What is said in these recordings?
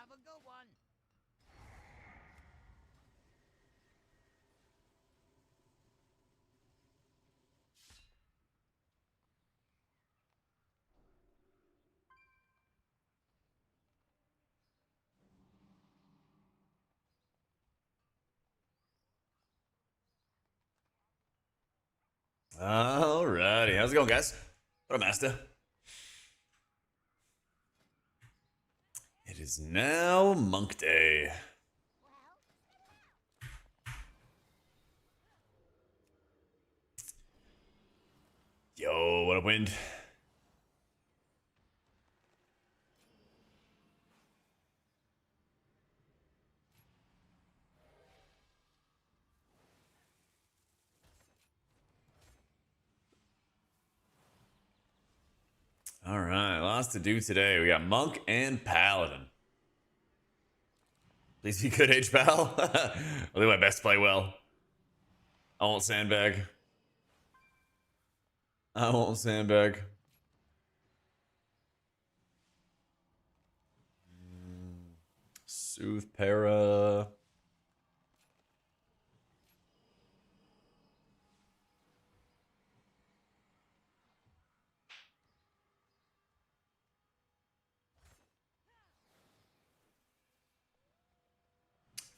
Have a good one. Alrighty, how's it going, guys? What up, Master? It is now Monk Day. Yo, what up, Wind? Alright, lots to do today. We got Monk and Paladin. Please be good, HPal. I'll do my best to play well. I won't sandbag. I won't sandbag. Soothe Para.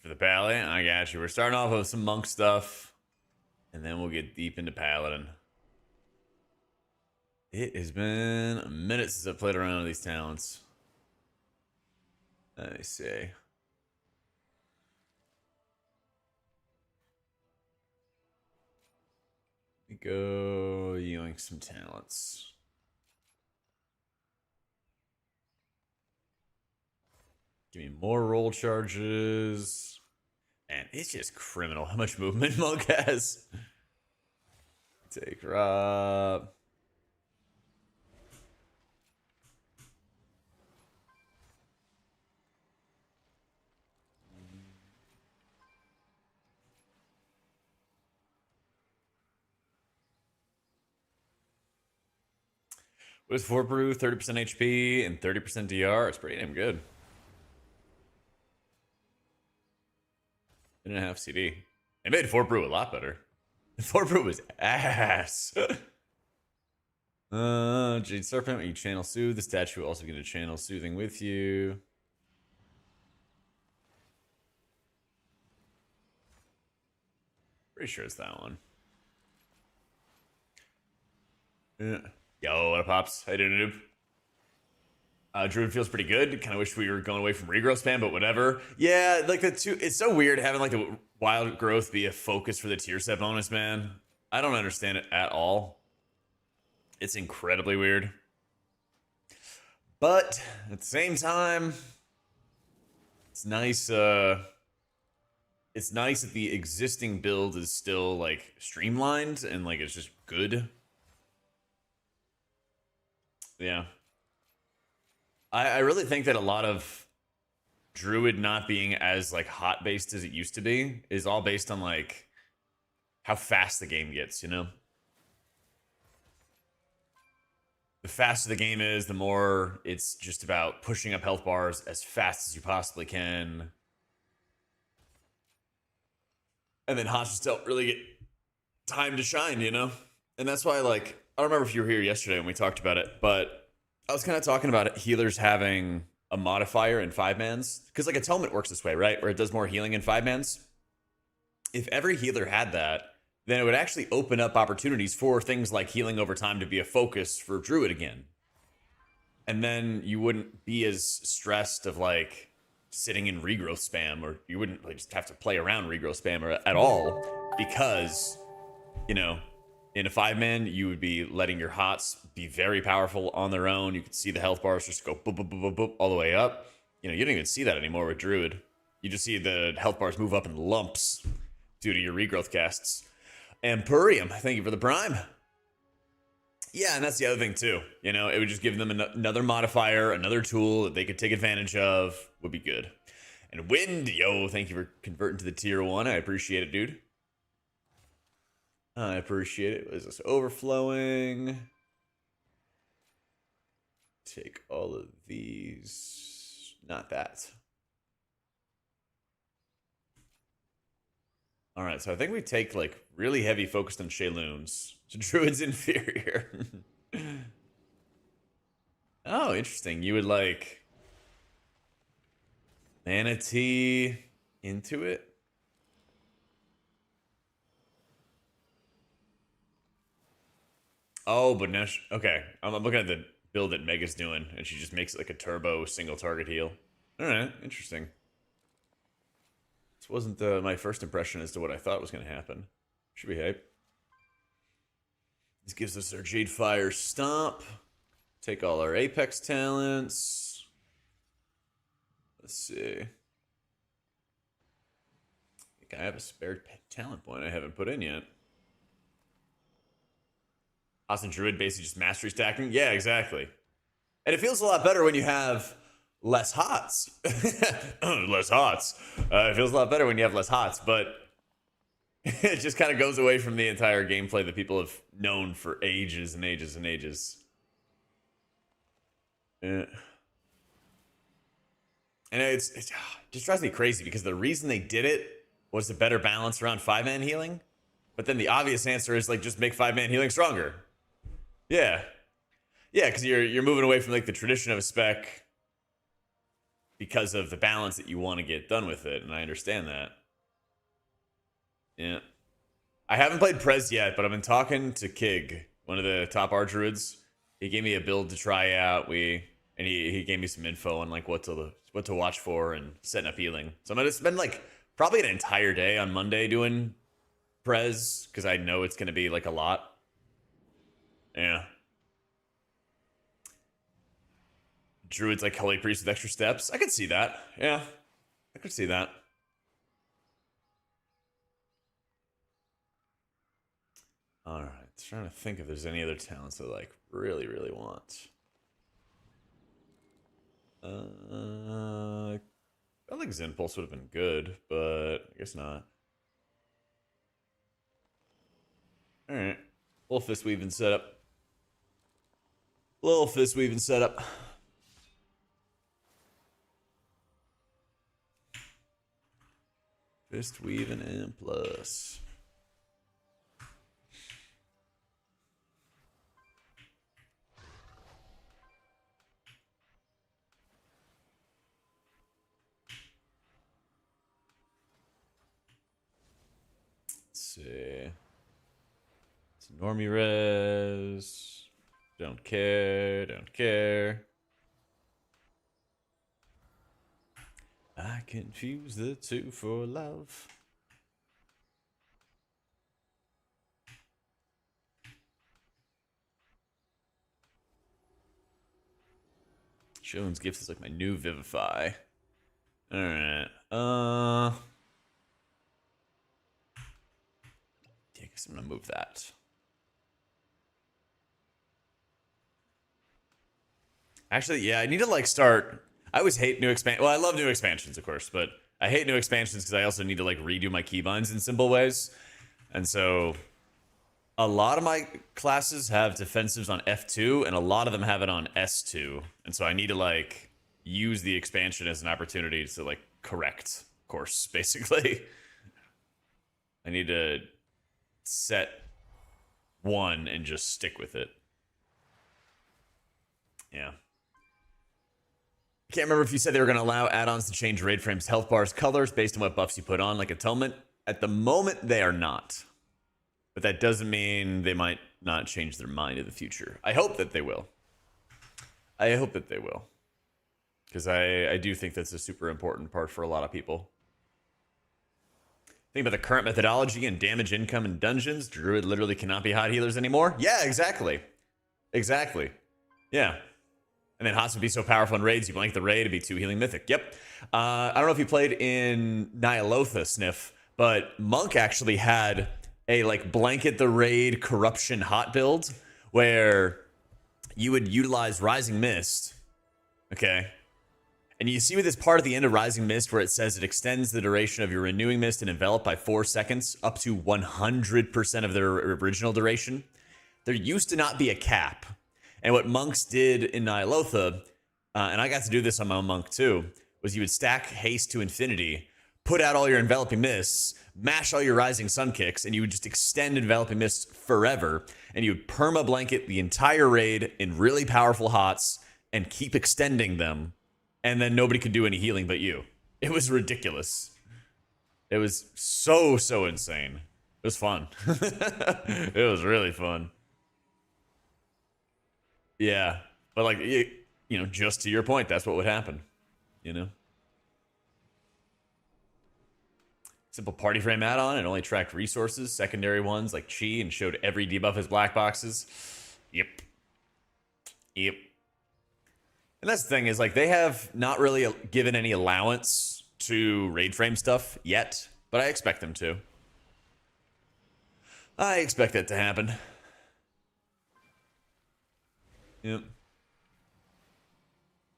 For the Paladin, I got you. We're starting off with some Monk stuff, and then we'll get deep into Paladin. It has been a minute since I've played around with these talents. Let me see. We go yoink some talents. Give me more roll charges. Man, it's just criminal how much movement Monk has. Take Rob. What is 4 brew, 30% HP, and 30% DR? It's pretty damn good. 1.5 CD. They made 4 brew a lot better. 4 brew was ass. Jade Serpent, when you channel Soothe, the statue will also get a channel Soothing with you. Pretty sure it's that one. Yeah. Yo, what up, Pops? How you doing, noob? Druid feels pretty good. Kind of wish we were going away from regrowth spam, but whatever. Yeah, like the two. It's so weird having like the wild growth be a focus for the tier set bonus, man. I don't understand it at all. It's incredibly weird. But at the same time, it's nice. It's nice that the existing build is still like streamlined and like it's just good. Yeah. I really think that a lot of Druid not being as like hot based as it used to be is all based on like how fast the game gets, you know? The faster the game is, the more it's just about pushing up health bars as fast as you possibly can. And then hots just don't really get time to shine, you know? And that's why, like, I don't remember if you were here yesterday when we talked about it, but I was kind of talking about it, healers having a modifier in 5-mans. Because, like, Atonement works this way, right? Where it does more healing in 5-mans. If every healer had that, then it would actually open up opportunities for things like healing over time to be a focus for Druid again. And then you wouldn't be as stressed of, like, sitting in regrowth spam, or you wouldn't like, just have to play around regrowth spam at all, because, you know, in a 5-man, you would be letting your hots be very powerful on their own. You could see the health bars just go boop, boop, boop, boop, boop, all the way up. You know, you don't even see that anymore with Druid. You just see the health bars move up in lumps due to your regrowth casts. Empurium, thank you for the prime. Yeah, and that's the other thing too. You know, it would just give them another modifier, another tool that they could take advantage of. Would be good. And Wind, yo, thank you for converting to the tier 1. I appreciate it, dude. I appreciate it. Is this overflowing? Take all of these. Not that. All right, so I think we take like really heavy focused on Shayluns. So Druid's inferior. Oh, interesting. You would like Manatee into it? Oh, but now, okay. I'm looking at the build that Mega's doing, and she just makes it like a turbo single target heal. All right, interesting. This wasn't my first impression as to what I thought was going to happen. Should be hype. This gives us our Jade Fire Stomp. Take all our Apex talents. Let's see. I think I have a spare talent point I haven't put in yet. Austin Druid basically just mastery stacking. Yeah, exactly. And it feels a lot better when you have less hots. Less hots. It feels a lot better when you have less hots, but it just kind of goes away from the entire gameplay that people have known for ages and ages and ages. Yeah. And it just drives me crazy because the reason they did it was to better balance around 5-man healing. But then the obvious answer is like just make 5-man healing stronger. Yeah. Yeah, because you're moving away from like the tradition of a spec because of the balance that you want to get done with it, and I understand that. Yeah. I haven't played Prez yet, but I've been talking to Kig, one of the top R druids. He gave me a build to try out. And he gave me some info on like what to watch for and setting up healing. So I'm gonna spend like probably an entire day on Monday doing Prez because I know it's gonna be like a lot. Yeah. Druid's like Holy Priest with extra steps. I could see that. Yeah. I could see that. Alright. Trying to think if there's any other talents that I like really, really want. I think Zen Pulse would have been good, but I guess not. Alright. Little fist weaving setup. Little fist weaving setup. Fist weaving and plus. Let's see. It's normie res. Don't care, don't care. I confuse the two for love. Shaylun's Gift is like my new Vivify. Alright. Yeah, I guess I'm gonna move that. Actually, yeah, I need to like start. I always hate new expansion. Well, I love new expansions, of course, but I hate new expansions because I also need to like redo my keybinds in simple ways. And so a lot of my classes have defensives on F2, and a lot of them have it on S2. And so I need to like use the expansion as an opportunity to like correct course, basically. I need to set one and just stick with it. Yeah. I can't remember if you said they were going to allow add-ons to change raid frames, health bars, colors based on what buffs you put on, like Atonement. At the moment, they are not. But that doesn't mean they might not change their mind in the future. I hope that they will. I hope that they will. Because I do think that's a super important part for a lot of people. Think about the current methodology and damage income in dungeons. Druid literally cannot be hot healers anymore. Yeah, exactly. Exactly. Yeah. And then Hots would be so powerful in raids, you blank the raid, it'd be 2 healing Mythic. Yep. I don't know if you played in Nyalotha, Sniff, but Monk actually had a like blanket the raid corruption hot build where you would utilize Rising Mist. Okay. And you see with this part at the end of Rising Mist where it says it extends the duration of your renewing mist and envelop by 4 seconds up to 100% of their original duration. There used to not be a cap. And what monks did in Nyalotha, and I got to do this on my own monk too, was you would stack haste to infinity, put out all your enveloping mists, mash all your Rising Sun kicks, and you would just extend Enveloping Mist forever, and you would perma blanket the entire raid in really powerful hots and keep extending them, and then nobody could do any healing but you. It was ridiculous. It was so insane. It was fun. It was really fun. Yeah, but like, you know, just to your point, that's what would happen, you know? Simple party frame add-on. It only tracked resources, secondary ones like chi, and showed every debuff as black boxes. Yep. And that's the thing, is like, they have not really given any allowance to raid frame stuff yet, but I expect them to. I expect that to happen. Yep.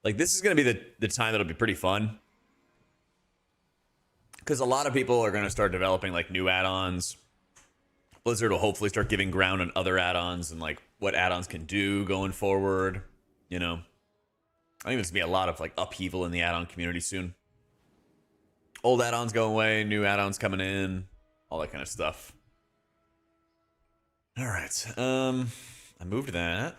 Like, this is going to be the time that'll be pretty fun. Because a lot of people are going to start developing, like, new add-ons. Blizzard will hopefully start giving ground on other add-ons and, like, what add-ons can do going forward. You know? I think there's going to be a lot of, like, upheaval in the add-on community soon. Old add-ons going away, new add-ons coming in, all that kind of stuff. All right. I moved that.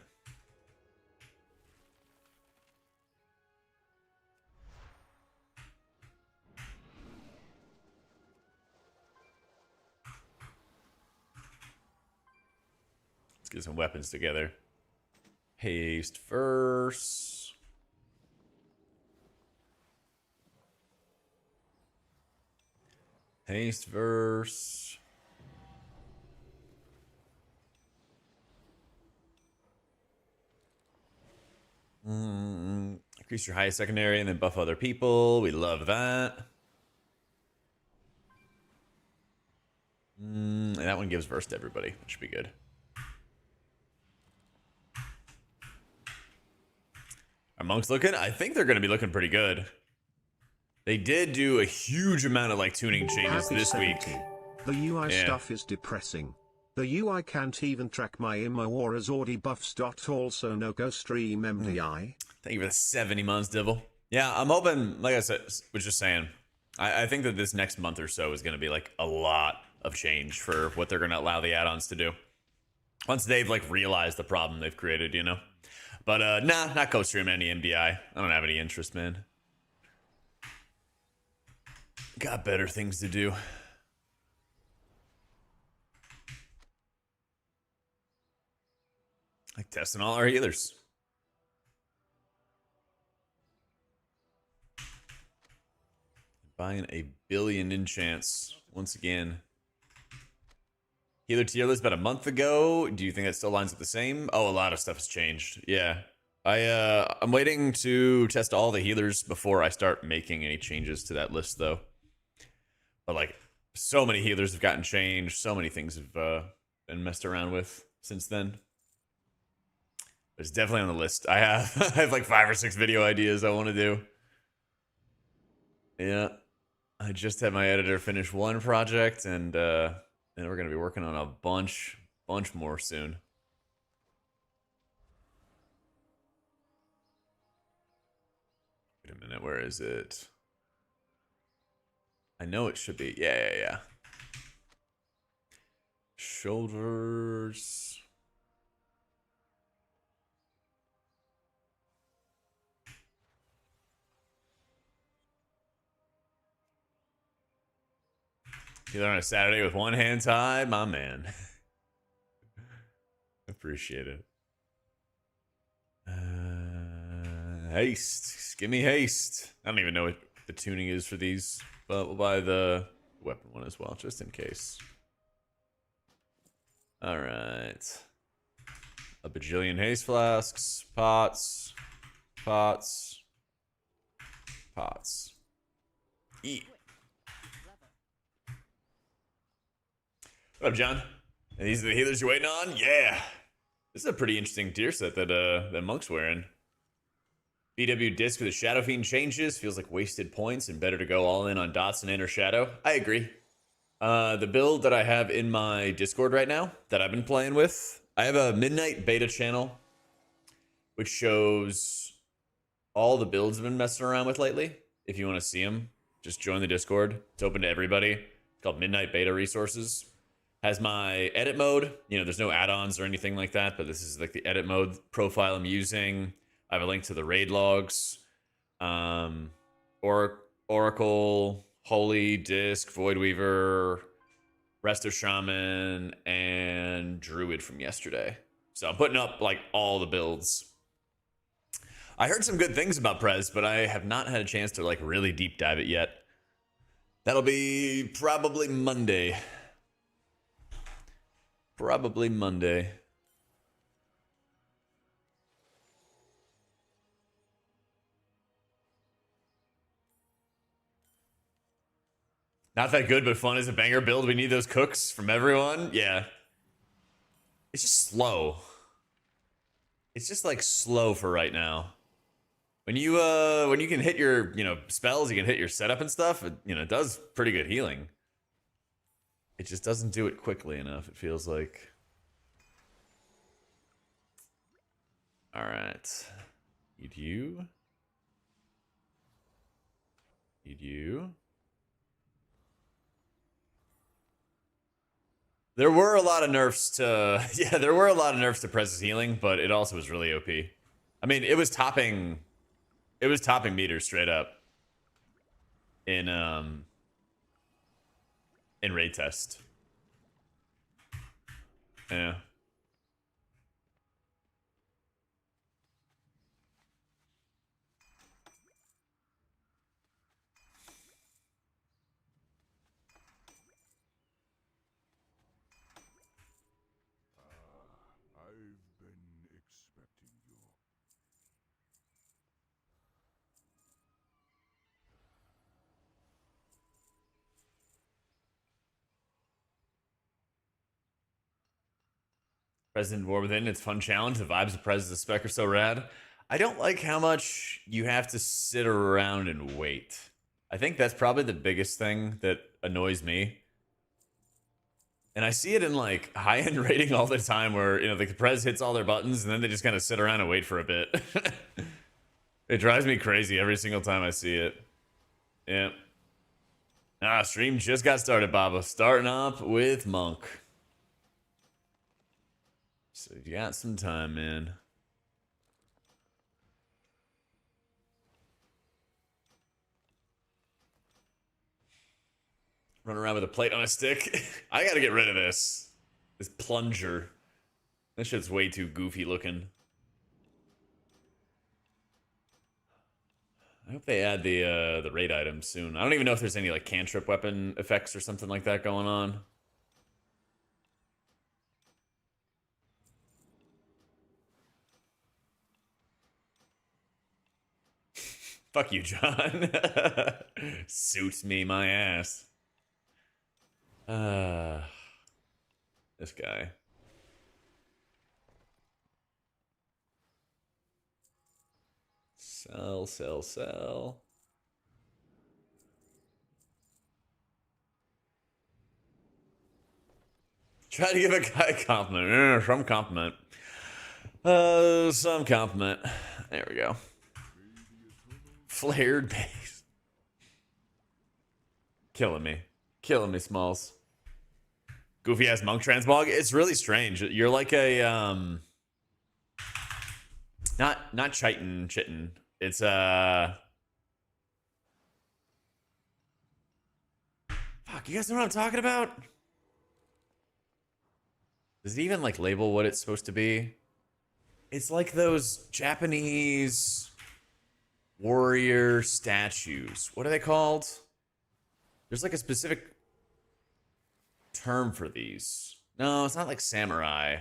Get some weapons together. Haste first. Haste verse. Increase your highest secondary and then buff other people. We love that. And that one gives verse to everybody, which should be good. Are monks looking? I think they're going to be looking pretty good. They did do a huge amount of like tuning changes Happy this 70. week. The UI stuff is depressing. The UI can't even track my immo or Azordi buffs. Also no go stream MDI. Thank you for the 70 months, Divil. Yeah, I'm hoping, like I said, was just saying, I think that this next month or so is going to be like a lot of change for what they're going to allow the add-ons to do. Once they've like realized the problem they've created, you know? But nah, not co-stream any MDI. I don't have any interest, man. Got better things to do. Like testing all our healers. Buying a billion enchants once again. Healer tier list about a month ago. Do you think that still lines up the same? Oh, a lot of stuff has changed. Yeah. I'm waiting to test all the healers before I start making any changes to that list, though. But, like, so many healers have gotten changed. So many things have been messed around with since then. But it's definitely on the list. I have like 5 or 6 video ideas I want to do. Yeah. I just had my editor finish one project, and we're going to be working on a bunch more soon. Wait a minute, where is it? I know it should be. Yeah. Shoulders. Healer on a Saturday with one hand tied, my man. Appreciate it. Haste. Give me haste. I don't even know what the tuning is for these, but we'll buy the weapon one as well, just in case. Alright. A bajillion haste flasks. Pots. Eat. What up, John? And these are the healers you're waiting on? Yeah. This is a pretty interesting tier set that Monk's wearing. BW disc with a Shadow Fiend changes. Feels like wasted points and better to go all in on dots and inner shadow. I agree. The build that I have in my Discord right now that I've been playing with, I have a midnight beta channel which shows all the builds I've been messing around with lately. If you want to see them, just join the Discord. It's open to everybody. called Midnight Beta Resources. Has my edit mode. You know, there's no add-ons or anything like that, but this is like the edit mode profile I'm using. I have a link to the raid logs. Oracle, Holy, Disc, Void Weaver, Resto Shaman, and Druid from yesterday. So I'm putting up like all the builds. I heard some good things about Prez, but I have not had a chance to like really deep dive it yet. That'll be probably Monday. Probably Monday. Not that good, but fun as a banger build. We need those cooks from everyone. Yeah. It's just slow. It's just like slow for right now. When you can hit your, you know, spells, you can hit your setup and stuff, it, you know, it does pretty good healing. It just doesn't do it quickly enough, it feels like. Alright. You. There were a lot of nerfs to there were a lot of nerfs to Prez's healing, but it also was really OP. I mean, it was topping meters straight up in raid test. Yeah. President War Within, it's fun challenge. The vibes of President Spec are so rad. I don't like how much you have to sit around and wait. I think that's probably the biggest thing that annoys me. And I see it in like high-end rating all the time where, you know, the Prez hits all their buttons and then they just kind of sit around and wait for a bit. It drives me crazy every single time I see it. Yeah. Stream just got started, Baba. Starting up with Monk. So you got some time, man. Run around with a plate on a stick. I gotta get rid of this. This plunger. This shit's way too goofy looking. I hope they add the raid items soon. I don't even know if there's any like cantrip weapon effects or something like that going on. Fuck you, John. Suits me my ass. This guy. Sell. Try to give a guy a compliment. Some compliment. Some compliment. There we go. Flared base. Killing me, Smalls. Goofy ass monk transmog. It's really strange. You're like a not chitten. It's fuck, you guys know what I'm talking about? Does it even like label what it's supposed to be? It's like those Japanese warrior statues. What are they called? There's like a specific term for these. No, it's not like samurai.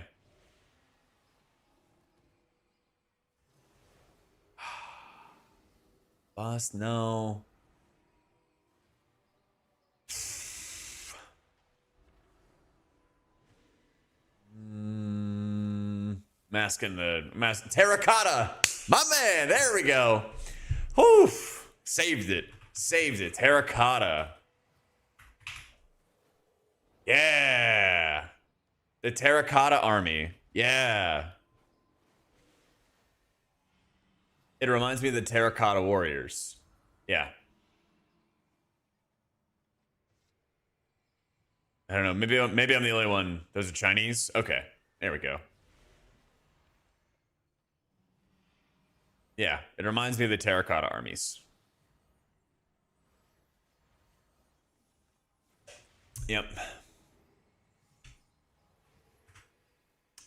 Boss, no. Mask terracotta. My man, there we go. Whew. Saved it. Terracotta. Yeah. The terracotta army. Yeah. It reminds me of the terracotta warriors. Yeah. I don't know. Maybe I'm the only one. Those are Chinese. Okay, there we go. Yeah, it reminds me of the terracotta armies. Yep.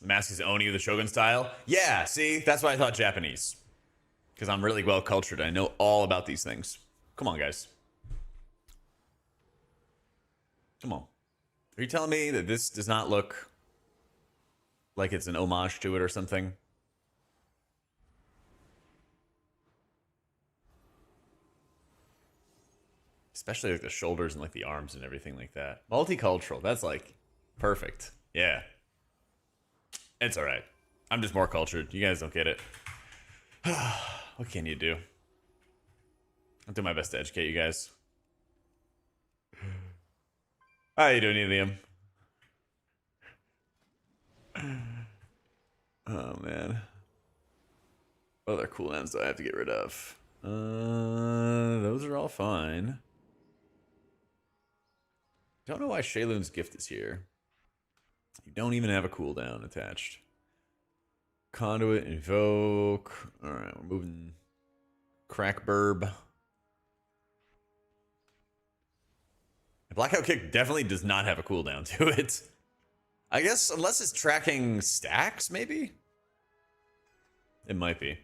The mask is Oni of the Shogun style. Yeah, see, that's why I thought Japanese, because I'm really well cultured. I know all about these things. Come on, guys. Come on. Are you telling me that this does not look like it's an homage to it or something? Especially like the shoulders and like the arms and everything like that. Multicultural. That's like perfect. Yeah. It's all right. I'm just more cultured. You guys don't get it. What can you do? I'll do my best to educate you guys. How you doing, Eliam? Oh, man. What other cooldowns do I have to get rid of? Those are all fine. Don't know why Shaylun's gift is here. You don't even have a cooldown attached. Conduit, invoke. Alright, we're moving. Crack burb. Blackout Kick definitely does not have a cooldown to it. I guess, unless it's tracking stacks, maybe? It might be.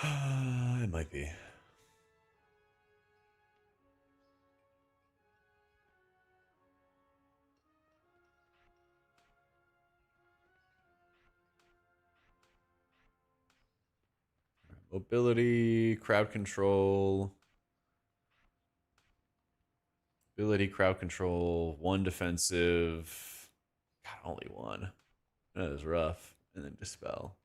It might be. Mobility, crowd control. Ability, crowd control, 1 defensive. God, only 1. That is rough. And then dispel.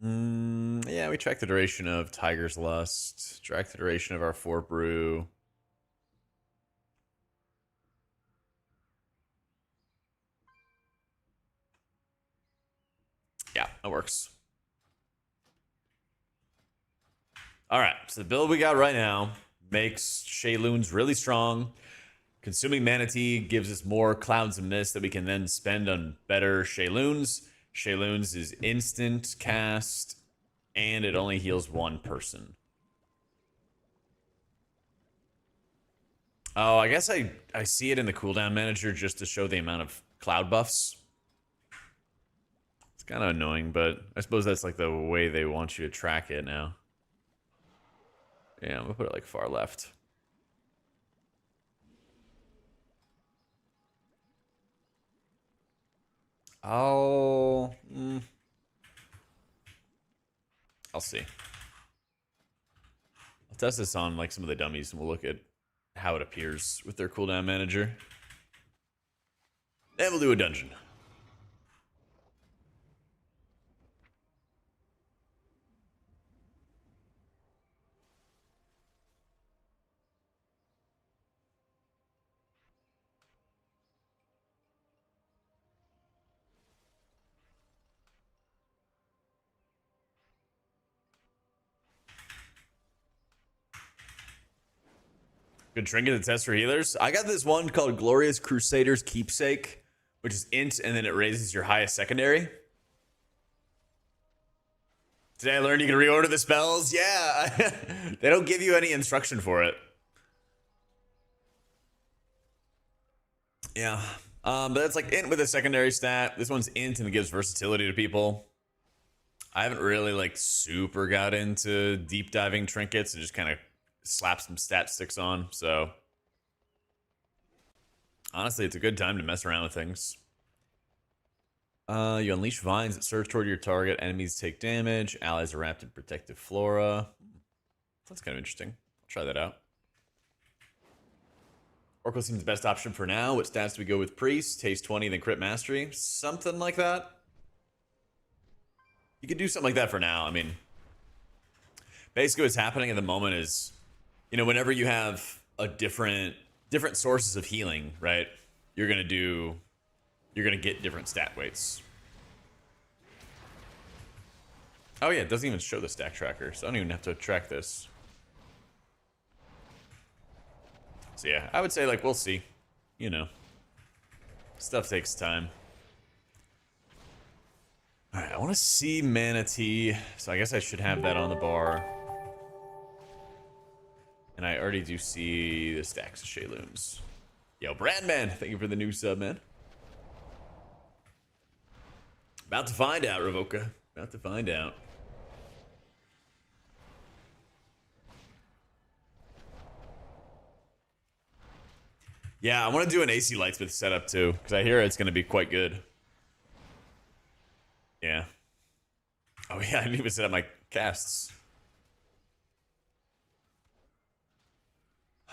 Yeah, we track the duration of Tiger's Lust. Track the duration of our 4 brew. Yeah, that works. All right, so the build we got right now makes Shayluns really strong. Consuming Manatee gives us more Clouds and Mist that we can then spend on better Shayluns. Shayluns is instant cast, and it only heals 1 person. Oh, I guess I see it in the cooldown manager just to show the amount of cloud buffs. It's kind of annoying, but I suppose that's like the way they want you to track it now. Yeah, I'm gonna put it like far left. I'll see. I'll test this on like some of the dummies, and we'll look at how it appears with their cooldown manager. Then we'll do a dungeon. Good trinket to test for healers. I got this one called Glorious Crusader's Keepsake, which is int, and then it raises your highest secondary. Today I learned you can reorder the spells. Yeah, they don't give you any instruction for it. Yeah, but it's like int with a secondary stat. This one's int and it gives versatility to people. I haven't really like super got into deep diving trinkets and just kind of slap some stat sticks on. So honestly, it's a good time to mess around with things. You unleash vines that surge toward your target. Enemies take damage. Allies are wrapped in protective flora. That's kind of interesting. I'll try that out. Oracle seems the best option for now. What stats do we go with? Priest, Taste 20, then Crit Mastery. Something like that. You could do something like that for now. I mean, basically what's happening at the moment is, you know, whenever you have a different sources of healing, right? You're gonna get different stat weights. Oh yeah, it doesn't even show the stack tracker, so I don't even have to track this. So yeah, I would say like we'll see. You know, stuff takes time. All right, I want to see Manatee, so I guess I should have that on the bar. And I already do see the stacks of Shayluns. Yo, Bradman, thank you for the new sub, man. About to find out, Revoca. About to find out. Yeah, I want to do an AC Lightsmith setup too, because I hear it's going to be quite good. Yeah. Oh yeah, I didn't even set up my casts.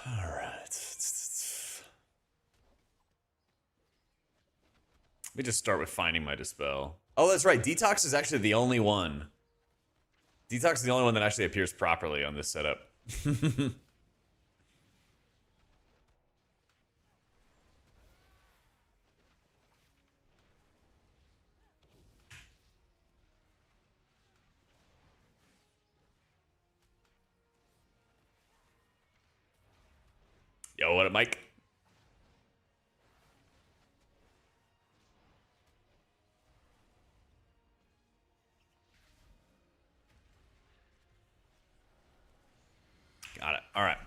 All right. Let me just start with finding my Dispel. Oh, that's right. Detox is actually the only one. Detox is the only one that actually appears properly on this setup. Yo, what up, Mike? Got it. All right.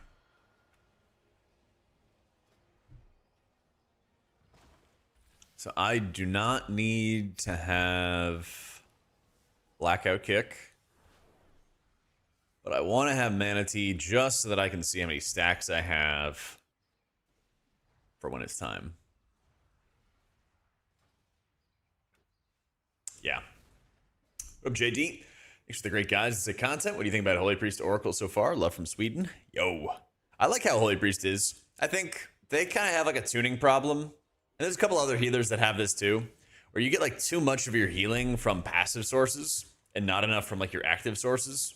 So I do not need to have Blackout Kick, but I want to have Manatee just so that I can see how many stacks I have for when it's time. Yeah. What up, JD? Thanks for the great guys. It's the content. What do you think about Holy Priest Oracle so far? Love from Sweden. Yo. I like how Holy Priest is. I think they kind of have like a tuning problem. And there's a couple other healers that have this too, where you get like too much of your healing from passive sources and not enough from like your active sources.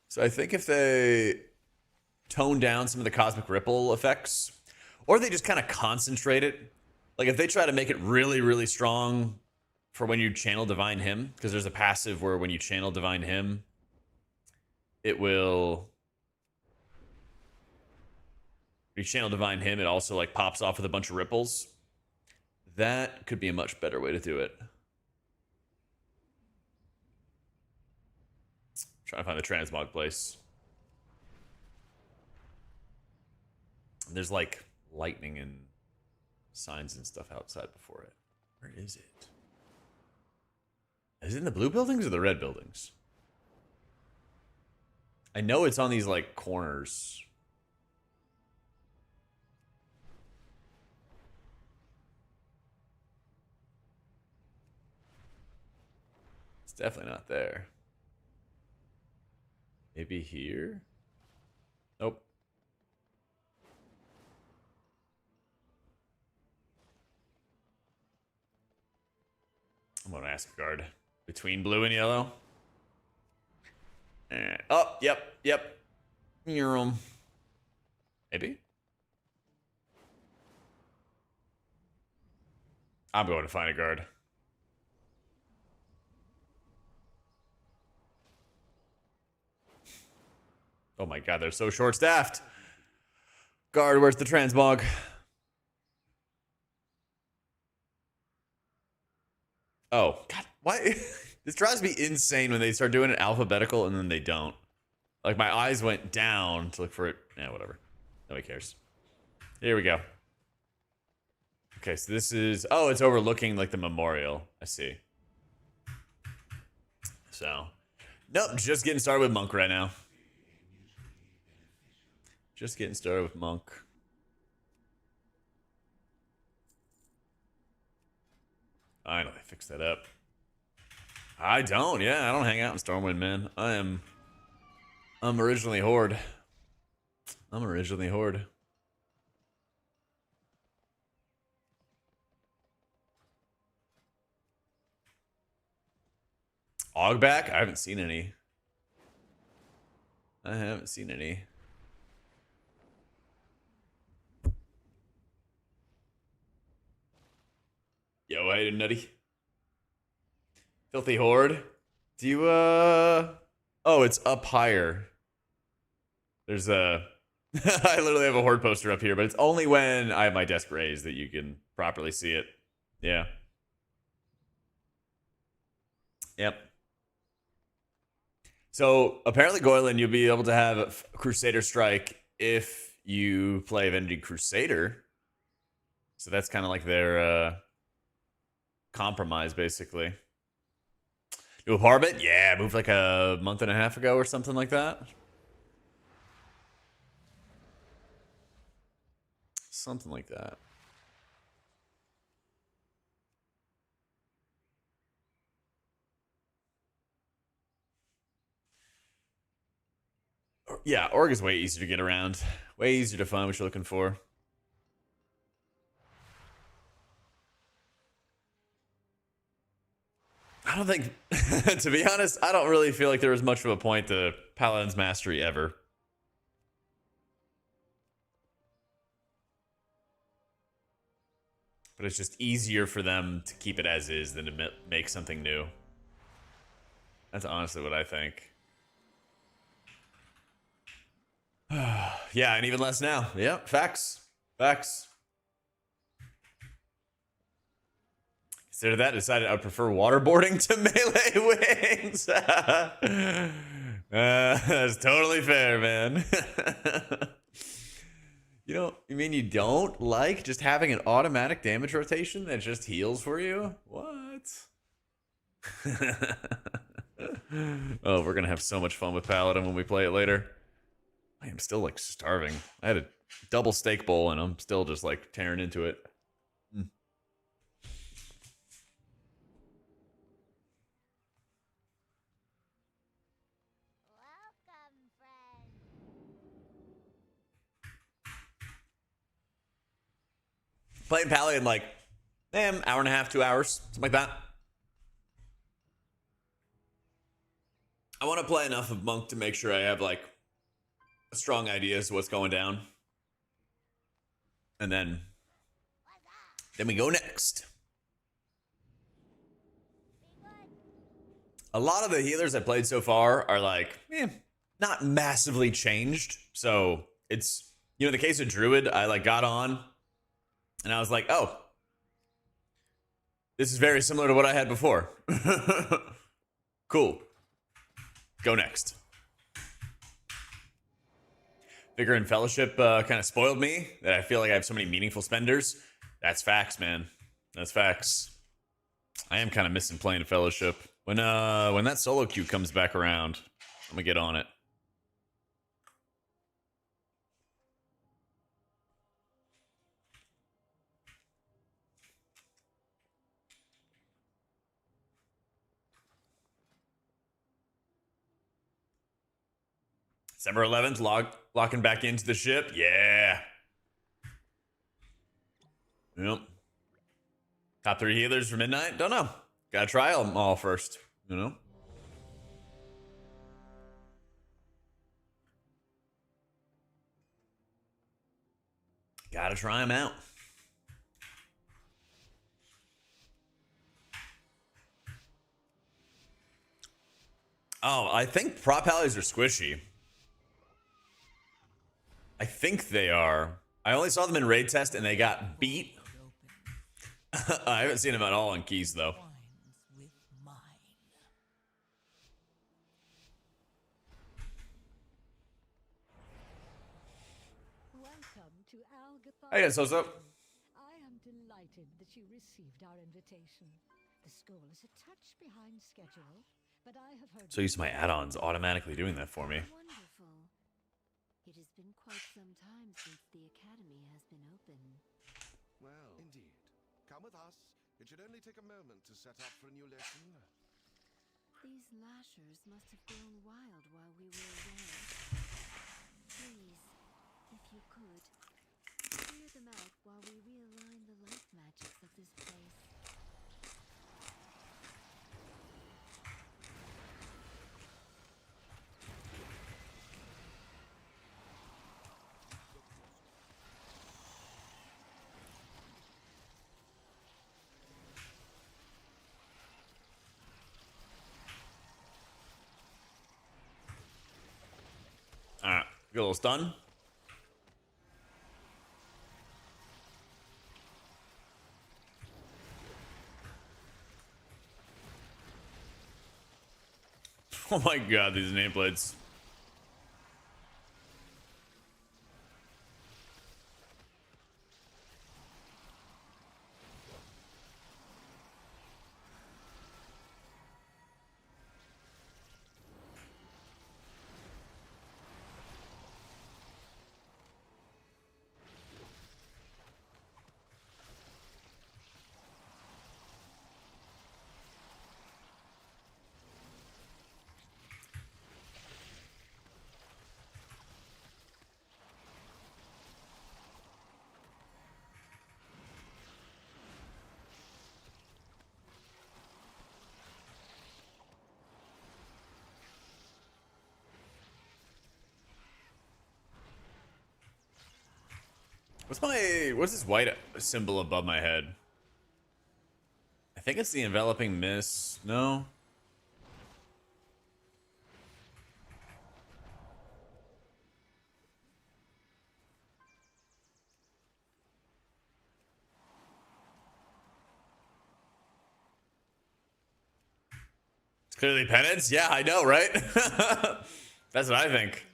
So I think if they tone down some of the Cosmic Ripple effects, or they just kind of concentrate it, like if they try to make it really, really strong for when you channel Divine Hymn, because there's a passive where when you channel Divine Hymn, it will... When you channel Divine Hymn, it also like pops off with a bunch of ripples. That could be a much better way to do it. Trying to find the transmog place. There's like lightning and signs and stuff outside before it. Where is it? Is it in the blue buildings or the red buildings? I know it's on these like corners. It's definitely not there. Maybe here? Nope. I'm gonna ask a guard. Between blue and yellow? Oh, yep. Maybe? I'm going to find a guard. Oh my god, they're so short-staffed. Guard, where's the transmog? Oh, god, why? This drives me insane when they start doing it alphabetical and then they don't. Like, my eyes went down to look for it. Yeah, whatever. Nobody cares. Here we go. Okay, so this is... Oh, it's overlooking, like, the memorial. I see. So... Nope, just getting started with Monk right now. Just getting started with Monk. I know they fixed that up. I don't, yeah, I don't hang out in Stormwind, man. I'm originally Horde. I'm originally Horde. Ogback? I haven't seen any. I haven't seen any. Yo, hey, Nutty. Filthy Horde. Do you, oh, it's up higher. There's a, I literally have a horde poster up here, but it's only when I have my desk raised that you can properly see it. Yeah. Yep. So apparently, Goylin, you'll be able to have Crusader Strike if you play Avenging Crusader. So that's kind of like their compromise, basically. New apartment? Yeah, moved like a month and a half ago or something like that. Something like that. Yeah, Org is way easier to get around. Way easier to find what you're looking for. I don't think, to be honest, I don't really feel like there was much of a point to Paladin's Mastery ever. But it's just easier for them to keep it as is than to make something new. That's honestly what I think. Yeah, and even less now. Yep, facts. Facts. Consider that. Decided I would prefer waterboarding to melee wings. That's totally fair, man. You mean you don't like just having an automatic damage rotation that just heals for you? What? Oh, we're gonna have so much fun with Paladin when we play it later. I am still like starving. I had a double steak bowl and I'm still just like tearing into it. Playing Paladin like, hour and a half, 2 hours, something like that. I want to play enough of Monk to make sure I have like a strong idea as to what's going down. And then we go next. A lot of the healers I played so far are like, not massively changed. So it's, in the case of Druid, I like got on and I was like, oh, this is very similar to what I had before. Cool. Go next. Vigor and Fellowship kind of spoiled me that I feel like I have so many meaningful spenders. That's facts, man. That's facts. I am kind of missing playing Fellowship. When that solo queue comes back around, I'm gonna get on it. December 11th, locking back into the ship. Yeah. Yep. Top 3 healers for midnight? Don't know. Gotta try them all first, Gotta try them out. Oh, I think prop allies are squishy. I think they are. I only saw them in raid test and they got beat. I haven't seen them at all in keys though. Hey, so I am delighted that you received our invitation. The school is a touch behind schedule, but I have heard. So used to my add-ons automatically doing that for me. Wonderful. It has been quite some time since the academy has been open. Well, indeed. Come with us. It should only take a moment to set up for a new lesson. These lashers must have grown wild while we were away. Please, if you could, clear them out while we realign the life magics of this place. Get a little stun. Oh my god, these nameplates. What's this white symbol above my head? I think it's the enveloping mist. No. It's clearly penance. Yeah, I know, right? That's what I think.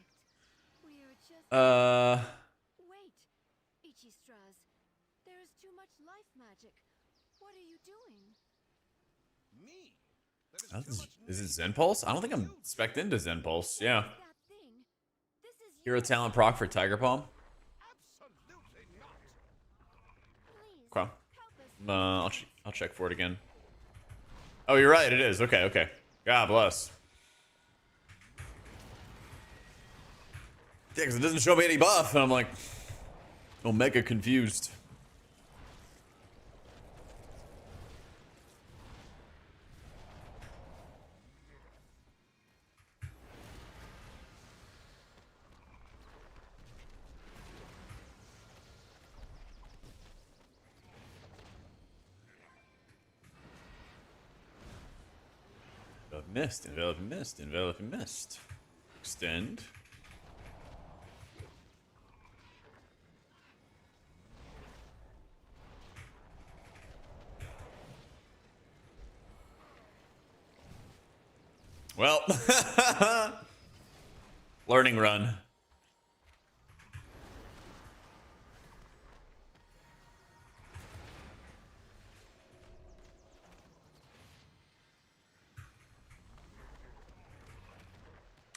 We are just Wait, Ichistras. There is too much life magic. What are you doing? Me? There is too much Is it Zen Pulse? I don't think I'm spec'd into Zen Pulse. Yeah. That thing. This is Hero yours. talent proc for Tiger Palm. Absolutely not. Please, Okay. help us. I'll check for it again. Oh, you're right. It is. Okay. Okay. God bless. Yeah, because it doesn't show me any buff, and I'm like, Omega confused. Mist, enveloping mist, enveloping mist. Extend. Well, learning run.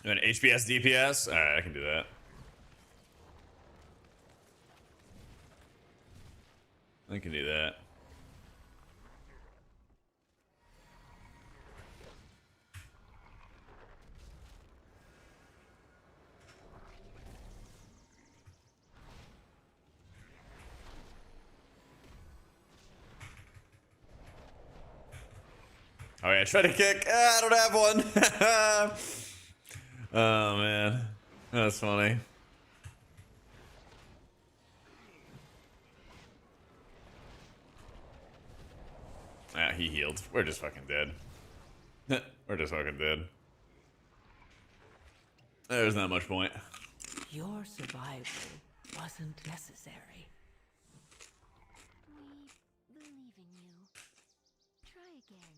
An HPS DPS? Alright, I can do that. I can do that. Oh yeah, try to kick. I don't have one. Oh man, that's funny. Ah, he healed. We're just fucking dead. We're just fucking dead. There's not much point. Your survival wasn't necessary. We believe in you. Try again.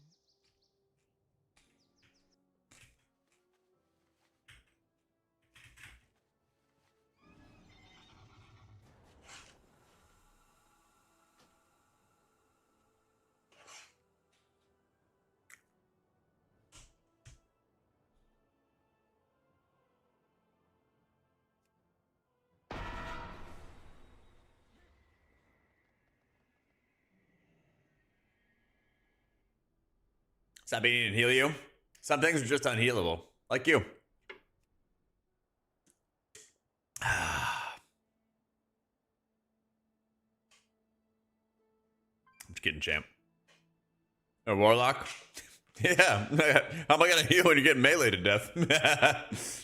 Stop eating and heal you. Some things are just unhealable, like you. I'm just kidding, champ. A warlock? Yeah. How am I gonna heal when you get melee to death?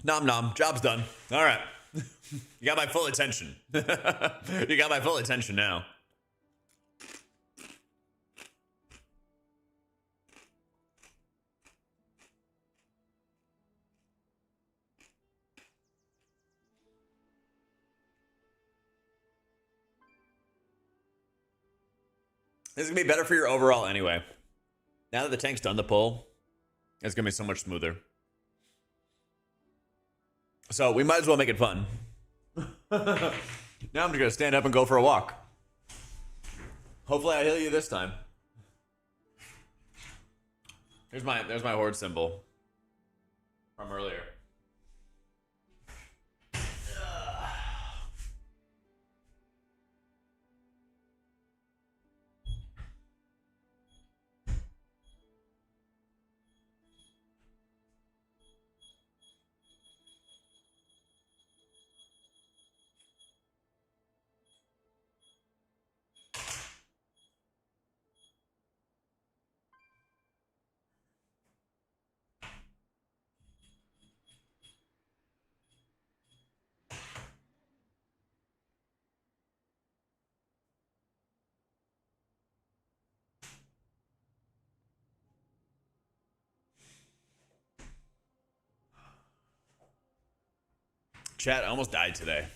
Nom nom. Job's done. All right. You got my full attention. You got my full attention now. This is gonna be better for your overall anyway. Now that the tank's done the pull, it's gonna be so much smoother. So we might as well make it fun. Now I'm just gonna stand up and go for a walk. Hopefully I heal you this time. There's my horde symbol from earlier. Chat, I almost died today.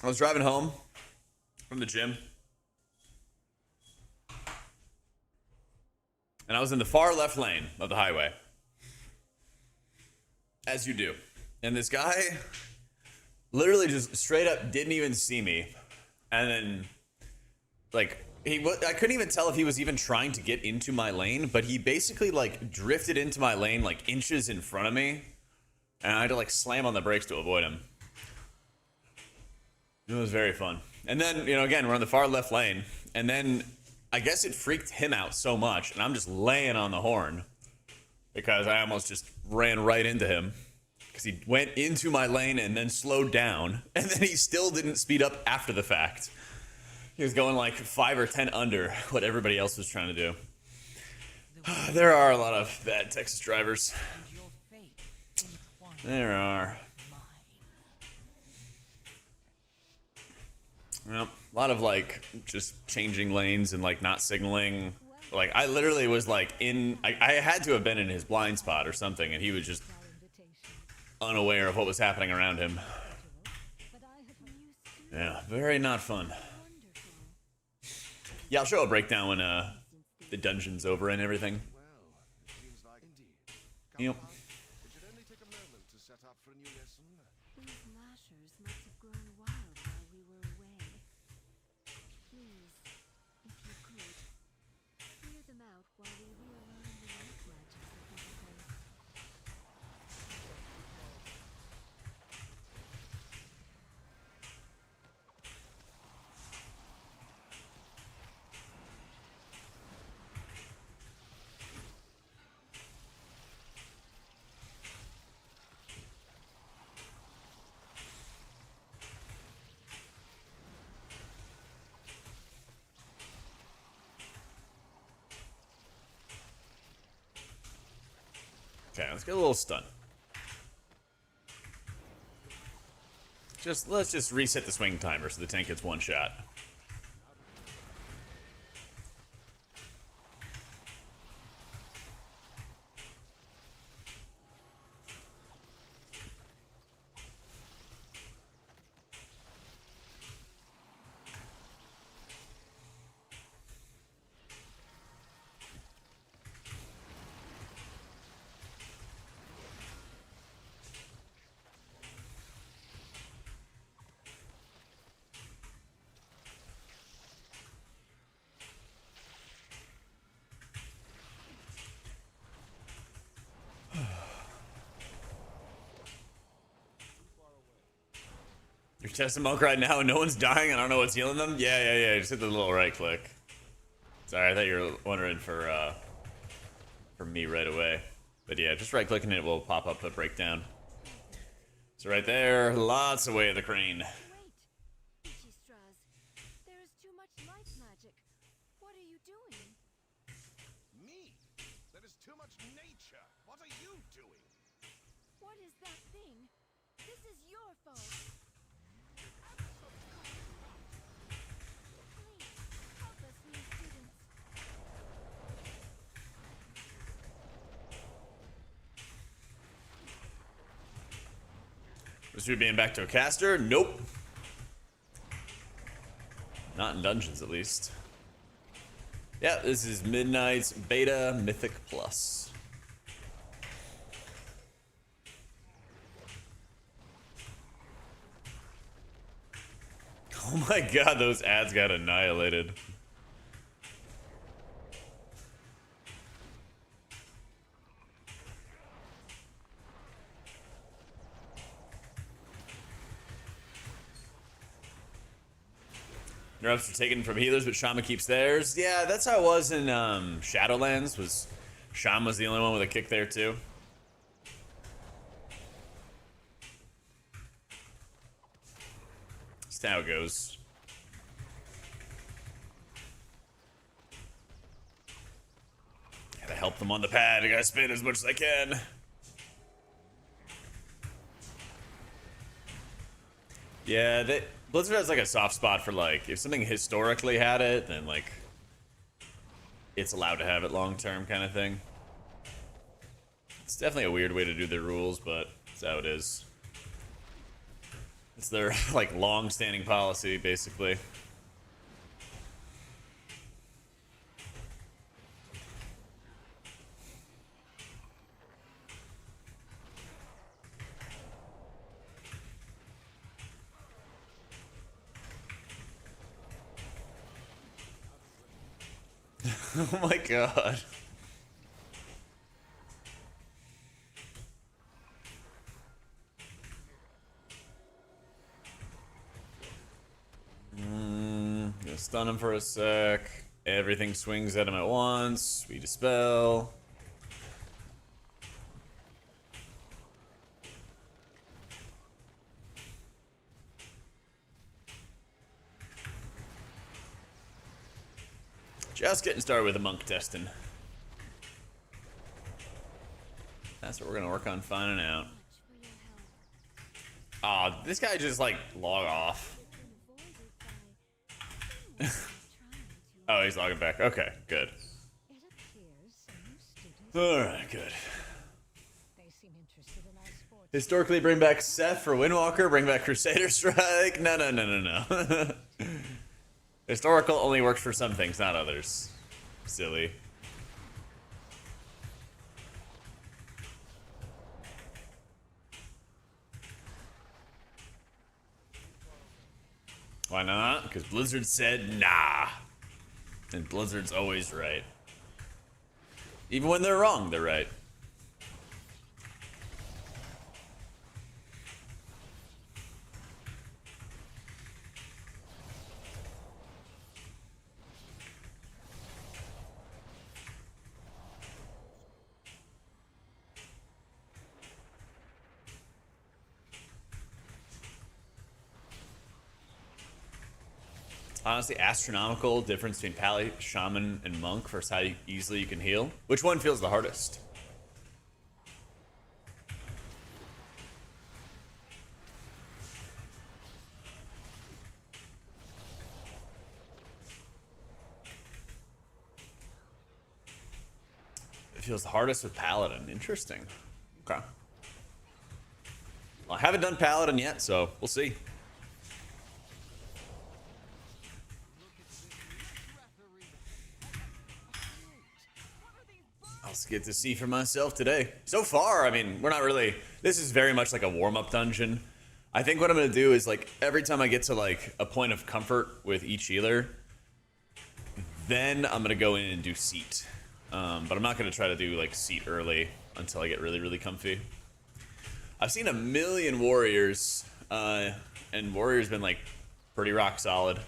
I was driving home from the gym. And I was in the far left lane of the highway. As you do. And this guy literally just straight up didn't even see me. And then, like, I couldn't even tell if he was even trying to get into my lane, but he basically, like, drifted into my lane, like, inches in front of me. And I had to, like, slam on the brakes to avoid him. It was very fun. And then, you know, again, we're on the far left lane. And then I guess it freaked him out so much. And I'm just laying on the horn because I almost just ran right into him. Because he went into my lane and then slowed down. And then he still didn't speed up after the fact. He was going like 5 or 10 under what everybody else was trying to do. There are a lot of bad Texas drivers. There are. Well, a lot of like just changing lanes and like not signaling. Like I literally was like I had to have been in his blind spot or something, and he was just unaware of what was happening around him. Yeah, very not fun. Yeah, I'll show a breakdown when the dungeon's over and everything. Yep. These lashers must have grown wild while we were away. Please, if you could, clear them out while we realign the light magics of this place. Okay, let's get a little stun. Let's just reset the swing timer so the tank gets one shot. You're testing monk right now and no one's dying. I don't know what's healing them. Yeah. Just hit the little right click. Sorry, I thought you were wondering for me right away. But yeah, just right clicking it will pop up a breakdown. So right there, lots away of the crane. Wait, Straz, there is too much light magic. What are you doing? Me? There is too much nature. What are you doing? What is that thing? This is fault. Please, help us, new students. Was we being back to a caster? Nope. Not in dungeons, at least. Yeah, this is Midnight's Beta Mythic Plus. Oh my god, those ads got annihilated. Nerfs are taken from healers, but Shaman keeps theirs. Yeah, that's how it was in Shadowlands. Was Shaman was the only one with a kick there too. That's how it goes. Gotta help them on the pad. I gotta spin as much as I can. Yeah, Blizzard has like a soft spot for like if something historically had it, then like it's allowed to have it long term kind of thing. It's definitely a weird way to do their rules, but that's how it is. It's their like long-standing policy, basically. Oh my god. Gonna stun him for a sec. Everything swings at him at once. We dispel. Just getting started with the monk testing. That's what we're gonna work on finding out. Aw, this guy just like log off. Oh, he's logging back. Okay, good. It appears some new students. Alright, good. They seem interested in our sport. Historically, bring back Seth for Windwalker, bring back Crusader Strike. No. Historical only works for some things, not others. Silly. Why not? Because Blizzard said nah. And Blizzard's always right. Even when they're wrong, they're right. Honestly, astronomical difference between Pally, Shaman, and Monk versus how easily you can heal. Which one feels the hardest? It feels the hardest with Paladin. Interesting. Okay. Well, I haven't done Paladin yet, so we'll see. I'll get to see for myself today. So far, I mean, we're not really... This is very much like a warm-up dungeon. I think what I'm going to do is, like, every time I get to, like, a point of comfort with each healer, then I'm going to go in and do seat. But I'm not going to try to do, like, seat early until I get really, really comfy. I've seen a million warriors, and warrior's been, like, pretty rock solid.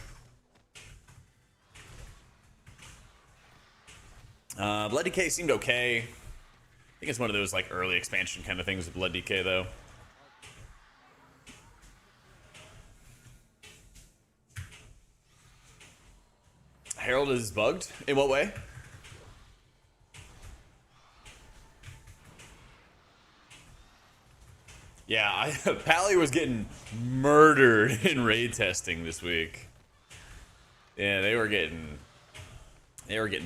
Blood DK seemed okay. I think it's one of those like early expansion kind of things with Blood DK though. Herald is bugged? In what way? Yeah, Pally was getting murdered in raid testing this week. Yeah, they were getting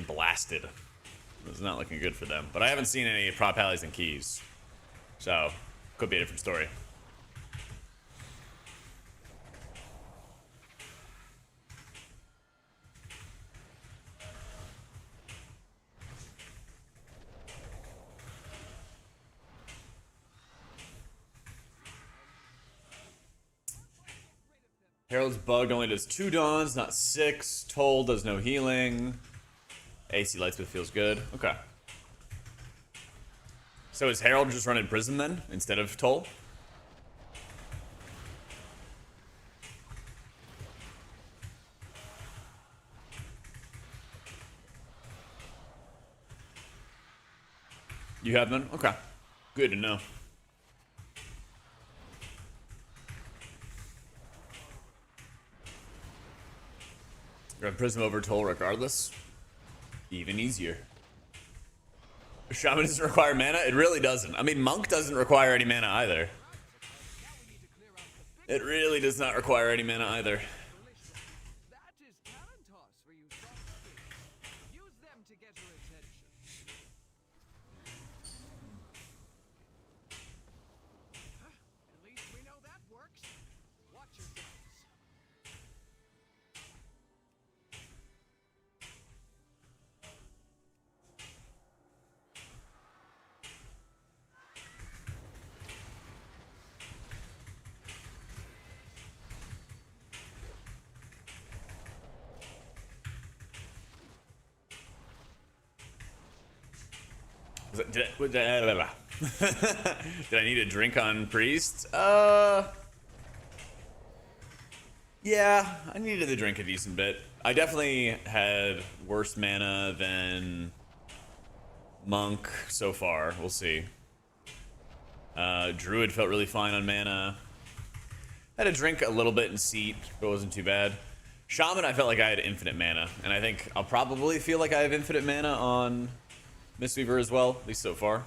blasted. It was not looking good for them. But I haven't seen any prop Pallies and keys. So, could be a different story. Herald's Bug only does 2 dawns, not 6. Toll does no healing. AC Lightsmith feels good. Okay. So is Herald just running Prism then, instead of Toll? You have none? Okay. Good to know. Run Prism over Toll regardless. Even easier. Shaman doesn't require mana? It really doesn't. I mean, Monk doesn't require any mana either. It really does not require any mana either. That is talent toss for you soft skins. Use them to get your attention. At least we know that works. Watch yourselves. Did I need a drink on Priest? Yeah, I needed to drink a decent bit. I definitely had worse mana than Monk so far. We'll see. Druid felt really fine on mana. Had to drink a little bit in Seat, but it wasn't too bad. Shaman, I felt like I had infinite mana, and I think I'll probably feel like I have infinite mana on Mistweaver as well, at least so far.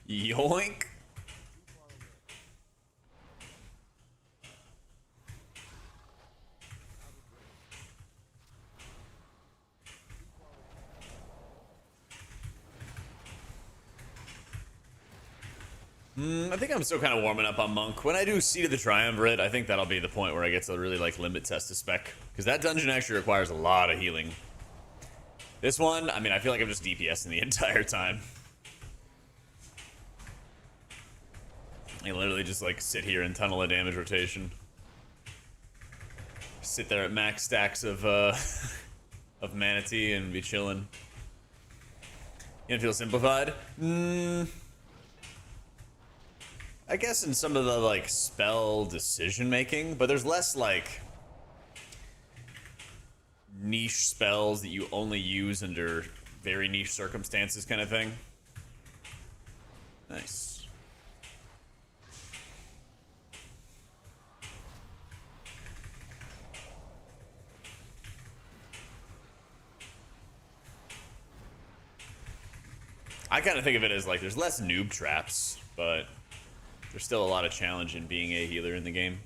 Yoink. I think I'm still kind of warming up on Monk. When I do Seat of the Triumvirate, I think that'll be the point where I get to really like limit test the spec. Because that dungeon actually requires a lot of healing. This one, I mean, I feel like I'm just DPSing the entire time. I literally just like sit here and tunnel a damage rotation. Sit there at max stacks of of Manatee and be chilling. You don't feel simplified? I guess in some of the like spell decision making, but there's less like niche spells that you only use under very niche circumstances kind of thing. Nice. I kind of think of it as like there's less noob traps, but there's still a lot of challenge in being a healer in the game.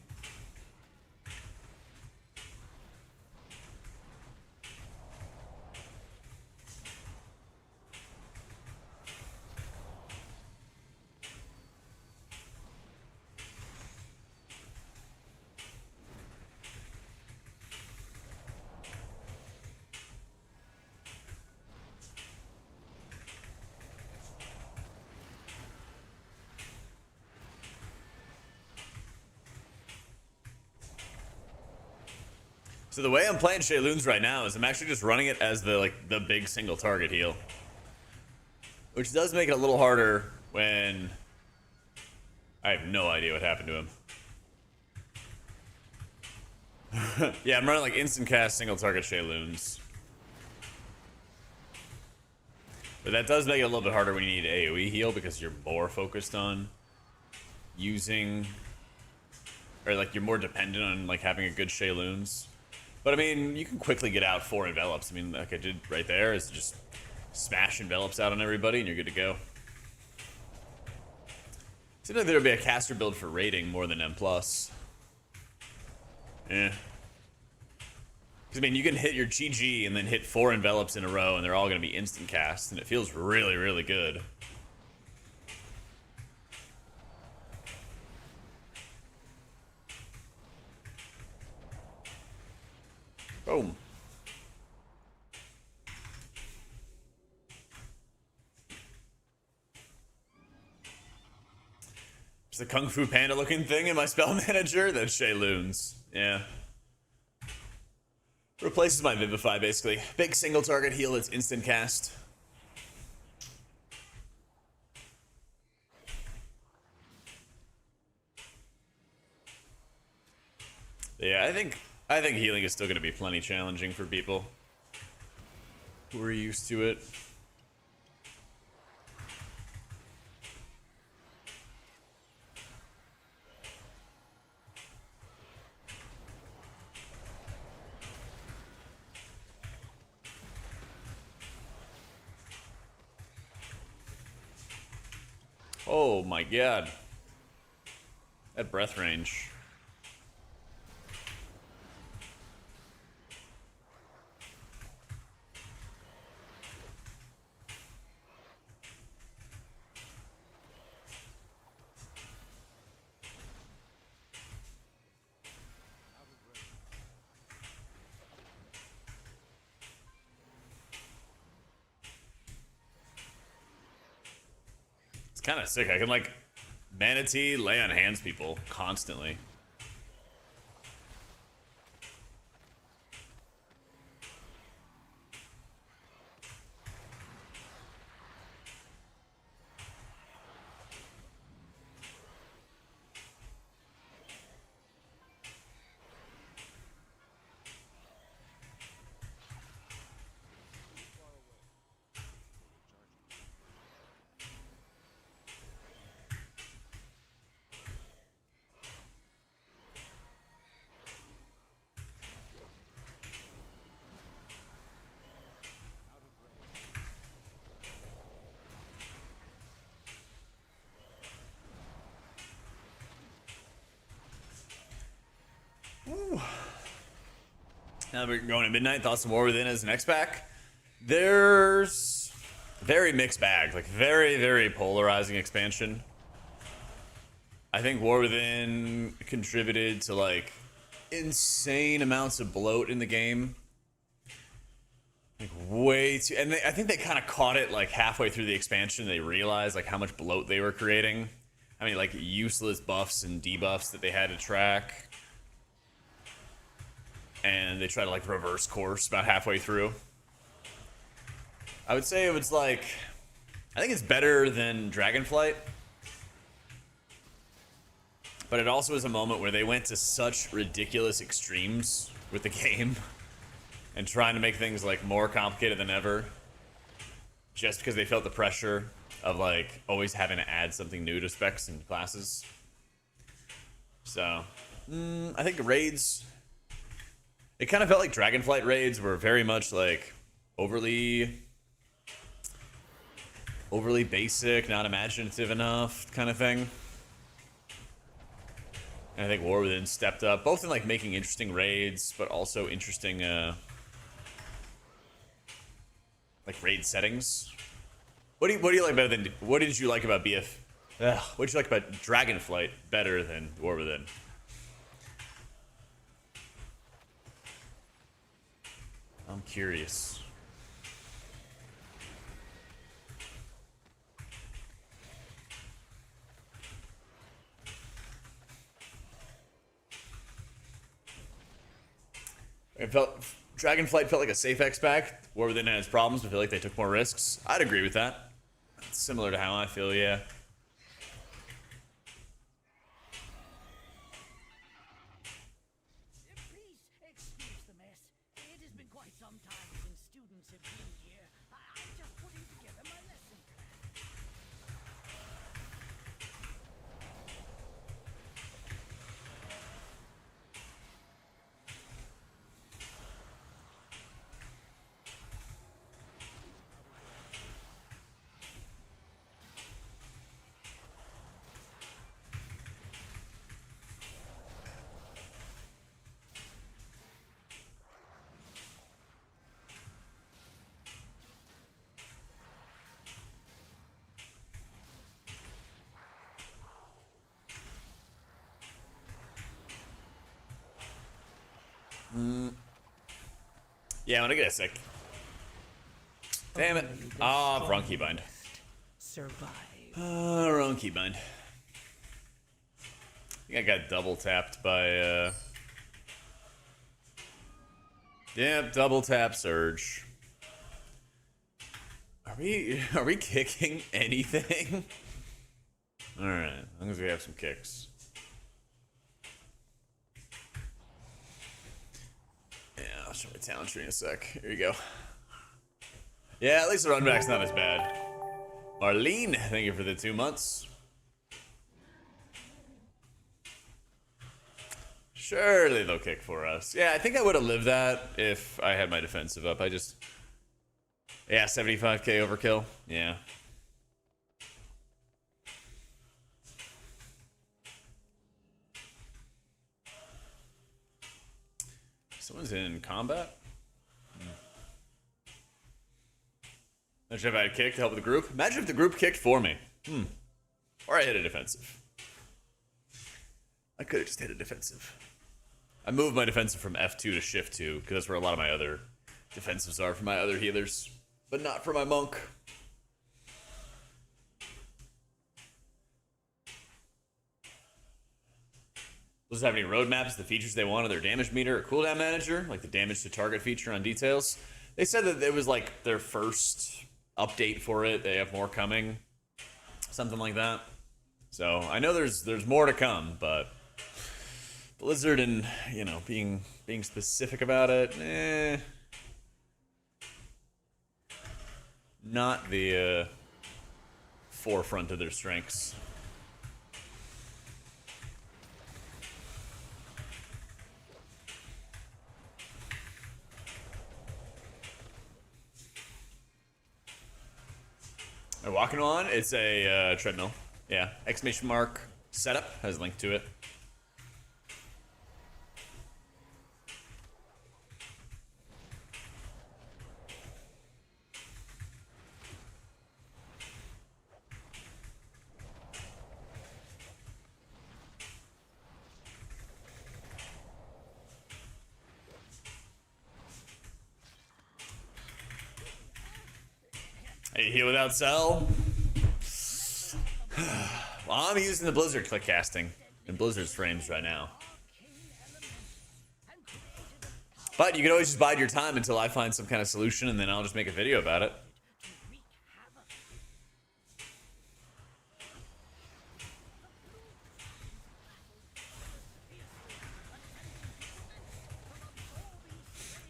So the way I'm playing Shaylun's right now is I'm actually just running it as the big single target heal, which does make it a little harder when I have no idea what happened to him. Yeah, I'm running like instant cast single target Shaylun's. But that does make it a little bit harder when you need AoE heal because you're more focused on using, or like you're more dependent on like having a good Shayluns. But I mean, you can quickly get out 4 envelops. I mean, like I did right there, is just smash envelops out on everybody and you're good to go. Seems like there would be a caster build for raiding more than M+. Yeah. Because, I mean, you can hit your GG and then hit 4 envelops in a row, and they're all going to be instant cast, and it feels really, really good. Boom. There's the Kung Fu Panda looking thing in my spell manager. That's Shayluns. Yeah. Replaces my Vivify, basically. Big single target heal that's instant cast. Yeah, I think healing is still going to be plenty challenging for people who are used to it. Oh my god. That breath range. Kind of sick. I can like manatee lay on hands people constantly. Ooh. Now that we're going to midnight, thoughts on War Within as an X-Pack. There's very mixed bag, like very, very polarizing expansion. I think War Within contributed to like insane amounts of bloat in the game. Like way too, and I think they kind of caught it like halfway through the expansion. They realized like how much bloat they were creating. I mean, like useless buffs and debuffs that they had to track. And they try to like reverse course about halfway through. I would say it was like, I think it's better than Dragonflight. But it also was a moment where they went to such ridiculous extremes with the game and trying to make things like more complicated than ever. Just because they felt the pressure of like always having to add something new to specs and classes. So, I think the raids, it kind of felt like Dragonflight raids were very much like overly basic, not imaginative enough kind of thing. And I think War Within stepped up, both in like making interesting raids, but also interesting like raid settings. What do you like better than? What did you like about BF? What did you like about Dragonflight better than War Within? I'm curious. It felt Dragonflight felt like a safe X-Pack. War Within had its problems, but I feel like they took more risks. I'd agree with that. It's similar to how I feel, yeah. Please excuse the mess. It has been quite some time since students have been here. I'm just putting together my Yeah, when I get a sec. Damn it. Ah, wrong keybind. Survive. Wrong keybind. I think I got double tapped by, yeah, double tap surge. Are we kicking anything? Alright, as long as we have some kicks. Yeah, I'll show my talent tree in a sec. Here you go. Yeah, at least the run back's not as bad. Marlene, thank you for the 2 months. Surely they'll kick for us. Yeah, I think I would have lived that if I had my defensive up. Yeah, 75k overkill. Yeah. Someone's in combat? Imagine if I had kicked to help the group. Imagine if the group kicked for me. Or I hit a defensive. I could have just hit a defensive. I moved my defensive from F2 to Shift 2 because that's where a lot of my other defensives are for my other healers. But not for my monk. Does it have any roadmaps, the features they want of their damage meter or cooldown manager? Like the damage to target feature on details? They said that it was like their first update for it. They have more coming. Something like that. So I know there's more to come, but Blizzard and, you know, being specific about it, not the forefront of their strengths. Am I walking on? It's a treadmill. Yeah, exclamation mark setup has a link to it. Hey, heal without cell. Well, I'm using the Blizzard click casting in Blizzard's frames right now. But you can always just bide your time until I find some kind of solution, and then I'll just make a video about it.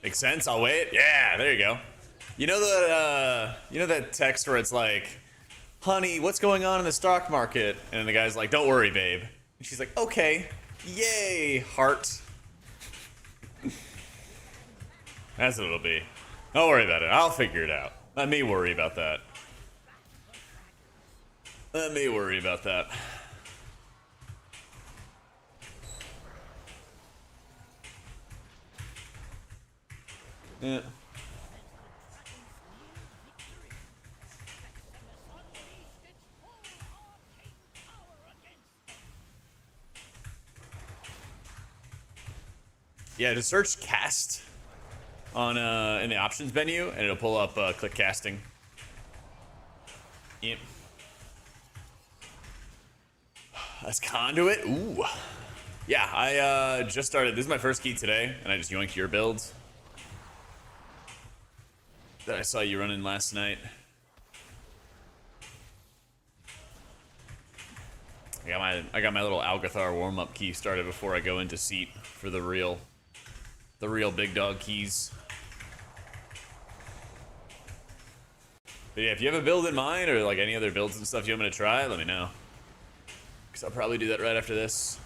Makes sense. I'll wait. Yeah, there you go. You know that text where it's like, honey, what's going on in the stock market? And then the guy's like, don't worry, babe. And she's like, okay, yay, heart. That's what it'll be. Don't worry about it. I'll figure it out. Let me worry about that. Let me worry about that. Yeah. Yeah, just search cast on in the options menu, and it'll pull up click casting. Yep. That's conduit. Ooh. Yeah, I just started. This is my first key today, and I just yoinked your build that I saw you running last night. I got my little Algathar warm-up key started before I go into seat for the real big dog keys. But yeah, if you have a build in mind or like any other builds and stuff you want me to try, let me know. Because I'll probably do that right after this.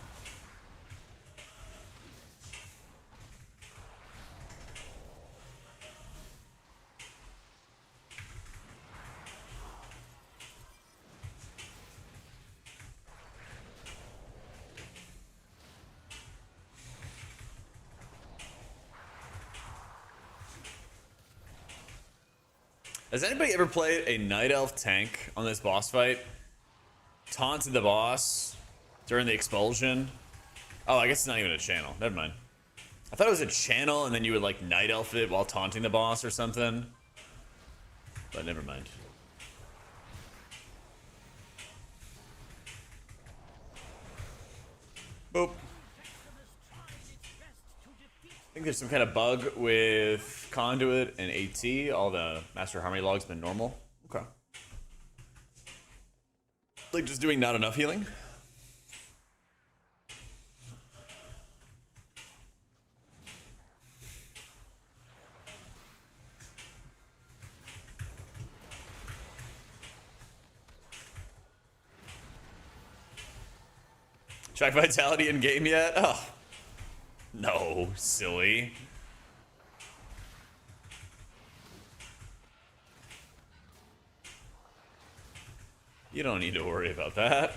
Has anybody ever played a Night Elf tank on this boss fight? Taunted the boss during the expulsion. Oh, I guess it's not even a channel. Never mind. I thought it was a channel, and then you would like night elf it while taunting the boss or something. But never mind. Boop. I think there's some kind of bug with Conduit and AT. All the Master Harmony logs been normal. Okay. Like just doing not enough healing. Track vitality in game yet? Oh. No, silly. You don't need to worry about that.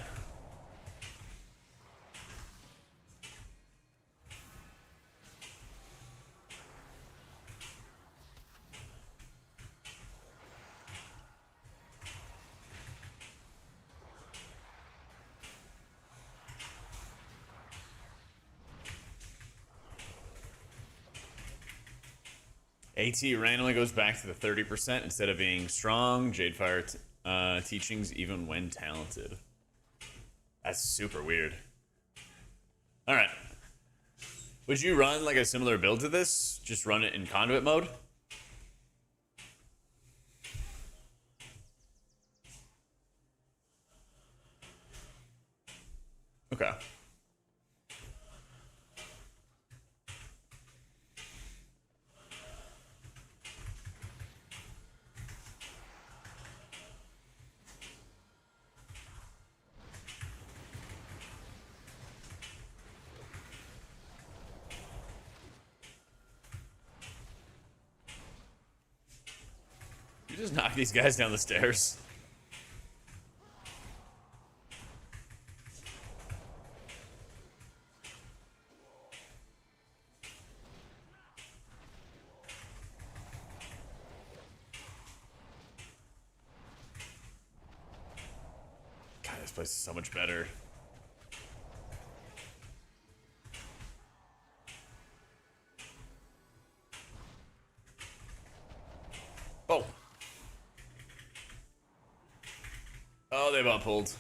AT randomly goes back to the 30% instead of being strong. Jadefire teachings even when talented. That's super weird. Alright. Would you run like a similar build to this? Just run it in conduit mode? Okay. You just knock these guys down the stairs. God, this place is so much better. Oh. Oh, they've pulled.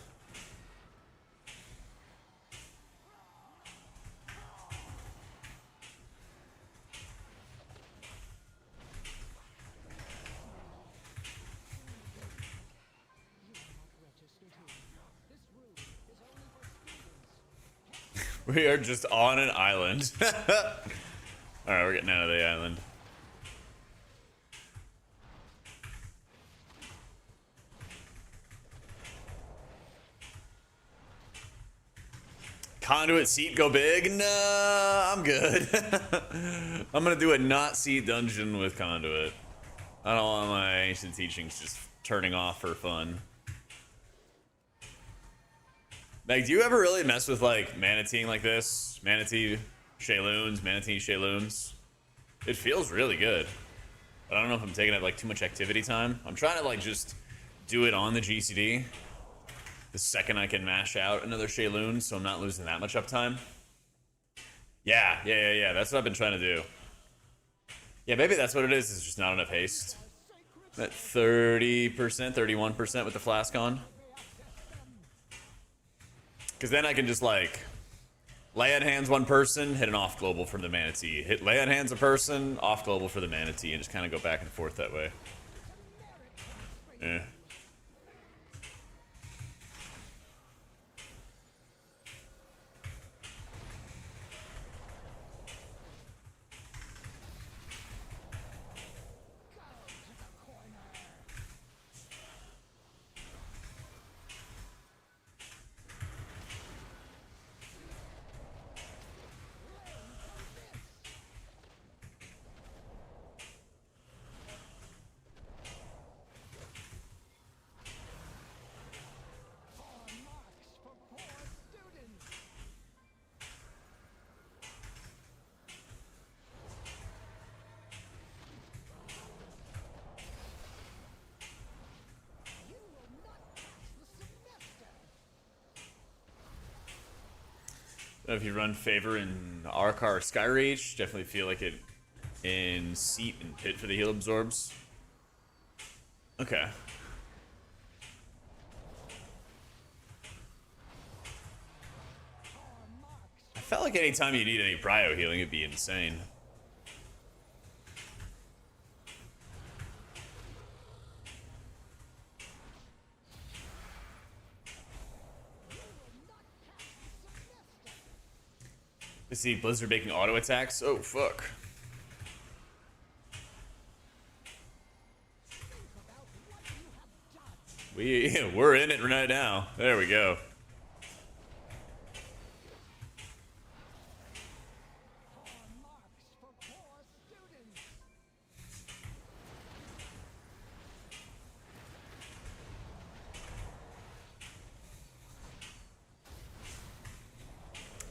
We are just on an island. Alright, we're getting out of the island. Conduit seat go big? Nah, I'm good. I'm gonna do a not seat dungeon with conduit. I don't want my ancient teachings just turning off for fun. Like, do you ever really mess with like manateeing like this? Manatee Shayluns. It feels really good. But I don't know if I'm taking up like too much activity time. I'm trying to like just do it on the GCD. The second I can mash out another Shaylun, so I'm not losing that much uptime. Yeah. That's what I've been trying to do. Yeah, maybe that's what it is. It's just not enough haste. I'm at 30%, 31% with the flask on. Because then I can just like lay on hands one person, hit an off global for the manatee. Lay on hands a person, off global for the manatee, and just kind of go back and forth that way. Yeah. know if you run favor in Arkar or Skyreach. Definitely feel like it in Seat and Pit for the heal absorbs. Okay. I felt like anytime you need any prio healing, it'd be insane. I see Blizzard making auto attacks. Oh, fuck. We're in it right now. There we go.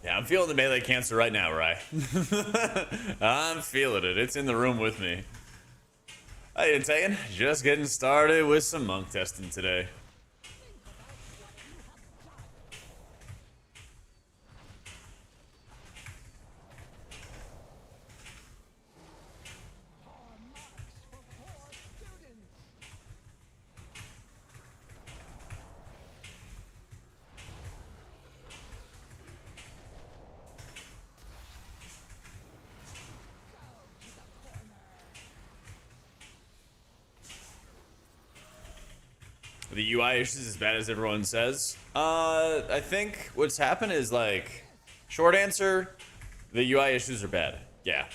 Yeah, I'm feeling the melee cancer right now, Rye. I'm feeling it. It's in the room with me. How you taking? Just getting started with some monk testing today. The UI issues as bad as everyone says. I think what's happened is like, short answer, the UI issues are bad. Yeah.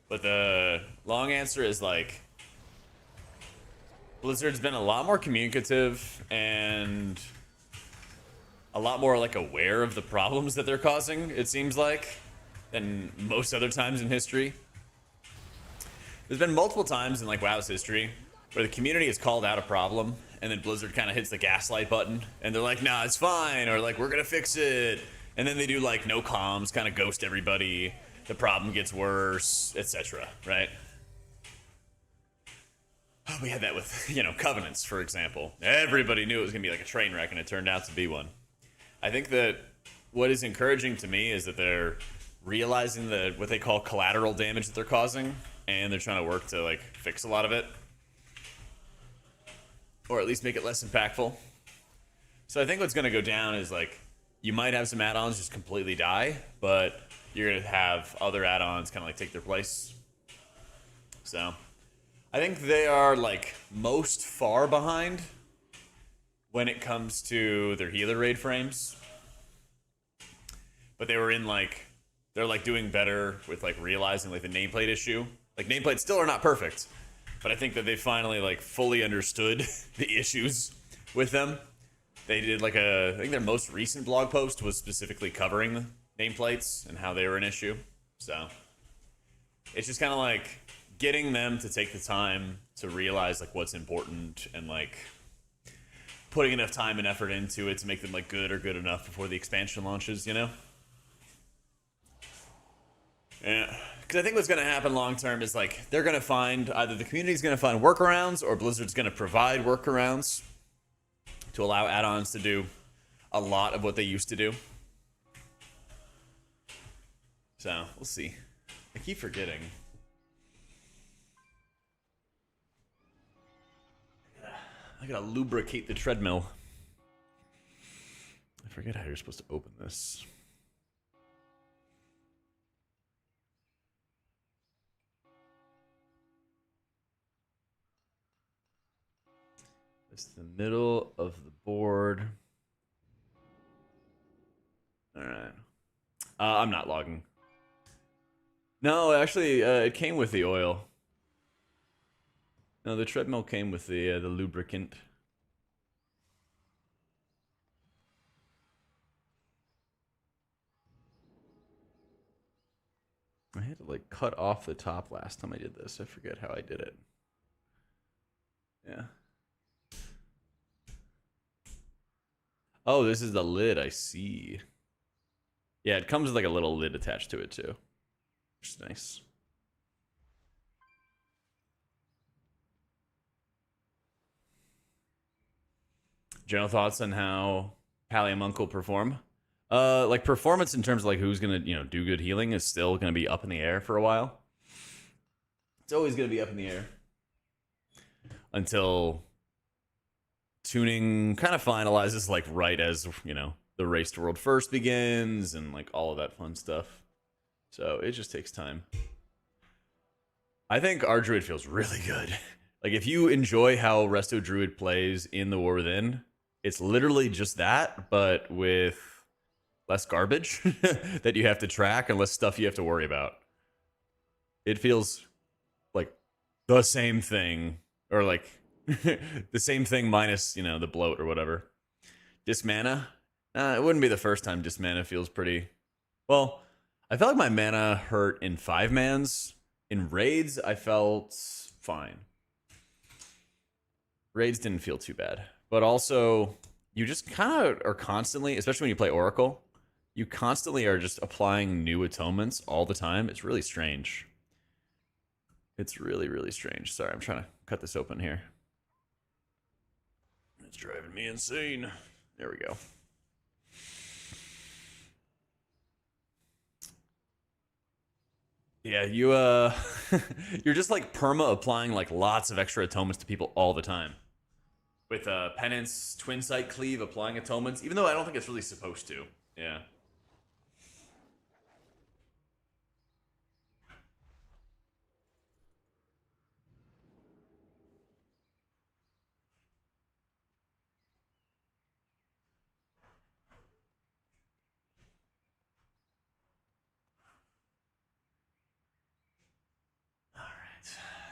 But the long answer is like, Blizzard's been a lot more communicative and a lot more like aware of the problems that they're causing, it seems like, than most other times in history. There's been multiple times in like WoW's history where the community has called out a problem and then Blizzard kind of hits the gaslight button and they're like, nah, it's fine, or like, we're gonna fix it. And then they do like no comms, kind of ghost everybody, the problem gets worse, etc. Right? We had that with, you know, Covenants, for example. Everybody knew it was gonna be like a train wreck and it turned out to be one. I think that what is encouraging to me is that they're realizing that what they call collateral damage that they're causing, and they're trying to work to like fix a lot of it. Or at least make it less impactful. So I think what's going to go down is like, you might have some add-ons just completely die, but you're going to have other add-ons kind of like take their place. So I think they are like most far behind when it comes to their healer raid frames. But they were in like, they're like doing better with like realizing like the nameplate issue. Like nameplates still are not perfect, but I think that they finally like fully understood the issues with them. They did like I think their most recent blog post was specifically covering nameplates and how they were an issue. So it's just kind of like getting them to take the time to realize like what's important and like putting enough time and effort into it to make them like good or good enough before the expansion launches, you know? Yeah. Because I think what's going to happen long term is like they're going to find either the community's going to find workarounds or Blizzard's going to provide workarounds to allow add-ons to do a lot of what they used to do. So we'll see. I keep forgetting. I gotta lubricate the treadmill. I forget how you're supposed to open this. It's the middle of the board. All right. I'm not logging. No, actually, it came with the oil. No, the treadmill came with the lubricant. I had to like cut off the top last time I did this. I forget how I did it. Yeah. Oh, this is the lid. I see. Yeah, it comes with like a little lid attached to it too, which is nice. General thoughts on how Paliamunc will perform? Like performance in terms of like who's gonna do good healing is still gonna be up in the air for a while. It's always gonna be up in the air until tuning kind of finalizes like right as the race to world first begins and like all of that fun stuff. So it just takes time. I think our druid feels really good. Like if you enjoy how Resto Druid plays in the War Within, it's literally just that, but with less garbage that you have to track and less stuff you have to worry about. It feels like the same thing, or like the same thing minus, the bloat or whatever. Dismana? It wouldn't be the first time Dismana feels pretty... Well, I felt like my mana hurt in 5-mans. In raids, I felt fine. Raids didn't feel too bad. But also, you just kind of are constantly, especially when you play Oracle, you constantly are just applying new atonements all the time. It's really strange. It's really, really strange. Sorry, I'm trying to cut this open here. It's driving me insane. There we go. Yeah, you're just like perma applying like lots of extra atonements to people all the time. With Penance, Twin Sight Cleave, applying atonements, even though I don't think it's really supposed to. Yeah.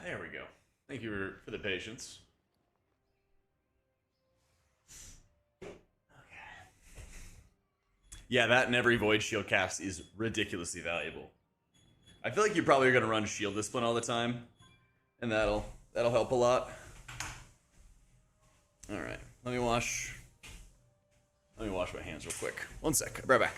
There we go. Thank you for the patience. Okay. Yeah, that and every Void Shield cast is ridiculously valuable. I feel like you probably are going to run Shield Discipline all the time, and that'll help a lot. All right, let me wash my hands real quick. One sec. I'll be right back.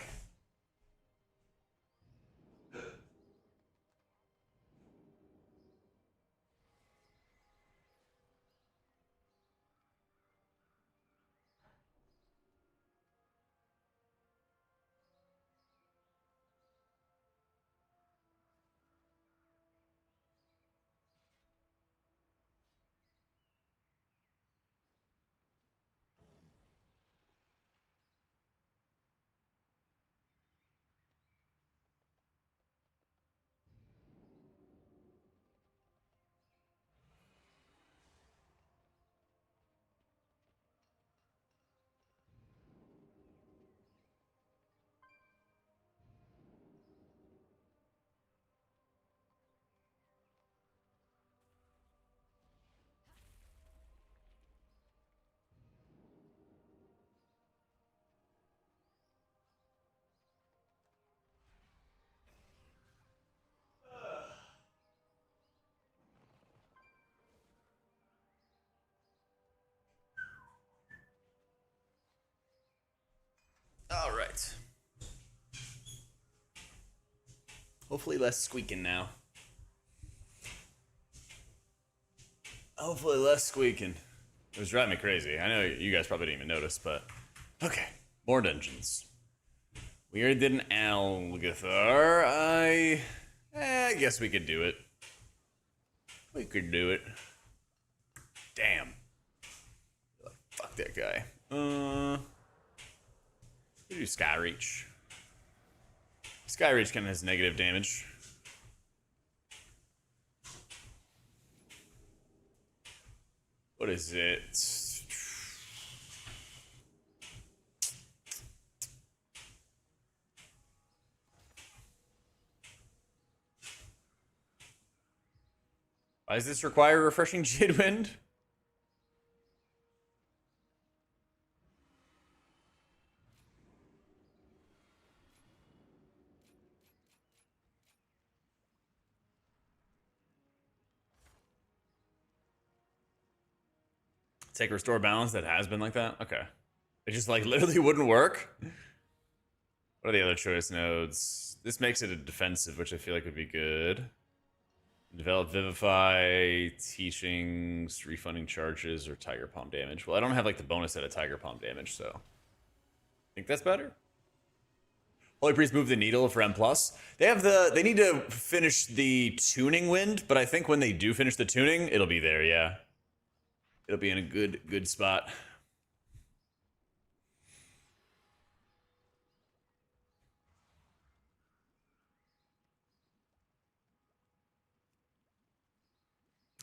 All right. Hopefully less squeaking now. Hopefully less squeaking. It was driving me crazy. I know you guys probably didn't even notice, but... Okay, more dungeons. We already did an Algathar. I guess we could do it. We could do it. Damn. Fuck that guy. We do Skyreach. Skyreach kind of has negative damage. What is it? Why does this require refreshing Jade Wind? Take restore balance that has been like that? Okay. It just like literally wouldn't work? What are the other choice nodes? This makes it a defensive, which I feel like would be good. Develop Vivify, Teachings, Refunding Charges, or Tiger Palm damage. Well, I don't have like the bonus set of Tiger Palm damage, so I think that's better. Holy Priest move the needle for M+. They need to finish the tuning wind, but I think when they do finish the tuning, it'll be there, yeah. It'll be in a good spot.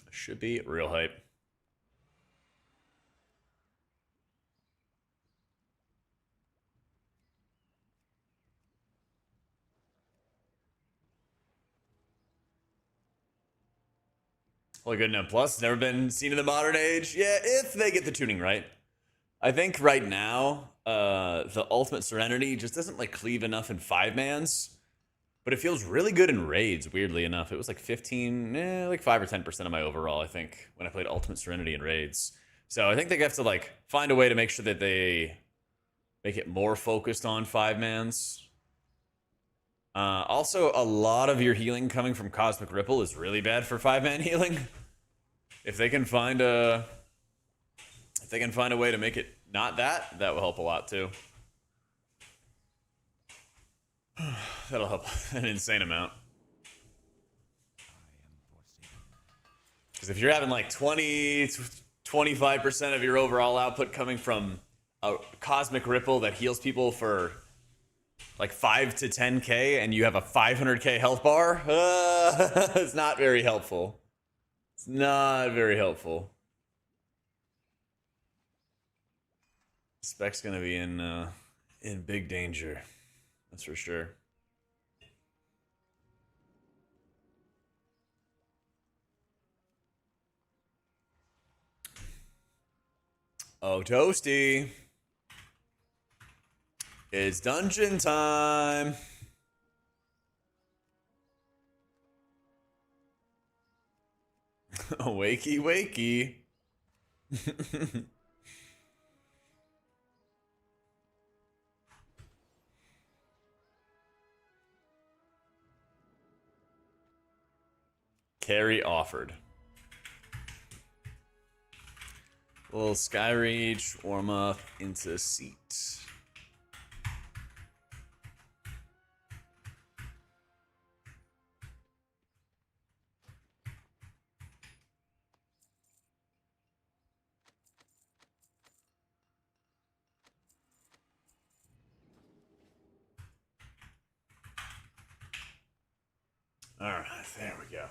Should be real hype. Holy good enough. Plus, never been seen in the modern age. Yeah, if they get the tuning right. I think right now, the Ultimate Serenity just doesn't like cleave enough in 5-mans. But it feels really good in raids, weirdly enough. It was like 15, like 5 or 10% of my overall, I think, when I played Ultimate Serenity in raids. So I think they have to like find a way to make sure that they make it more focused on 5-mans. Also, a lot of your healing coming from Cosmic Ripple is really bad for 5-man healing. If they can find a way to make it not that, that will help a lot too. That'll help an insane amount. Because if you're having like 25% of your overall output coming from a Cosmic Ripple that heals people for like 5 to 10k and you have a 500k health bar, it's not very helpful. It's not very helpful. Spec's gonna be in big danger. That's for sure. Oh, Toasty. It's dungeon time. Wakey, wakey. Carry offered. A little Skyreach, warm up into seat. All right, there we go.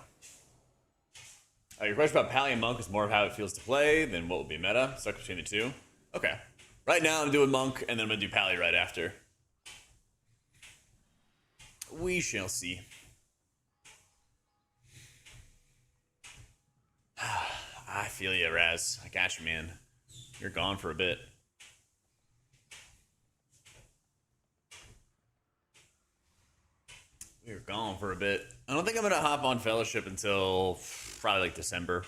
Your question about Pally and Monk is more of how it feels to play than what will be meta. Stuck between the two. Okay. Right now I'm doing Monk, and then I'm going to do Pally right after. We shall see. I feel you, Raz. I got you, man. You're gone for a bit. We're gone for a bit. I don't think I'm gonna hop on Fellowship until probably like December.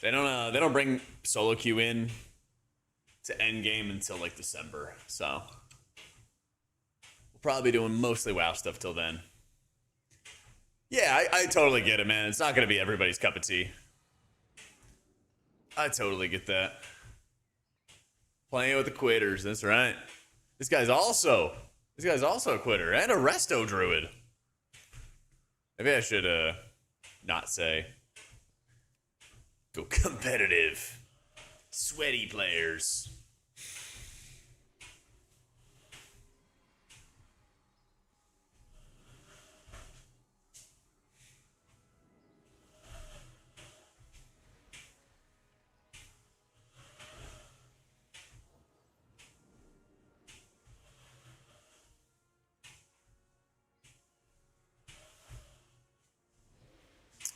They don't bring solo queue in to end game until like December. So we'll probably be doing mostly WoW stuff till then. Yeah, I totally get it, man. It's not gonna be everybody's cup of tea. I totally get that. Playing with the quitters, that's right. This guy's also a quitter and a resto druid. Maybe I should not say. Go competitive. Sweaty players.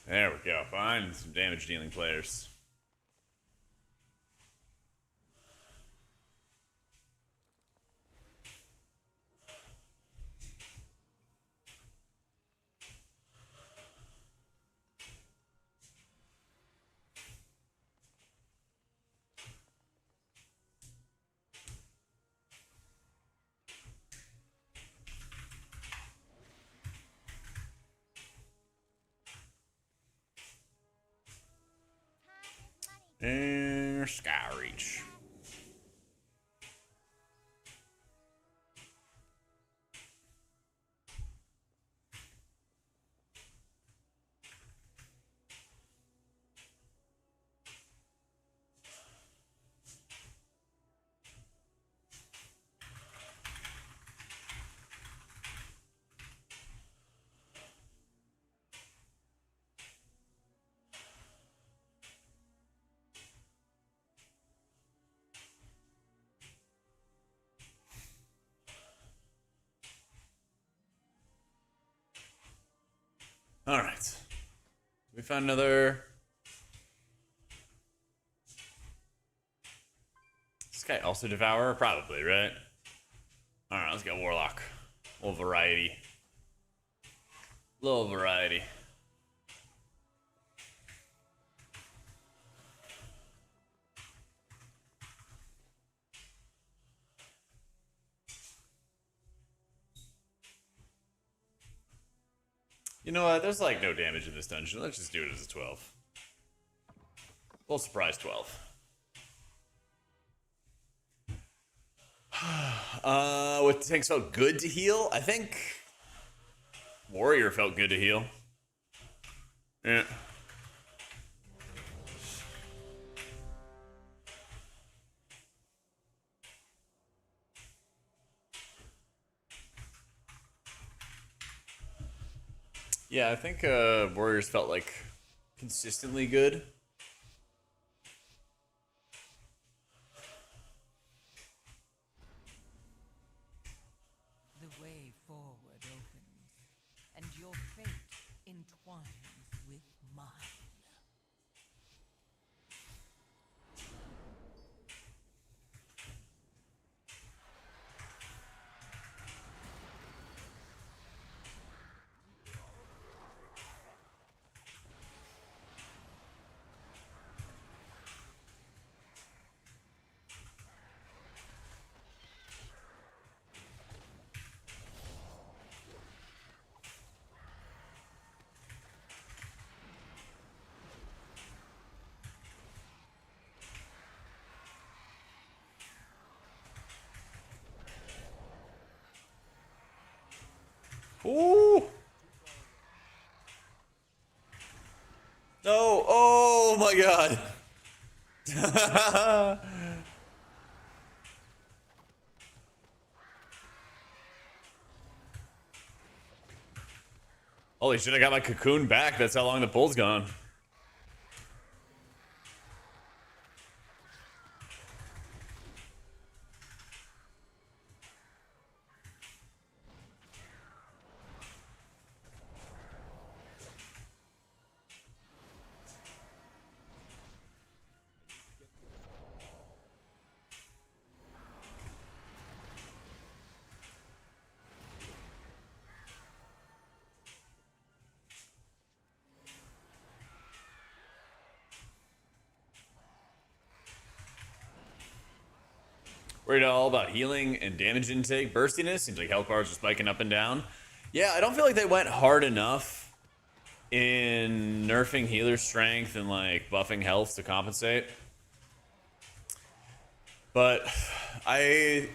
There we go. Find some damage dealing players. And Skyreach. All right. We found another. This guy also Devourer? Probably, right? All right, let's get Warlock. A little variety. Little variety. You know what? There's like no damage in this dungeon. Let's just do it as a 12. Little surprise 12. What tanks felt good to heal? I think Warrior felt good to heal. Yeah. Yeah, I think Warriors felt like consistently good. The way forward opens, and your fate entwines with mine. Ooh! No! Oh my god! Holy shit, I got my cocoon back. That's how long the pull's gone. Worried all about healing and damage intake. Burstiness seems like health bars are spiking up and down. Yeah, I don't feel like they went hard enough in nerfing healer strength and like buffing health to compensate. But I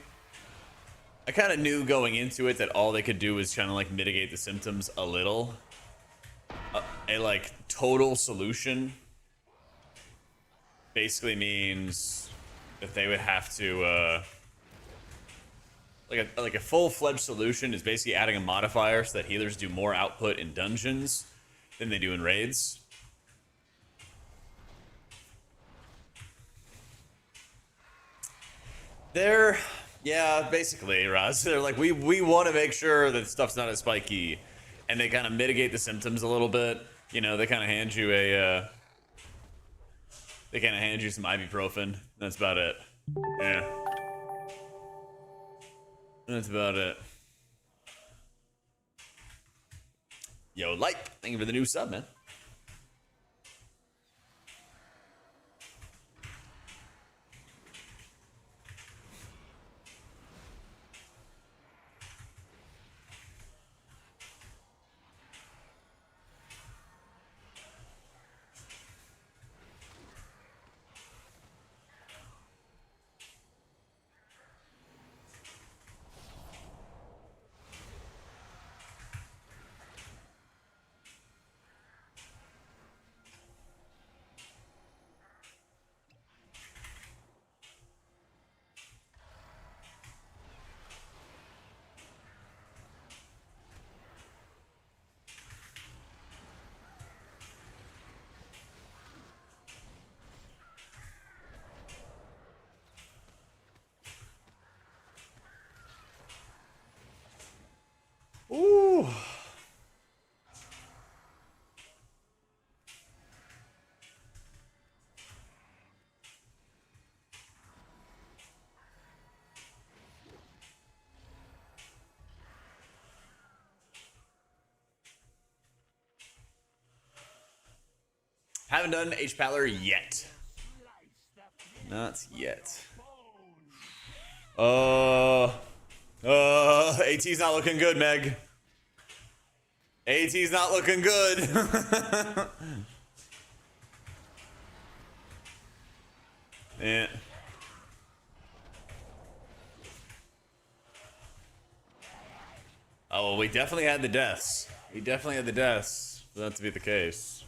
kind of knew going into it that all they could do was kind of like mitigate the symptoms a little. A like total solution basically means that they would have to like a full-fledged solution is basically adding a modifier so that healers do more output in dungeons than they do in raids. Yeah, basically, Roz. They're like, we want to make sure that stuff's not as spiky, and they kind of mitigate the symptoms a little bit. You know, they kind of hand you some ibuprofen. That's about it. Yeah. That's about it. Yo, Light, thank you for the new sub, man. Haven't done HPaler yet. Not yet. AT's not looking good, Meg. AT's not looking good. Yeah. Oh, well, we definitely had the deaths. We definitely had the deaths for that to be the case.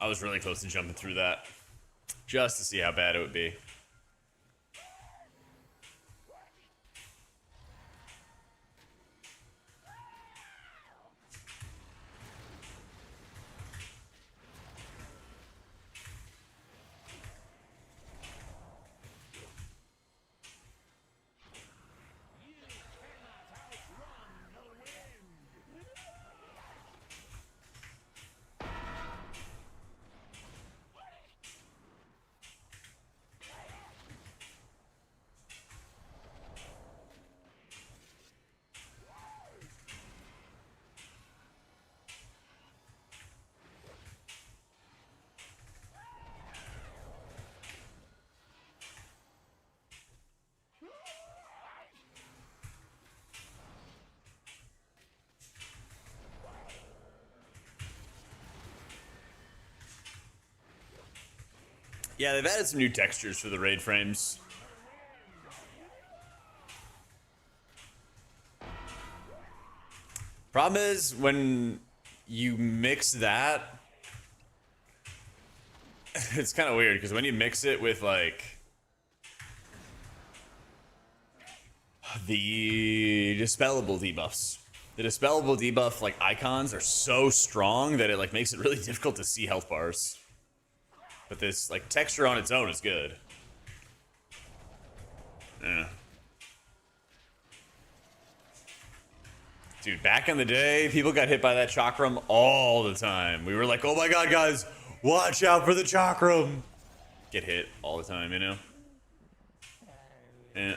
I was really close to jumping through that just to see how bad it would be. Yeah, they've added some new textures for the raid frames. Problem is, when you mix that, it's kind of weird, because when you mix it with, like, the dispellable debuffs, the dispellable debuff, like, icons are so strong that it, like, makes it really difficult to see health bars. But this, like, texture on its own is good. Yeah. Dude, back in the day, people got hit by that chakram all the time. We were like, oh my god, guys, watch out for the chakram. Get hit all the time, you know? Yeah.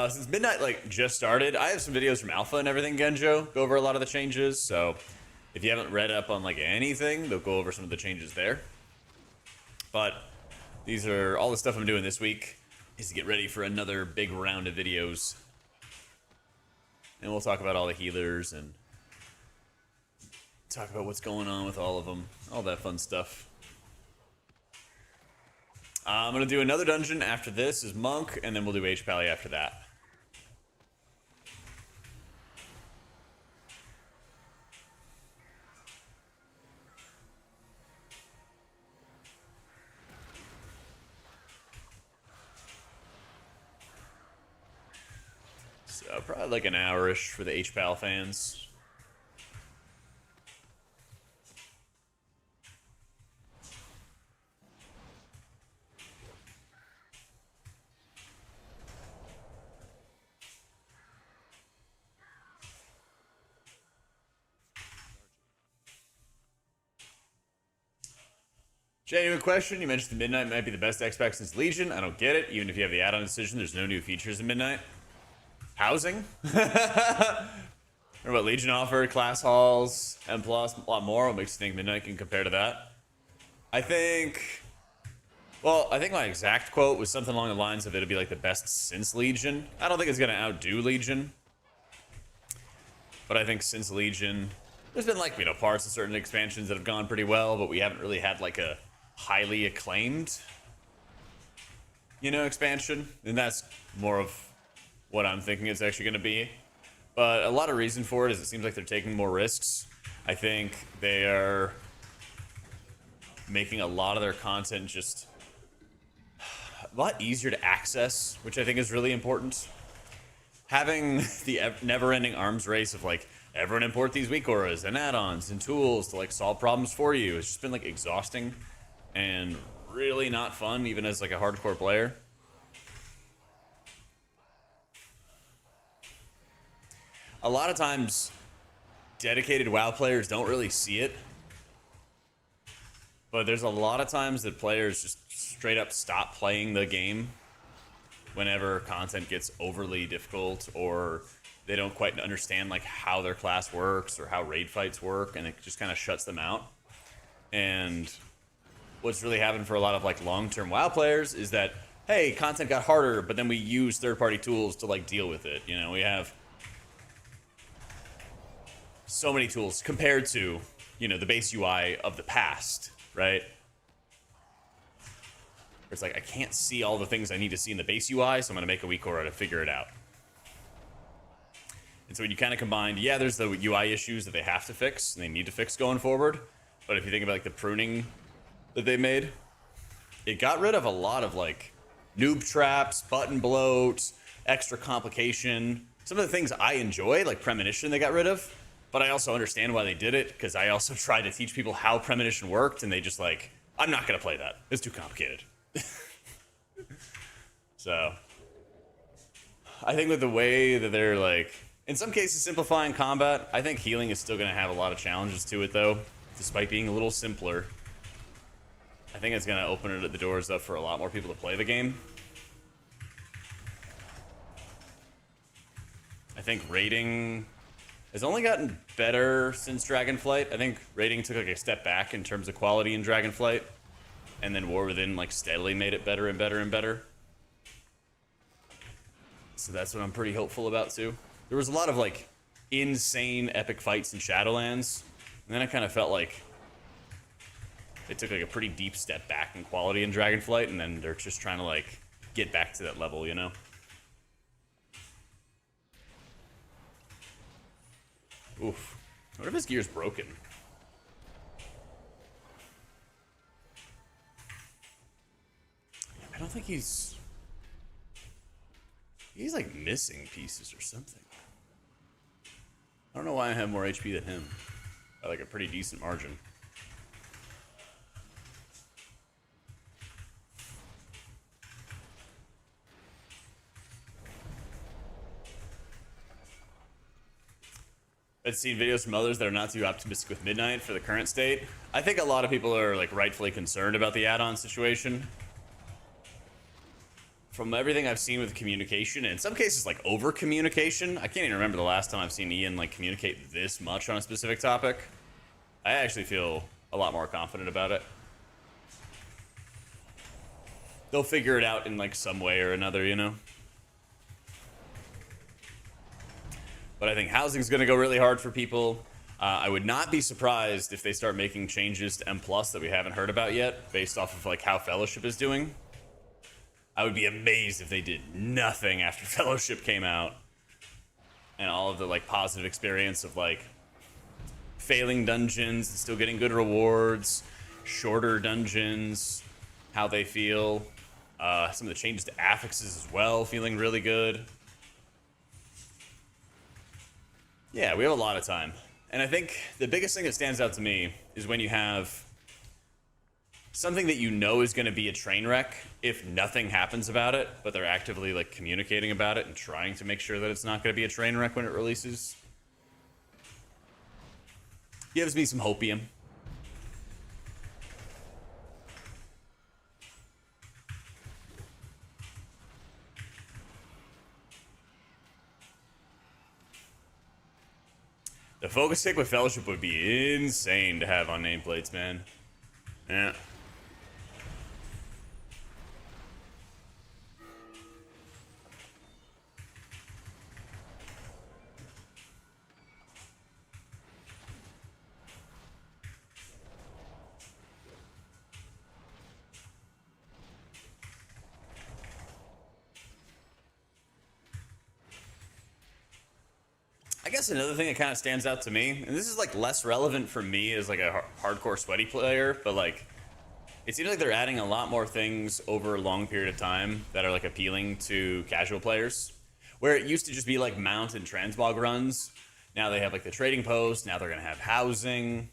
Since Midnight, like, just started, I have some videos from Alpha and everything, Genjo, go over a lot of the changes, so if you haven't read up on, like, anything, they'll go over some of the changes there. But these are all the stuff I'm doing this week, is to get ready for another big round of videos. And we'll talk about all the healers and talk about what's going on with all of them, all that fun stuff. I'm going to do another dungeon after this is Monk, and then we'll do HPal after that. So probably like an hour-ish for the HPal fans. Genuine question, you mentioned the Midnight might be the best X-Pack since Legion. I don't get it. Even if you have the add-on decision, there's no new features in Midnight. Housing? Remember what Legion offered? Class halls, M+, a lot more. What makes you think Midnight can compare to that? I think Well, I think my exact quote was something along the lines of it'll be like the best since Legion. I don't think it's going to outdo Legion. But I think since Legion, there's been like, you know, parts of certain expansions that have gone pretty well, but we haven't really had like a highly acclaimed, you know, expansion. And that's more of what I'm thinking it's actually going to be. But a lot of reason for it is it seems like they're taking more risks. I think they are making a lot of their content just a lot easier to access, which I think is really important. Having the never-ending arms race of like, everyone import these weak auras and add-ons and tools to like solve problems for you, it's just been like exhausting and really not fun, even as like a hardcore player. A lot of times, dedicated WoW players don't really see it, but there's a lot of times that players just straight up stop playing the game whenever content gets overly difficult, or they don't quite understand like how their class works or how raid fights work, and it just kind of shuts them out. And what's really happened for a lot of like long-term WoW players is that, hey, content got harder, but then we use third-party tools to like deal with it. You know, we have so many tools compared to, you know, the base UI of the past, right? It's like, I can't see all the things I need to see in the base UI, so I'm going to make a weak aura to figure it out. And so when you kind of combine, yeah, there's the UI issues that they have to fix, and they need to fix going forward. But if you think about like the pruning that they made, it got rid of a lot of like noob traps, button bloat, extra complication. Some of the things I enjoy, like premonition, they got rid of. But I also understand why they did it, because I also tried to teach people how premonition worked, and they just like, I'm not going to play that. It's too complicated. So I think with the way that they're like, in some cases simplifying combat, I think healing is still going to have a lot of challenges to it though, despite being a little simpler. I think it's going to open the doors up for a lot more people to play the game. I think raiding has only gotten better since Dragonflight. I think raiding took like a step back in terms of quality in Dragonflight, and then War Within like steadily made it better and better and better. So that's what I'm pretty hopeful about too. There was a lot of like insane epic fights in Shadowlands, and then I kind of felt like they took like a pretty deep step back in quality in Dragonflight, and then they're just trying to like get back to that level, you know? Oof. What if his gear's broken? I don't think he's like missing pieces or something. I don't know why I have more HP than him. By like a pretty decent margin. I've seen videos from others that are not too optimistic with Midnight for the current state. I think a lot of people are like rightfully concerned about the add-on situation. From everything I've seen with communication, and in some cases like over communication, I can't even remember the last time I've seen Ian like communicate this much on a specific topic. I actually feel a lot more confident about it. They'll figure it out in like some way or another, you know? But I think housing's going to go really hard for people. I would not be surprised if they start making changes to M+ that we haven't heard about yet, based off of like how Fellowship is doing. I would be amazed if they did nothing after Fellowship came out, and all of the like positive experience of like failing dungeons and still getting good rewards, shorter dungeons, how they feel, some of the changes to affixes as well, feeling really good. Yeah, we have a lot of time. And I think the biggest thing that stands out to me is when you have something that you know is going to be a train wreck if nothing happens about it, but they're actively like communicating about it and trying to make sure that it's not going to be a train wreck when it releases. Gives me some hopium. The focus stick with Fellowship would be insane to have on nameplates, man. Yeah. I guess another thing that kind of stands out to me, and this is like less relevant for me as like a hardcore sweaty player, but like it seems like they're adding a lot more things over a long period of time that are like appealing to casual players. Where it used to just be like mount and transmog runs, now they have like the trading post, now they're gonna have housing,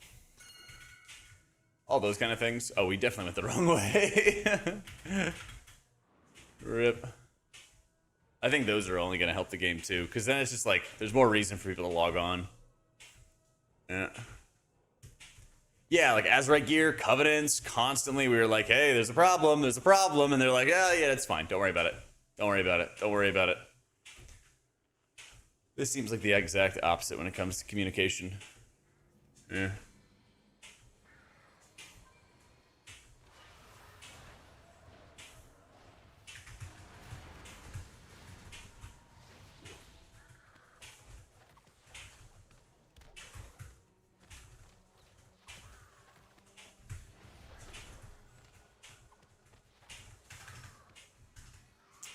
all those kind of things. Oh, we definitely went the wrong way. Rip. I think those are only gonna help the game too, because then it's just like there's more reason for people to log on. Yeah. Yeah, like Azurite gear, Covenants, constantly we were like, hey, there's a problem, and they're like, yeah, it's fine, don't worry about it. Don't worry about it. Don't worry about it. This seems like the exact opposite when it comes to communication. Yeah.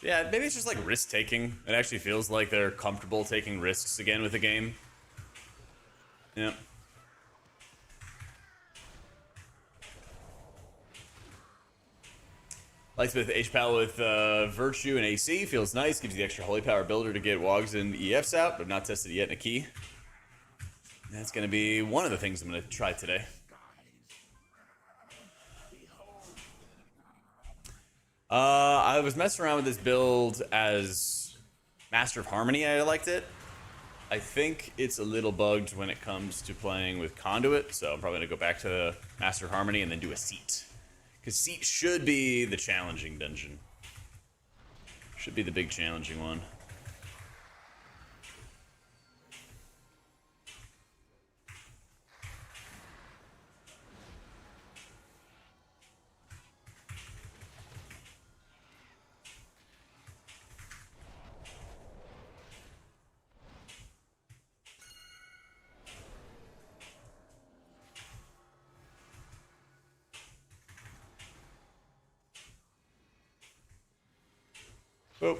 Yeah, maybe it's just like risk taking. It actually feels like they're comfortable taking risks again with the game. Yeah. Likes with HPal with Virtue and AC. Feels nice. Gives you the extra Holy Power builder to get Wogs and EFs out, but not tested yet in a key. That's going to be one of the things I'm going to try today. I was messing around with this build as Master of Harmony. I liked it. I think it's a little bugged when it comes to playing with Conduit, so I'm probably going to go back to Master of Harmony and then do a Seat. Because Seat should be the challenging dungeon. Should be the big challenging one. Oh.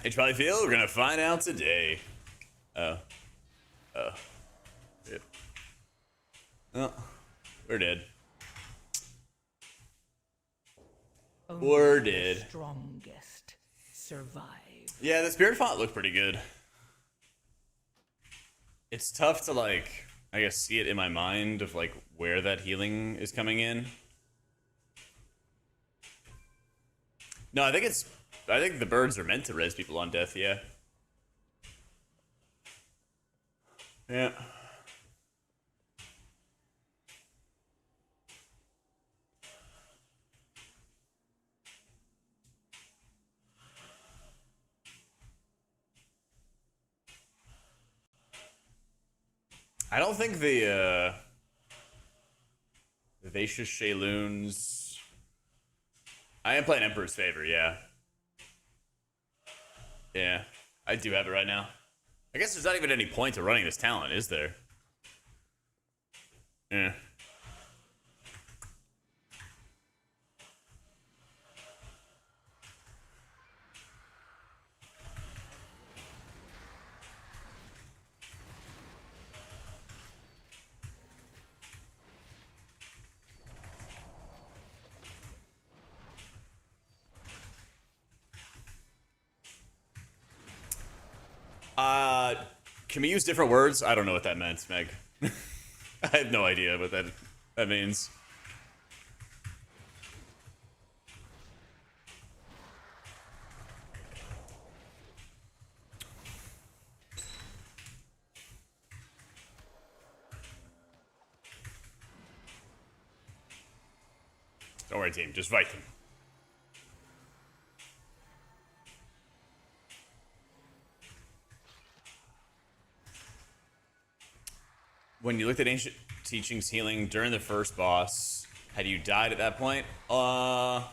HPal feel? We're gonna find out today. Oh. Yep. Oh. We're dead. Only We're the dead. strongest survive. Yeah, the spirit font looked pretty good. It's tough to like, I guess, see it in my mind of like where that healing is coming in. No, I think the birds are meant to res people on death, yeah. Yeah. I don't think the Vacious Shayluns. I am playing Emperor's Favor, yeah. Yeah, I do have it right now. I guess there's not even any point to running this talent, is there? Yeah. Can we use different words? I don't know what that meant, Meg. I have no idea what that means. worry, team. Just fight them. When you looked at ancient teachings healing during the first boss, had you died at that point? I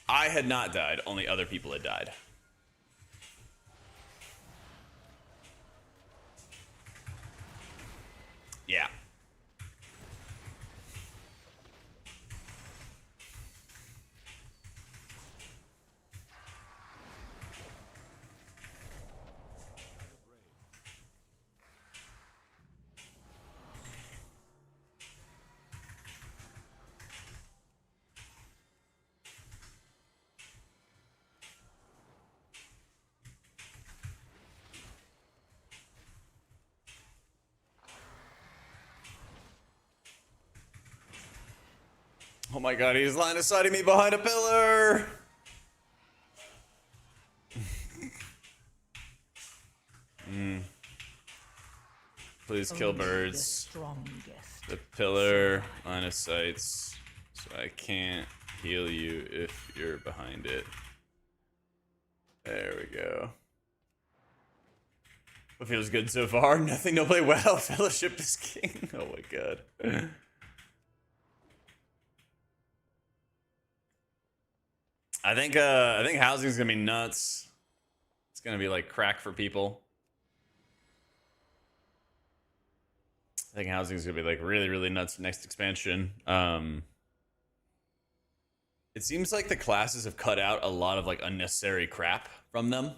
had not died. Only other people had died. Yeah. Oh my god, he's line of sighting me behind a pillar! Please kill Only the birds. strongest. The pillar, line of sights, so I can't heal you if you're behind it. There we go. What feels good so far? Nothing to play well. Fellowship is king. Oh my god. I think housing's gonna be nuts. It's gonna be like crack for people. I think housing's gonna be like really, really nuts next expansion. It seems like the classes have cut out a lot of like unnecessary crap from them.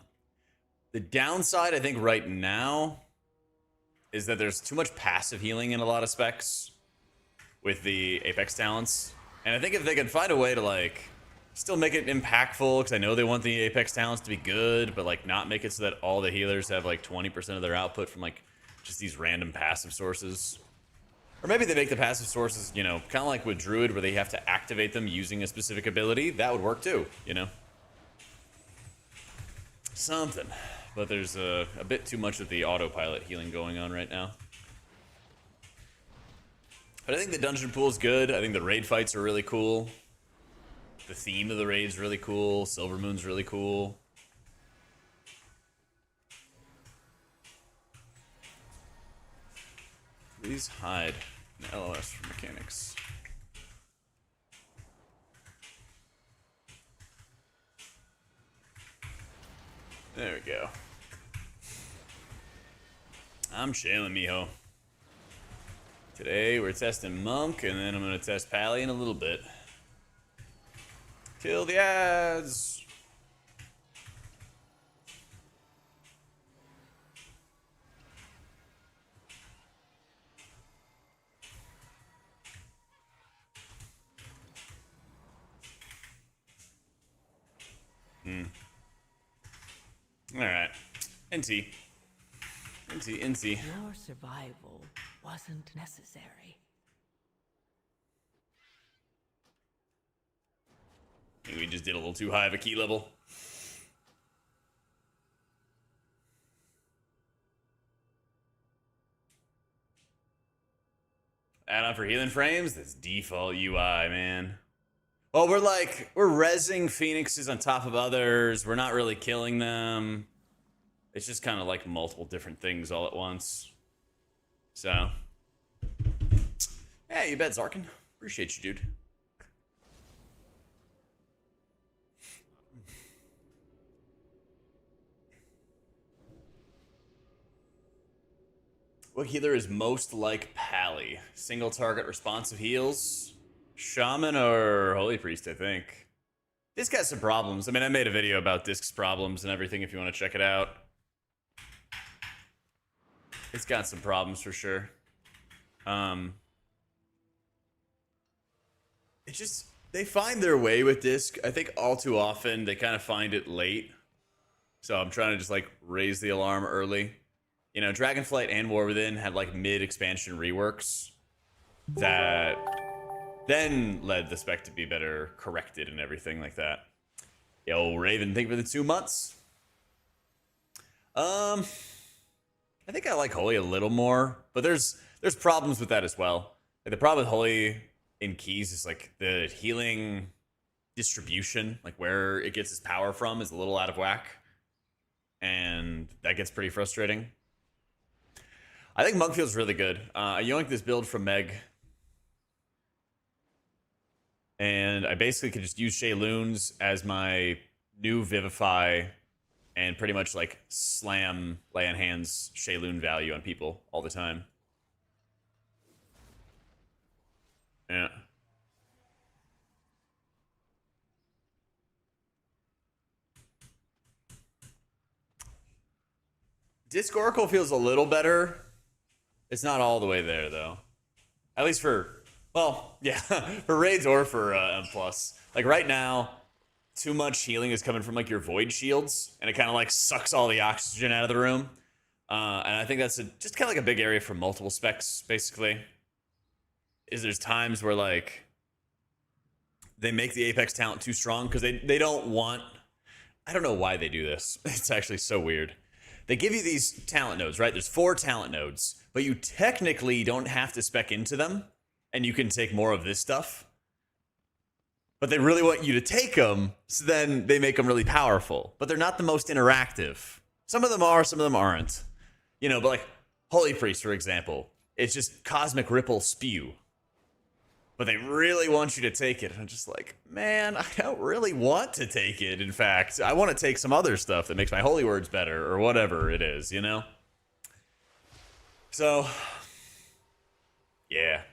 The downside, I think, right now is that there's too much passive healing in a lot of specs with the Apex talents. And I think if they can find a way to like still make it impactful, because I know they want the Apex talents to be good, but like not make it so that all the healers have like 20% of their output from like just these random passive sources. Or maybe they make the passive sources, you know, kind of like with Druid, where they have to activate them using a specific ability. That would work too, you know? Something. But there's a bit too much of the autopilot healing going on right now. But I think the dungeon pool is good. I think the raid fights are really cool. The theme of the raid's really cool. Silver Moon's really cool. Please hide an LOS for mechanics. There we go. I'm Shaylun, mijo. Today we're testing Monk, and then I'm gonna test Pally in a little bit. Kill the ads! Alright. NT. NT. Your survival wasn't necessary. I think we just did a little too high of a key level. Add-on for healing frames? That's default UI, man. Well, we're rezzing phoenixes on top of others. We're not really killing them. It's just kind of like multiple different things all at once. So. Yeah, you bet, Zarkin. Appreciate you, dude. What healer is most like Pally? Single target responsive heals? Shaman or Holy Priest, I think. This got some problems. I mean, I made a video about Disc's problems and everything if you want to check it out. It's got some problems for sure. It just, they find their way with Disc. I think all too often they kind of find it late. So I'm trying to just like raise the alarm early. You know, Dragonflight and War Within had like mid-expansion reworks that then led the spec to be better corrected and everything like that. Yo, Raven, thank you for the 2 months. I think I like Holy a little more, but there's problems with that as well. Like the problem with Holy in keys is like the healing distribution, like where it gets its power from, is a little out of whack, and that gets pretty frustrating. I think Monk feels really good. I yoinked this build from Meg, and I basically could just use Shayluns as my new Vivify and pretty much like slam lay on hands Shaylun value on people all the time. Yeah. Disc Oracle feels a little better. It's not all the way there, though. At least for, well, yeah, for raids or for M+. Like, right now, too much healing is coming from, like, your Void Shields, and it kind of, like, sucks all the oxygen out of the room. And I think that's just kind of like a big area for multiple specs, basically. Is there's times where, like, they make the Apex talent too strong because they don't want... I don't know why they do this. It's actually so weird. They give you these talent nodes, right? There's 4 talent nodes, but you technically don't have to spec into them, and you can take more of this stuff. But they really want you to take them, so then they make them really powerful. But they're not the most interactive. Some of them are, some of them aren't. You know, but like Holy Priest, for example, it's just Cosmic Ripple Spew. But they really want you to take it. And I'm just like, man, I don't really want to take it, in fact. I want to take some other stuff that makes my holy words better, or whatever it is, you know? So, yeah.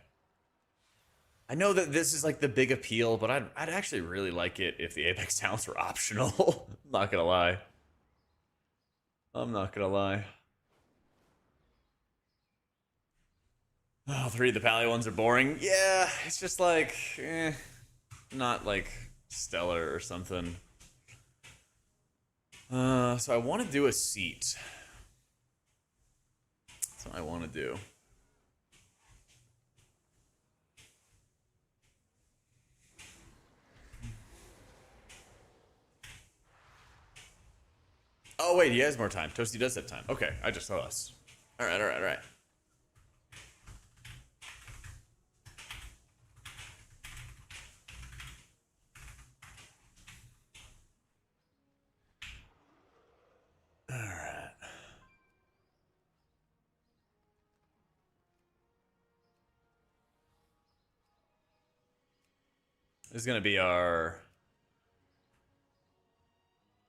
I know that this is like the big appeal, but I'd actually really like it if the Apex talents were optional. I'm not gonna lie. I'm not gonna lie. Oh, 3 of the Pally ones are boring. Yeah, it's just like, not like stellar or something. So I want to do a seat. That's what I want to do. Oh, wait, he has more time. Toasty does have time. Okay, I just saw us. All right, all right, all right. All right. This is going to be our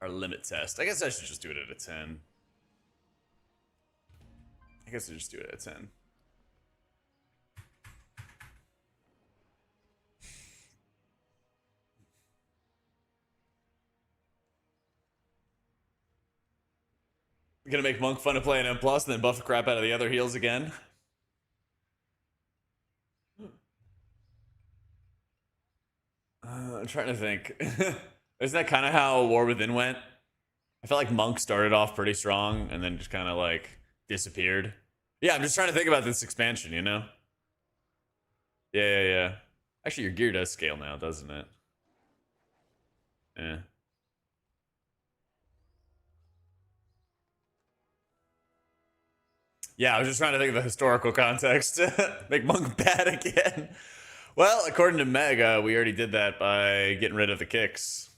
limit test. I guess I should just do it at a 10. I guess I'll just do it at a 10. We're gonna make Monk fun to play an M+, and then buff the crap out of the other heals again. I'm trying to think. Isn't that kind of how War Within went? I felt like Monk started off pretty strong and then just kind of like disappeared. Yeah, I'm just trying to think about this expansion, you know? Yeah. Actually, your gear does scale now, doesn't it? Yeah. Yeah, I was just trying to think of the historical context. Make Monk bad again. Well, according to Meg, we already did that by getting rid of the kicks.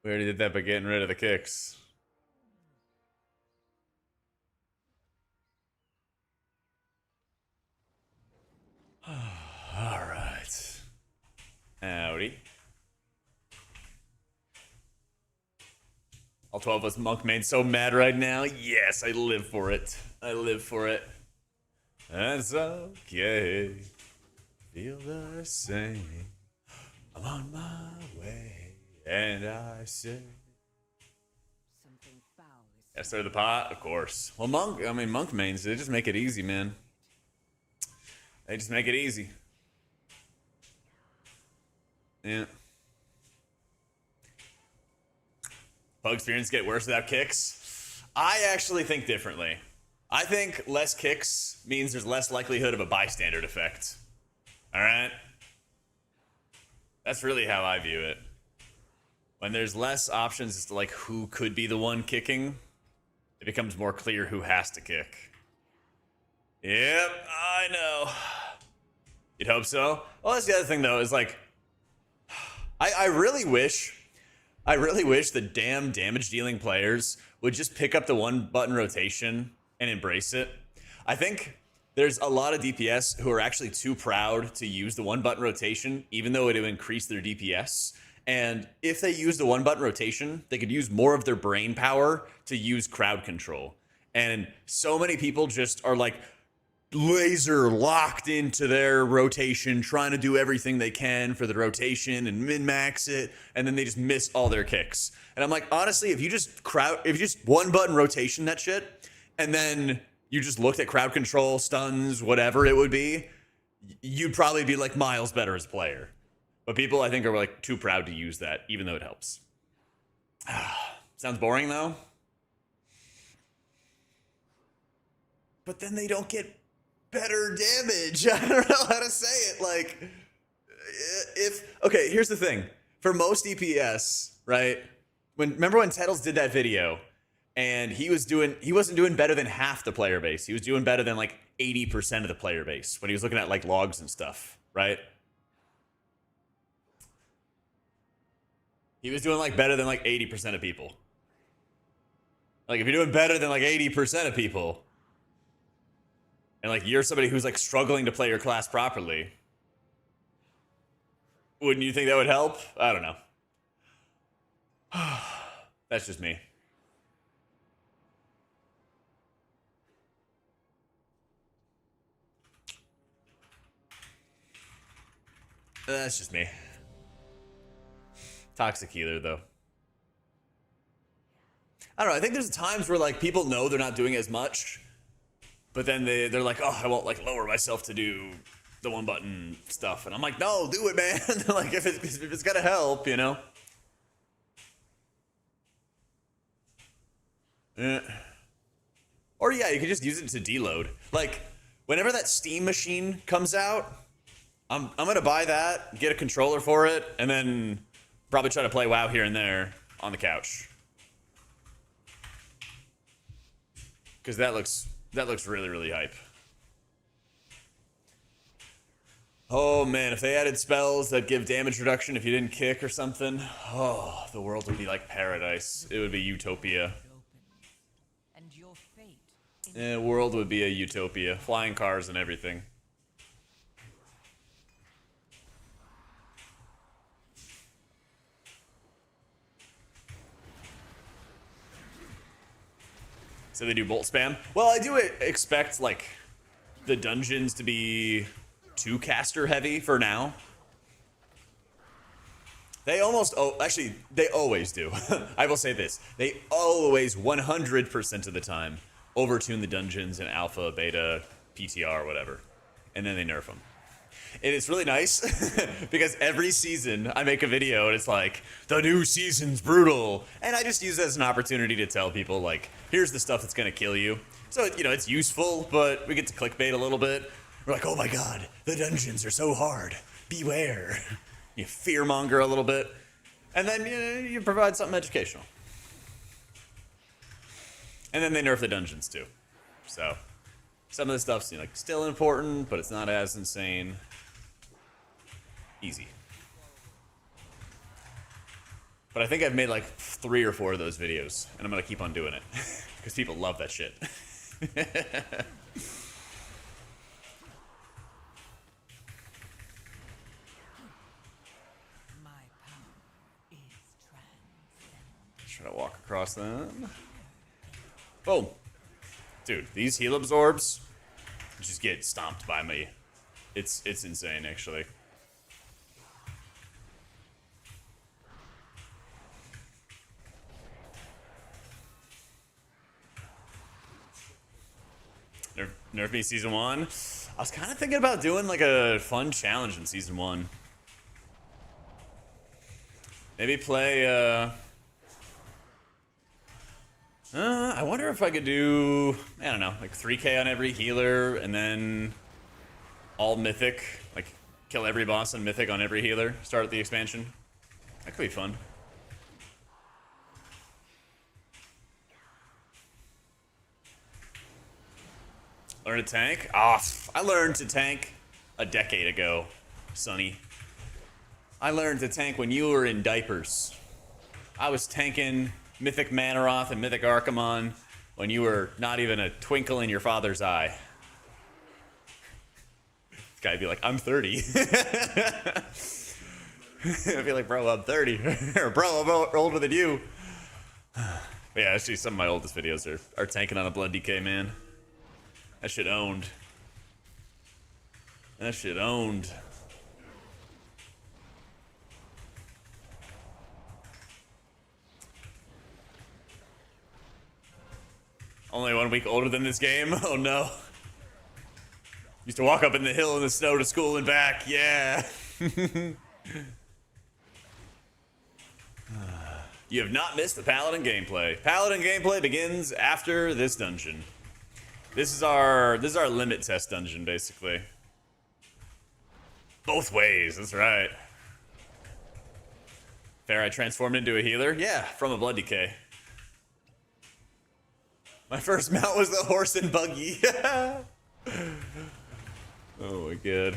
We already did that by getting rid of the kicks. All right. Howdy. All 12 of us Monk made so mad right now. Yes, I live for it. I live for it. That's okay. Feel the same. I'm on my way, and I say. Something foul is Yeah, stir the pot, of course. Well, Monk mains, they just make it easy, man. They just make it easy. Yeah. Pug experience get worse without kicks? I actually think differently. I think less kicks means there's less likelihood of a bystander effect. Alright? That's really how I view it. When there's less options as to like who could be the one kicking, it becomes more clear who has to kick. Yep, I know. You'd hope so. Well, that's the other thing though, is like, I really wish the damn damage dealing players would just pick up the one button rotation and embrace it. I think there's a lot of DPS who are actually too proud to use the one button rotation, even though it would increase their DPS. And if they use the one button rotation, they could use more of their brain power to use crowd control. And so many people just are like laser locked into their rotation, trying to do everything they can for the rotation and min-max it, and then they just miss all their kicks. And I'm like, honestly, if you just one button rotation that shit, and then you just looked at crowd control, stuns, whatever it would be, you'd probably be like miles better as a player. But people, I think, are like too proud to use that, even though it helps. Sounds boring though. But then they don't get better damage. I don't know how to say it. Like, okay, here's the thing. For most DPS, right? Remember when Tettles did that video and he wasn't doing better than half the player base. He was doing better than like 80% of the player base when he was looking at like logs and stuff, right? He was doing like better than like 80% of people. Like if you're doing better than like 80% of people, and like you're somebody who's like struggling to play your class properly, wouldn't you think that would help? I don't know. That's just me. That's just me. Toxic healer though. I don't know. I think there's times where like people know they're not doing as much, but then they're like, oh, I won't like lower myself to do the one button stuff. And I'm like, no, do it, man. Like if it's gonna help, you know? Or yeah, you could just use it to deload. Like whenever that Steam machine comes out, I'm gonna buy that, get a controller for it, and then probably try to play WoW here and there on the couch. Because that looks really, really hype. Oh man, if they added spells that give damage reduction if you didn't kick or something, oh, the world would be like paradise. It would be utopia. And your fate The world would be a utopia. Flying cars and everything. So they do bolt spam. Well, I do expect like the dungeons to be too caster heavy for now. They almost, actually, they always do. I will say this. They always, 100% of the time, overtune the dungeons in alpha, beta, PTR, whatever. And then they nerf them. And it's really nice because every season I make a video and it's like, the new season's brutal. And I just use it as an opportunity to tell people like, here's the stuff that's going to kill you. So, you know, it's useful, but we get to clickbait a little bit. We're like, oh my God, the dungeons are so hard. Beware. You fearmonger a little bit. And then you provide something educational. And then they nerf the dungeons too. So some of the stuff's like still important, but it's not as insane. Easy. But I think I've made like 3 or 4 of those videos, and I'm gonna keep on doing it because people love that shit. my power is transcendent. Try to walk across them. Boom. Dude, these heal absorbs just get stomped by me. It's insane, actually. Nerf me season 1. I was kind of thinking about doing like a fun challenge in season 1. Maybe play, I wonder if I could do, I don't know, like 3k on every healer and then all Mythic, like kill every boss on Mythic on every healer, start the expansion. That could be fun. Learn to tank? Ah, I learned to tank a decade ago, Sonny. I learned to tank when you were in diapers. I was tanking Mythic Manaroth and Mythic Archimon when you were not even a twinkle in your father's eye. This guy'd be like, I'm 30. I'd be like, bro, I'm 30. Or bro, I'm older than you. But yeah, actually, some of my oldest videos are tanking on a Blood DK, man. That shit owned. That shit owned. Only 1 week older than this game? Oh no. Used to walk up in the hill in the snow to school and back, yeah. You have not missed the Paladin gameplay. Paladin gameplay begins after this dungeon. This is our limit test dungeon, basically. Both ways, that's right. Fair, I transformed into a healer? Yeah, from a Blood DK. My first mount was the horse and buggy. Oh my god.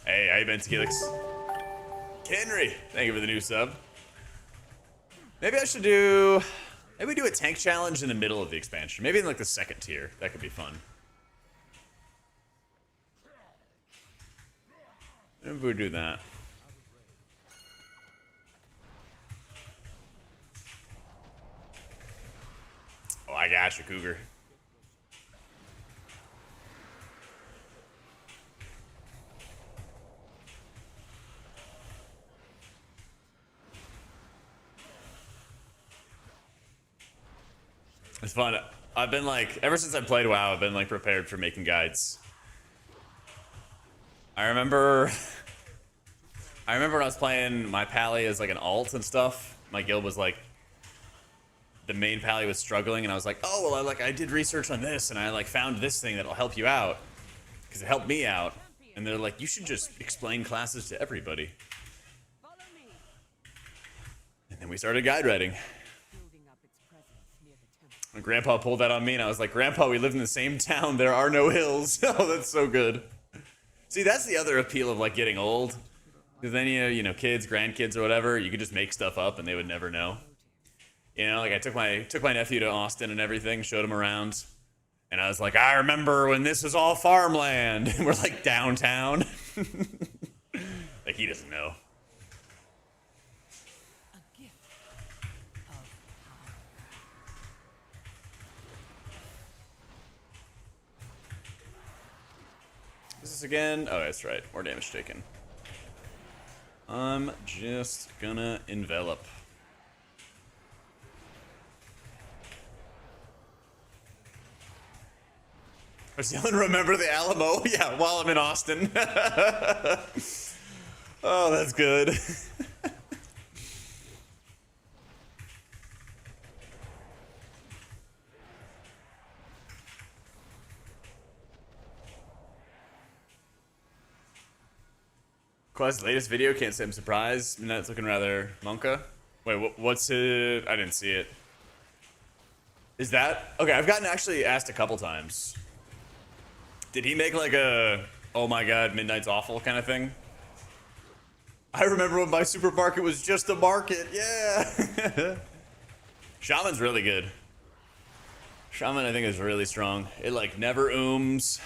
Hey, how you been, Tequilix? Henry, thank you for the new sub. Maybe I should do... Maybe we do a tank challenge in the middle of the expansion. Maybe in like the second tier. That could be fun. Maybe we do that. Oh, I got you, Cougar. It's fun. I've been like, ever since I played WoW, I've been like prepared for making guides. I remember when I was playing my Pally as like an alt and stuff. My guild was like, the main Pally was struggling, and I was like, oh well, I did research on this, and I like found this thing that'll help you out, because it helped me out. And they're like, you should just explain classes to everybody. And then we started guide writing. When Grandpa pulled that on me, and I was like, Grandpa, we live in the same town. There are no hills. Oh, that's so good. See, that's the other appeal of like getting old. Because then you know, kids, grandkids, or whatever, you could just make stuff up, and they would never know. You know, like I took my nephew to Austin and everything, showed him around, and I was like, I remember when this was all farmland, and we're like downtown. Like he doesn't know. This again? Oh, that's right. More damage taken. I'm just gonna envelop. Was yelling, remember the Alamo? Yeah, while I'm in Austin. Oh, that's good. Quest's latest video, can't say I'm surprised. It's looking rather monka. Wait, what's it? I didn't see it. Is that... Okay, I've gotten actually asked a couple times. Did he make like a, oh my god, Midnight's awful kind of thing? I remember when my supermarket was just a market, yeah! Shaman's really good. Shaman, I think, is really strong. It like never ooms.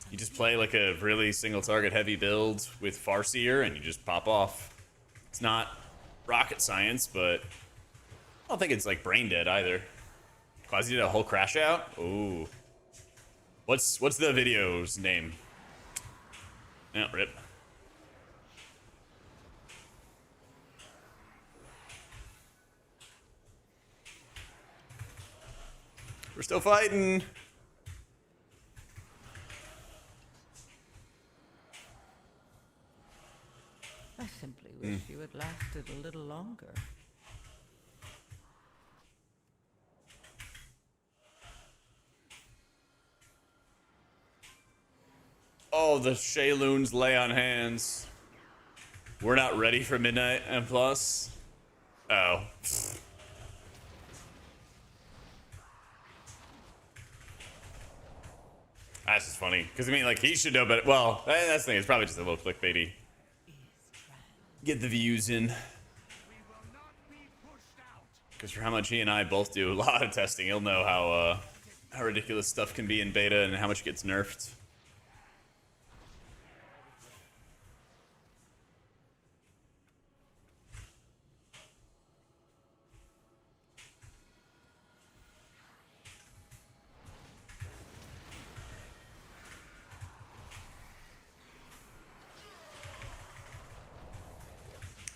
You just play like a really single target heavy build with Farseer and you just pop off. It's not rocket science, but I don't think it's like brain dead either. Quasi did a whole crash out? Ooh. What's the video's name? Yeah, rip. We're still fighting. I simply wish you had lasted a little longer. Oh, the Shaylun's lay on hands. We're not ready for midnight and plus. Oh. That's just funny. Because, I mean, like, he should know better. Well, that's the thing. It's probably just a little clickbaity. Get the views in. Because for how much he and I both do a lot of testing, he'll know how ridiculous stuff can be in beta and how much gets nerfed.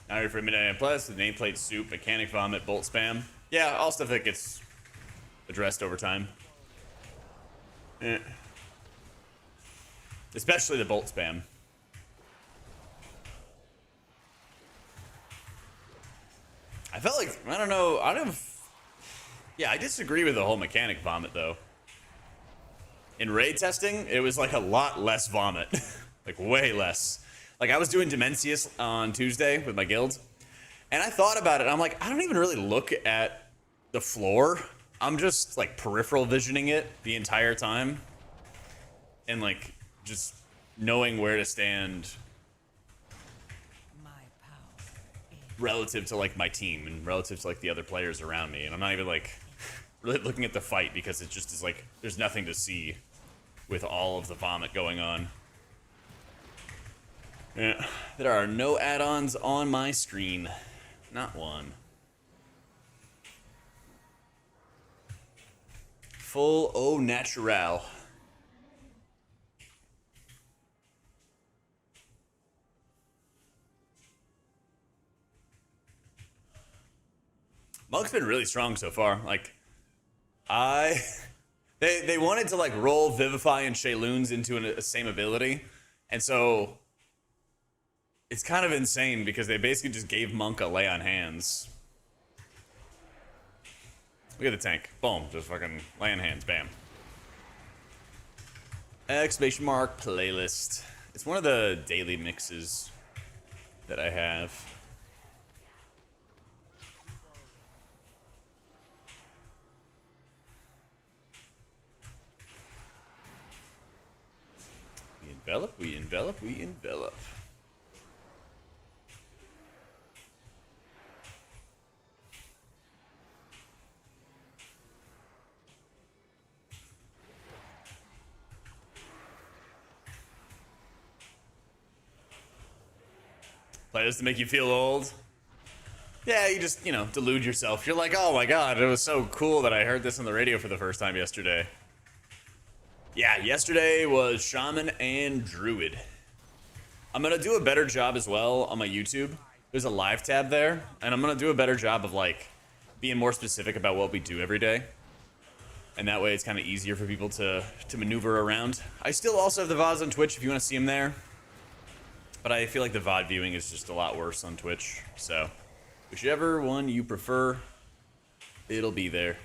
Now ready for midnight and plus, the nameplate soup, mechanic vomit, bolt spam. Yeah, all stuff that gets addressed over time. Especially the bolt spam. I felt like, I don't know, yeah, I disagree with the whole mechanic vomit though. In raid testing, it was like a lot less vomit. Like way less. Like I was doing Dimensius on Tuesday with my guild, and I thought about it, and I'm like, I don't even really look at the floor. I'm just like peripheral visioning it the entire time. And like just knowing where to stand relative to like my team and relative to like the other players around me. And I'm not even like really looking at the fight because it just is like there's nothing to see with all of the vomit going on. Yeah, there are no add-ons on my screen. Not one. Full au natural. Monk's been really strong so far. Like, they wanted to like roll Vivify and Shaylun's into a same ability, and so it's kind of insane because they basically just gave Monk a lay on hands. Look at the tank. Boom. Just fucking lay on hands. Bam. Exclamation mark playlist. It's one of the daily mixes that I have. We envelop, we envelop, we envelop. Play this to make you feel old? Yeah, you just, you know, delude yourself. You're like, oh my god, it was so cool that I heard this on the radio for the first time yesterday. Yeah, yesterday was Shaman and Druid. I'm gonna do a better job as well on my YouTube. There's a live tab there, and I'm gonna do a better job of like being more specific about what we do every day. And that way it's kind of easier for people to maneuver around. I still also have the VODs on Twitch if you want to see them there. But I feel like the VOD viewing is just a lot worse on Twitch. So, whichever one you prefer, it'll be there.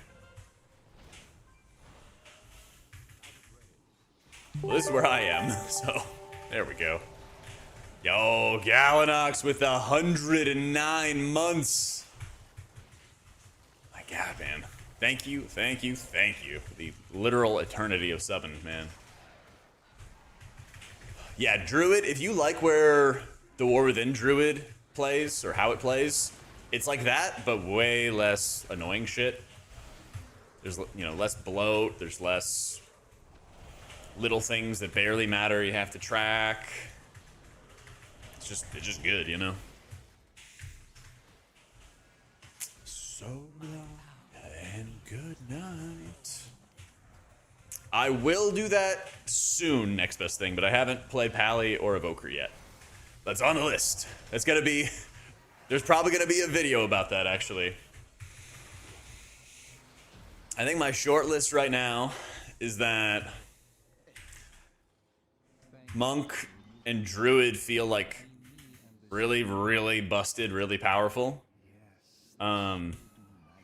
Well, this is where I am, so there we go. Yo, Galanox with 109 months. My god, man. Thank you, thank you, thank you for the literal eternity of subbing, man. Yeah, Druid, if you like where the War Within Druid plays, or how it plays, it's like that, but way less annoying shit. There's, you know, less bloat, there's less little things that barely matter you have to track. It's just good, you know? So long and good night. I will do that soon, next best thing, but I haven't played Pally or Evoker yet. That's on the list. That's gonna be, there's probably gonna be a video about that, actually. I think my short list right now is that Monk and Druid feel like really, really busted, really powerful. While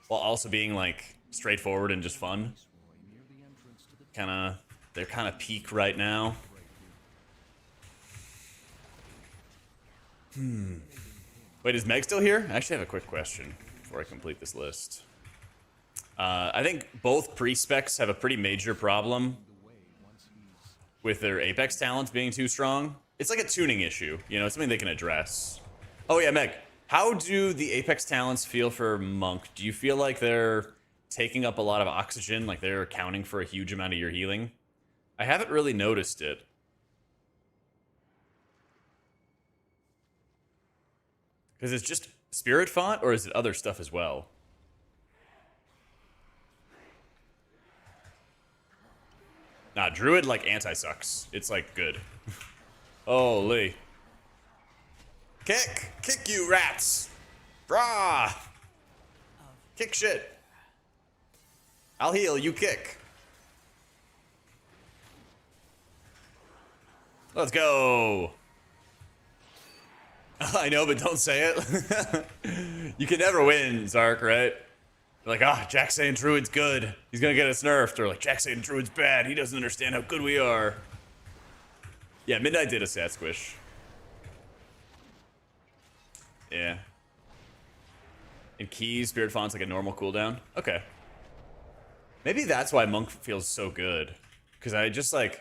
also being like straightforward and just fun. They're kind of peak right now. Wait, is Meg still here? I actually have a quick question before I complete this list. I think both pre-specs have a pretty major problem with their Apex talents being too strong. It's like a tuning issue, you know, it's something they can address. Oh yeah, Meg, how do the Apex talents feel for Monk? Do you feel like they're taking up a lot of oxygen, like they're accounting for a huge amount of your healing? I haven't really noticed it. Because it's just Spirit Font, or is it other stuff as well? Nah, Druid, like, anti-sucks. It's, like, good. Holy. Kick! Kick, you rats! Brah! Kick shit. I'll heal, you kick. Let's go. I know, but don't say it. You can never win, Zark, right? Like, Jack's saying Druid's good. He's gonna get us nerfed. Or like, Jack's saying Druid's bad. He doesn't understand how good we are. Yeah, Midnight did a stat squish. Yeah. And Keys, Spirit Font's like a normal cooldown. Okay. Maybe that's why Monk feels so good. Because I just like...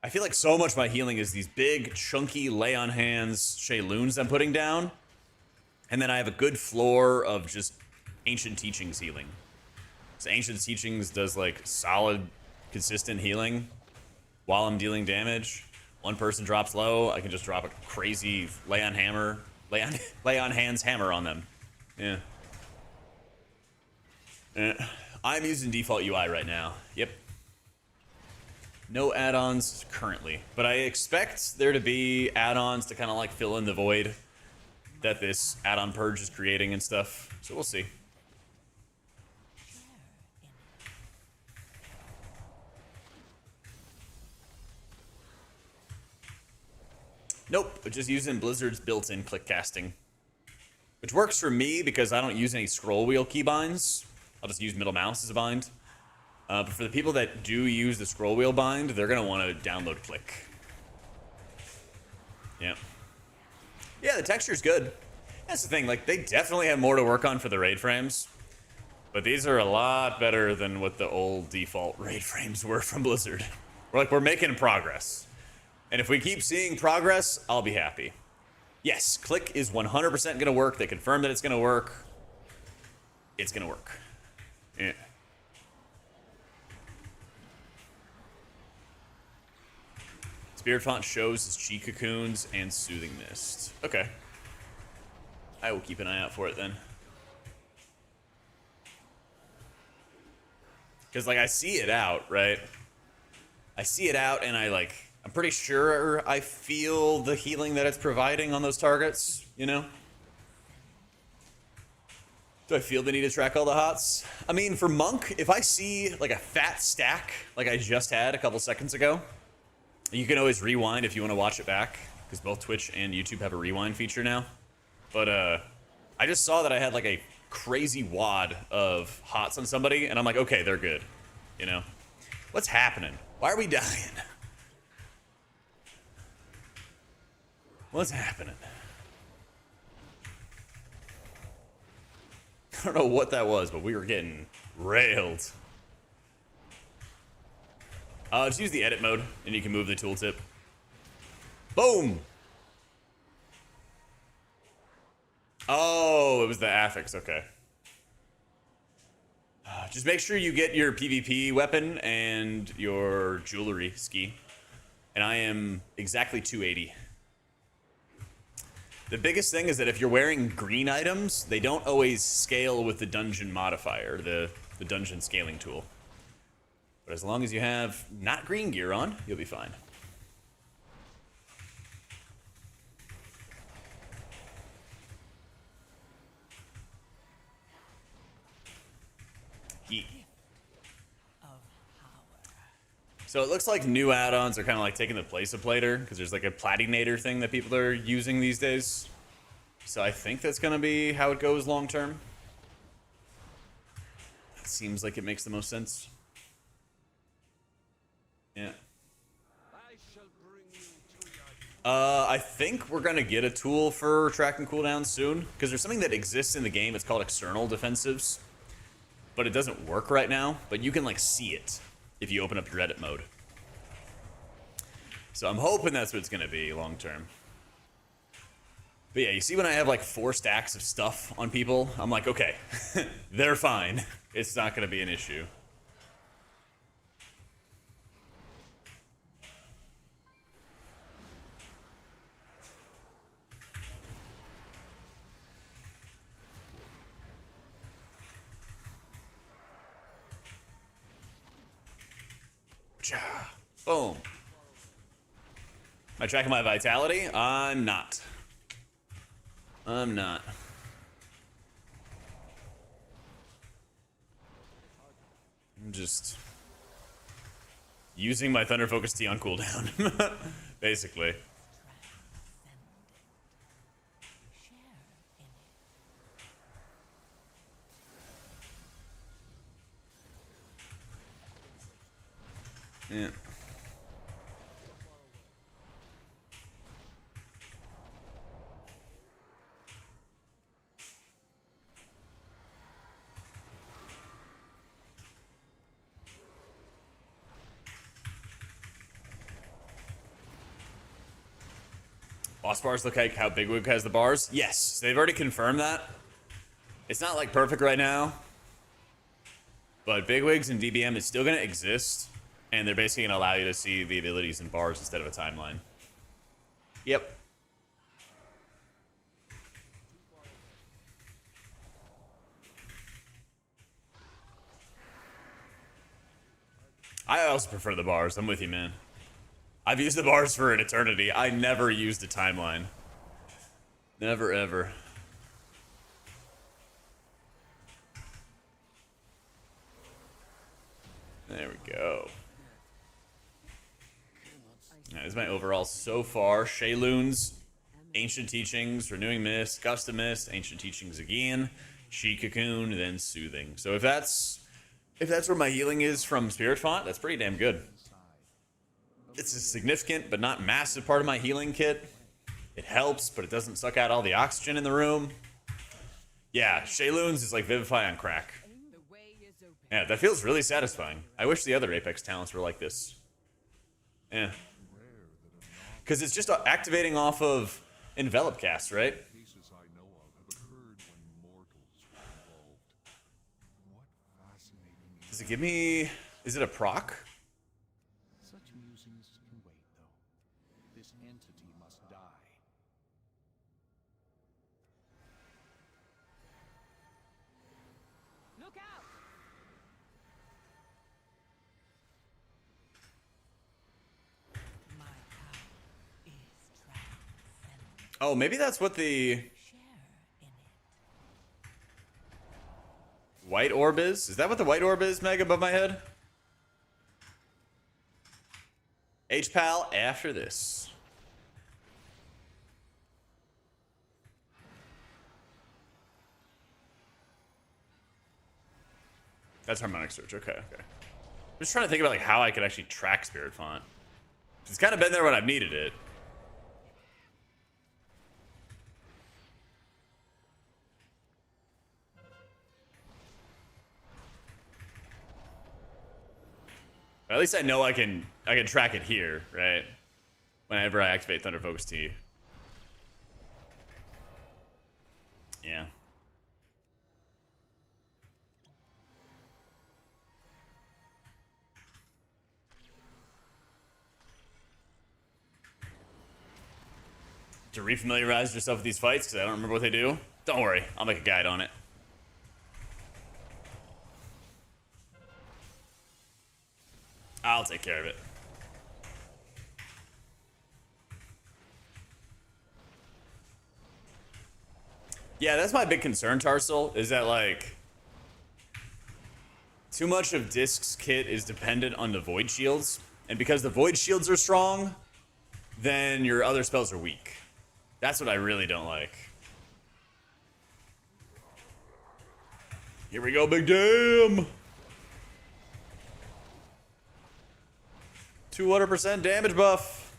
I feel like so much of my healing is these big, chunky, lay-on-hands Shayluns I'm putting down. And then I have a good floor of just Ancient Teachings healing. So Ancient Teachings does, like, solid, consistent healing while I'm dealing damage. One person drops low, I can just drop a crazy lay-on-hands hammer on them. Yeah. I'm using default UI right now. Yep. No add-ons currently, but I expect there to be add-ons to kind of like fill in the void that this add-on purge is creating and stuff. So we'll see. Nope, but just using Blizzard's built-in click casting, which works for me because I don't use any scroll wheel keybinds. I'll just use middle mouse as a bind. But for the people that do use the scroll wheel bind, they're going to want to download Click. Yeah. Yeah, the texture's good. That's the thing, like, they definitely have more to work on for the raid frames. But these are a lot better than what the old default raid frames were from Blizzard. We're making progress. And if we keep seeing progress, I'll be happy. Yes, Click is 100% going to work. They confirmed that it's going to work. It's going to work. Yeah. Spirit Font shows his Chi Cocoons and Soothing Mist. Okay. I will keep an eye out for it then. Because, like, I see it out, right? I see it out, and I'm pretty sure I feel the healing that it's providing on those targets, you know? Do I feel the need to track all the hots? I mean, for Monk, if I see, like, a fat stack, like I just had a couple seconds ago, you can always rewind if you want to watch it back, because both Twitch and YouTube have a rewind feature now. But I just saw that I had like a crazy wad of hots on somebody, and I'm like, okay, they're good. You know? What's happening? Why are we dying? What's happening? I don't know what that was, but we were getting railed. Just use the edit mode, and you can move the tooltip. Boom! Oh, it was the affix, okay. Just make sure you get your PvP weapon and your jewelry ski. And I am exactly 280. The biggest thing is that if you're wearing green items, they don't always scale with the dungeon modifier, the dungeon scaling tool. But as long as you have not green gear on, you'll be fine. Yeet. So it looks like new add-ons are kind of like taking the place of Plater, because there's like a Platinator thing that people are using these days. So I think that's going to be how it goes long term. It seems like it makes the most sense. Yeah. I think we're gonna get a tool for tracking cooldowns soon, because there's something that exists in the game. It's called external defensives, but it doesn't work right now. But you can like see it if you open up your edit mode. So I'm hoping that's what it's gonna be long term. But yeah, you see when I have like 4 stacks of stuff on people, I'm like, okay, they're fine. It's not gonna be an issue. Boom. Am I tracking my vitality? I'm not. I'm not. I'm just using my Thunder Focus Tea on cooldown, basically. Yeah. Boss bars look like how Bigwig has the bars? Yes, they've already confirmed that. It's not like perfect right now, but Bigwigs and DBM is still going to exist, and they're basically going to allow you to see the abilities in bars instead of a timeline. Yep. I also prefer the bars. I'm with you, man. I've used the bars for an eternity. I never used a timeline. Never, ever. There we go. That is my overall so far. Shaylun's Ancient Teachings, Renewing Mist, Gust of Mist, Ancient Teachings again, She Cocoon, then Soothing. So if that's where my healing is from Spirit Font, that's pretty damn good. It's a significant but not massive part of my healing kit. It helps, but it doesn't suck out all the oxygen in the room. Yeah, Shaylun's is like Vivify on crack. Yeah, that feels really satisfying. I wish the other Apex talents were like this. Yeah. Because it's just activating off of Envelop cast, right? Does it give me... Is it a proc? Such musings can wait, though. This entity must die. Look out! My power is transcendent. Oh, maybe that's what the Share in it. white orb is? Is that what the white orb is, Meg, above my head? HPal after this. That's harmonic search. Okay, okay. I'm just trying to think about like how I could actually track Spirit Font. It's kind of been there when I've needed it. But at least I know I can track it here, right? Whenever I activate Thunder Focus Tea. Yeah. To refamiliarize yourself with these fights, because I don't remember what they do. Don't worry, I'll make a guide on it. I'll take care of it. Yeah, that's my big concern, Tarsal, is that, like, too much of Disc's kit is dependent on the Void Shields. And because the Void Shields are strong, then your other spells are weak. That's what I really don't like. Here we go, Big Damn! 200% damage buff.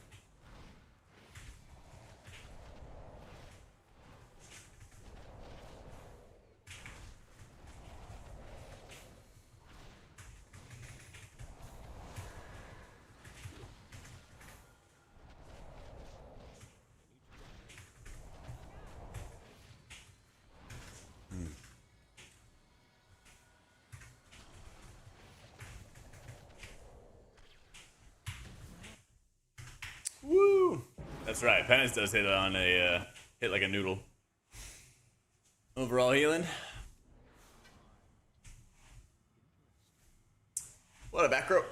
That's right. Penance does hit on a hit like a noodle. Overall healing. What a back row.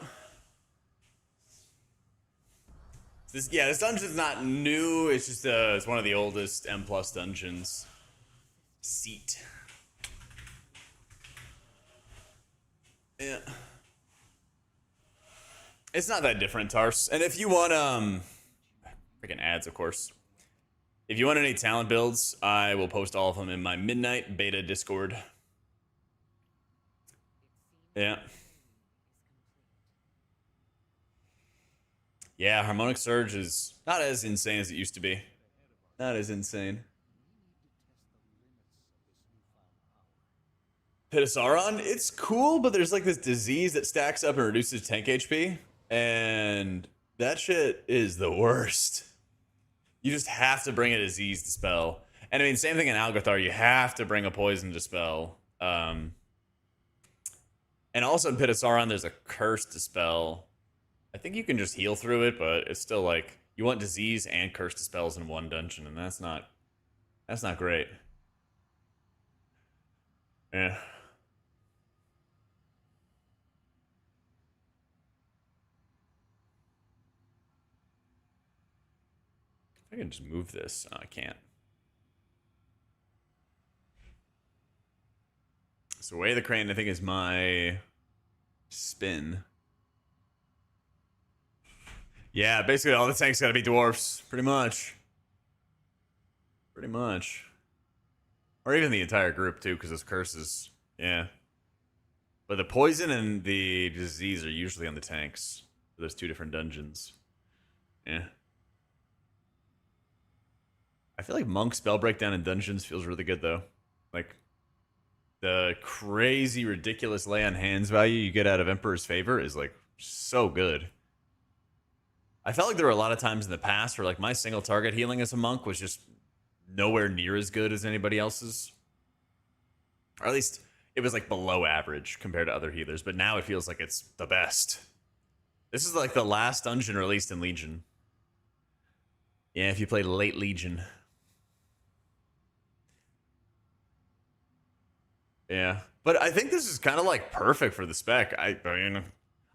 This dungeon's not new. It's just it's one of the oldest M+ dungeons. Seat. Yeah. It's not that different, Tars. And if you want freaking ads, of course. If you want any talent builds, I will post all of them in my midnight beta Discord. Yeah. Yeah, Harmonic Surge is not as insane as it used to be. Not as insane. Pit of Sauron, it's cool, but there's like this disease that stacks up and reduces tank HP. And that shit is the worst. You just have to bring a disease to spell. And I mean, same thing in Algathar, you have to bring a poison to spell. And also in Pit of Sauron, there's a curse to spell. I think you can just heal through it, but it's still like you want disease and curse to spells in one dungeon, and that's not great. Yeah. I can just move this. Oh, I can't. So Way of the Crane, I think, is my spin. Yeah, basically all the tanks gotta be dwarfs. Pretty much. Pretty much. Or even the entire group, too, because those curses. Yeah. But the poison and the disease are usually on the tanks. There's two different dungeons. Yeah. I feel like Monk spell breakdown in dungeons feels really good, though. Like, the crazy, ridiculous lay on hands value you get out of Emperor's Favor is, like, so good. I felt like there were a lot of times in the past where, like, my single target healing as a monk was just nowhere near as good as anybody else's. Or at least, it was, like, below average compared to other healers. But now it feels like it's the best. This is, like, the last dungeon released in Legion. Yeah, if you play late Legion. Yeah. But I think this is kind of, like, perfect for the spec. I mean,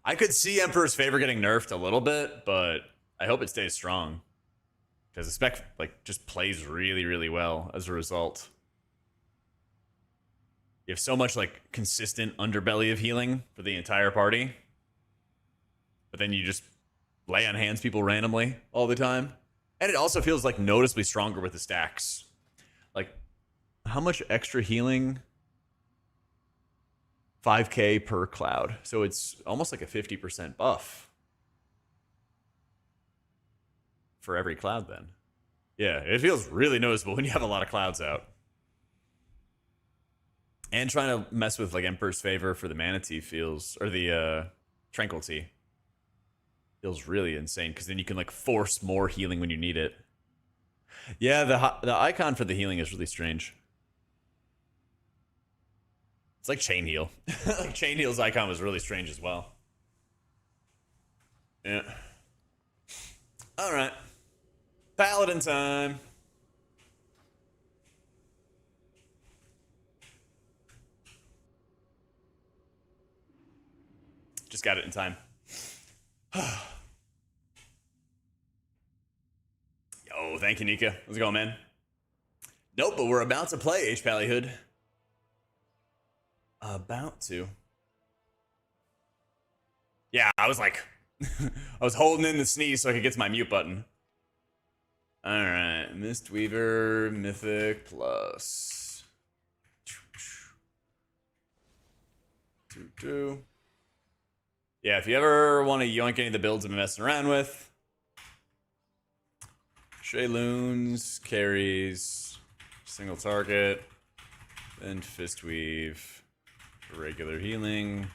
I could see Emperor's Favor getting nerfed a little bit, but I hope it stays strong. Because the spec, like, just plays really, really well as a result. You have so much, like, consistent underbelly of healing for the entire party. But then you just lay on hands people randomly all the time. And it also feels, like, noticeably stronger with the stacks. Like, how much extra healing? 5k per cloud. So it's almost like a 50% buff for every cloud then. Yeah, it feels really noticeable when you have a lot of clouds out. And trying to mess with like Emperor's Favor for the Manatee feels, or the Tranquility feels really insane because then you can like force more healing when you need it. Yeah, the icon for the healing is really strange. It's like Chain Heal. Like Chain Heal's icon was really strange as well. Yeah. All right. Paladin time. Just got it in time. Yo, thank you, Nika. How's it going, man? Nope, but we're about to play HPal Hood. About to. Yeah, I was like, I was holding in the sneeze so I could get to my mute button. All right, Mistweaver, Mythic plus 2-2. Yeah, if you ever want to yoink any of the builds I've been messing around with, Shayluns, carries, single target, then Fistweave. Regular healing,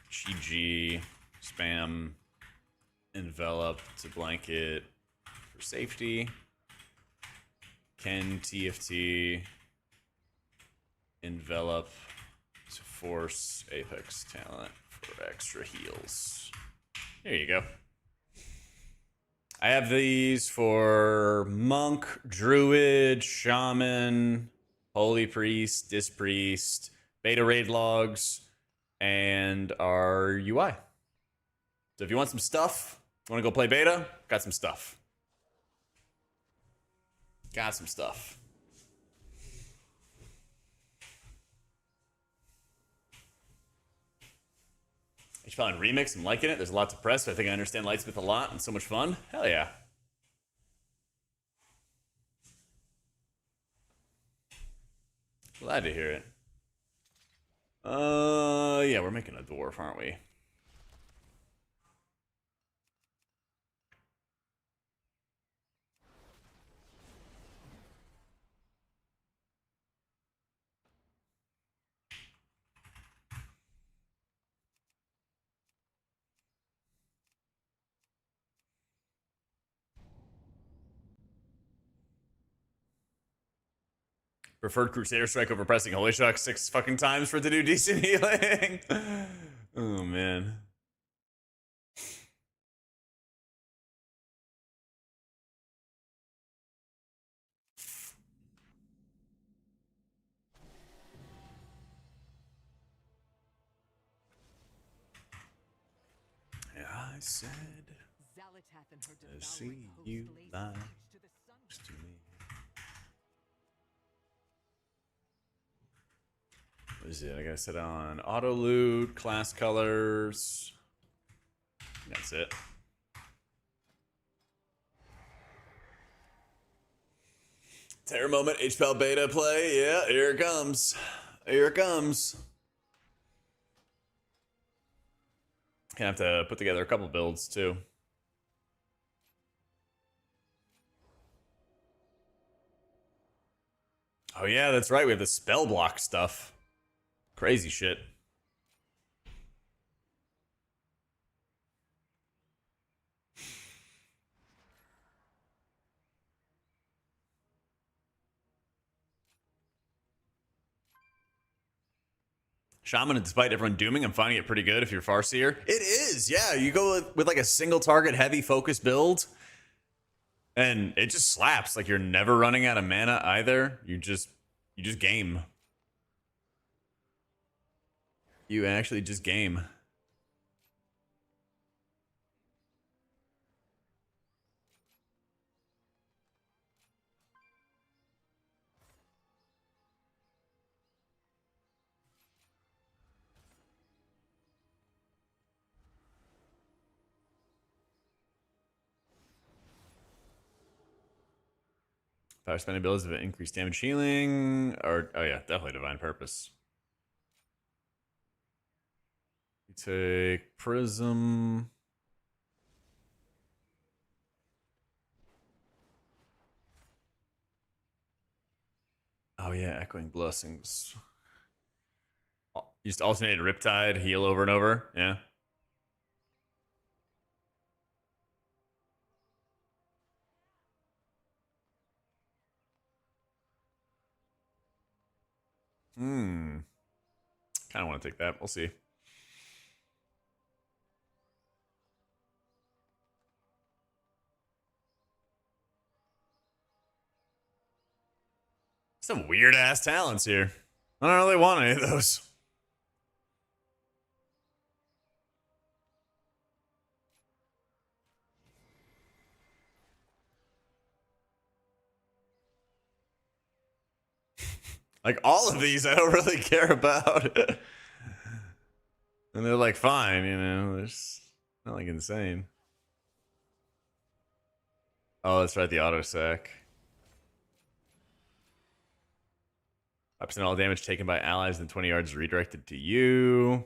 GG, spam, envelop to blanket for safety, Ken TFT, envelop to force Apex talent for extra heals. There you go. I have these for monk, druid, shaman, holy priest, dispriest, beta raid logs, and our UI. So if you want some stuff, want to go play beta, got some stuff. Got some stuff. HPal and Remix, I'm liking it. There's a lot to press, but I think I understand Lightsmith a lot and so much fun. Hell yeah. Glad to hear it. Yeah, we're making a dwarf, aren't we? Preferred Crusader Strike over pressing Holy Shock 6 fucking times for it to do decent healing. Oh, man. Yeah, I said, I see you lie next to me. What is it? I gotta set on auto loot, class colors. That's it. Terror moment, HPal beta play. Yeah, here it comes. Here it comes. Gonna have to put together a couple builds too. Oh yeah, that's right. We have the spell block stuff. Crazy shit. Shaman, despite everyone dooming, I'm finding it pretty good if you're Farseer. It is, yeah. You go with like a single target heavy focus build, and it just slaps. Like you're never running out of mana either. You just game. You actually just game. Power spending abilities of increased damage healing, or oh yeah, definitely divine purpose. You take prism. Oh yeah, echoing blessings. You just alternate Riptide, heal over and over. Yeah. Kind of want to take that. We'll see. Some weird ass talents here. I don't really want any of those. Like all of these, I don't really care about. And they're like fine, you know. There's not like insane. Oh, that's right, the auto sack. 5% all damage taken by allies in 20 yards redirected to you.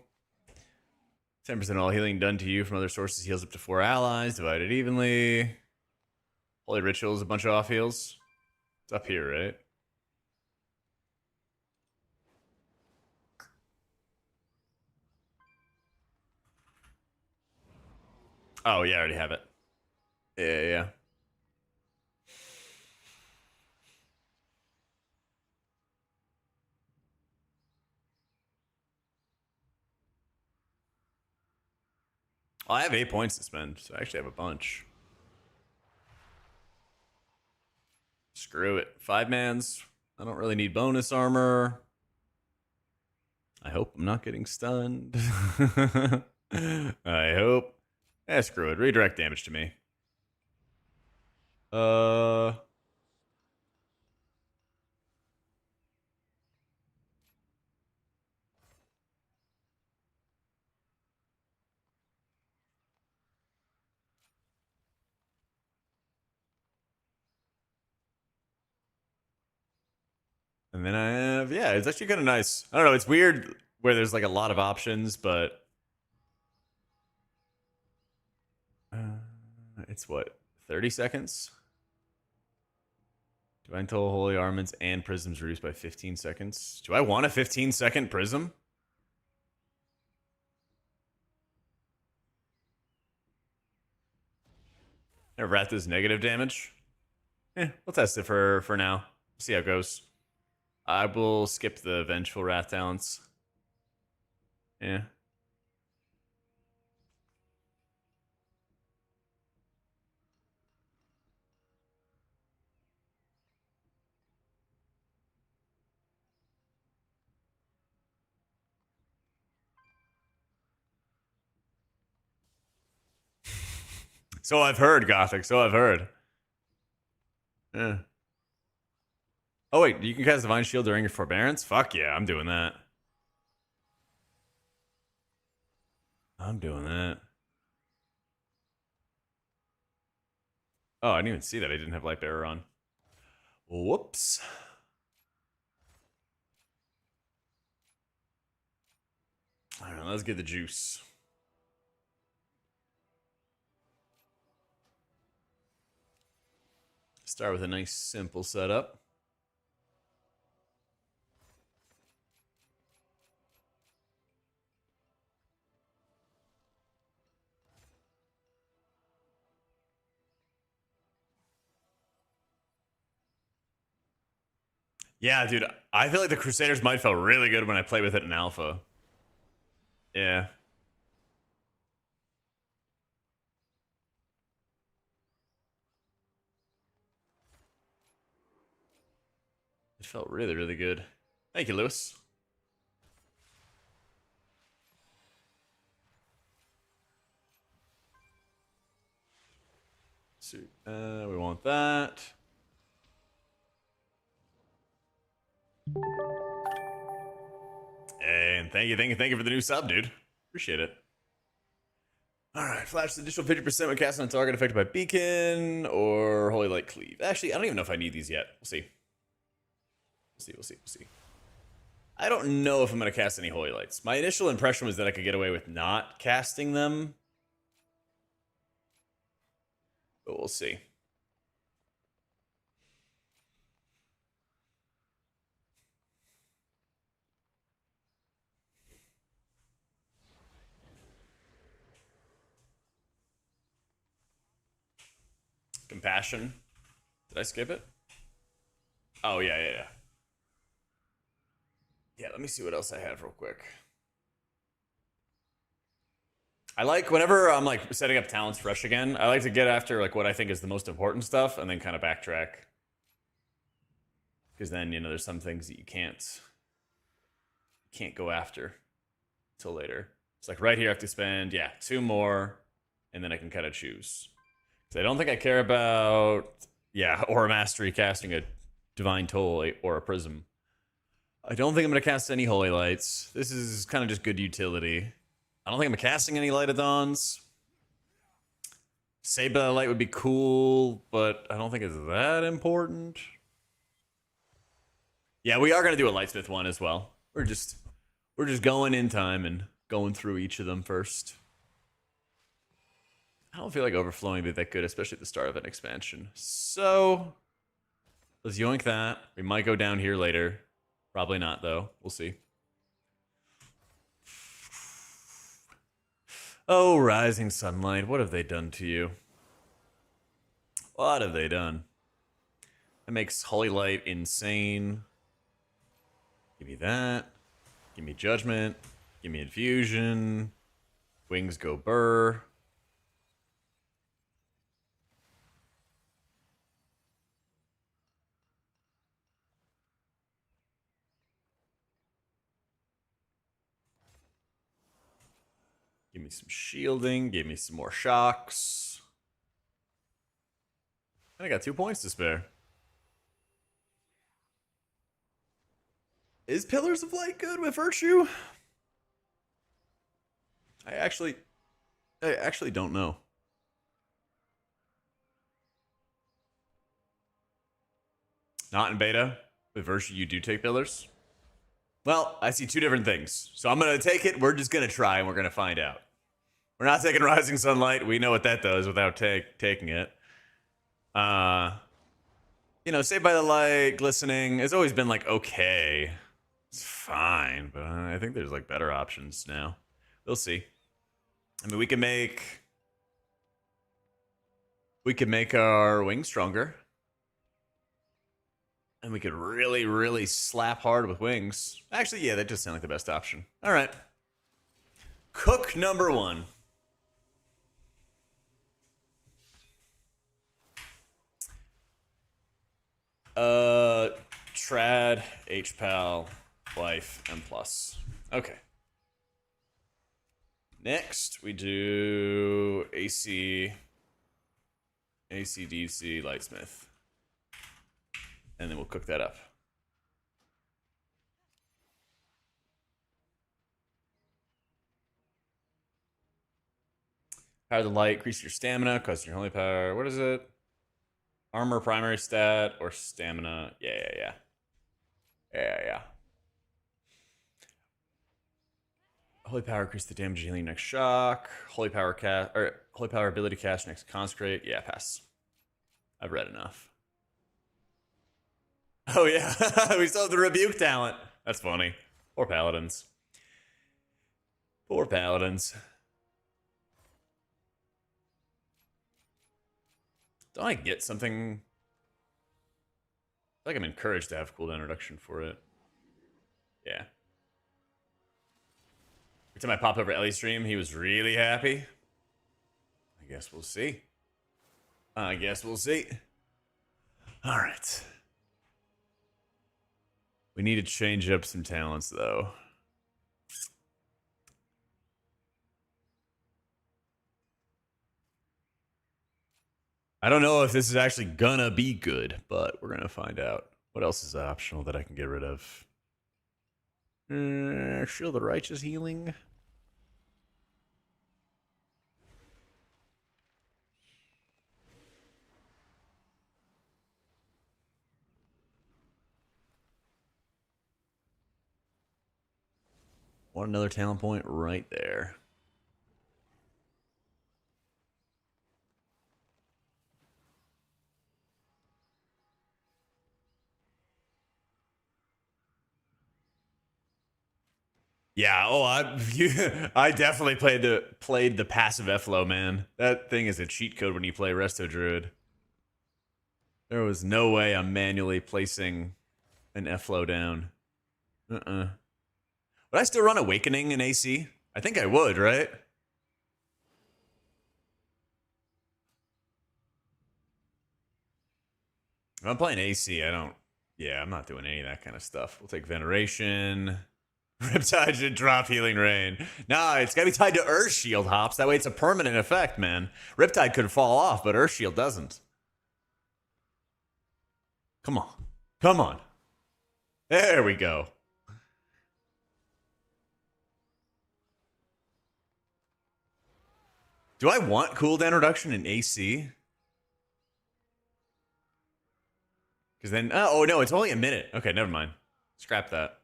10% all healing done to you from other sources heals up to 4 allies, divided evenly. Holy Rituals, a bunch of off heals. It's up here, right? Oh, yeah, I already have it. Yeah. Well, I have 8 points to spend, so I actually have a bunch. Screw it. 5-mans. I don't really need bonus armor. I hope I'm not getting stunned. I hope. Screw it. Redirect damage to me. And then I have, yeah, it's actually kind of nice. I don't know, it's weird where there's like a lot of options, but it's what, 30 seconds? Divine Toll, Holy Armaments, and Prisms reduced by 15 seconds. Do I want a 15-second Prism? Wrath does negative damage. We'll test it for now. See how it goes. I will skip the Vengeful Wrath talents. Yeah. So I've heard, Gothic. So I've heard. Yeah. Oh, wait. You can cast Divine Shield during your Forbearance? Fuck yeah. I'm doing that. I'm doing that. Oh, I didn't even see that. I didn't have Light Bearer on. Whoops. All right, let's get the juice. Start with a nice, simple setup. Yeah, dude, I feel like the Crusader's Might felt really good when I played with it in Alpha. Yeah. It felt really, really good. Thank you, Lewis. So, we want that. And thank you for the new sub, dude. Appreciate it. Alright, flash the additional 50% when casting on target affected by beacon or Holy Light Cleave. Actually, I don't even know if I need these yet. We'll see. We'll see. I don't know if I'm going to cast any Holy Lights. My initial impression was that I could get away with not casting them. But we'll see. Compassion. Did I skip it? Oh, yeah. Yeah, let me see what else I have real quick. I like, whenever I'm like setting up talents fresh again, I like to get after like what I think is the most important stuff and then kind of backtrack. Because then, you know, there's some things that you can't go after till later. It's like right here I have to spend, 2 more, and then I can kind of choose. So I don't think I care about, Aura Mastery casting a Divine Toll or a Prism. I don't think I'm going to cast any Holy Lights. This is kind of just good utility. I don't think I'm casting any Light of Dawns. Saber Light would be cool, but I don't think it's that important. Yeah, we are going to do a Lightsmith one as well. We're just going in time and going through each of them first. I don't feel like overflowing would be that good, especially at the start of an expansion. So, let's yoink that. We might go down here later. Probably not, though. We'll see. Oh, Rising Sunlight, what have they done to you? What have they done? That makes Holy Light insane. Give me that. Give me Judgment. Give me Infusion. Wings go burr. me some shielding. Gave me some more shocks. And I got 2 points to spare. Is Pillars of Light good with Virtue? I actually don't know. Not in beta. With Virtue, you do take Pillars? Well, I see two different things. So I'm going to take it. We're just going to try, and we're going to find out. We're not taking Rising Sunlight. We know what that does without taking it. You know, Saved by the Light, Glistening, has always been like, okay. It's fine, but I think there's like better options now. We'll see. I mean, we can make our wings stronger. And we could really, really slap hard with wings. Actually, yeah, that does sound like the best option. All right. Cook number 1. Trad, HPal, life, and plus. Okay. Next, we do AC, DC, Lightsmith. And then we'll cook that up. Power the light, increase your stamina, cause your holy power. What is it? Armor primary stat or stamina? Yeah. Holy power, increase the damage healing next shock. Holy power ability cast next consecrate. Yeah, pass. I've read enough. Oh yeah, we still have the rebuke talent. That's funny. Poor paladins. Poor paladins. Don't I get something? I feel like I'm encouraged to have cooldown reduction for it. Yeah. Every time I popped over Ellie's stream, he was really happy. I guess we'll see. All right. We need to change up some talents, though. I don't know if this is actually gonna be good, but we're gonna find out. What else is optional that I can get rid of? Shield the Righteous healing. Want another talent point right there. Yeah, I definitely played the passive F-Low, man. That thing is a cheat code when you play Resto Druid. There was no way I'm manually placing an F-Low down. Would I still run Awakening in AC? I think I would, right? If I'm playing AC, I'm not doing any of that kind of stuff. We'll take Veneration. Riptide should drop Healing Rain. Nah, it's gotta be tied to Earth Shield, Hops. That way it's a permanent effect, man. Riptide could fall off, but Earth Shield doesn't. Come on. There we go. Do I want cooldown reduction in AC? Because then, oh no, it's only a minute. Okay, never mind. Scrap that.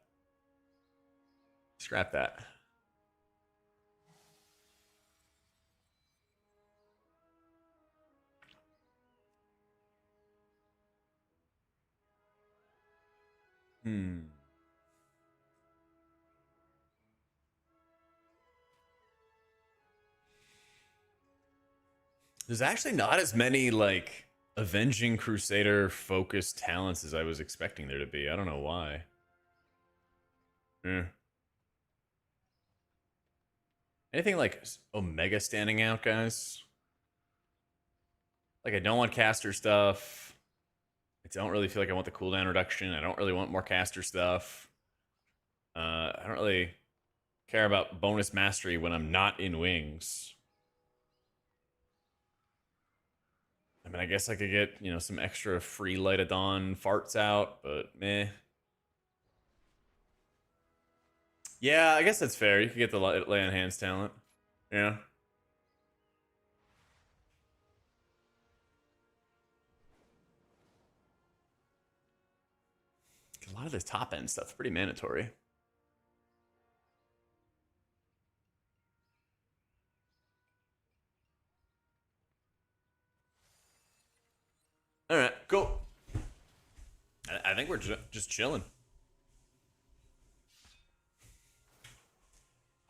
There's actually not as many, like, Avenging Crusader focused talents as I was expecting there to be. I don't know why. Anything like Omega standing out, guys? Like, I don't want caster stuff. I don't really feel like I want the cooldown reduction. I don't really want more caster stuff. I don't really... care about bonus mastery when I'm not in wings. I mean, I guess I could get, you know, some extra free Light of Dawn farts out, but meh. Yeah, I guess that's fair. You could get the lay on hands talent. Yeah. A lot of this top end stuff's pretty mandatory. All right, cool. I think we're just chilling.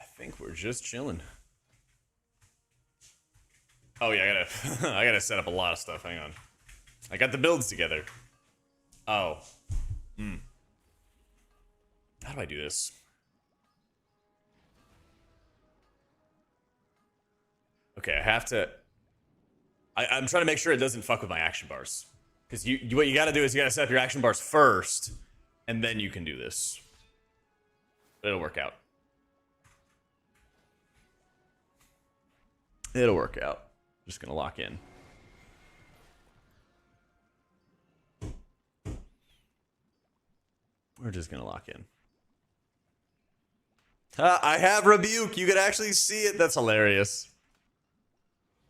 I think we're just chilling. Oh yeah, I gotta set up a lot of stuff. Hang on. I got the builds together. Oh. How do I do this? Okay, I have to. I'm trying to make sure it doesn't fuck with my action bars. Because what you got to do is you got to set up your action bars first, and then you can do this. It'll work out. It'll work out. Just gonna lock in. We're just gonna lock in. I have rebuke. You could actually see it. That's hilarious.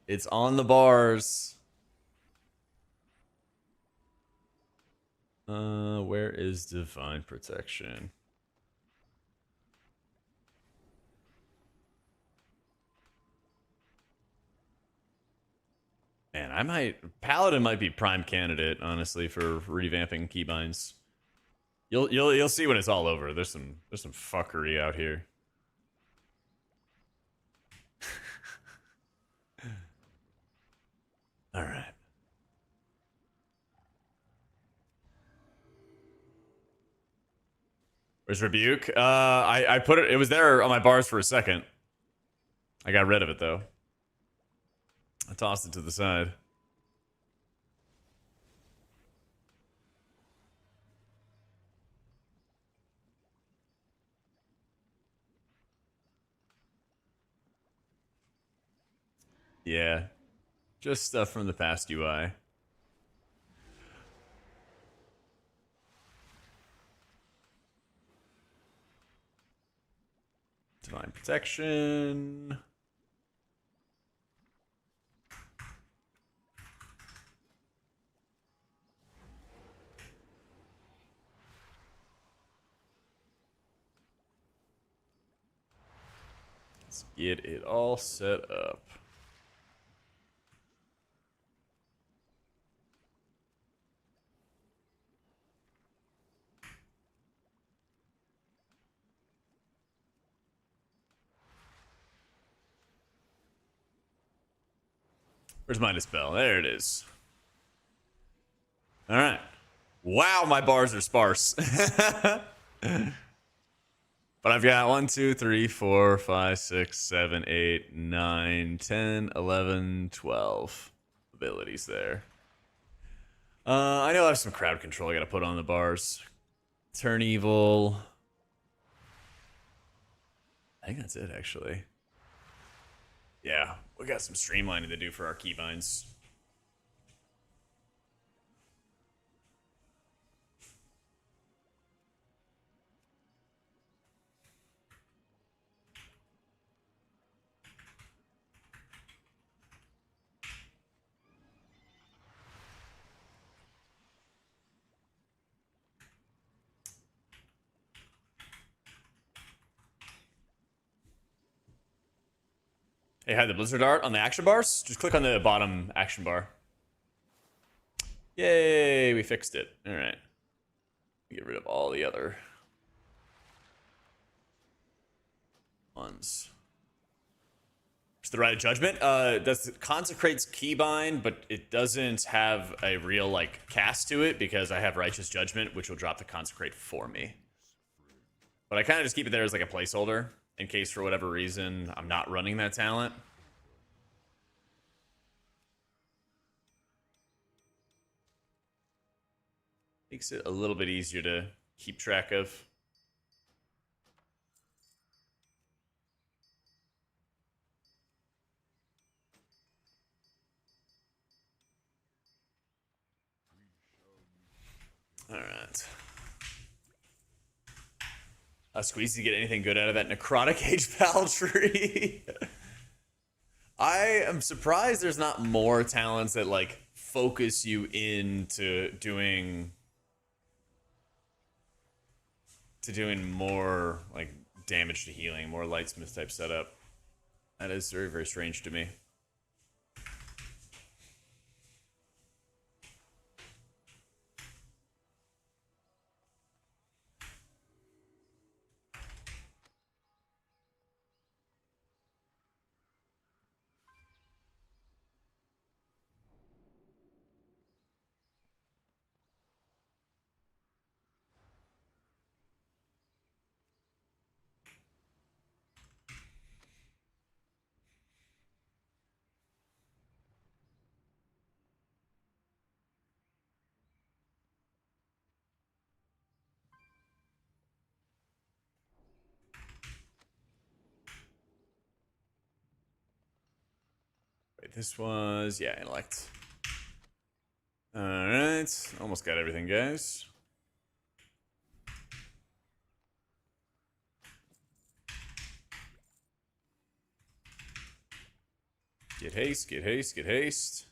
It's on the bars. Where is divine protection? Man, Paladin might be prime candidate, honestly, for revamping keybinds. You'll see when it's all over. There's some fuckery out here. All right. Where's rebuke? I put it. It was there on my bars for a second. I got rid of it though. I tossed it to the side. Yeah. Just stuff from the past UI. Divine protection. Let's get it all set up. Where's my dispel? There it is. All right. Wow, my bars are sparse. But I've got 1, 2, 3, 4, 5, 6, 7, 8, 9, 10, 11, 12 abilities there. I know I have some crowd control I gotta put on the bars. Turn evil. I think that's it, actually. Yeah, we got some streamlining to do for our keybinds. Hey, had the Blizzard art on the action bars? Just click on the bottom action bar. Yay, we fixed it. All right. Get rid of all the other ones. It's the Right of Judgment. Does consecrates keybind, but it doesn't have a real like cast to it because I have Righteous Judgment, which will drop the consecrate for me. But I kind of just keep it there as like a placeholder in case for whatever reason I'm not running that talent. Makes it a little bit easier to keep track of. Alright. Squeeze to get anything good out of that necrotic HPal tree. I am surprised there's not more talents that like focus you into doing more like damage to healing, more lightsmith type setup. That is very, very strange to me. This was, yeah, intellect. Alright. Almost got everything, guys. Get haste, get haste, get haste.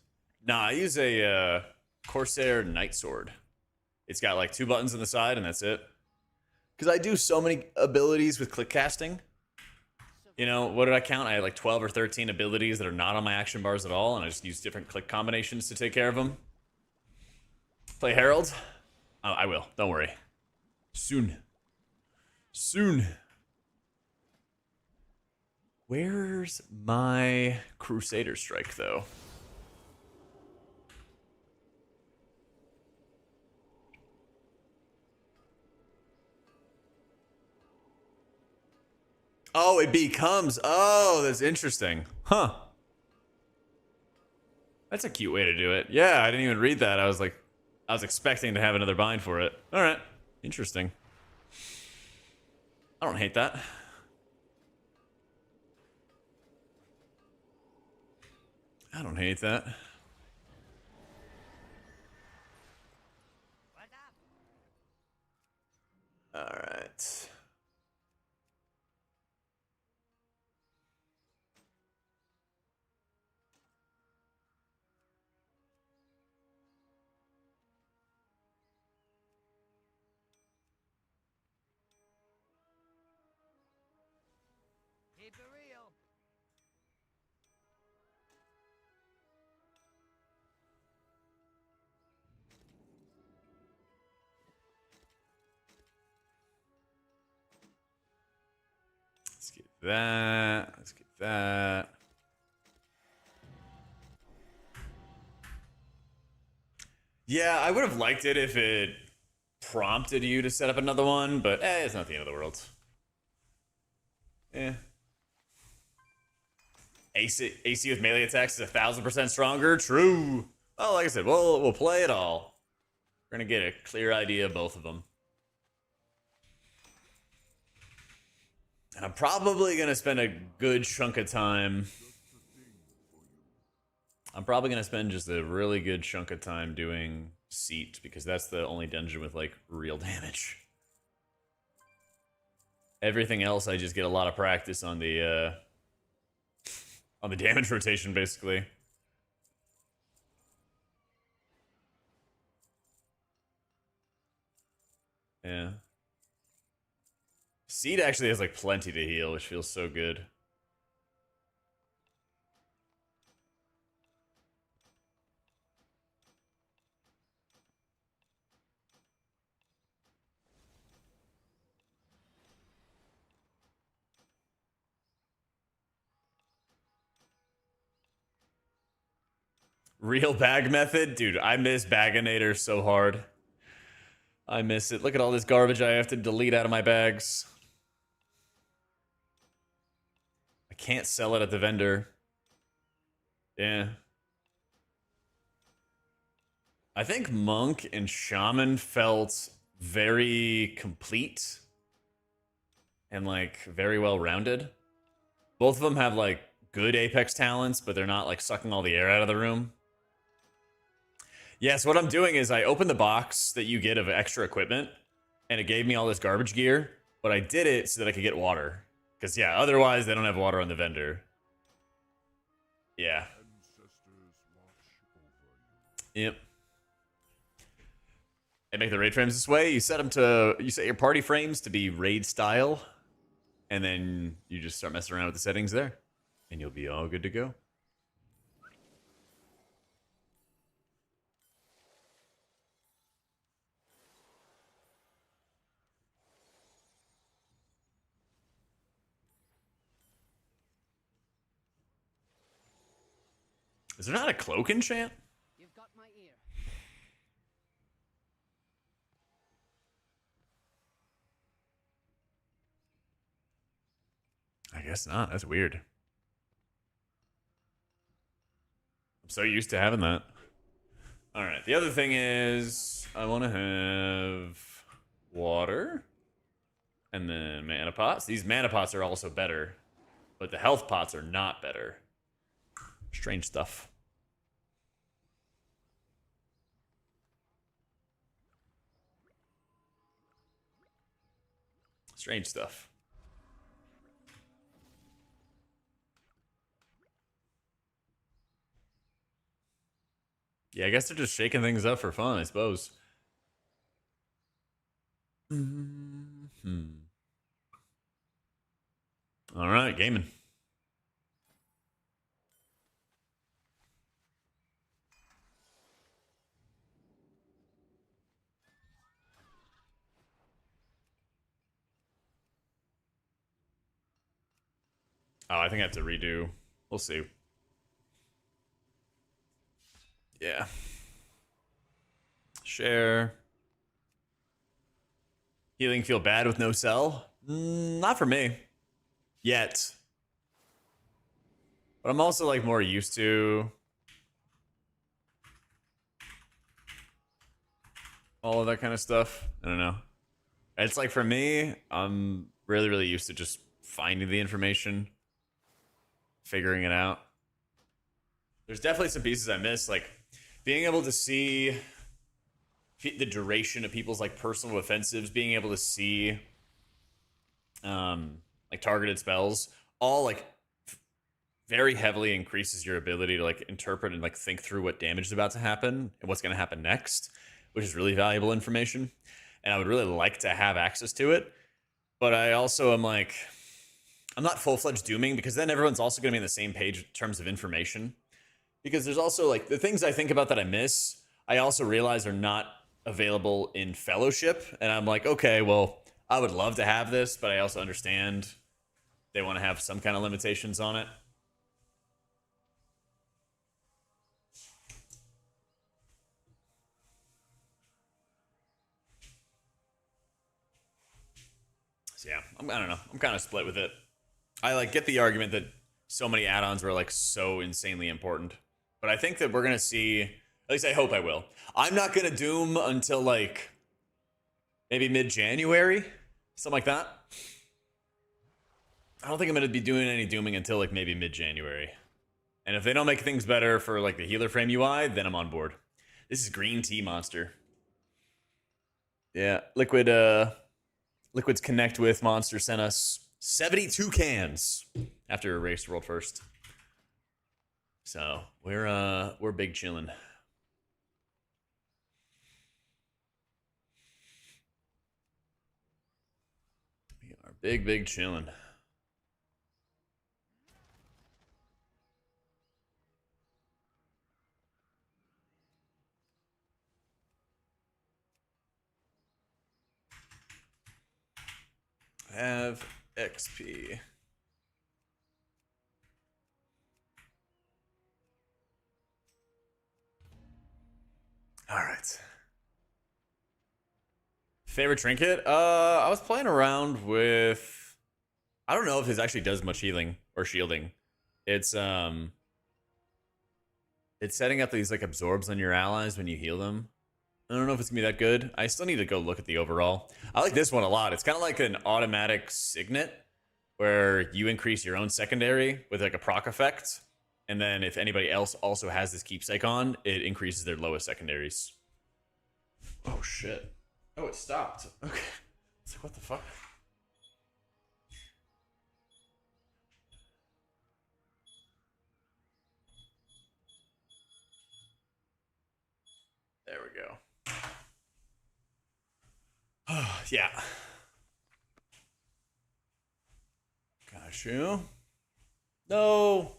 Nah, I use a Corsair Night Sword. It's got like 2 buttons on the side and that's it. Because I do so many abilities with click casting. You know, what did I count? I had like 12 or 13 abilities that are not on my action bars at all, and I just use different click combinations to take care of them. Play Herald? Oh, I will. Don't worry. Soon. Soon. Where's my Crusader Strike, though? Oh, it becomes... Oh, that's interesting. Huh. That's a cute way to do it. Yeah, I didn't even read that. I was expecting to have another bind for it. All right. Interesting. I don't hate that. I don't hate that. All right. Keep it real. Let's get that. Let's get that. Yeah, I would have liked it if it prompted you to set up another one, but it's not the end of the world. Eh. AC with melee attacks is 1,000% stronger. True. Well, like I said, we'll play it all. We're gonna get a clear idea of both of them. And I'm probably gonna spend a good chunk of time. I'm probably gonna spend just a really good chunk of time doing Seat, because that's the only dungeon with like real damage. Everything else, I just get a lot of practice on the damage rotation, basically. Yeah. Seed actually has like plenty to heal, which feels so good. Real bag method? Dude, I miss Baginator so hard. I miss it. Look at all this garbage I have to delete out of my bags. I can't sell it at the vendor. Yeah. I think Monk and Shaman felt very complete and like very well rounded. Both of them have like good Apex talents, but they're not like sucking all the air out of the room. Yeah, so what I'm doing is I opened the box that you get of extra equipment, and it gave me all this garbage gear, but I did it so that I could get water. Because, yeah, otherwise they don't have water on the vendor. Yeah. Yep. And make the raid frames this way. You set your party frames to be raid style, and then you just start messing around with the settings there, and you'll be all good to go. Is there not a cloak enchant? You've got my ear. I guess not. That's weird. I'm so used to having that. All right. The other thing is I want to have water and then mana pots. These mana pots are also better, but the health pots are not better. Strange stuff. Strange stuff. Yeah, I guess they're just shaking things up for fun, I suppose. All right, gaming. Oh, I think I have to redo. We'll see. Yeah. Share. Healing feel bad with no cell? Not for me. Yet. But I'm also like more used to all of that kind of stuff. I don't know. It's like for me, I'm really, really used to just finding the information, figuring it out. There's definitely some pieces I miss, like being able to see the duration of people's like personal offensives, being able to see like targeted spells, all like very heavily increases your ability to like interpret and like think through what damage is about to happen and what's going to happen next, which is really valuable information. And I would really like to have access to it. But I also am like, I'm not full-fledged dooming, because then everyone's also going to be on the same page in terms of information. Because there's also like the things I think about that I miss, I also realize are not available in Fellowship. And I'm like, okay, well, I would love to have this, but I also understand they want to have some kind of limitations on it. So yeah, I don't know. I'm kind of split with it. I like get the argument that so many add-ons were like so insanely important, but I think that we're gonna see. At least I hope I will. I'm not gonna doom until like maybe mid-January, something like that. I don't think I'm gonna be doing any dooming until like maybe mid-January. And if they don't make things better for like the healer frame UI, then I'm on board. This is green tea monster. Yeah, Liquid's Connect With Monster sent us 72 cans after Erased World First. So we're big chillin'. We are big chillin'. Have XP. All right. Favorite trinket? I was playing around with, I don't know if this actually does much healing or shielding. It's setting up these like absorbs on your allies when you heal them. I don't know if it's gonna be that good. I still need to go look at the overall. I like this one a lot. It's kind of like an automatic signet where you increase your own secondary with like a proc effect. And then if anybody else also has this keepsake on, it increases their lowest secondaries. Oh shit. Oh, it stopped. Okay. It's like, what the fuck? There we go. Yeah. Gosh, you. No.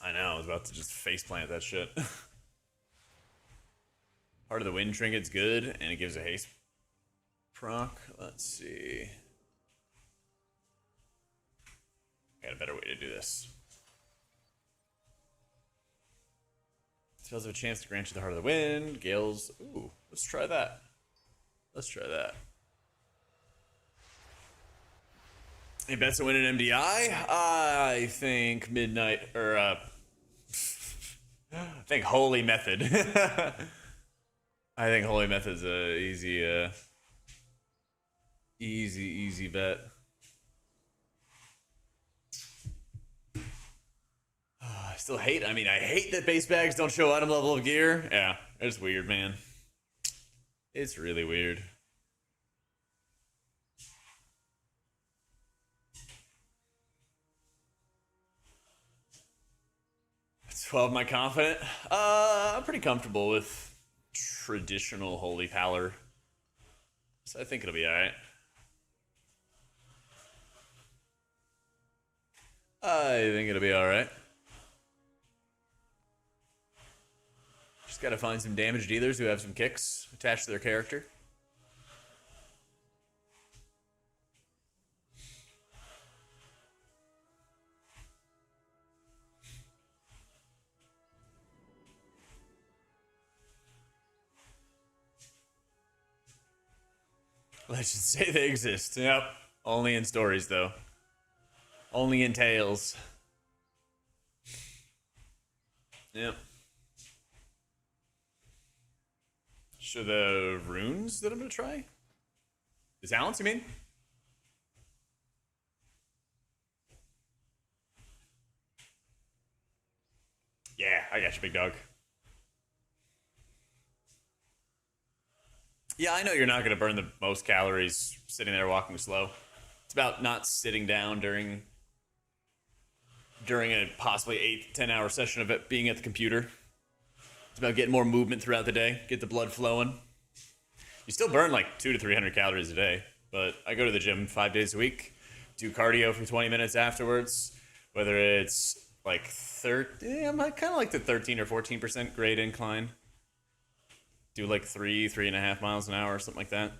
I know, I was about to just faceplant that shit. Heart of the Wind trinket's good, and it gives a haste proc. Let's see. I got a better way to do this. Spells have a chance to grant you the Heart of the Wind. Gales. Ooh, let's try that. Let's try that. Any bets to win an MDI? I think Midnight, or I think Holy Method. I think Holy Method's a easy bet. I still hate, I hate that base bags don't show item level of gear. Yeah, it's weird, man. It's really weird. 12, am I confident? I'm pretty comfortable with traditional Holy Pallor. So I think it'll be alright. I think it'll be alright. Just gotta find some damage dealers who have some kicks attached to their character. Legends say they exist. Yep. Only in stories, though. Only in tales. Yep. Show the runes that I'm gonna try? The talents, you mean? Yeah, I got you, big dog. Yeah, I know you're not going to burn the most calories sitting there walking slow. It's about not sitting down during a possibly 8 to 10 hour session of it being at the computer. It's about getting more movement throughout the day, get the blood flowing. You still burn like 200 to 300 calories a day, but I go to the gym 5 days a week, do cardio for 20 minutes afterwards, whether it's like I'm kind of like the 13 or 14% grade incline. Do like 3.5 miles an hour or something like that.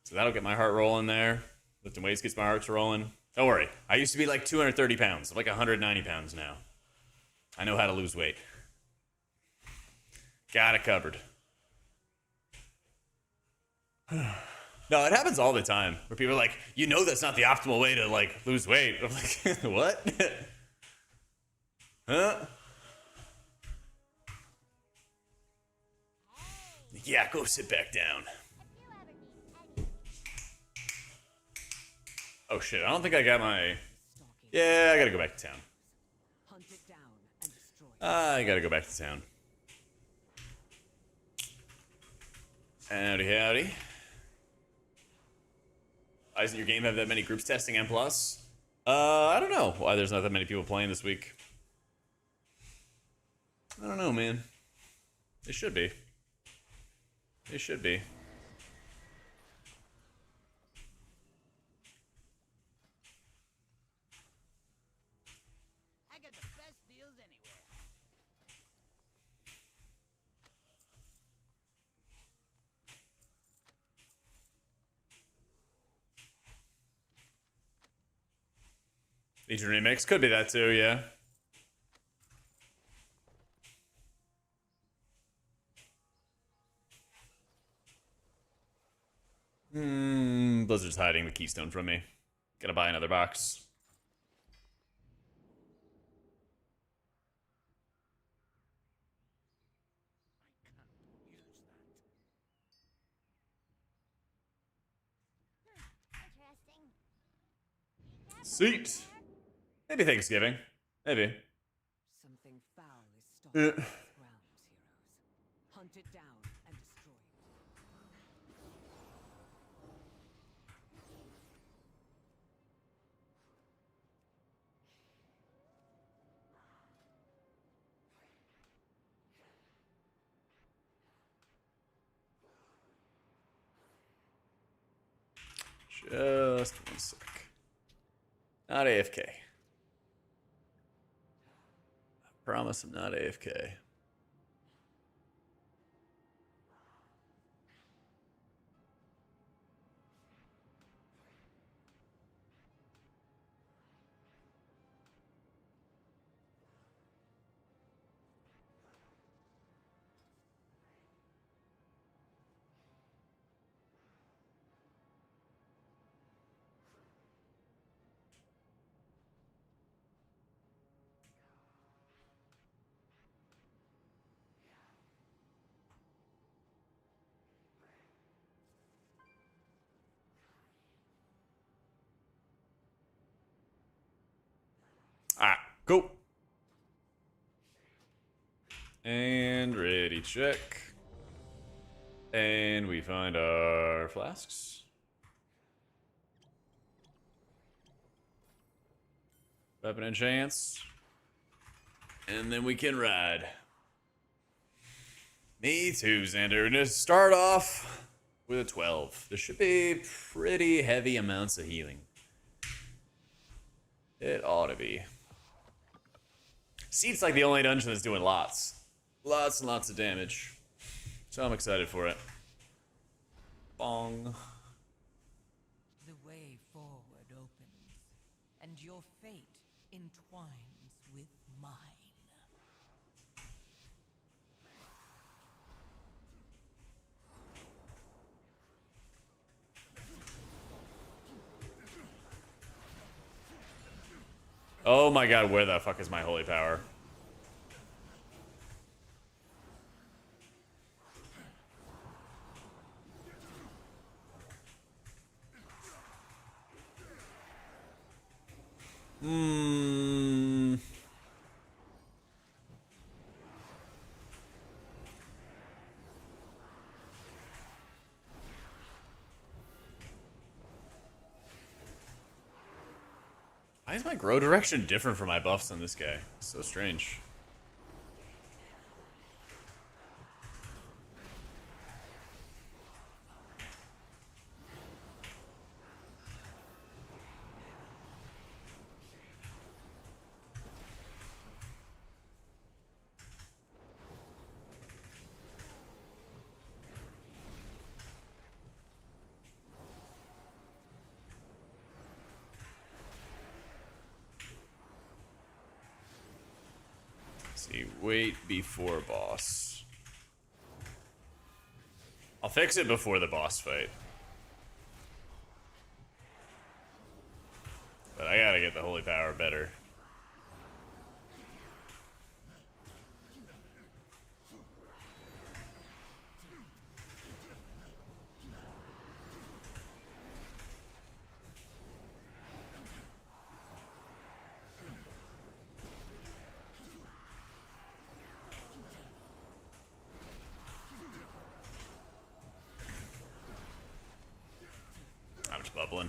So that'll get my heart rolling there. Lifting weights gets my heart rolling. Don't worry. I used to be like 230 pounds. I'm like 190 pounds now. I know how to lose weight. Got it covered. No, it happens all the time where people are like, you know that's not the optimal way to like lose weight. I'm like, what? Huh? Yeah, go sit back down. Oh shit, I don't think I got my... Yeah, I gotta go back to town. I gotta go back to town. Howdy, howdy. Why doesn't your game have that many groups testing M+? I don't know why there's not that many people playing this week. I don't know, man. It should be. It should be. I got the best deals anywhere. Legion Remix could be that too, yeah. Blizzard's hiding the keystone from me. Gotta buy another box. Interesting. Seat. Maybe Thanksgiving. Maybe. Something foul is stalking these grounds, heroes. Hunt it down and destroy it. Just one sec. Not AFK. I promise I'm not AFK. Ah, cool. And ready, check. And we find our flasks. Weapon enchants. And then we can ride. Me too, Xander. We're gonna start off with a 12. There should be pretty heavy amounts of healing. It ought to be. Seat's like the only dungeon that's doing lots. Lots and lots of damage. So I'm excited for it. Bong. The way forward opens, and your fate entwines with mine. Oh my god, where the fuck is my holy power? Why is my grow direction different from my buffs on this guy? It's so strange. See, wait before boss. I'll fix it before the boss fight. But I gotta get the holy power better. I'm just bubbling.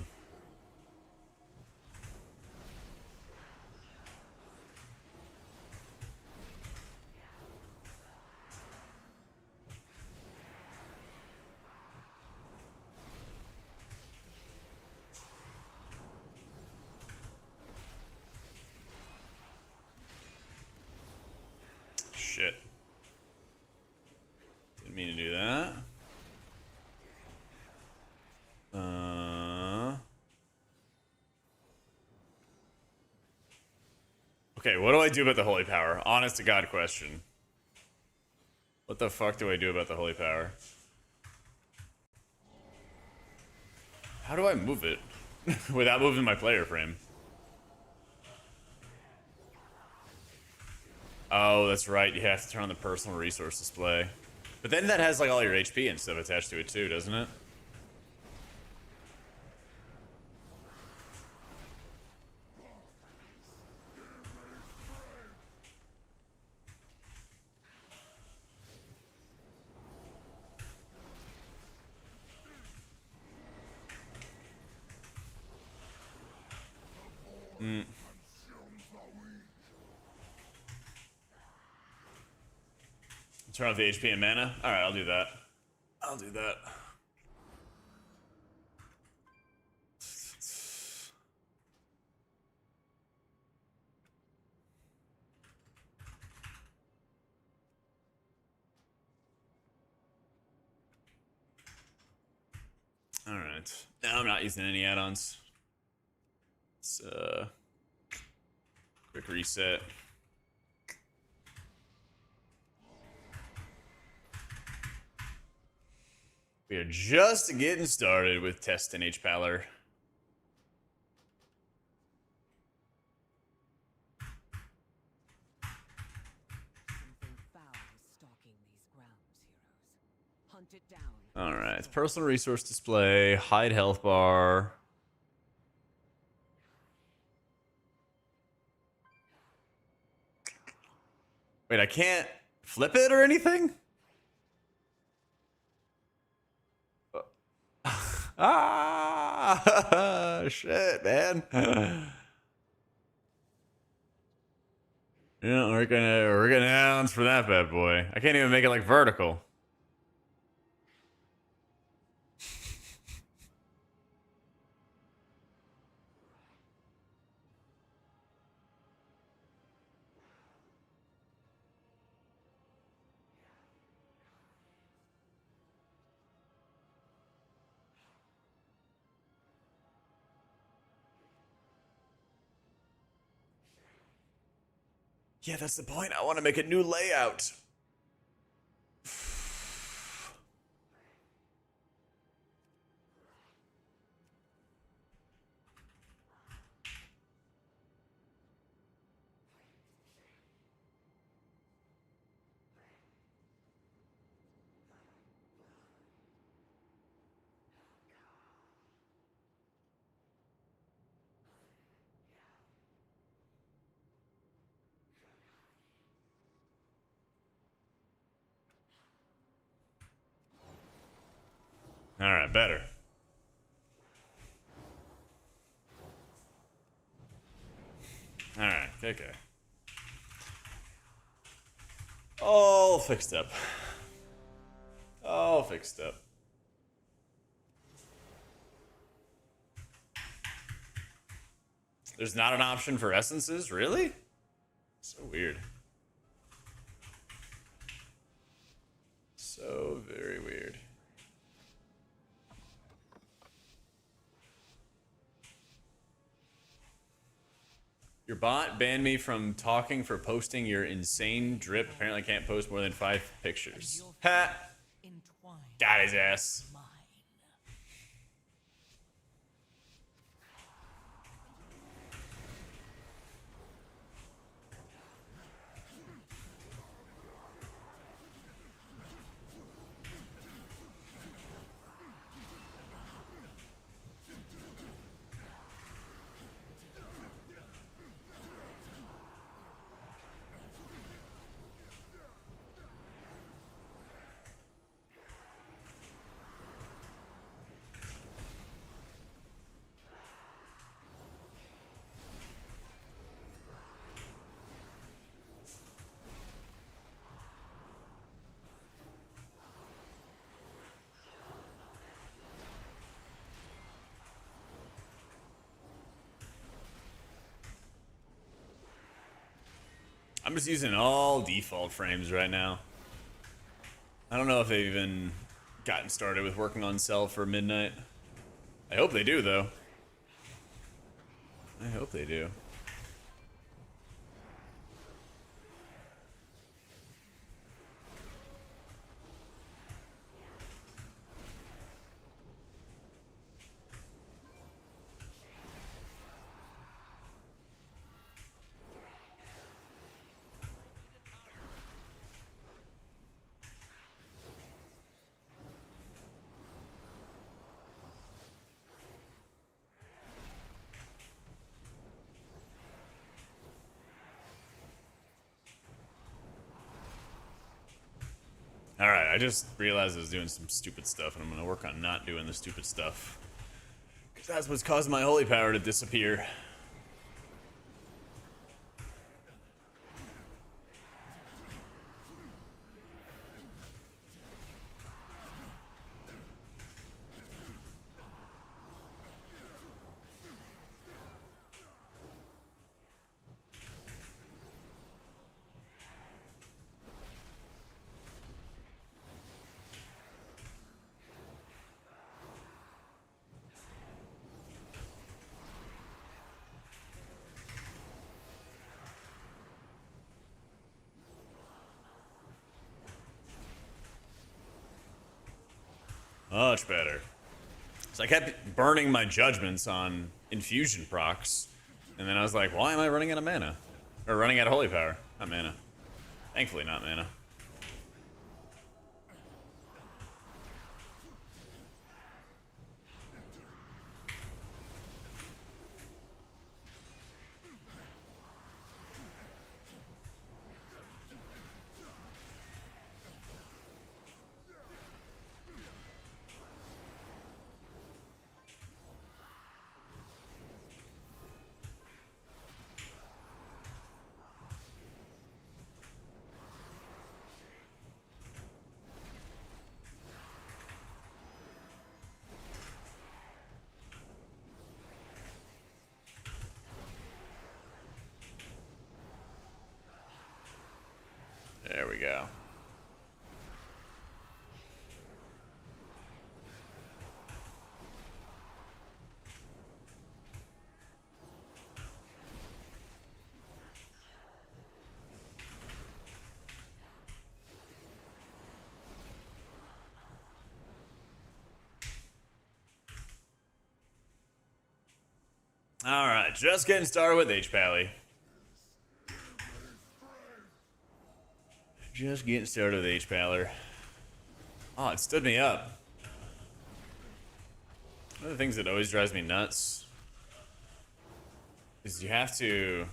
Shit. Didn't mean to do that. Okay, what do I do about the holy power? Honest to God question. What the fuck do I do about the holy power? How do I move it without moving my player frame? Oh, that's right. You have to turn on the personal resource display. But then that has like all your HP and stuff attached to it too, doesn't it? Turn off the HP and mana. All right, I'll do that. I'll do that. All right. Now I'm not using any add-ons. It's quick reset. We are just getting started with testing HPaler. Something foul is stalking these grounds, heroes. Hunt it down. All right. Personal resource display. Hide health bar. Wait, I can't flip it or anything? Ah, shit, man. Yeah, we're gonna announce for that bad boy. I can't even make it like vertical. Yeah, that's the point. I want to make a new layout. All right, better. All right, okay. All fixed up. All fixed up. There's not an option for essences, really? So weird. So very weird. Your bot banned me from talking for posting your insane drip. Apparently can't post more than 5 pictures. Ha! Got his ass. I'm just using all default frames right now. I don't know if they've even gotten started with working on Cell for midnight. I hope they do, though. I hope they do. Alright, I just realized I was doing some stupid stuff, and I'm going to work on not doing the stupid stuff. Because that's what's caused my holy power to disappear. Much better. So I kept burning my judgments on infusion procs. And then I was like, why am I running out of mana? Or running out of holy power. Not mana. Thankfully not mana. There we go. All right, just getting started with HPal. Just getting started with HPaler. Oh, it stood me up. One of the things that always drives me nuts is you have to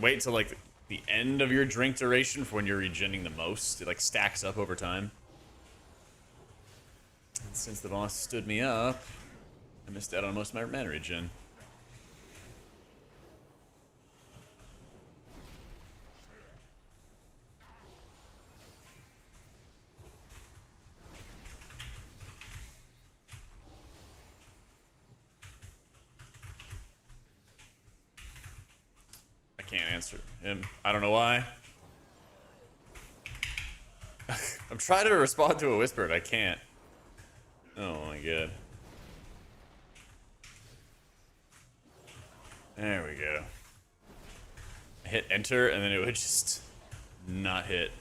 wait until like the end of your drink duration for when you're regenning the most. It like stacks up over time. And since the boss stood me up, I missed out on most of my mana regen. I can't answer him. I don't know why. I'm trying to respond to a whisper, I can't. Oh my god. There we go. I hit enter and then it would just not hit.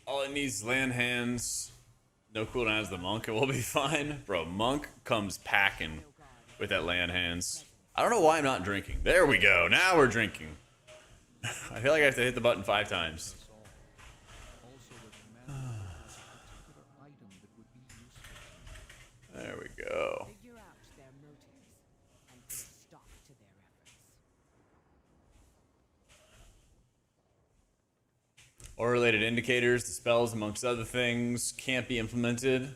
All it needs is land hands. No cooldown as the monk, and we'll be fine. Bro, monk comes packing with that land hands. I don't know why I'm not drinking. There we go. Now we're drinking. I feel like I have to hit the button 5 times. There we go. Figure out their motives and put a stop to their efforts. Or related indicators, the spells, amongst other things, can't be implemented.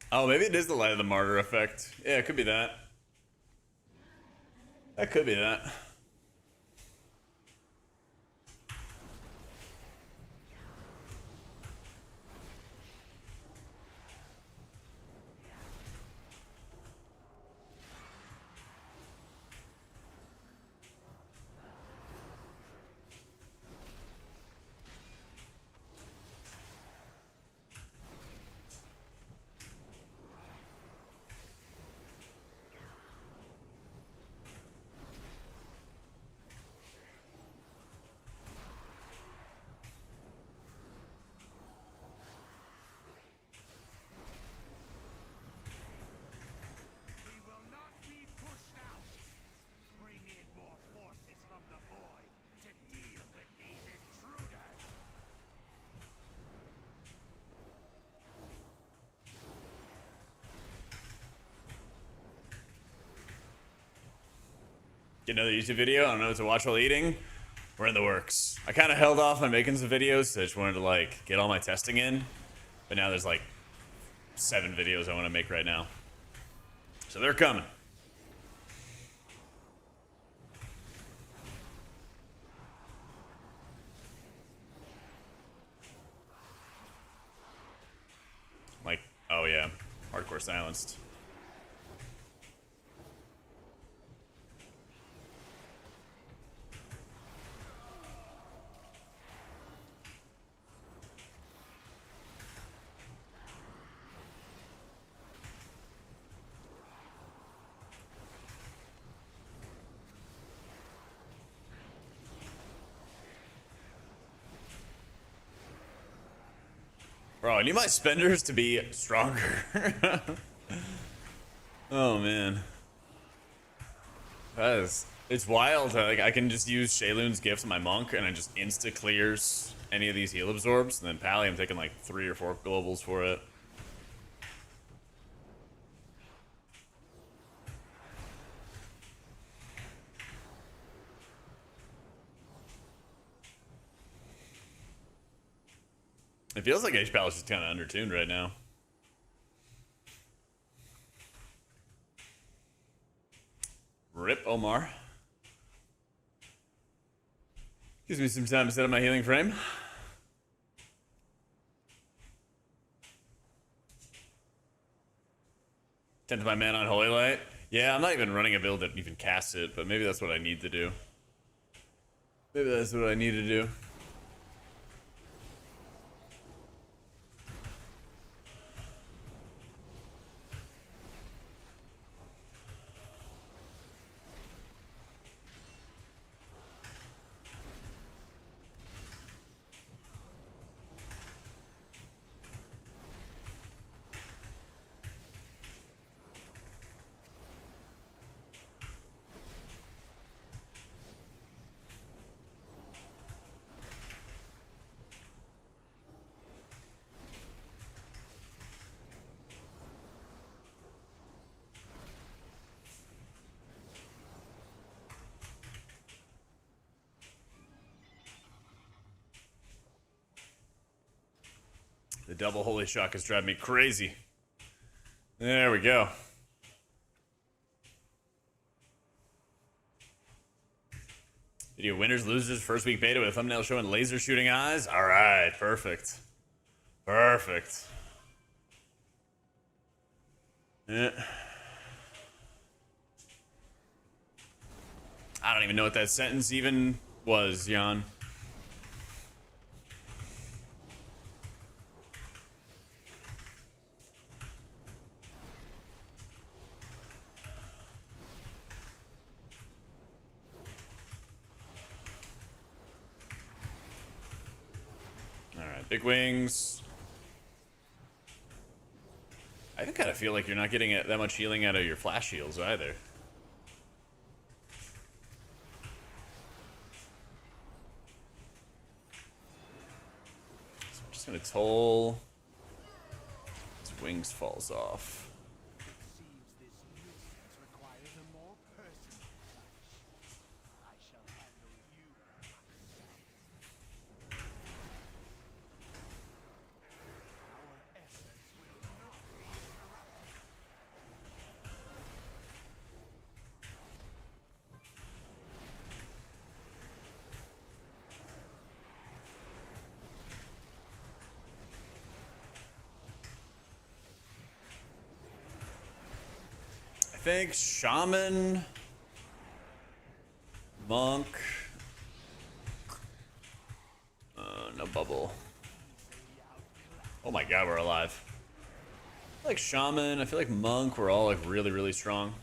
Oh, maybe it is the Light of the Martyr effect. Yeah, it could be that. That could be that. Get another YouTube video. I don't know what to watch while eating. We're in the works. I kind of held off on making some videos, so I just wanted to like get all my testing in. But now there's like 7 videos I want to make right now. So they're coming. Like, oh yeah, hardcore silenced. Bro, I need my spenders to be stronger. Oh man, it's wild. Like I can just use Shaylun's gift to my monk, and it just insta clears any of these heal absorbs. And then Pally, I'm taking like 3 or 4 globals for it. It feels like HPal is just kind of undertuned right now. Rip Omar. Gives me some time to set up my healing frame. Tend to my mana on Holy Light. Yeah, I'm not even running a build that even casts it, but maybe that's what I need to do. Maybe that's what I need to do. The double holy shock is driving me crazy. There we go. Video winners, losers, first week beta with a thumbnail showing laser shooting eyes. All right, perfect. Perfect. Yeah. I don't even know what that sentence even was, Jan. Big wings. I even kind of feel like you're not getting that much healing out of your flash heals either. So I'm just gonna toll. His wings falls off. think Shaman, Monk. No bubble. Oh my god, we're alive. I feel like Shaman, I feel like Monk, we're all like really, really strong.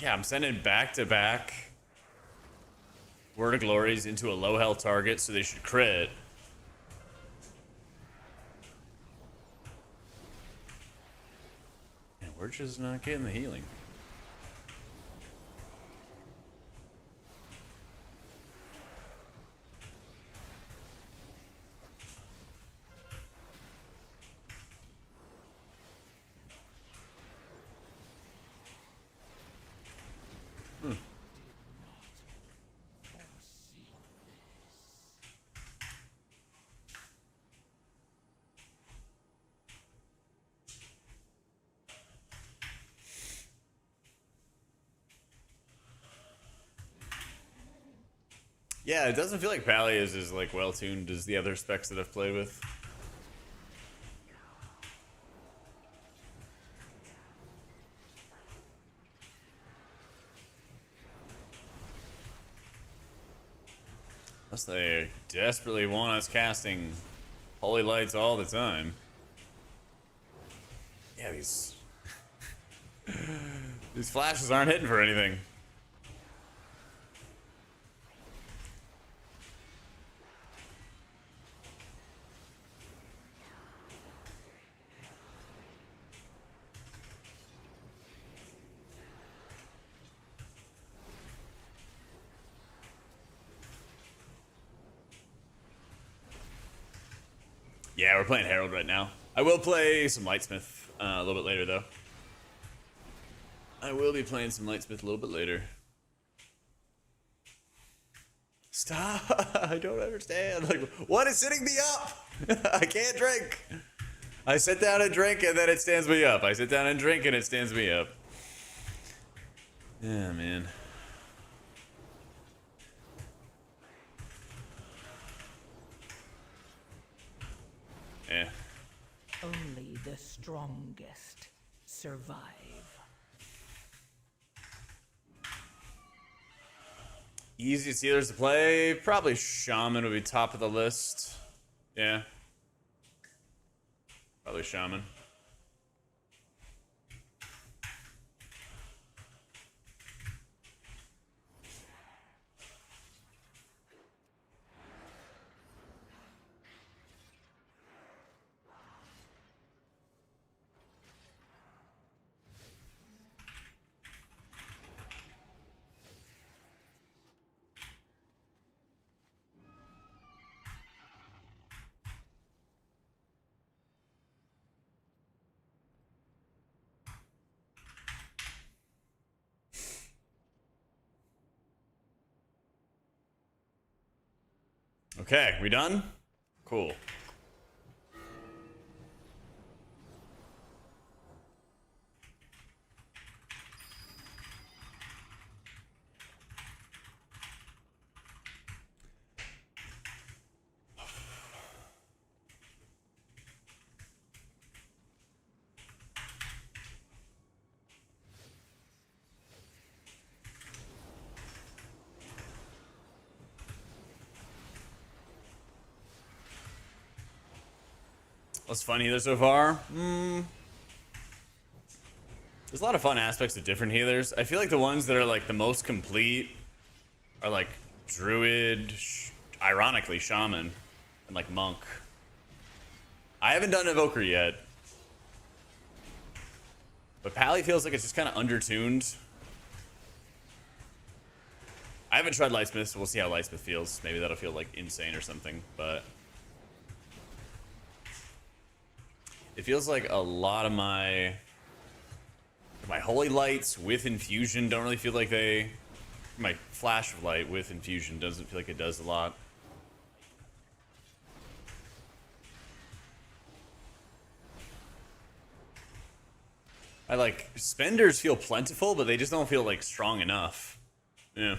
Yeah, I'm sending back-to-back Word of Glories into a low health target, so they should crit. And we're just not getting the healing. Yeah, it doesn't feel like Pally is as like well tuned as the other specs that I've played with. Unless they desperately want us casting holy lights all the time. Yeah, these flashes aren't hitting for anything. Yeah, we're playing Herald right now. I will play some Lightsmith a little bit later, though. I will be playing some Lightsmith a little bit later. Stop! I don't understand. Like, what is sitting me up? I can't drink. I sit down and drink, and then it stands me up. I sit down and drink, and it stands me up. Yeah, man. Yeah. Only the strongest survive. Easiest healers to play, probably Shaman would be top of the list. Yeah. Probably Shaman. Okay, we done? Cool. What's fun healer so far? There's a lot of fun aspects of different healers. I feel like the ones that are like the most complete are like Druid, ironically Shaman, and like Monk. I haven't done Evoker yet. But Pally feels like it's just kind of undertuned. I haven't tried Lightsmith, so we'll see how Lightsmith feels. Maybe that'll feel like insane or something, but it feels like a lot of my Holy Lights with Infusion don't really feel like they... My Flash of Light with Infusion doesn't feel like it does a lot. I like... Spenders feel plentiful, but they just don't feel like strong enough. Yeah.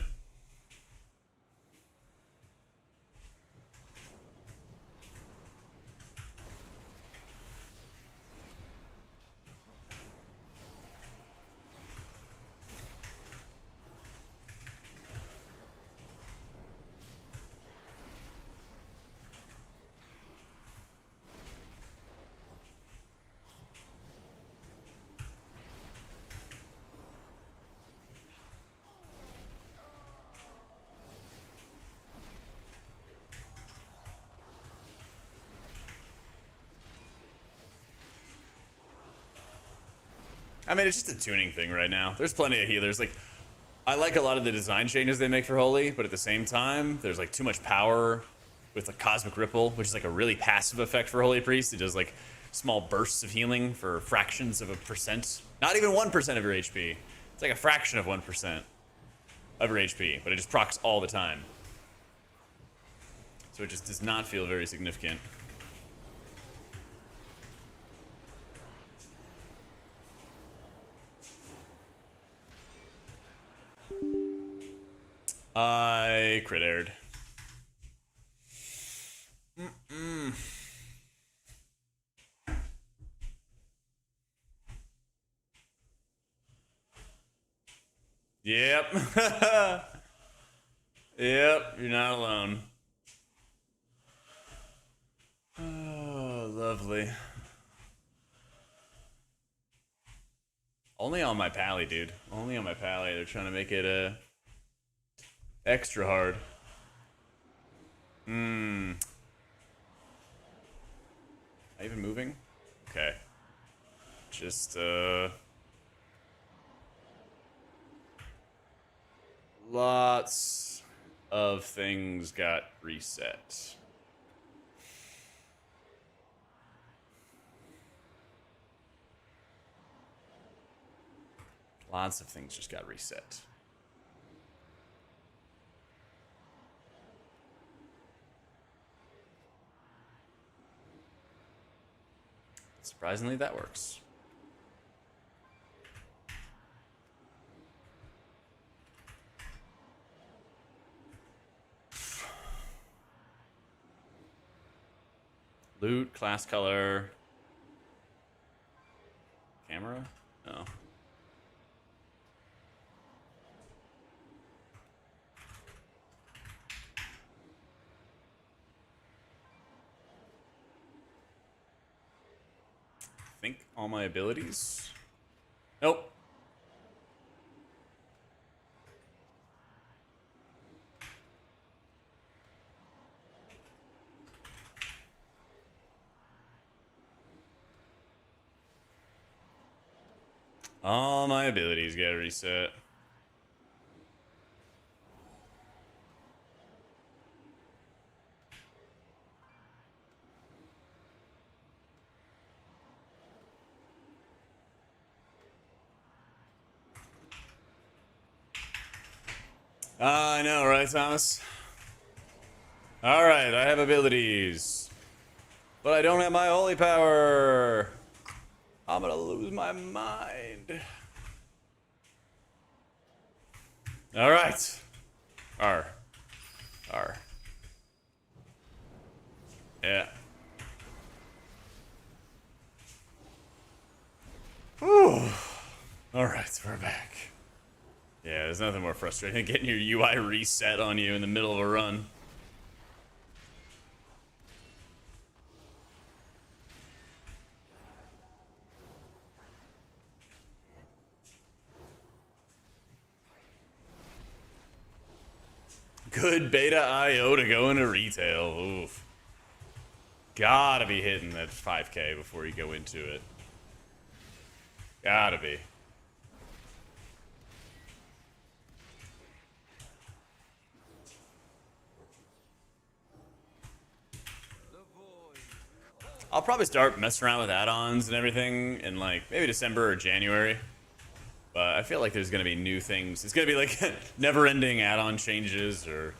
I mean, it's just a tuning thing right now. There's plenty of healers. Like, I like a lot of the design changes they make for Holy, but at the same time, there's like too much power with like Cosmic Ripple, which is like a really passive effect for Holy Priest. It does like small bursts of healing for fractions of a percent. Not even 1% of your HP. It's like a fraction of 1% of your HP, but it just procs all the time. So it just does not feel very significant. I crit aired. Yep. Yep, you're not alone. Oh, lovely. Only on my pally, dude. Only on my pally. They're trying to make it extra hard. Am I even moving? Okay. Just lots of things got reset. Lots of things just got reset. Surprisingly, that works. Loot, class color. Camera? No. I think all my abilities. Nope. All my abilities get reset. I know, right, Thomas? Alright, I have abilities. But I don't have my holy power. I'm gonna lose my mind. Alright. R. Yeah. Whew. Alright, we're back. Yeah, there's nothing more frustrating than getting your UI reset on you in the middle of a run. Good beta IO to go into retail. Oof. Gotta be hitting that 5K before you go into it. Gotta be. I'll probably start messing around with add-ons and everything in like maybe December or January. But I feel like there's gonna be new things. It's gonna be like never-ending add-on changes or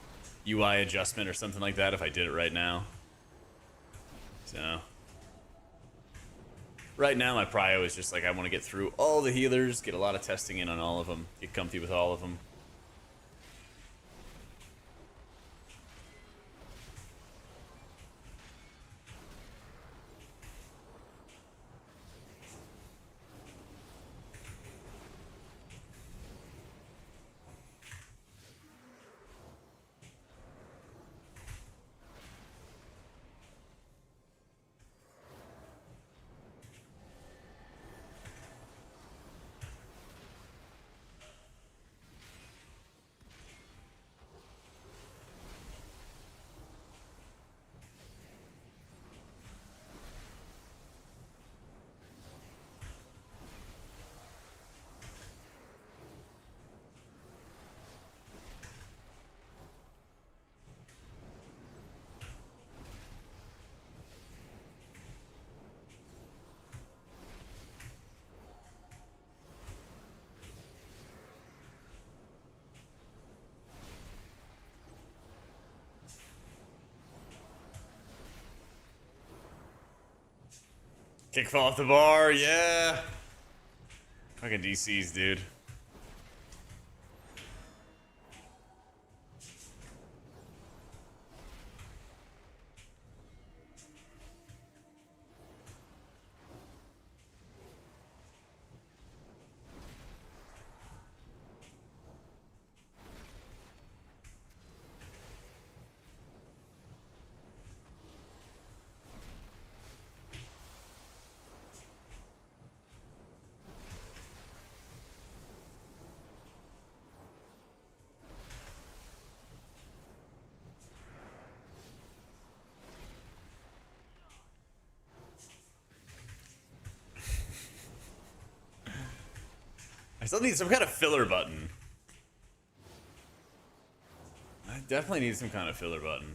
UI adjustment or something like that if I did it right now. So right now my prio is just like I want to get through all the healers, get a lot of testing in on all of them, get comfy with all of them. Kickfall off the bar, yeah. Fucking DCs, dude. I still need some kind of filler button. I definitely need some kind of filler button.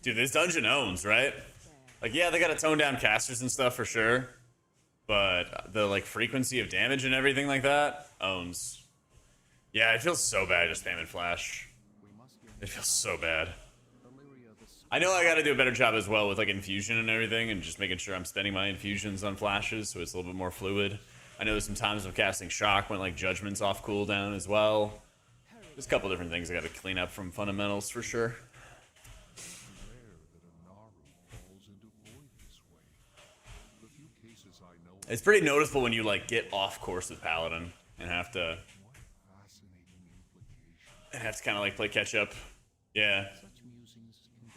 Dude, this dungeon owns, right? Like, yeah, they gotta tone down casters and stuff for sure. But the, like, frequency of damage and everything like that owns. Yeah, it feels so bad just spamming flash. It feels so bad. I know I gotta do a better job as well with like infusion and everything and just making sure I'm spending my infusions on flashes so it's a little bit more fluid. I know there's some times I'm casting shock when like judgment's off cooldown as well. There's a couple different things I gotta clean up from fundamentals for sure. It's pretty noticeable when you like get off course with Paladin and have to kind of like play catch up. Yeah. Such musings can wait.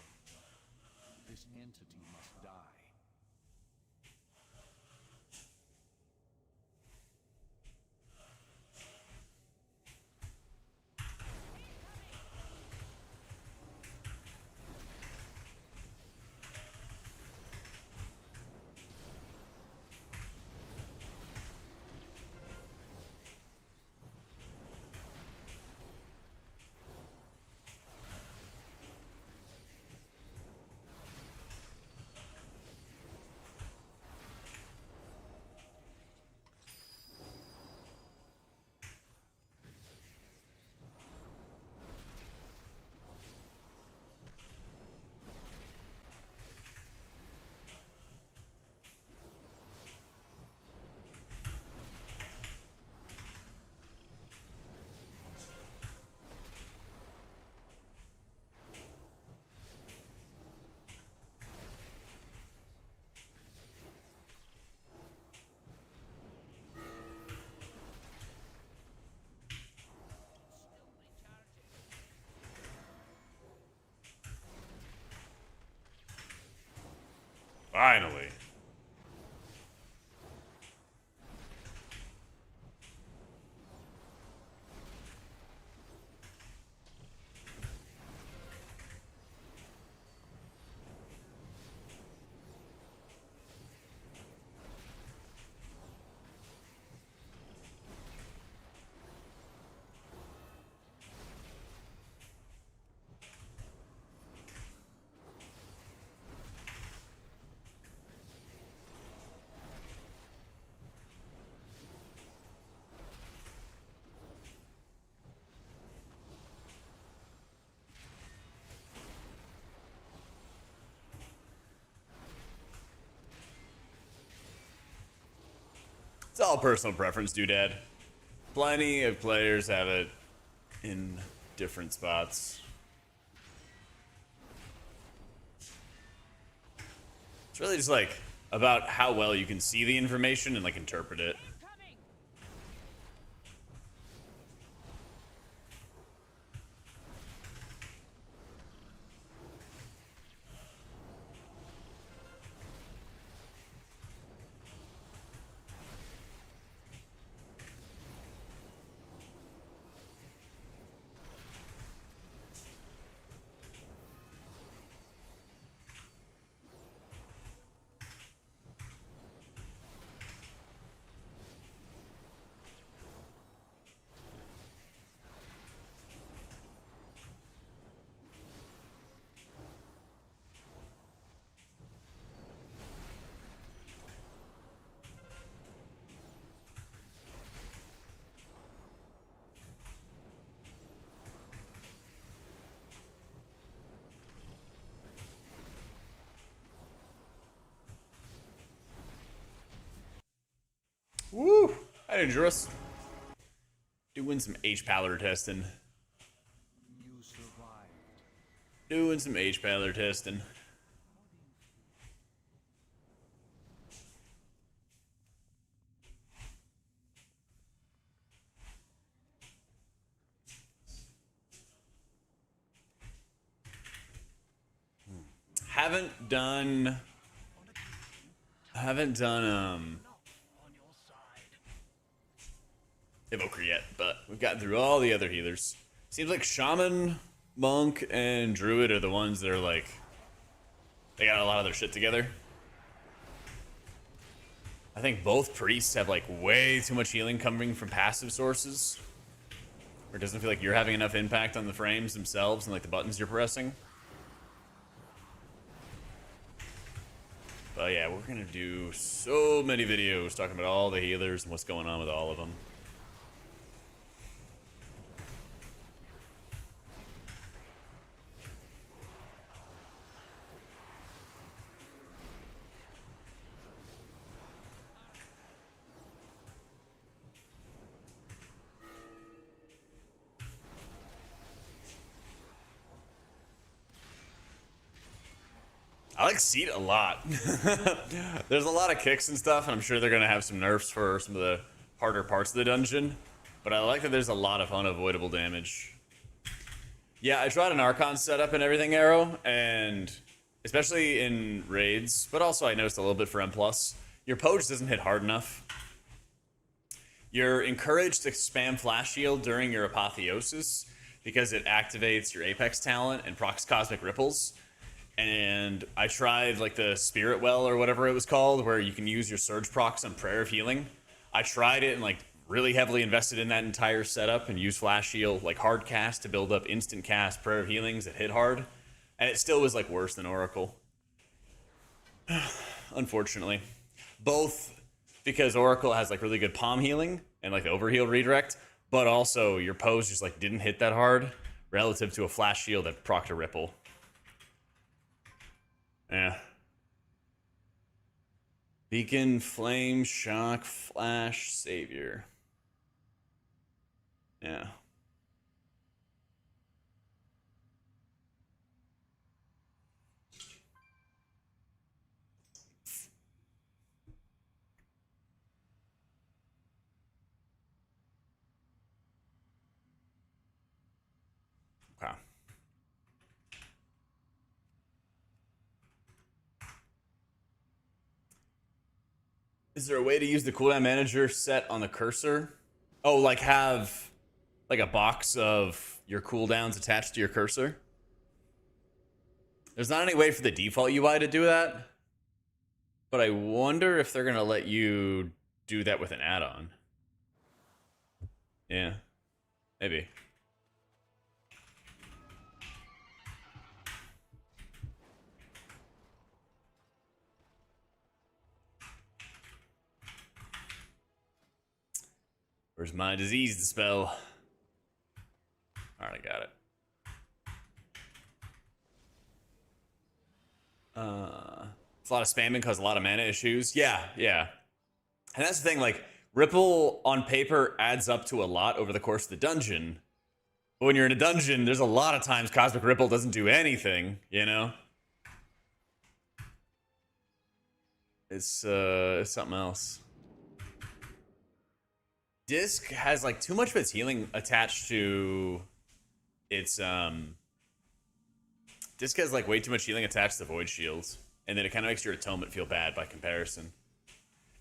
This entity must die. Finally. It's all personal preference, doodad. Plenty of players have it in different spots. It's really just like about how well you can see the information and like interpret it. Woo! Hi, dangerous. Doing some HPal testing. You survived. Doing some HPal testing. Haven't done Evoker yet, but we've gotten through all the other healers. Seems like Shaman, Monk, and Druid are the ones that are like, they got a lot of their shit together. I think both priests have like way too much healing coming from passive sources, where it doesn't feel like you're having enough impact on the frames themselves and like the buttons you're pressing. But yeah, we're gonna do so many videos talking about all the healers and what's going on with all of them. I like Seat a lot. There's a lot of kicks and stuff, and I'm sure they're going to have some nerfs for some of the harder parts of the dungeon. But I like that there's a lot of unavoidable damage. Yeah, I tried an Archon setup and everything, Arrow, and especially in raids, but also I noticed a little bit for M+, your poach doesn't hit hard enough. You're encouraged to spam Flash Shield during your Apotheosis because it activates your Apex talent and procs Cosmic Ripples. And I tried like the Spirit Well or whatever it was called, where you can use your Surge procs on Prayer of Healing. I tried it and like really heavily invested in that entire setup and used Flash Shield like hard cast to build up instant cast Prayer of Healings that hit hard. And it still was like worse than Oracle. Unfortunately. Both because Oracle has like really good palm healing and like the overheal redirect, but also your pose just like didn't hit that hard relative to a Flash Shield that procced a Ripple. Yeah. Beacon, Flame, Shock, Flash, Savior. Yeah. Okay. Is there a way to use the cooldown manager set on the cursor? Oh, like have like a box of your cooldowns attached to your cursor? There's not any way for the default UI to do that, but I wonder if they're gonna let you do that with an add-on. Yeah, maybe. Where's my disease dispel? Alright, I got it. It's a lot of spamming causes a lot of mana issues. Yeah, yeah. And that's the thing, like, Ripple on paper adds up to a lot over the course of the dungeon. But when you're in a dungeon, there's a lot of times Cosmic Ripple doesn't do anything, you know? It's something else. Disc has like too much of its healing attached to its Disc has like way too much healing attached to the Void Shields, and then it kind of makes your Atonement feel bad by comparison.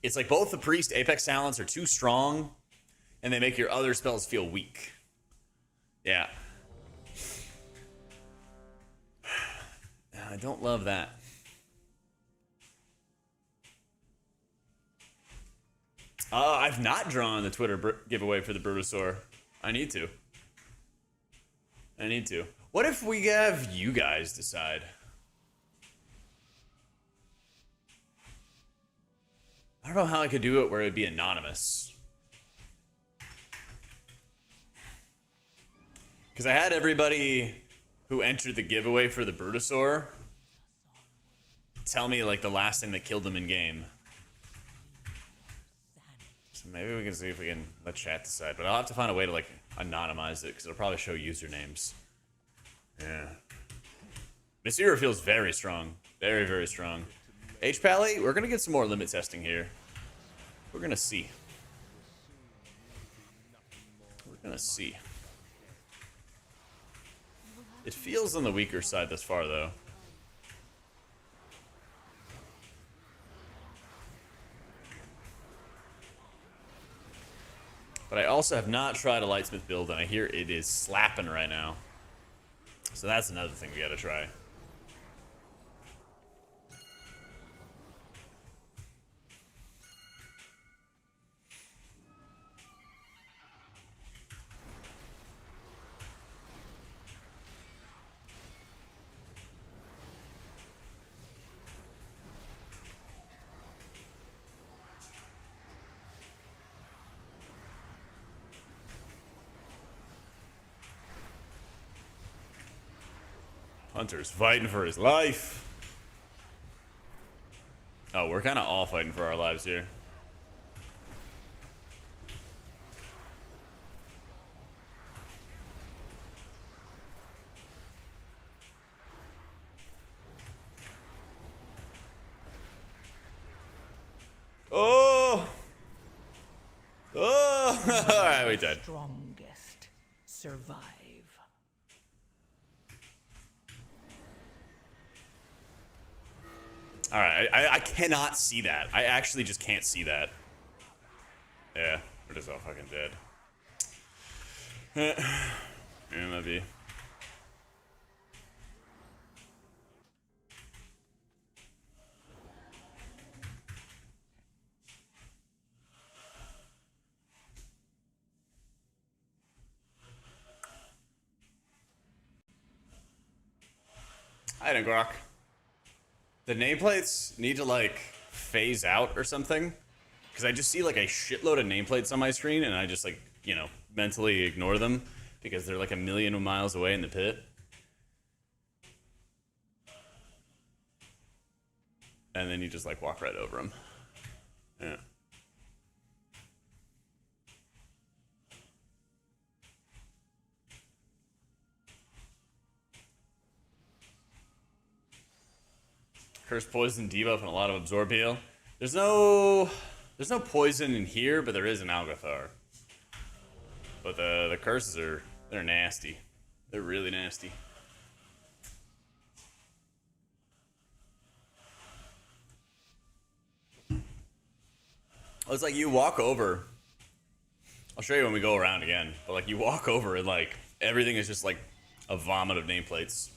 It's like both the Priest Apex Talents are too strong, and they make your other spells feel weak. Yeah. I don't love that. I've not drawn the Twitter giveaway for the Brutosaur. I need to. What if we have you guys decide? I don't know how I could do it where it would be anonymous. Because I had everybody who entered the giveaway for the Brutosaur tell me like the last thing that killed them in game. So maybe we can see if we can let chat decide, but I'll have to find a way to like anonymize it because it'll probably show usernames. Yeah. Mysira feels very strong. Very, very strong. HPal, we're gonna get some more limit testing here. We're gonna see. It feels on the weaker side thus far, though. But I also have not tried a Lightsmith build, and I hear it is slapping right now. So that's another thing we gotta try. Hunter's fighting for his life. Oh, we're kind of all fighting for our lives here. Oh! Oh! Alright, we died. Strongest survive. Alright, I cannot see that. I actually just can't see that. Yeah, we're just all fucking dead. Yeah, maybe. I didn't grok. The nameplates need to like phase out or something, because I just see like a shitload of nameplates on my screen and I just like, you know, mentally ignore them because they're like a million miles away in the pit. And then you just like walk right over them. Yeah. Curse, poison, debuff, and a lot of absorb heal. There's no poison in here, but there is an Algathar. But the curses they're nasty. They're really nasty. It's like you walk over. I'll show you when we go around again. But like you walk over and like everything is just like a vomit of nameplates.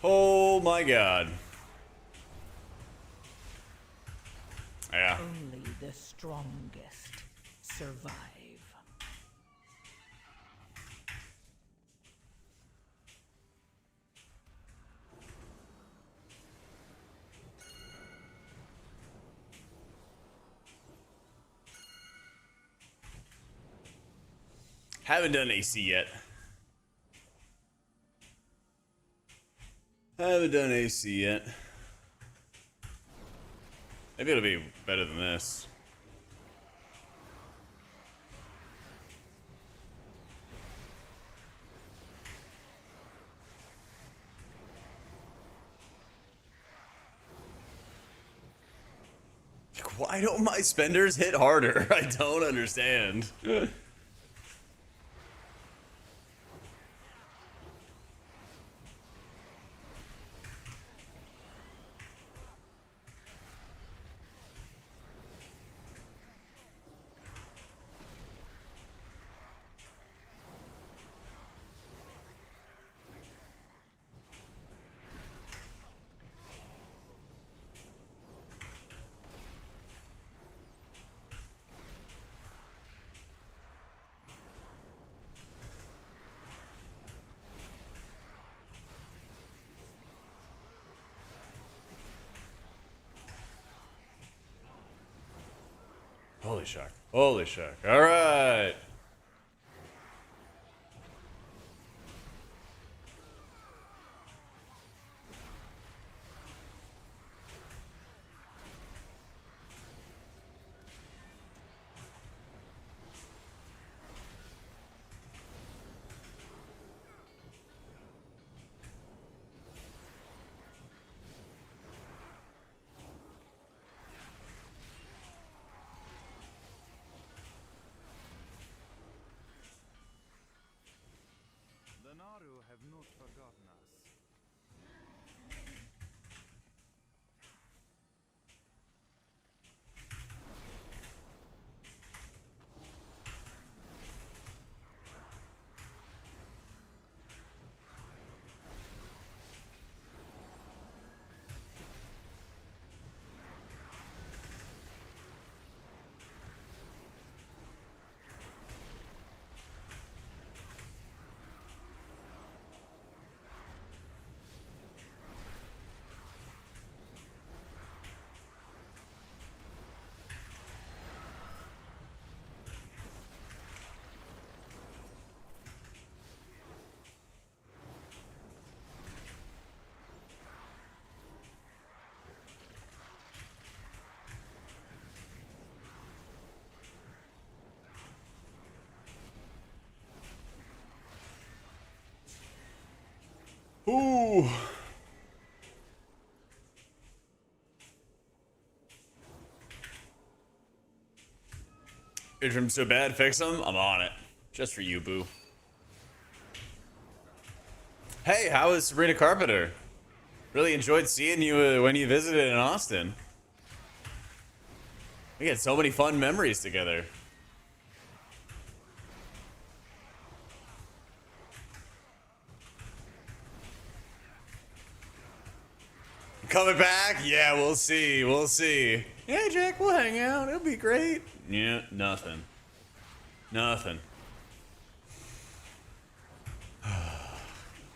Oh my god. Yeah. Only the strongest survive. Haven't done AC yet. Haven't done AC yet. Maybe it'll be better than this. Why don't my spenders hit harder? I don't understand. Holy shock. Holy shock. All right. The Naru have not forgotten us. Ooh. Eardrum's so bad, fix them? I'm on it. Just for you, boo. Hey, how is Sabrina Carpenter? Really enjoyed seeing you when you visited in Austin. We had so many fun memories together. Coming back? Yeah, we'll see. We'll see. Yeah, Jack, we'll hang out. It'll be great. Yeah, nothing. Nothing.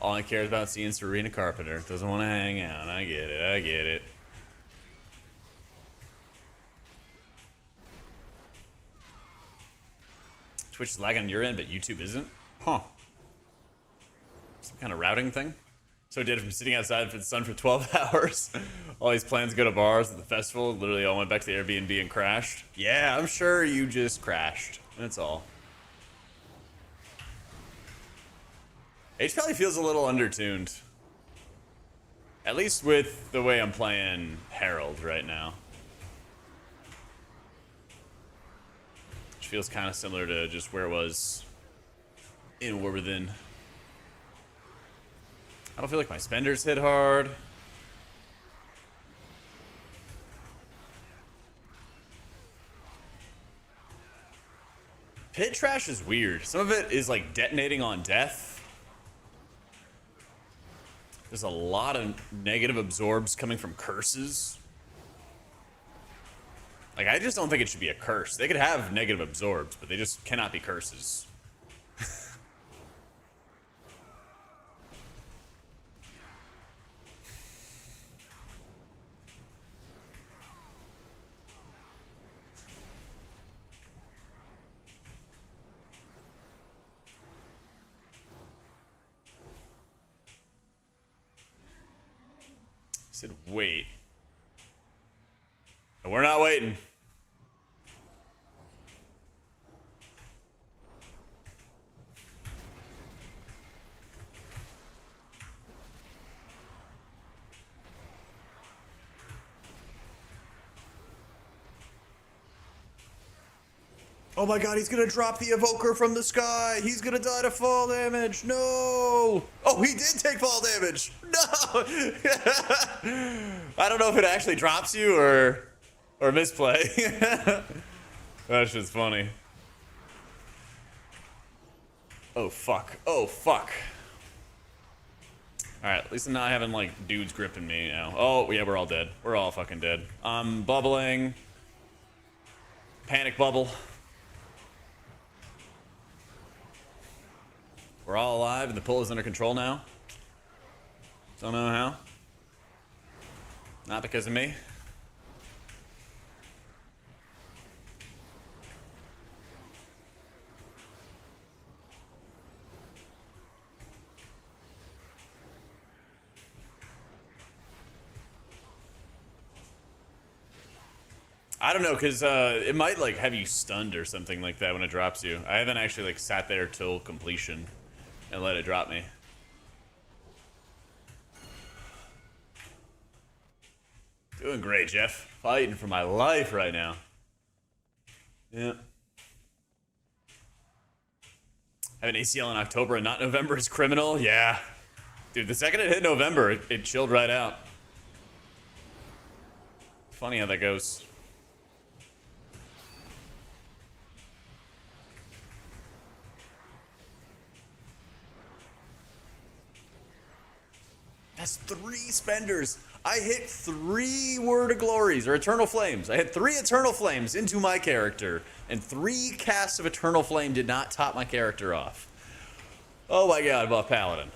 All I care about seeing Serena Carpenter. Doesn't want to hang out. I get it. I get it. Twitch is lagging on your end, but YouTube isn't? Huh. Some kind of routing thing? So dead from sitting outside for the sun for 12 hours. All these plans to go to bars at the festival. Literally all went back to the Airbnb and crashed. Yeah, I'm sure you just crashed. That's all. HPal feels a little undertuned. At least with the way I'm playing Herald right now. Which feels kind of similar to just where it was in War Within. I don't feel like my spenders hit hard. Pit trash is weird. Some of it is like detonating on death. There's a lot of negative absorbs coming from curses. Like, I just don't think it should be a curse. They could have negative absorbs, but they just cannot be curses. I said, wait. And we're not waiting. Oh my god, he's gonna drop the evoker from the sky. He's gonna die to fall damage. No. Oh, he did take fall damage. No. I don't know if it actually drops you or misplay. That shit's funny. Oh fuck. Oh fuck. All right, at least I'm not having like dudes gripping me now. Oh yeah, we're all dead. We're all fucking dead. I'm bubbling. Panic bubble. We're all alive and the pull is under control now. Don't know how. Not because of me. I don't know, because it might like have you stunned or something like that when it drops you. I haven't actually like sat there till completion and let it drop me. Doing great, Jeff. Fighting for my life right now. Yeah. Have an ACL in October and not November is criminal? Yeah. Dude, the second it hit November, it chilled right out. Funny how that goes. That's 3 spenders. I hit 3 Word of Glories, or Eternal Flames. I hit 3 Eternal Flames into my character, and 3 casts of Eternal Flame did not top my character off. Oh my god, buff Paladin.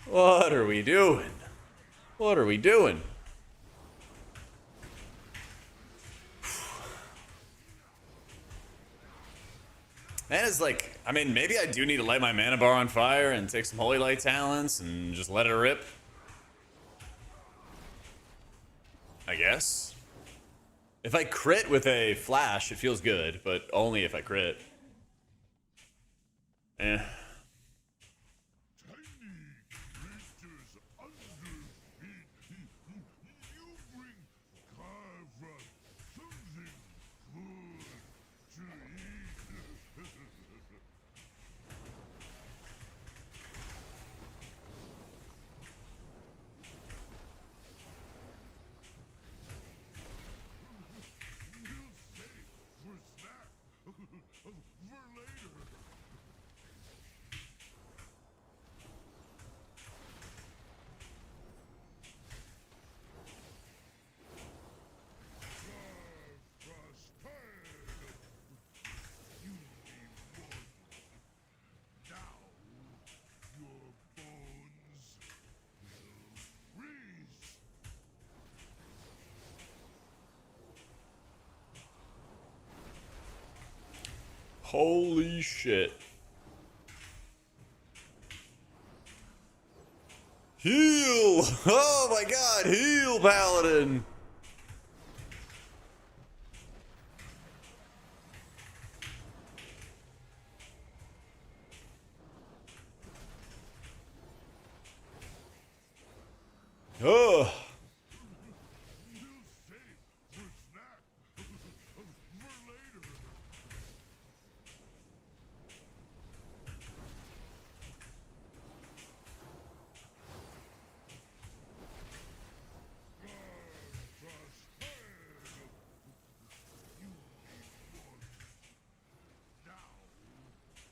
What are we doing? What are we doing? Man, it's like, I mean, maybe I do need to light my mana bar on fire and take some Holy Light Talents and just let it rip. I guess. If I crit with a flash, it feels good, but only if I crit. Eh. Holy shit. Heal! Oh my god, heal, Paladin! Oh!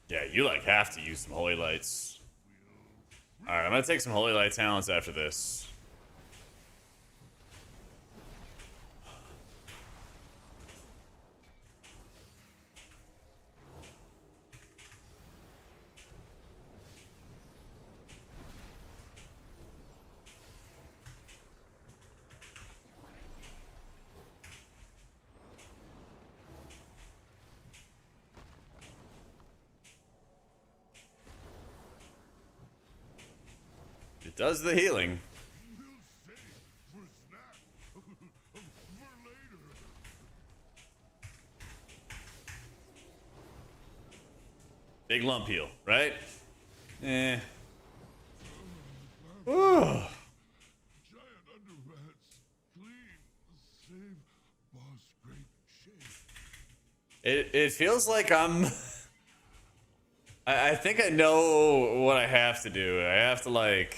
Yeah, you like have to use some holy lights. All right, I'm gonna take some holy light talents after this. It does the healing. Big lump heal, right? Eh. Ooh. It feels like I'm... I think I know what I have to do. I have to, like...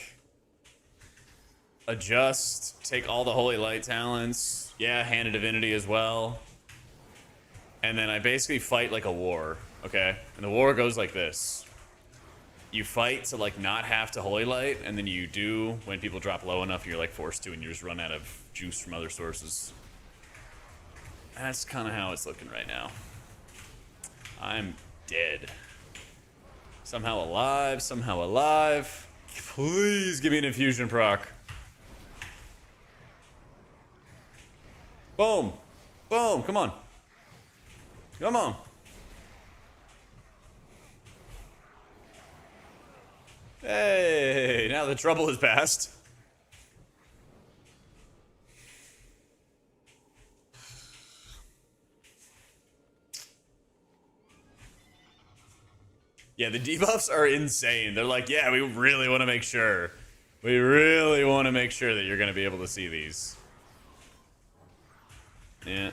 adjust, take all the holy light talents. Yeah, hand of divinity as well. And then I basically fight like a war, okay? And the war goes like this. You fight to like not have to holy light, and then you do when people drop low enough, you're like forced to, and you just run out of juice from other sources. That's kind of how it's looking right now. I'm dead. Somehow alive, somehow alive. Please give me an infusion proc. Boom. Boom, come on. Come on. Hey, now the trouble is past. Yeah, the debuffs are insane. They're like, yeah, we really want to make sure. We really want to make sure that you're going to be able to see these. Yeah.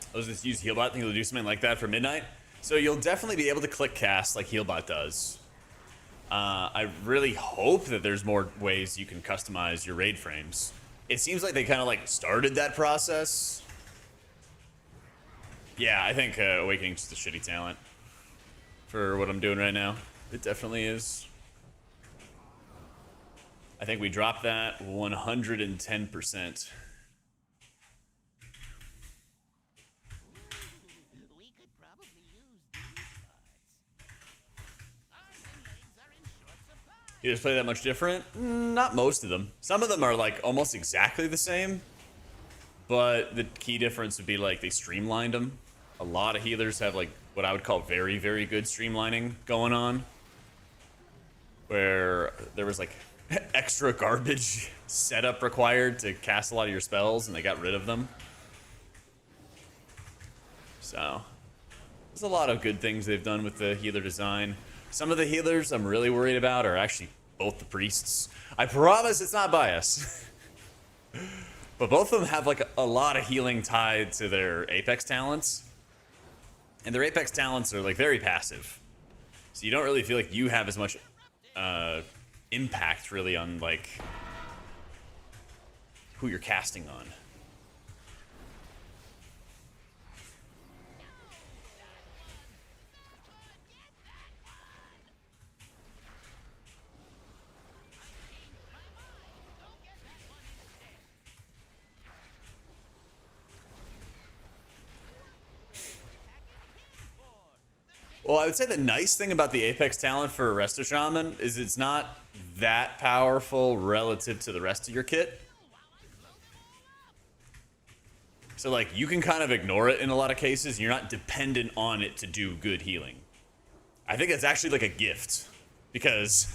I was just use Healbot. Think it'll do something like that for midnight. So you'll definitely be able to click cast like Healbot does. I really hope that there's more ways you can customize your raid frames. It seems like they kind of like started that process. Yeah, I think Awakening's just a shitty talent for what I'm doing right now. It definitely is. I think we dropped that 110%. You just play that much different? Not most of them. Some of them are like almost exactly the same, but the key difference would be like they streamlined them. A lot of healers have like what I would call very, very good streamlining going on, where there was like extra garbage setup required to cast a lot of your spells, and they got rid of them. So there's a lot of good things they've done with the healer design. Some of the healers I'm really worried about are actually both the priests. I promise it's not bias. But both of them have like a lot of healing tied to their Apex talents. And their Apex talents are like very passive. So you don't really feel like you have as much impact really on like who you're casting on. Well, I would say the nice thing about the Apex talent for a Resto Shaman is it's not that powerful relative to the rest of your kit. So, like, you can kind of ignore it in a lot of cases. You're not dependent on it to do good healing. I think it's actually like a gift. Because,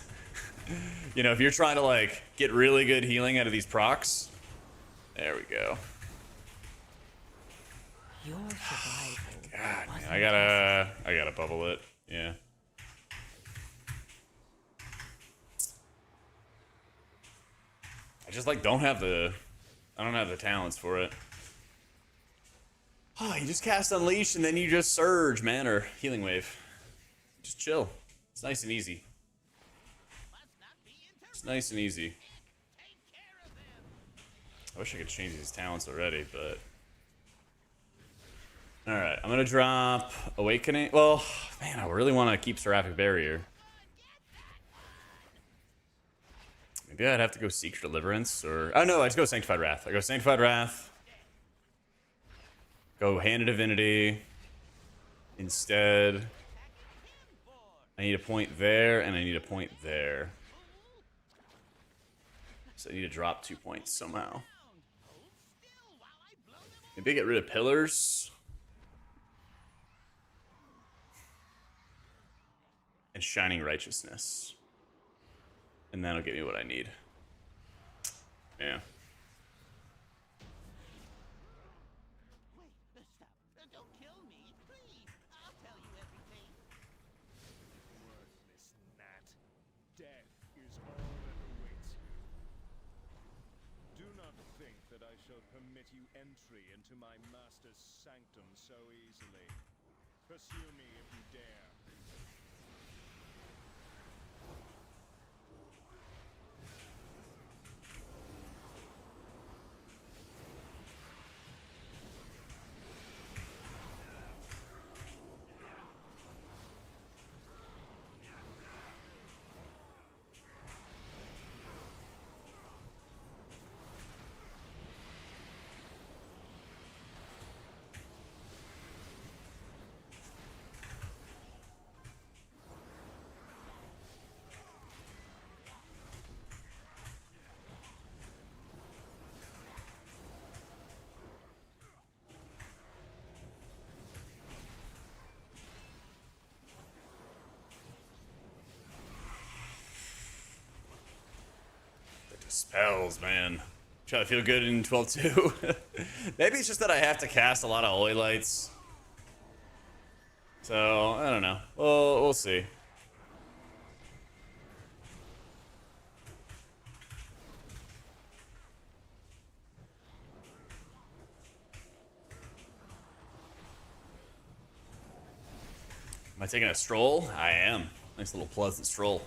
you know, if you're trying to, like, get really good healing out of these procs. There we go. Your survival. God, man, I gotta bubble it. Yeah. I just like don't have the talents for it. Oh, you just cast Unleash and then you just Surge, man, or Healing Wave. Just chill. It's nice and easy. It's nice and easy. I wish I could change these talents already, but... Alright, I'm gonna drop Awakening. Well, man, I really want to keep Seraphic Barrier. Maybe I'd have to go Seek Deliverance, or... Oh no, I just go Sanctified Wrath. I go Sanctified Wrath. Go Hand of Divinity. Instead... I need a point there, and I need a point there. So I need to drop 2 points somehow. Maybe get rid of Pillars. And Shining Righteousness. And that'll get me what I need. Yeah. Don't kill me, please. I'll tell you everything. Worthless gnat. Death is all that awaits you. Do not think that I shall permit you entry into my master's sanctum so easily. Pursue me if you dare. Spells, man. Try to feel good in 12-2. Maybe it's just that I have to cast a lot of Holy Lights. So, I don't know. Well, we'll see. Am I taking a stroll? I am. Nice little pleasant stroll.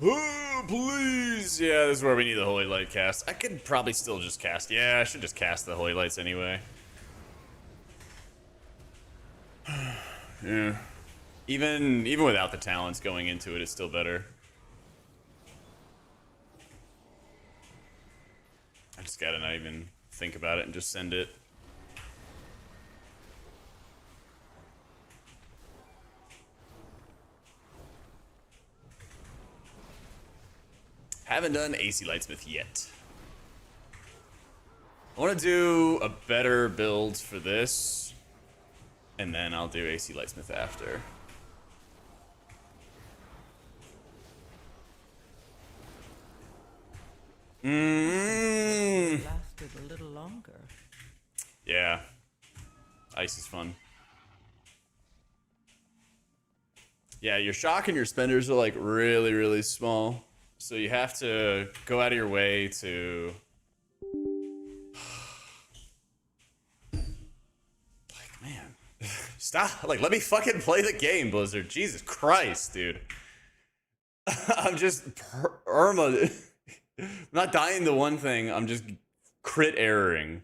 Oh, please! Yeah, this is where we need the Holy Light cast. I could probably still just cast. Yeah, I should just cast the Holy Lights anyway. Yeah. Even without the talents going into it, it's still better. I just gotta not even think about it and just send it. Haven't done AC Lightsmith yet. I want to do a better build for this, and then I'll do AC Lightsmith after. Lasted a little longer. Yeah. Ice is fun. Yeah, your shock and your spenders are like really, really small. So you have to go out of your way to... Like, man. Stop. Like, let me fucking play the game, Blizzard. Jesus Christ, dude. I'm just... I'm not dying to one thing. I'm just crit erroring.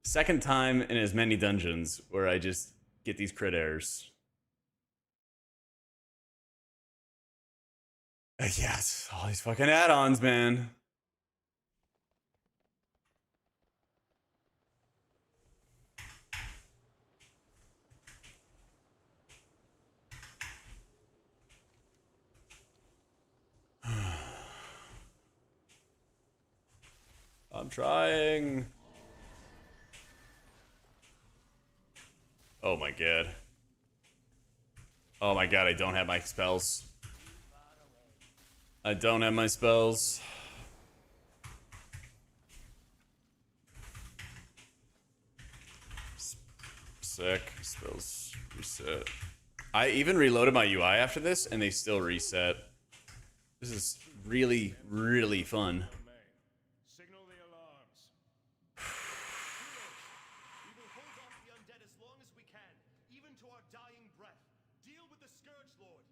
Second time in as many dungeons where I just get these crit errors. Yes, all these fucking add-ons, man. I'm trying. Oh my god. Oh my god, I don't have my spells. I don't have my spells. Sick. Spells reset. I even reloaded my UI after this and they still reset. This is really, really fun. Signal the alarms. We will hold off the undead as long as we can, even to our dying breath. Deal with the Scourge Lord.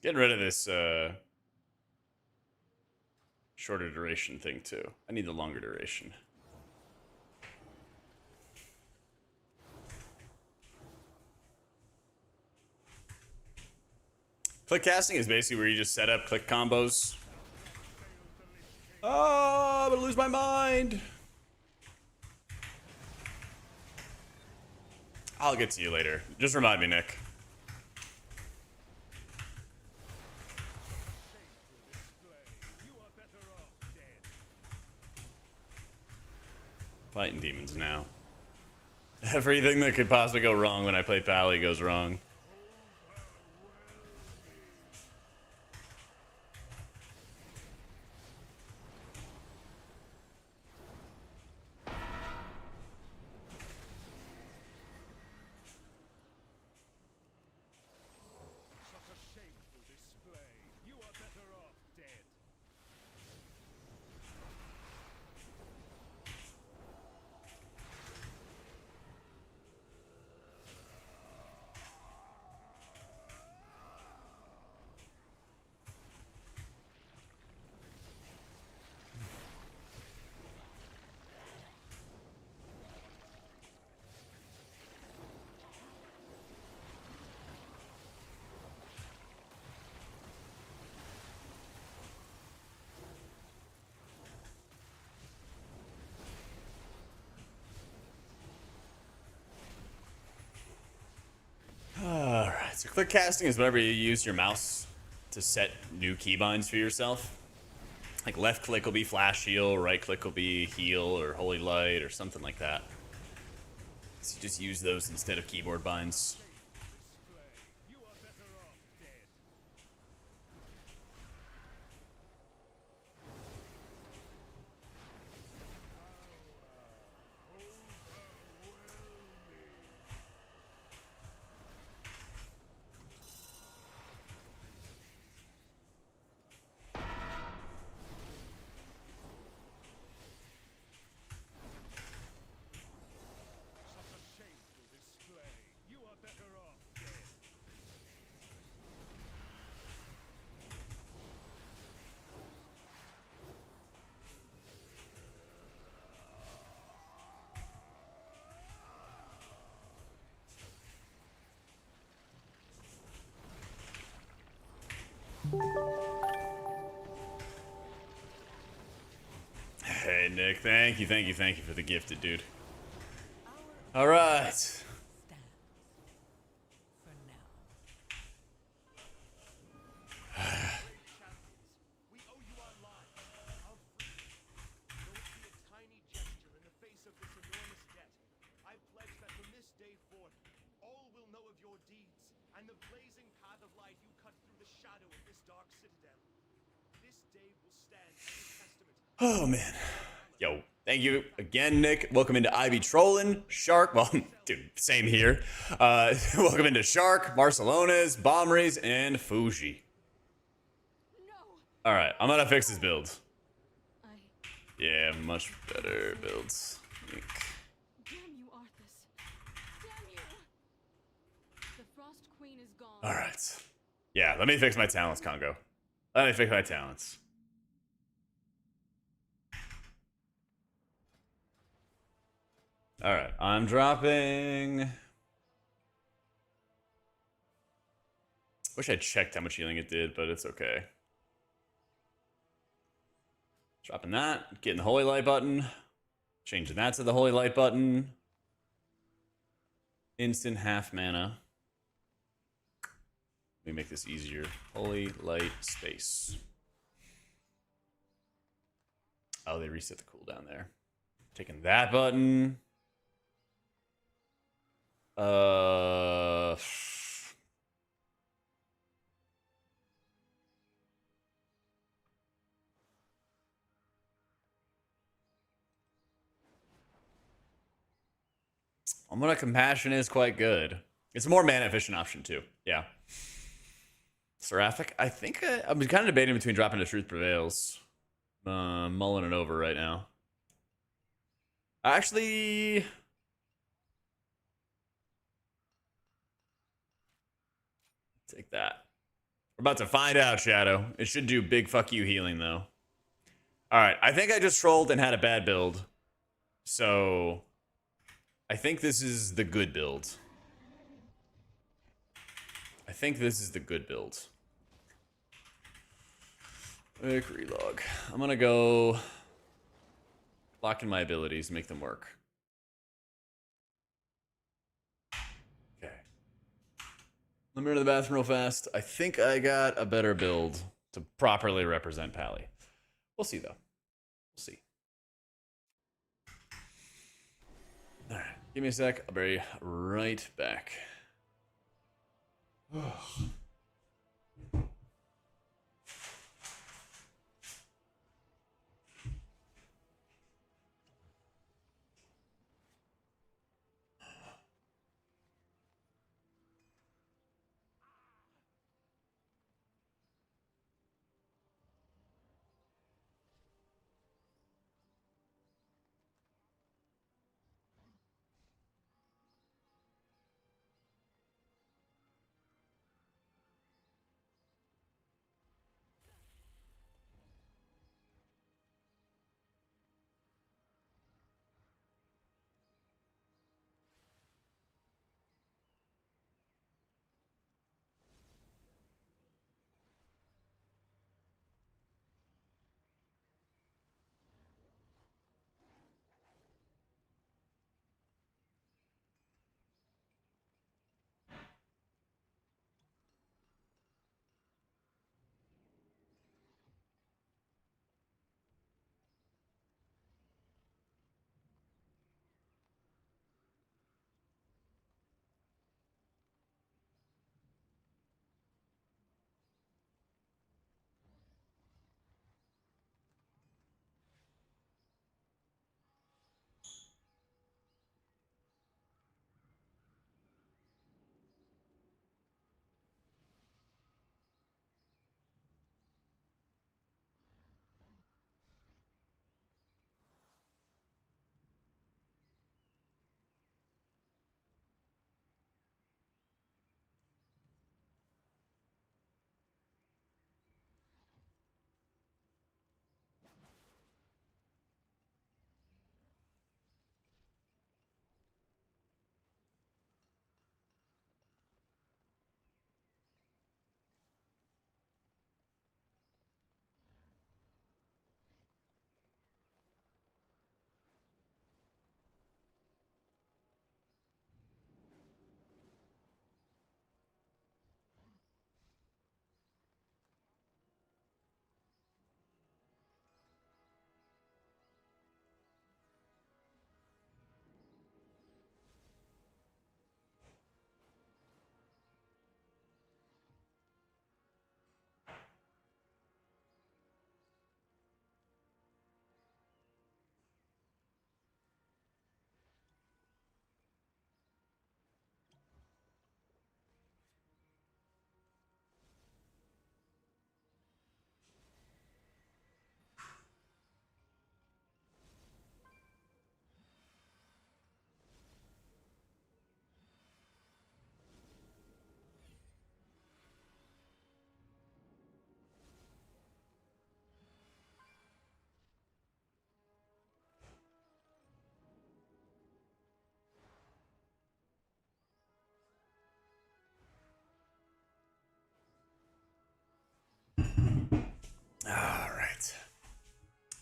Getting rid of this shorter duration thing too. I need the longer duration. Click casting is basically where you just set up click combos. Oh, I'm gonna lose my mind. I'll get to you later. Just remind me, Nick. Fighting demons now. Everything that could possibly go wrong when I play Pally goes wrong. Such a shameful display. You are better off dead. Alright, so click casting is whenever you use your mouse to set new keybinds for yourself. Like left click will be flash heal, right click will be heal or holy light or something like that. So you just use those instead of keyboard binds. You are better off dead. Such a shameful display. You are better off dead. Hey Nick, thank you for the gifted, dude. Alright. Stands. For now. We owe you our lives, our freedom. Though it be a tiny gesture in the face of this enormous debt, I pledge that from this day forth, all will know of your deeds and the blazing path of light you cut through the shadow of this dark citadel. This day will stand as a testament. Oh man. Yo, thank you again, Nick. Welcome into Ivy Trollin, Shark. Well, dude, same here. Welcome into Shark, Barcelona's, Bomberies, and Fuji. No! Alright, I'm gonna fix his build. I... Yeah, much better builds. Damn you, Arthas. Damn you! The Frost Queen is gone. Alright. Yeah, let me fix my talents, Congo. Let me fix my talents. Alright, I'm dropping Wish I checked how much healing it did, but it's okay. Dropping that, getting the Holy Light button, changing that to the Holy Light button. Instant half mana. Let me make this easier. Holy Light space. Oh, they reset the cooldown there. Taking that button. Almona Compassion is quite good. It's a more mana efficient option too. Yeah. Seraphic. I think I'm kind of debating between dropping to Truth Prevails. Mulling it over right now. Actually, take that. We're about to find out, Shadow. It should do big fuck you healing though. All right, I think I just trolled and had a bad build. So I think this is the good build. I think this is the good build. Quick relog. I'm gonna go lock in my abilities, make them work. Okay. Let me run to the bathroom real fast. I think I got a better build to properly represent Pally. We'll see though. We'll see. All right, give me a sec. I'll be right back.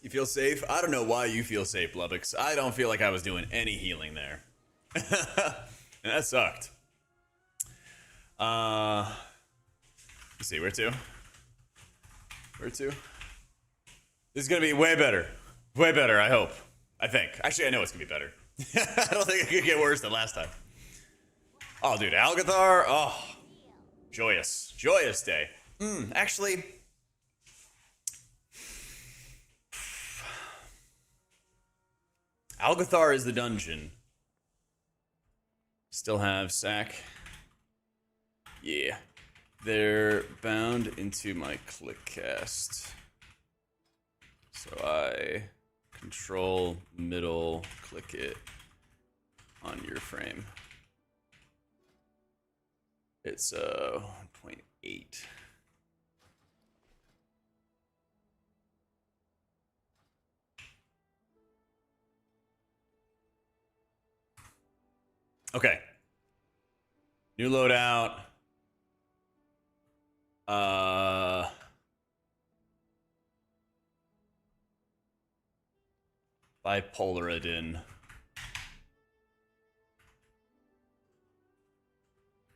You feel safe? I don't know why you feel safe, Lubbox. I don't feel like I was doing any healing there. And that sucked. Let's see, where to? Where to? This is gonna be way better. Way better, I hope. I think. Actually, I know it's gonna be better. I don't think it could get worse than last time. Oh, dude, Algathar. Oh, joyous. Joyous day. Actually... Algathar is the dungeon. Still have sack. Yeah. They're bound into my click cast. So I control middle, click it on your frame. It's 1.8. Okay. New loadout. By Paladin.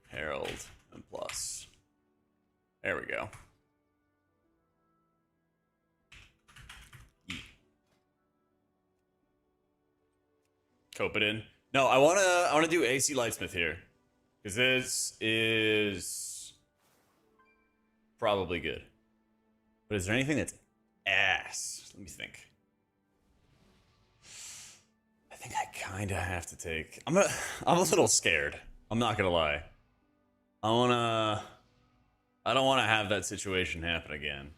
Herald and plus. There we go. Copadin. No, I wanna do AC Lightsmith here. Because this is probably good. But is there anything that's ass? Let me think. I think I kinda have to take I'm a little scared. I'm not gonna lie. I don't wanna have that situation happen again.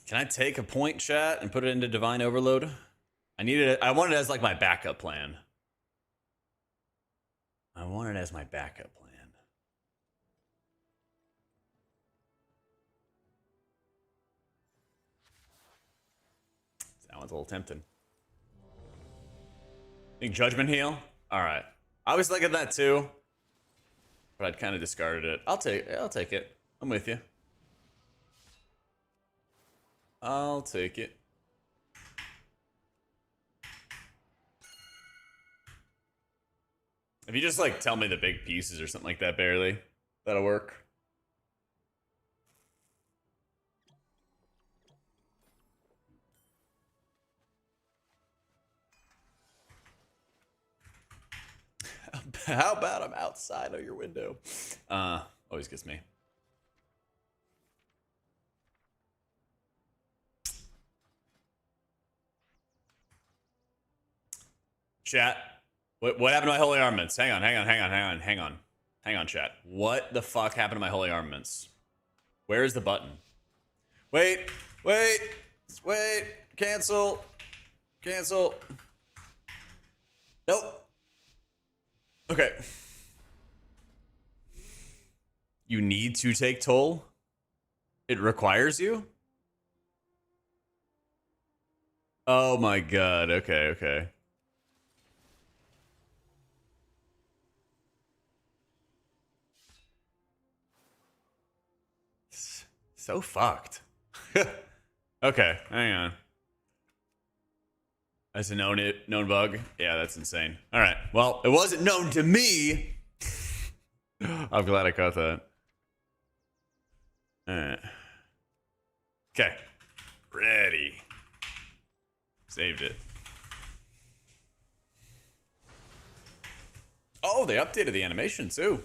Can I take a point, chat, and put it into Divine Overload? I want it as like my backup plan. I want it as my backup plan. That one's a little tempting. Think Judgment Heal? Alright. I was thinking that too. But I'd kind of discarded it. I'll take it. I'm with you. I'll take it. If you just like tell me the big pieces or something like that, barely, that'll work. How about I'm outside of your window? Always gets me. Chat, what happened to my holy armaments? Hang on, chat. What the fuck happened to my holy armaments? Where is the button? Wait, cancel. Nope. Okay. You need to take toll? It requires you? Oh my god, okay. So fucked. Okay, hang on. That's a known bug? Yeah, that's insane. Alright, well, it wasn't known to me. I'm glad I caught that. Alright. Okay. Ready. Saved it. Oh, they updated the animation too.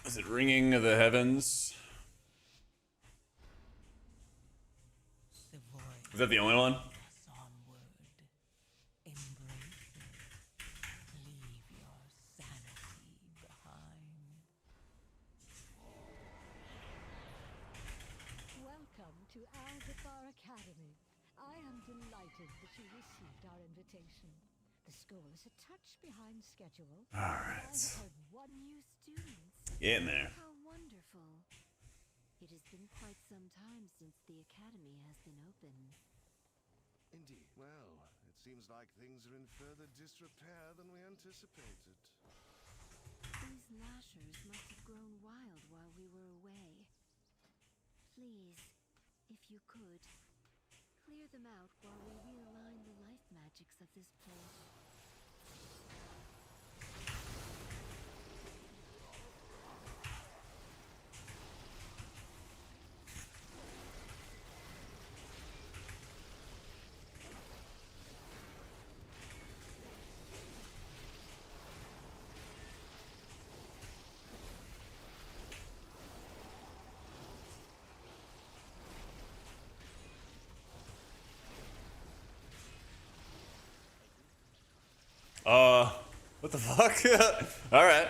Is it Ringing of the Heavens? Is that the only one? Welcome to Algathar Academy. I am delighted that you received our invitation. The school is a touch behind schedule. All right. I've heard New students. Get in there. How wonderful. It has been quite some time since the academy has been open. Indeed. Well, it seems like things are in further disrepair than we anticipated. These lashers must have grown wild while we were away. Please, if you could, clear them out while we realign the life magics of this place. What the fuck? All right.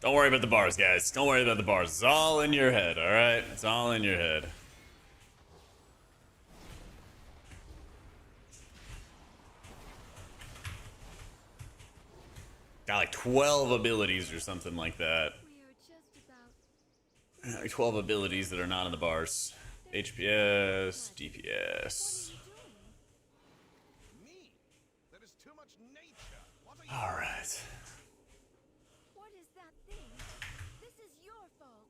Don't worry about the bars, guys. Don't worry about the bars. It's all in your head, all right? It's all in your head. Got like 12 abilities or something like that. We are just about... Like 12 abilities that are not in the bars. HPS, DPS. Me? There is too much nature. What are you? All right. What is that thing? This is your fault.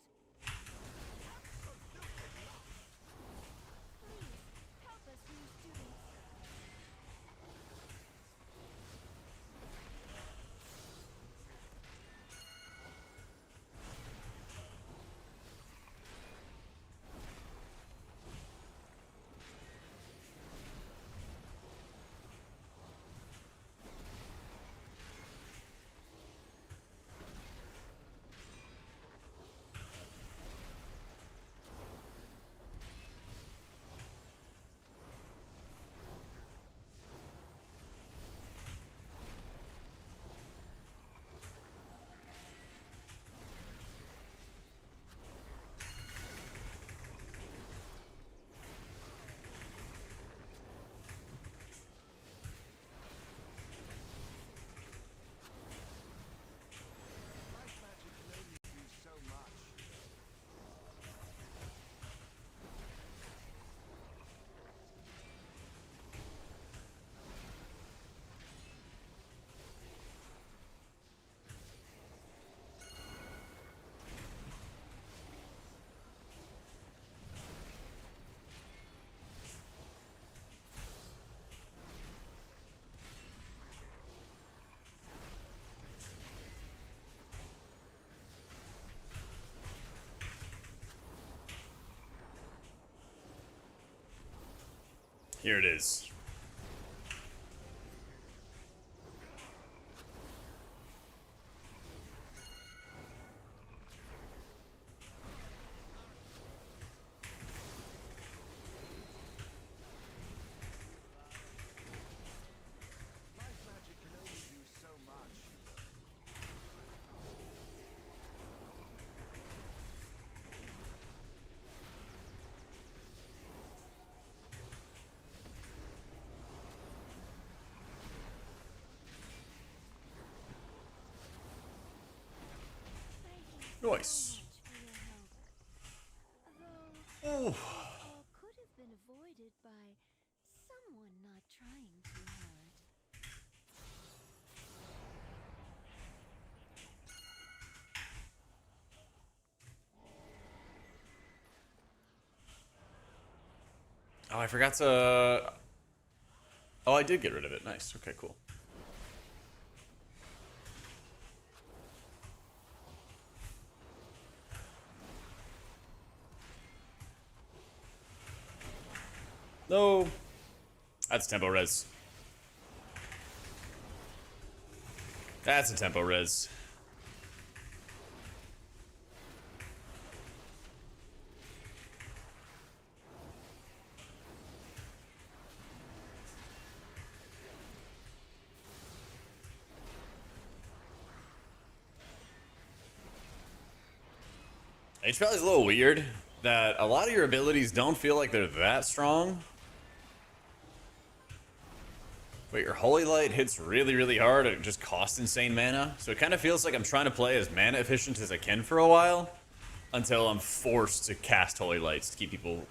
Please, help us, new students. Here it is. Life magic can only do so much. Nice. Although, Oh. all could have been avoided by someone not trying too hard. Oh, I forgot to... Oh, I did get rid of it. Nice. Okay, cool. No. That's tempo res. That's a tempo res. HPal is a little weird. that a lot of your abilities don't feel like they're that strong. But your Holy Light hits really, really hard. It just costs insane mana. So it kind of feels like I'm trying to play as mana efficient as I can for a while. Until I'm forced to cast Holy Lights to keep people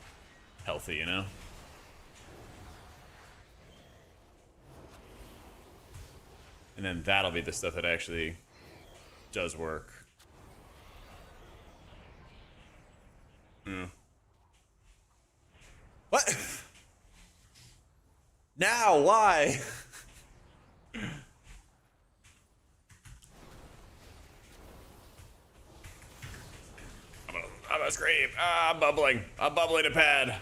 healthy, you know? And then that'll be the stuff that actually does work. What? Now, why? I'm gonna scream. Ah, I'm bubbling. I'm bubbling a pad.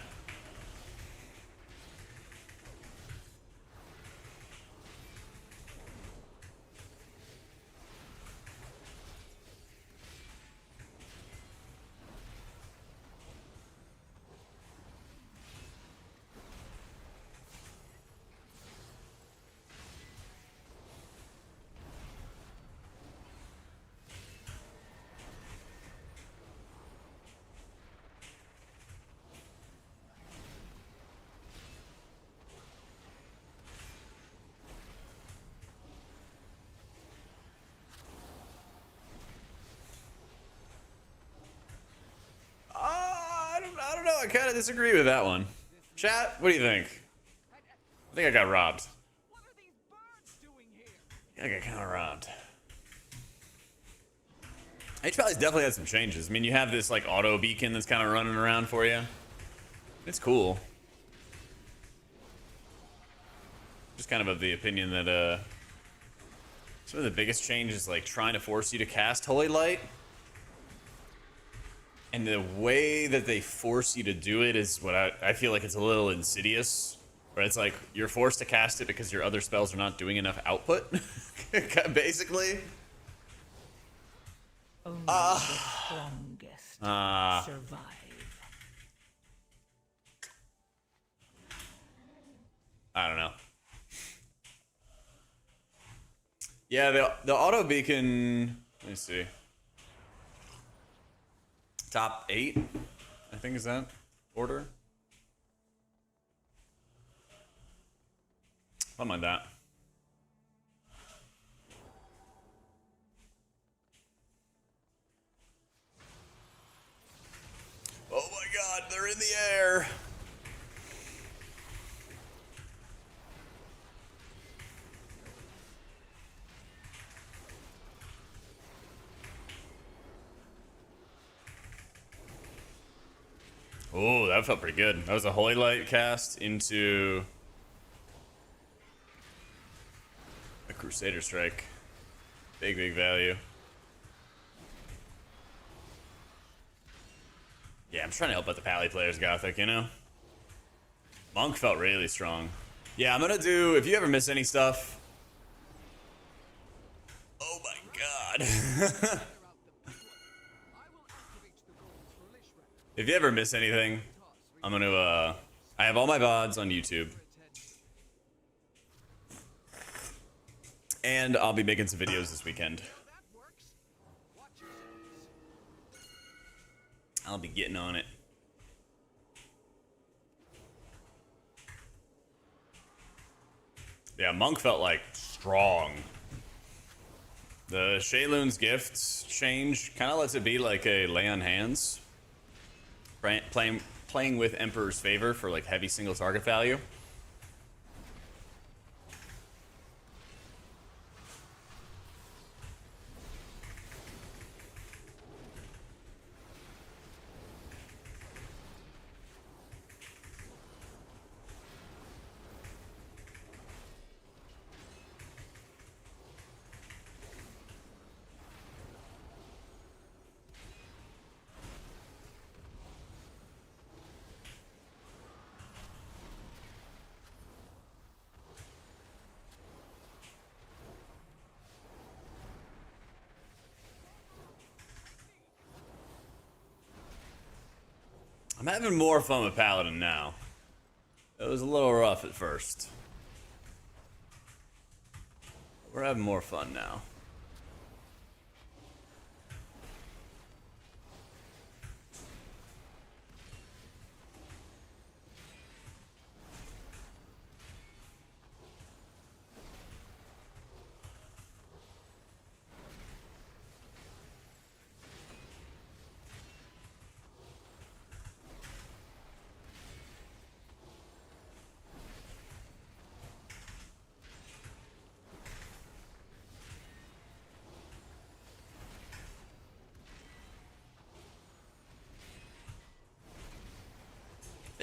I don't know. I kind of disagree with that one. Chat, what do you think? I think I got robbed. What are these birds doing here? I think I got kind of robbed. HPal's definitely had some changes. I mean, you have this like auto beacon that's kind of running around for you. It's cool. Just kind of the opinion that some of the biggest change is like trying to force you to cast Holy Light. And the way that they force you to do it is what I feel like it's a little insidious. Where it's like you're forced to cast it because your other spells are not doing enough output. Basically. Only the strongest survive. I don't know. Yeah, the auto beacon. Let me see. Top 8, I think, is that order? Something like that. Oh my god, they're in the air! Oh, that felt pretty good. That was a Holy Light cast into a Crusader Strike. Big, big value. Yeah, I'm trying to help out the Pally players, Gothic, you know? Monk felt really strong. Yeah, I'm gonna do, if you ever miss any stuff. Oh my god. If you ever miss anything, I'm gonna, I have all my VODs on YouTube. And I'll be making some videos this weekend. I'll be getting on it. Yeah, Monk felt like strong. The Shaylun's Gifts change kind of lets it be like a lay on hands. Playing with Emperor's Favor for like heavy single target value. I'm having more fun with Paladin now. It was a little rough at first. We're having more fun now.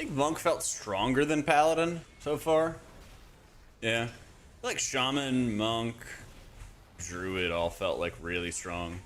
think Monk felt stronger than Paladin so far. Yeah. I feel like Shaman, Monk, Druid all felt like really strong.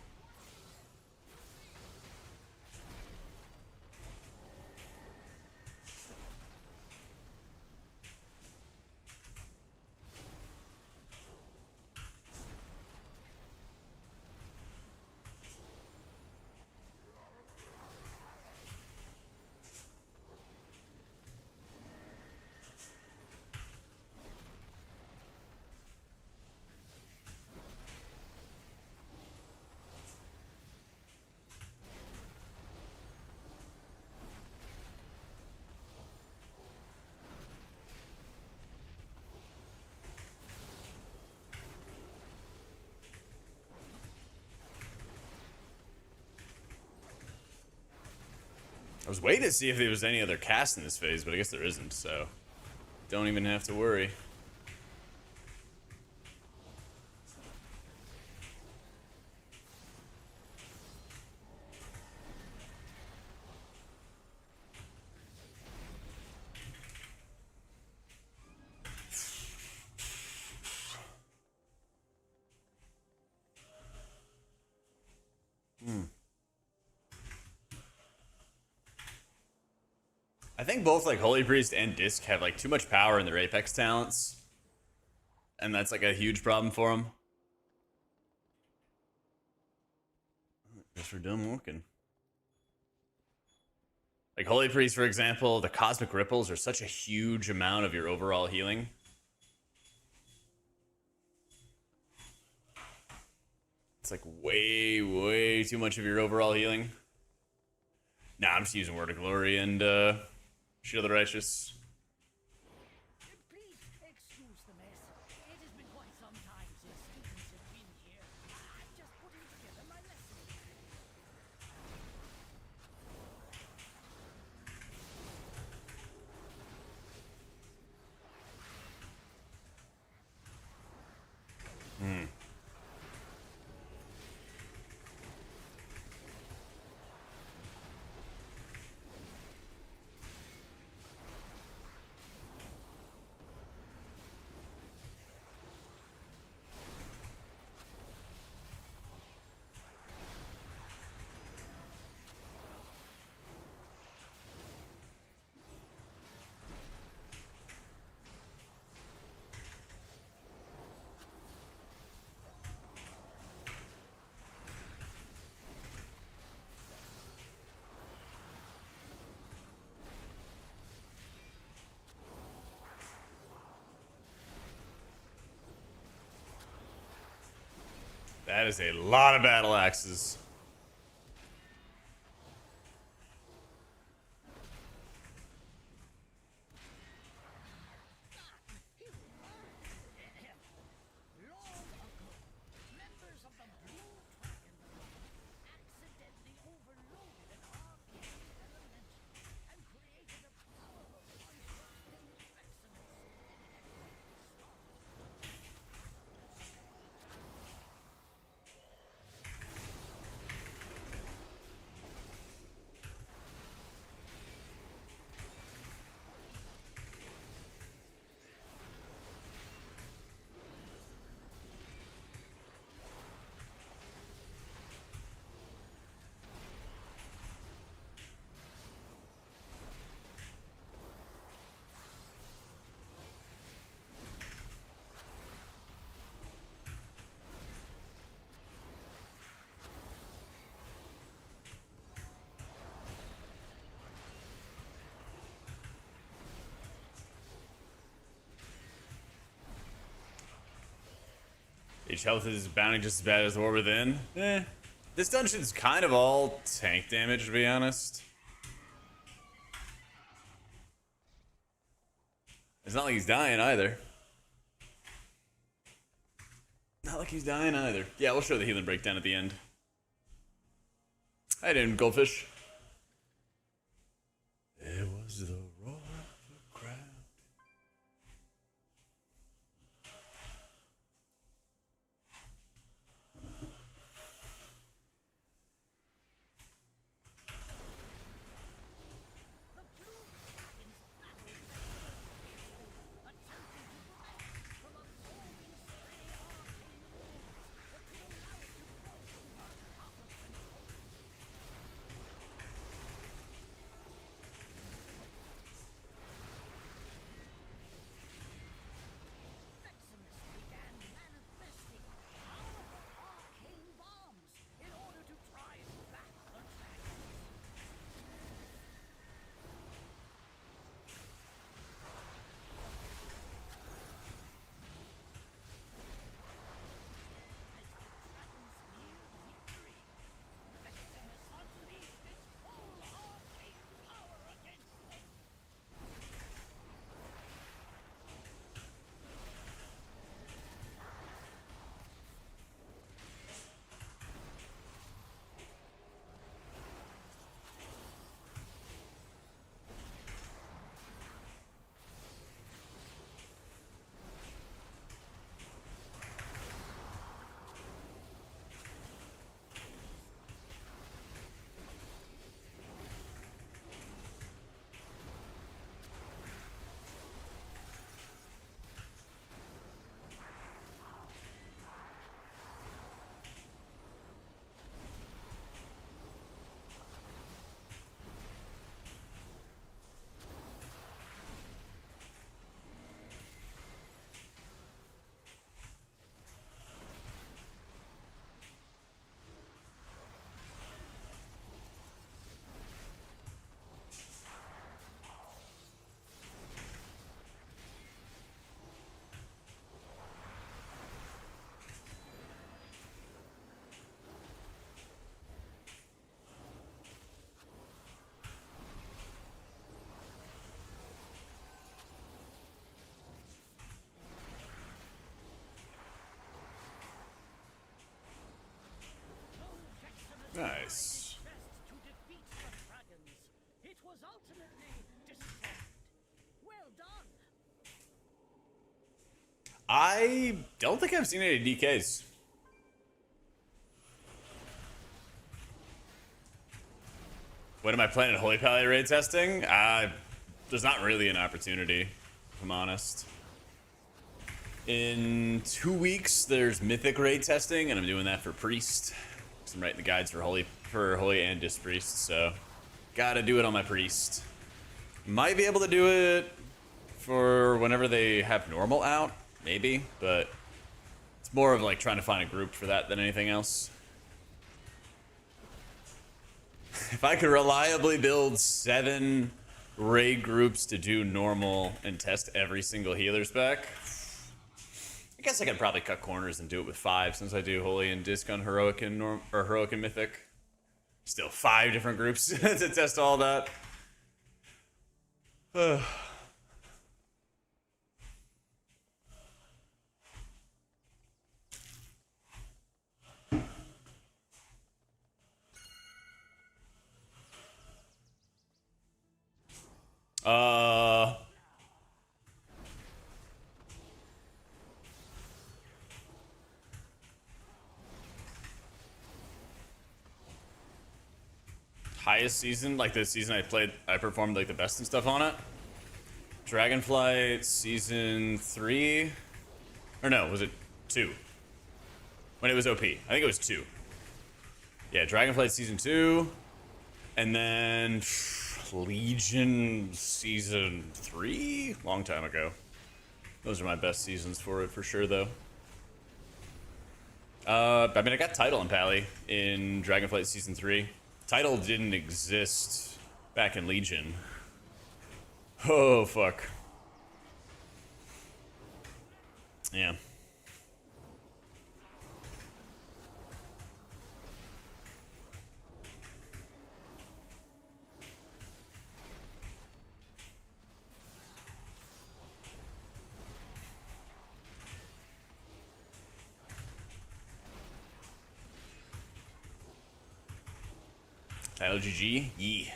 I was waiting to see if there was any other cast in this phase, but I guess there isn't, so don't even have to worry. I think both like Holy Priest and Disc have like too much power in their Apex talents, and that's like a huge problem for them. Guess we're done walking. Like Holy Priest, for example, the Cosmic Ripples are such a huge amount of your overall healing. It's like way too much of your overall healing. Nah, I'm just using Word of Glory and Shield of the Righteous. Please excuse the mess. It has been quite some time since students have been here. I'm just putting together my lesson. That is a lot of battle axes. Each health is bounding just as bad as the War Within. This dungeon's kind of all tank damage, to be honest. It's not like he's dying either. Not like he's dying either. Yeah, we'll show the healing breakdown at the end. Hi, dude, Goldfish. There was the roar of the crowd. Nice. To defeat the dragons. It was ultimately destroyed. Well done. I don't think I've seen any DKs. When am I planning Holy Pally raid testing? There's not really an opportunity, if I'm honest. In 2 weeks, there's Mythic raid testing, and I'm doing that for Priest. I'm writing the guides for Holy and Disc Priest, so gotta do it on my Priest. Might be able to do it for whenever they have normal out, maybe, but it's more of like trying to find a group for that than anything else. If I could reliably build 7 raid groups to do normal and test every single healer spec, I guess I could probably cut corners and do it with 5 since I do Holy and Disc on Heroic and Heroic and Mythic. Still 5 different groups to test all that. Highest season, like the season I performed like the best and stuff on it. Dragonflight season 3, or no, was it 2? When it was OP, I think it was 2. Yeah, Dragonflight season 2, and then Legion season 3, long time ago. Those are my best seasons for it for sure, though. I mean, I got title and Pally in Dragonflight season 3. Title didn't exist back in Legion. Oh, fuck. Yeah. Title GG? Yee.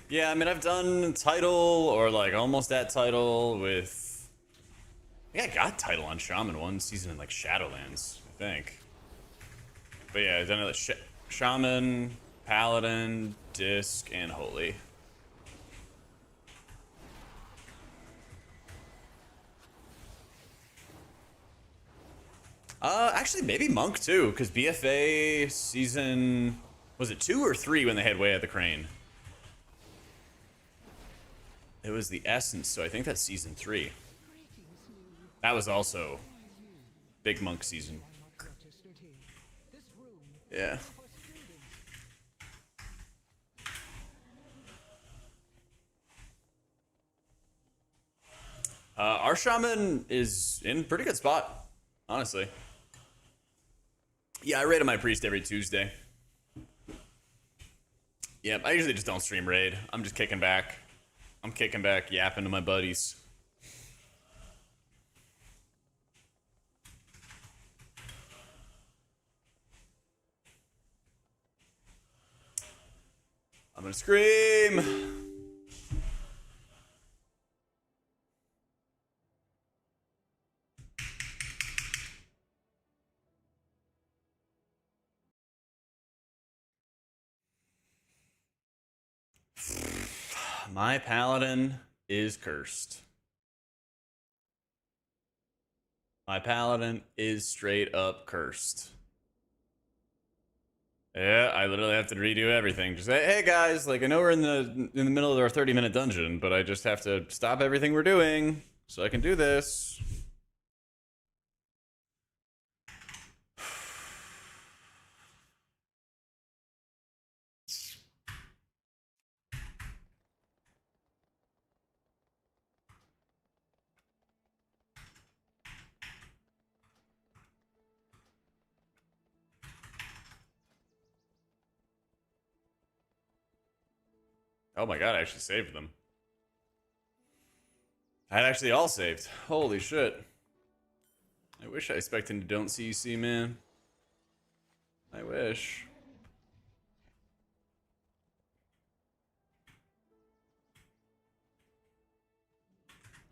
Yeah, I mean, I've done title or like almost at title with. I think I got title on Shaman one season in like Shadowlands, I think. But yeah, I've done it like Shaman, Paladin, Disc, and Holy. Actually, maybe Monk too, because BFA season, was it 2 or 3 when they had Way at the Crane? It was the Essence, so I think that's season 3. That was also big Monk season. Yeah. Our Shaman is in pretty good spot, honestly. Yeah, I raid on my Priest every Tuesday. Yep, I usually just don't stream raid. I'm just kicking back. I'm kicking back, yapping to my buddies. I'm gonna scream. My Paladin is cursed. My Paladin is straight up cursed. Yeah, I literally have to redo everything. Just say, hey guys, like I know we're in the middle of our 30-minute dungeon, but I just have to stop everything we're doing so I can do this. Oh my god, I actually saved them. I had actually all saved. Holy shit. I wish I expected to don't CC, man. I wish.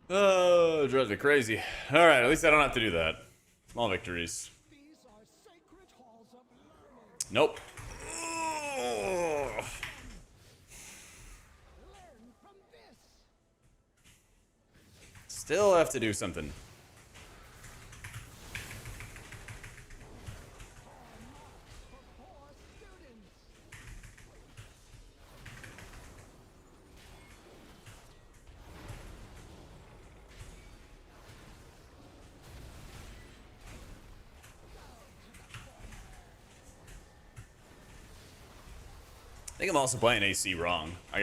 Oh, it drives me crazy. Alright, at least I don't have to do that. Small victories. Nope. Ugh. Still have to do something. I think I'm also playing AC wrong. I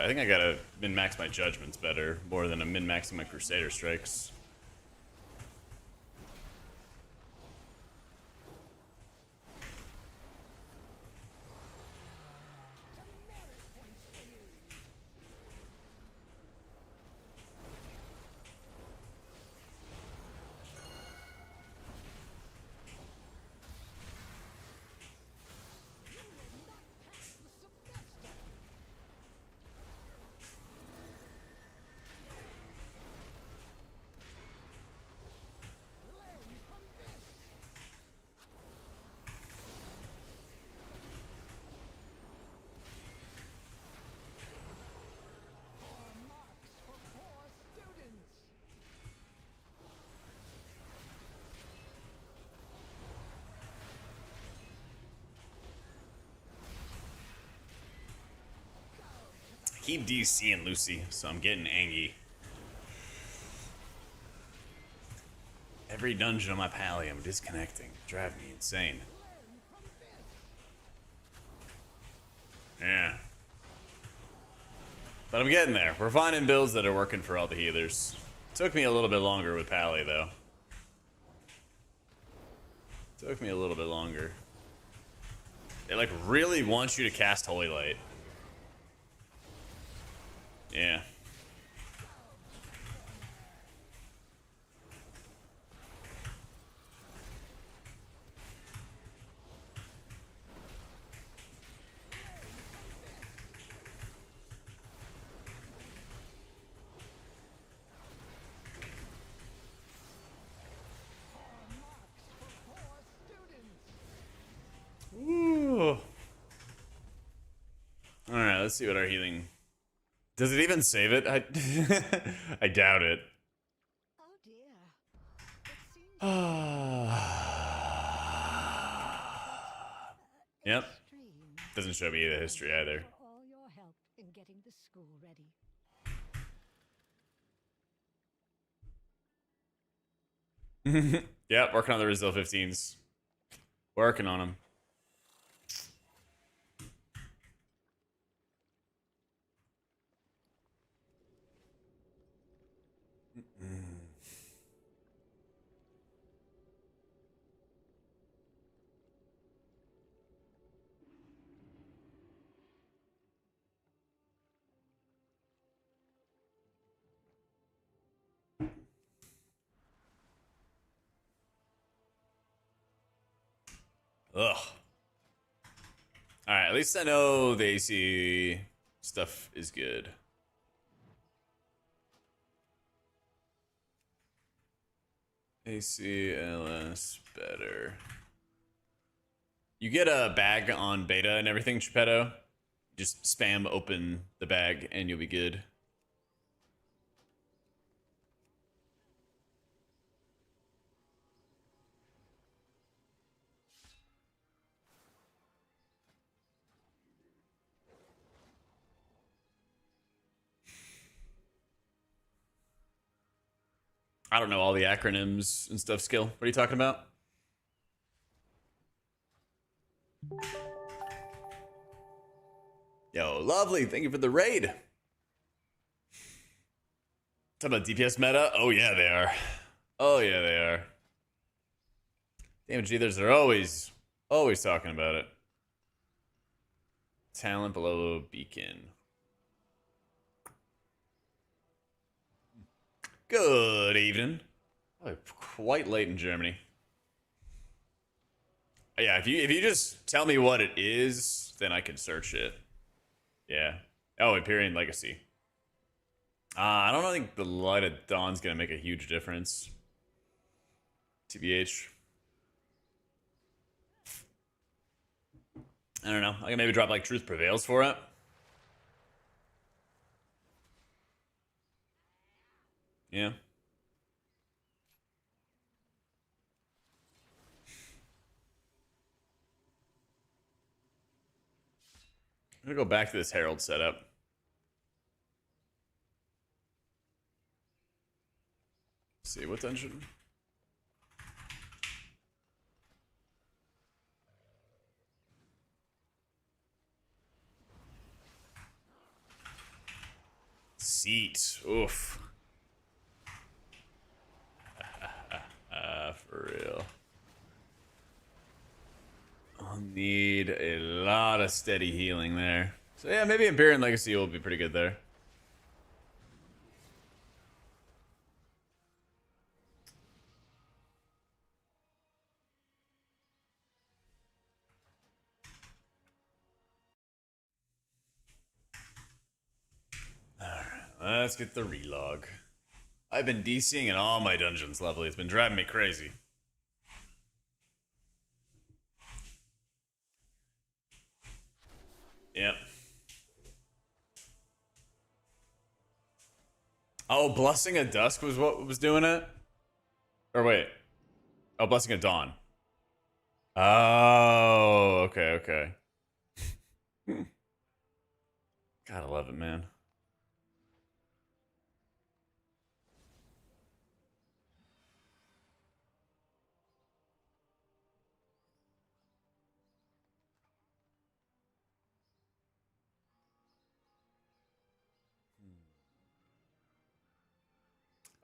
think I gotta min-max my judgments better, more than a min-maxing my Crusader strikes. Keep DCing Lucy, so I'm getting angry. Every dungeon on my pally, I'm disconnecting. Drive me insane. Yeah. But I'm getting there. We're finding builds that are working for all the healers. Took me a little bit longer with pally, though. Took me a little bit longer. They, like, really want you to cast Holy Light. Yeah. Ooh. All right, let's see what our healing. Does it even save it? I doubt it. Oh dear. Yep. Doesn't show me the history either. For all your help in getting the school ready. Yep, working on the Rizal 15s. Working on them. Ugh. Alright, at least I know the AC stuff is good. AC, LS, better. You get a bag on beta and everything, Geppetto. Just spam open the bag and you'll be good. I don't know all the acronyms and stuff, Skill. What are you talking about? Yo, lovely. Thank you for the raid. Talk about DPS meta? Oh, yeah, they are. Oh, yeah, they are. Damage eaters are always talking about it. Talent below beacon. Good evening. Oh, quite late in Germany. Yeah, if you just tell me what it is, then I can search it. Yeah. Oh, Empyrean Legacy. I don't think the Light of Dawn's gonna make a huge difference. TBH. I don't know. I can maybe drop like Truth Prevails for it. Yeah. I'm gonna go back to this Herald setup. Let's see what dungeon. Seat. Oof. For real. I'll need a lot of steady healing there. So yeah, maybe Empyrean Legacy will be pretty good there. Alright, let's get the relog. I've been DCing in all my dungeons, lovely. It's been driving me crazy. Yep. Oh, Blessing of Dusk was what was doing it? Or wait. Oh, Blessing of Dawn. Oh, okay, okay. Gotta love it, man.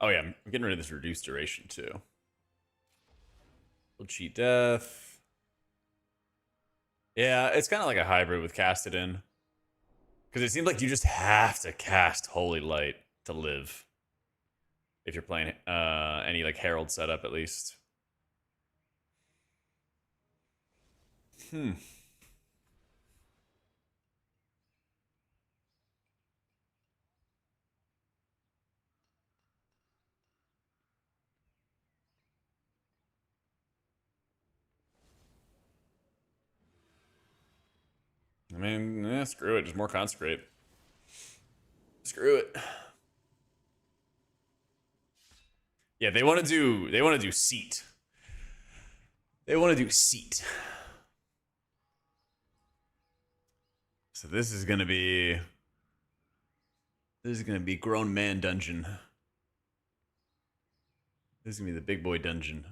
Oh yeah, I'm getting rid of this reduced duration too. We'll cheat death. Yeah, it's kind of like a hybrid with casted in. Because it seems like you just have to cast Holy Light to live. If you're playing any like Herald setup at least. I mean, screw it. Just more consecrate. Screw it. Yeah, they want to do seat. They want to do seat. So this is gonna be grown man dungeon. This is gonna be the big boy dungeon.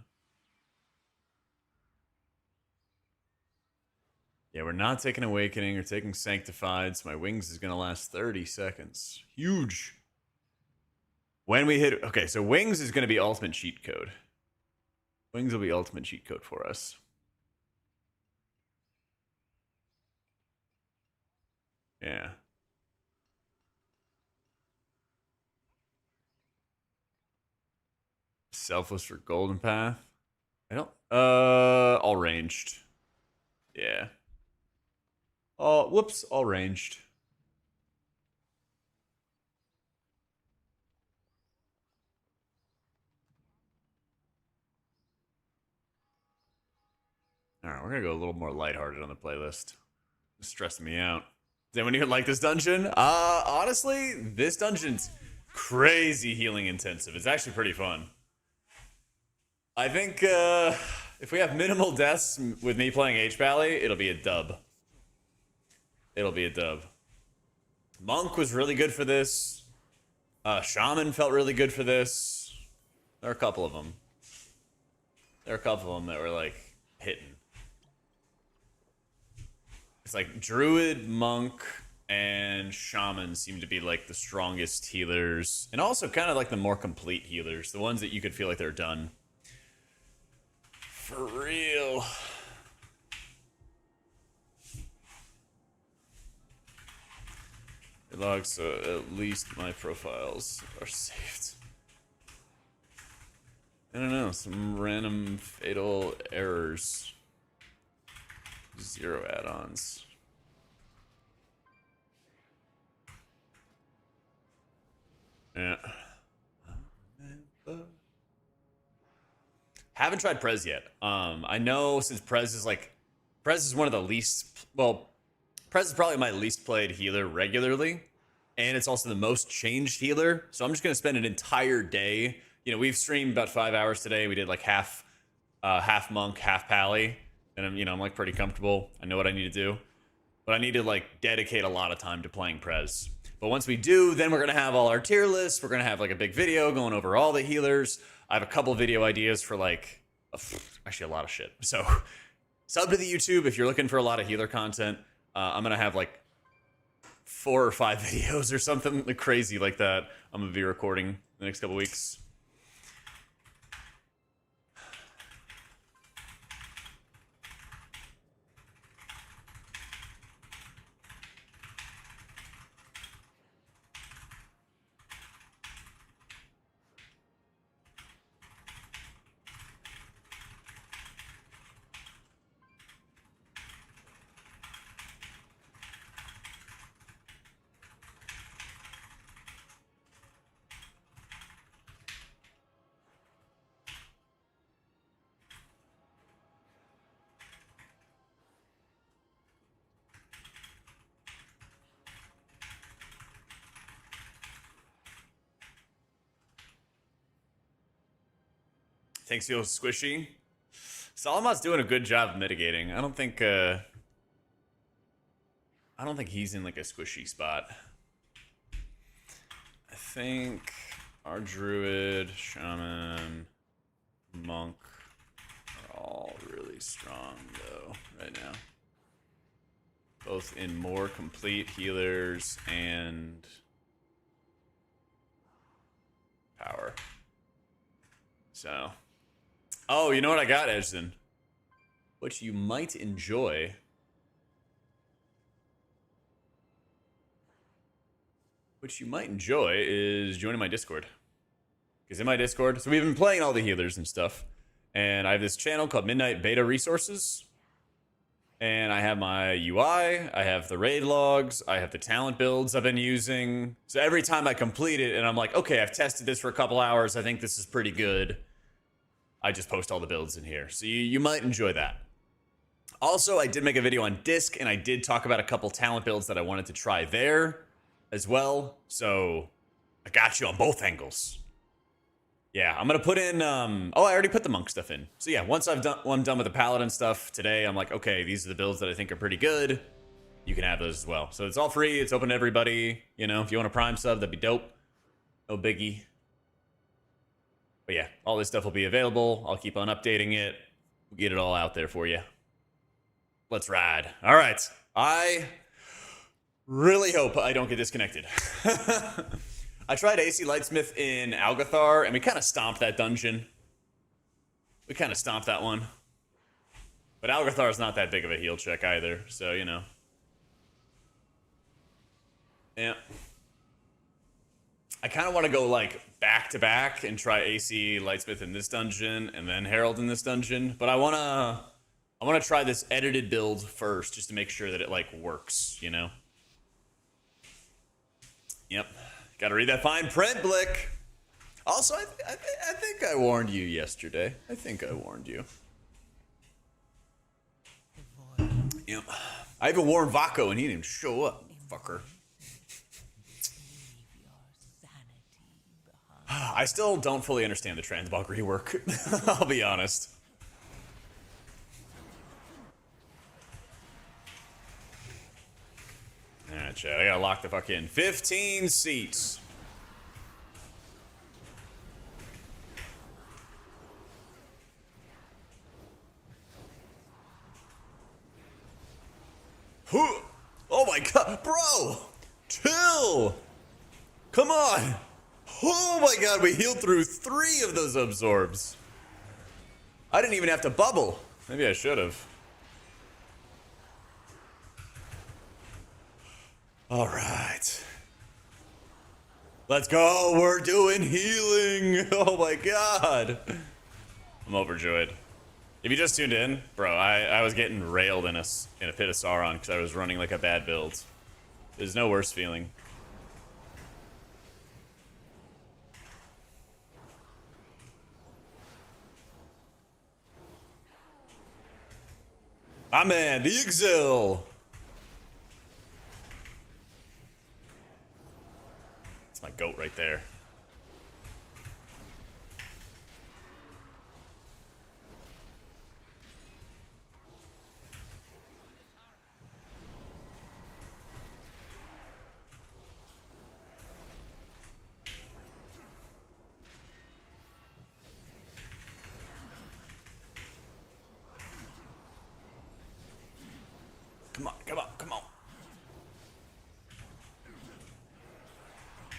Yeah, we're not taking Awakening or taking Sanctified, so my wings is going to last 30 seconds. Huge. When we hit... Okay, so wings is going to be ultimate cheat code. Wings will be ultimate cheat code for us. Yeah. Selfless for Golden Path. I don't... all ranged. Yeah. Oh, whoops, all ranged. Alright, we're gonna go a little more lighthearted on the playlist. It's stressing me out. Does anyone even like this dungeon? Honestly, this dungeon's crazy healing intensive. It's actually pretty fun. I think if we have minimal deaths with me playing HPal, it'll be a dub. It'll be a dub. Monk was really good for this. Shaman felt really good for this. There are a couple of them. There are a couple of them that were like hitting. It's like Druid, Monk, and Shaman seem to be like the strongest healers. And also kind of like the more complete healers. The ones that you could feel like they're done. For real. It logs, so at least my profiles are saved. don't know, some random fatal errors. 0 add-ons. Yeah. Haven't tried Prez yet. I know since Prez is one of the least, well, Prez is probably my least played healer regularly, and it's also the most changed healer. So I'm just gonna spend an entire day. You know, we've streamed about 5 hours today. We did like half monk, half pally, and I'm like pretty comfortable. I know what I need to do, but I need to like dedicate a lot of time to playing Prez. But once we do, then we're gonna have all our tier lists. We're gonna have like a big video going over all the healers. I have a couple video ideas for like, actually a lot of shit. So sub to the YouTube if you're looking for a lot of healer content. I'm gonna have like 4 or 5 videos or something crazy like that. I'm gonna be recording the next couple weeks. Tanks feel squishy. Salamat's doing a good job of mitigating. I don't think he's in like a squishy spot. I think our druid, shaman, monk are all really strong though right now. Both in more complete healers and power. So, oh, you know what I got, Edson? What you might enjoy. What you might enjoy is joining my Discord. Because in my Discord, so we've been playing all the healers and stuff. And I have this channel called Midnight Beta Resources. And I have my UI, I have the raid logs, I have the talent builds I've been using. So every time I complete it and I'm like, okay, I've tested this for a couple hours, I think this is pretty good, I just post all the builds in here. So you might enjoy that. Also, I did make a video on Disc, and I did talk about a couple talent builds that I wanted to try there as well. So I got you on both angles. Yeah, I'm gonna put in, oh, I already put the monk stuff in. So yeah, once I'm done with the paladin stuff today, I'm like, okay, these are the builds that I think are pretty good. You can have those as well. So it's all free, it's open to everybody. You know, if you want a prime sub, that'd be dope. No biggie. But yeah, all this stuff will be available. I'll keep on updating it. We'll get it all out there for you. Let's ride. All right. I really hope I don't get disconnected. I tried AC Lightsmith in Algathar, and we kind of stomped that dungeon. We kind of stomped that one. But Algathar is not that big of a heal check either, so, you know. Yeah. I kind of want to go, like, back-to-back and try AC Lightsmith in this dungeon and then Herald in this dungeon. But I want to try this edited build first just to make sure that it, like, works, you know? Yep. Gotta read that fine print, Blick. Also, I think I warned you yesterday. I think I warned you. Yep. I even warned Vaco and he didn't show up, fucker. I still don't fully understand the transmog rework. I'll be honest. Alright, chat. I gotta lock the fuck in. 15 seats. Oh my god, bro! Chill! Come on! Oh my god, we healed through 3 of those absorbs. I didn't even have to bubble. Maybe I should have. Alright. Let's go, we're doing healing! Oh my god! I'm overjoyed. If you just tuned in, bro, I was getting railed in a pit of Sauron because I was running like a bad build. There's no worse feeling. My man, the Exil. That's my goat right there. Come on, come on, come on.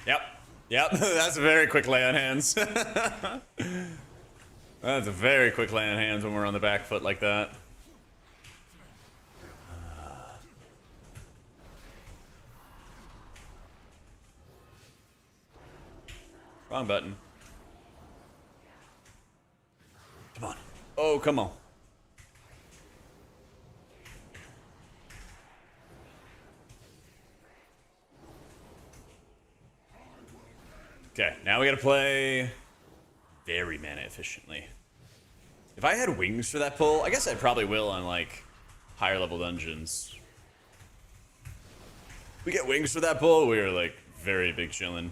Yep. Yep. That's a very quick lay on hands. That's a very quick lay on hands when we're on the back foot like that. Wrong button. Come on. Oh, come on. Okay, now we gotta play very mana efficiently. If I had wings for that pull, I guess I probably will on like higher level dungeons. If we get wings for that pull, we are like very big chillin'.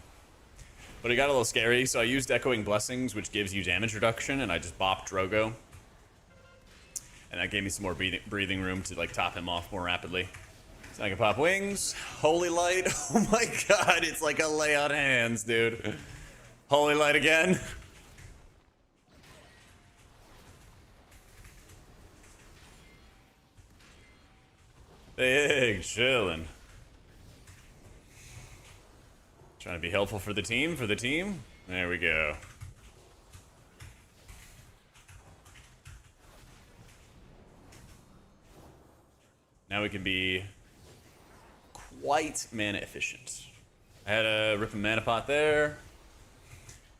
But it got a little scary, so I used Echoing Blessings, which gives you damage reduction, and I just bopped Drogo. And that gave me some more breathing room to like top him off more rapidly. So I can pop wings. Holy Light. Oh my god, it's like a lay on hands, dude. Holy Light again. Big chillin'. Trying to be helpful for the team, There we go. Now we can be quite mana efficient. I had to rip a mana pot there.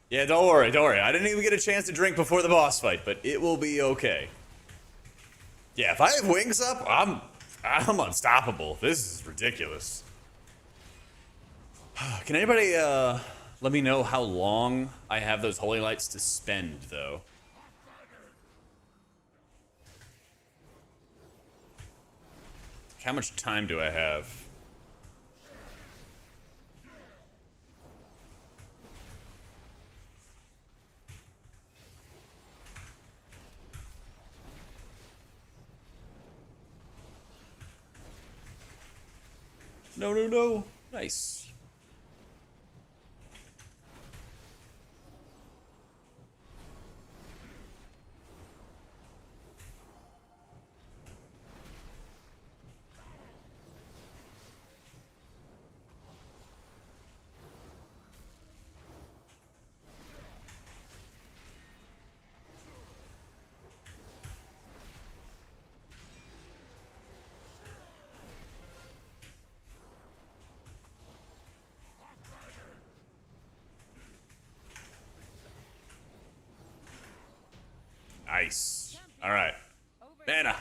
Yeah, don't worry, don't worry. I didn't even get a chance to drink before the boss fight, but it will be okay. Yeah, if I have wings up, I'm unstoppable. This is ridiculous. Can anybody let me know how long I have those holy lights to spend, though? How much time do I have? No, no, no. Nice. Nice. All right. Mana.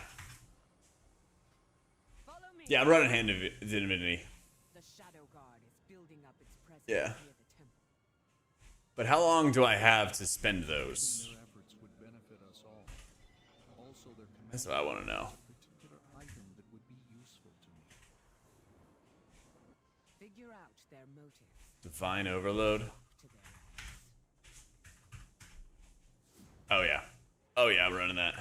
Yeah, I'm running Hand of Divinity. The Shadow Guard is building up its presence Yeah. near the temple. But how long do I have to spend those? Their efforts would benefit us all. Also, their That's what I want to know. particular item that would be useful to me. Figure out their motives. Divine Overload. To their acts. Oh, yeah. Oh, yeah, I'm running that.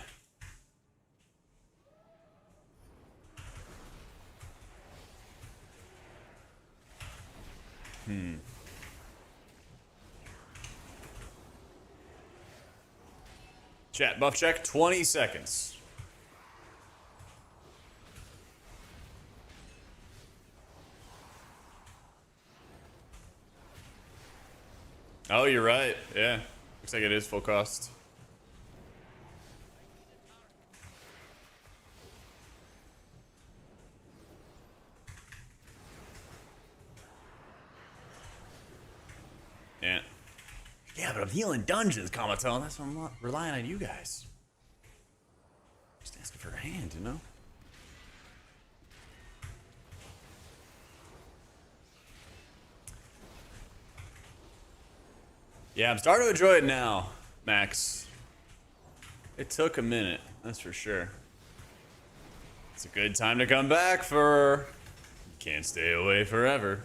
Chat, buff check, 20 seconds. Oh, you're right. Yeah. Looks like it is full cost. Yeah. Yeah, but I'm healing dungeons, Kamatone. That's why I'm relying on you guys. Just asking for a hand, you know? Yeah, I'm starting to enjoy it now, Max. It took a minute, that's for sure. It's a good time to come back for... Can't stay away forever.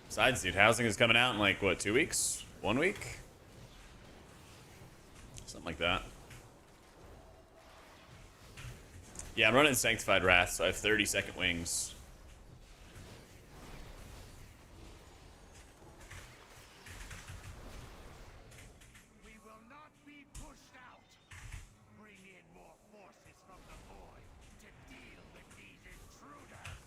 Besides, dude, housing is coming out in like, what, 2 weeks? 1 week? Something like that. Yeah, I'm running Sanctified Wrath, so I have 30-second wings. We will not be pushed out. Bring in more forces from the void to deal with these intruders.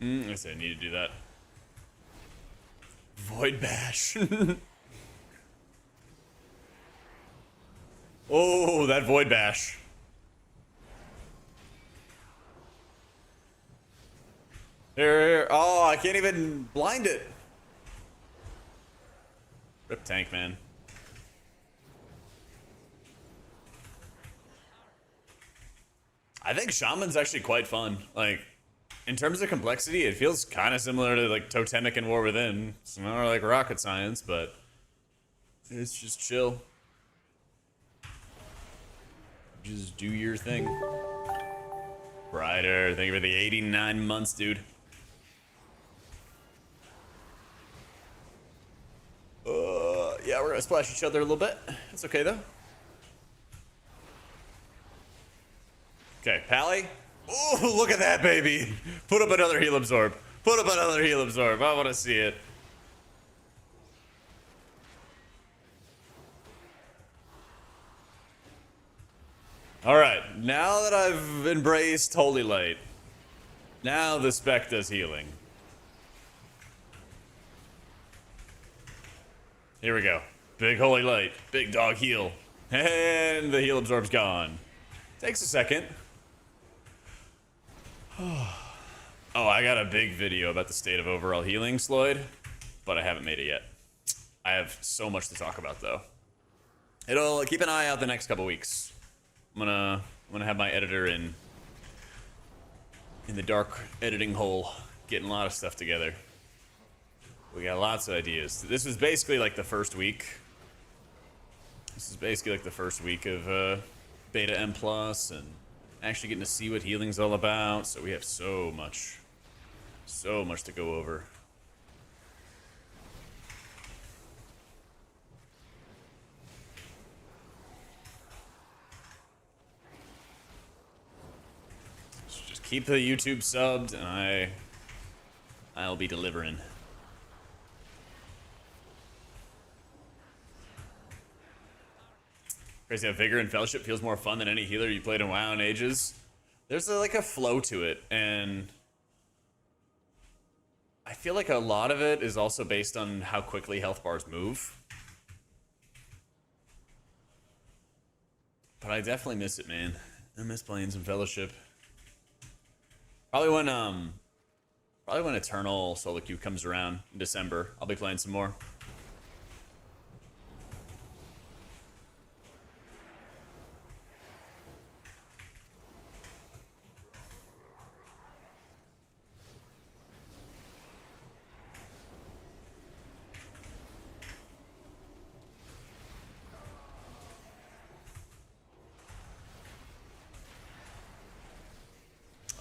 I said I need to do that. Void Bash. Oh, that Void Bash. Here. Oh, I can't even blind it. Rip tank, man. I think Shaman's actually quite fun. Like, in terms of complexity, it feels kind of similar to like Totemic and War Within. It's not like rocket science, but it's just chill. Just do your thing. Brighter. Thank you for the 89 months, dude. Yeah, we're gonna splash each other a little bit. It's okay though. Okay, Pally. Oh, look at that, baby. Put up another heal absorb. Put up another heal absorb. I want to see it. All right, now that I've embraced Holy Light, now the spec does healing. Here we go. Big Holy Light, big dog heal. And the heal absorb's gone. Takes a second. Oh, I got a big video about the state of overall healing, Sloyd, but I haven't made it yet. I have so much to talk about, though. It'll keep an eye out the next couple weeks. I'm gonna have my editor in the dark editing hole, getting a lot of stuff together. We got lots of ideas. This is basically like the first week. This is basically like the first week of Beta M+, and actually getting to see what healing's all about. So we have so much to go over. So just keep the YouTube subbed, and I'll be delivering. Crazy how Vigor and Fellowship feels more fun than any healer you played in WoW in ages. There's like a flow to it, and I feel like a lot of it is also based on how quickly health bars move. But I definitely miss it, man. I miss playing some Fellowship. Probably when Eternal Solo Queue comes around in December, I'll be playing some more.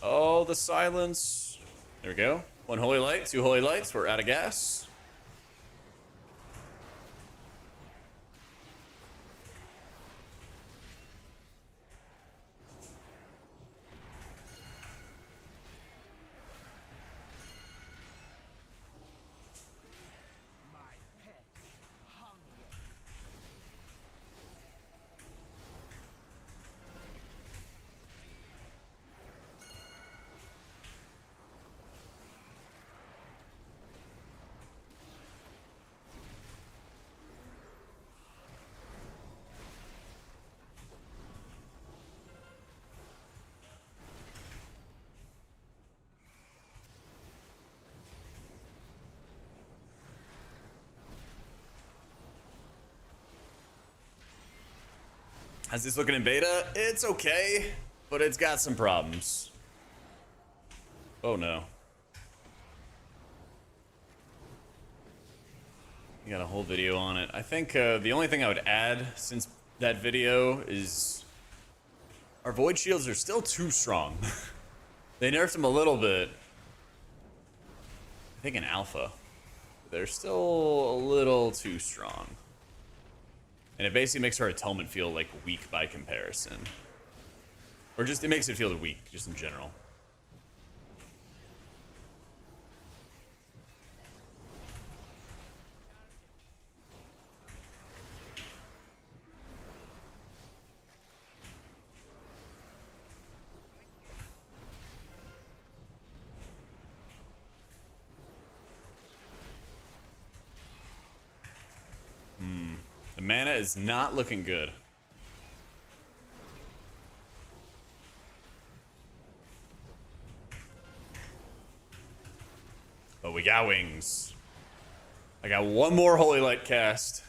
Oh, the silence. There we go. 1 Holy Light, 2 Holy Lights. We're out of gas. How's this looking in beta? It's okay, but it's got some problems. Oh no. You got a whole video on it. I think the only thing I would add since that video is our void shields are still too strong. They nerfed them a little bit. I think in alpha. They're still a little too strong. And it basically makes our atonement feel like weak by comparison. Or just, it makes it feel weak, just in general. The mana is not looking good. But we got wings. I got one more Holy Light cast.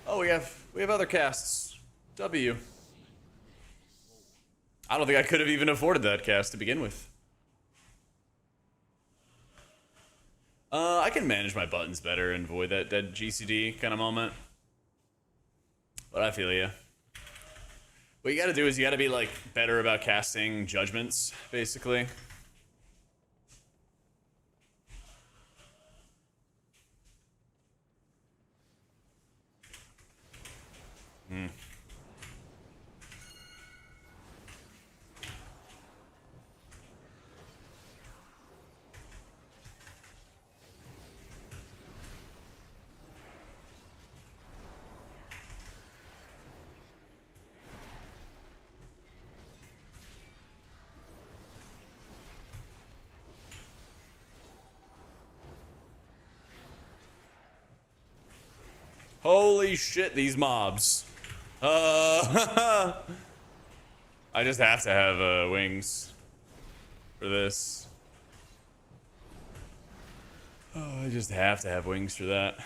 Oh, we have other casts. W. I don't think I could have even afforded that cast to begin with. I can manage my buttons better and avoid that dead GCD kind of moment. But I feel ya. What you gotta do is you gotta be like better about casting judgments, basically. Holy shit, these mobs. I just have to have wings for this. Oh, I just have to have wings for that.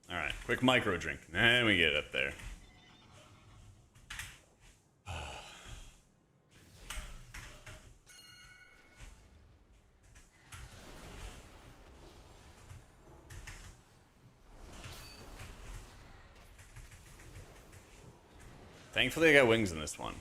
Alright, quick micro drink. And we get up there. Thankfully, I got wings in this one.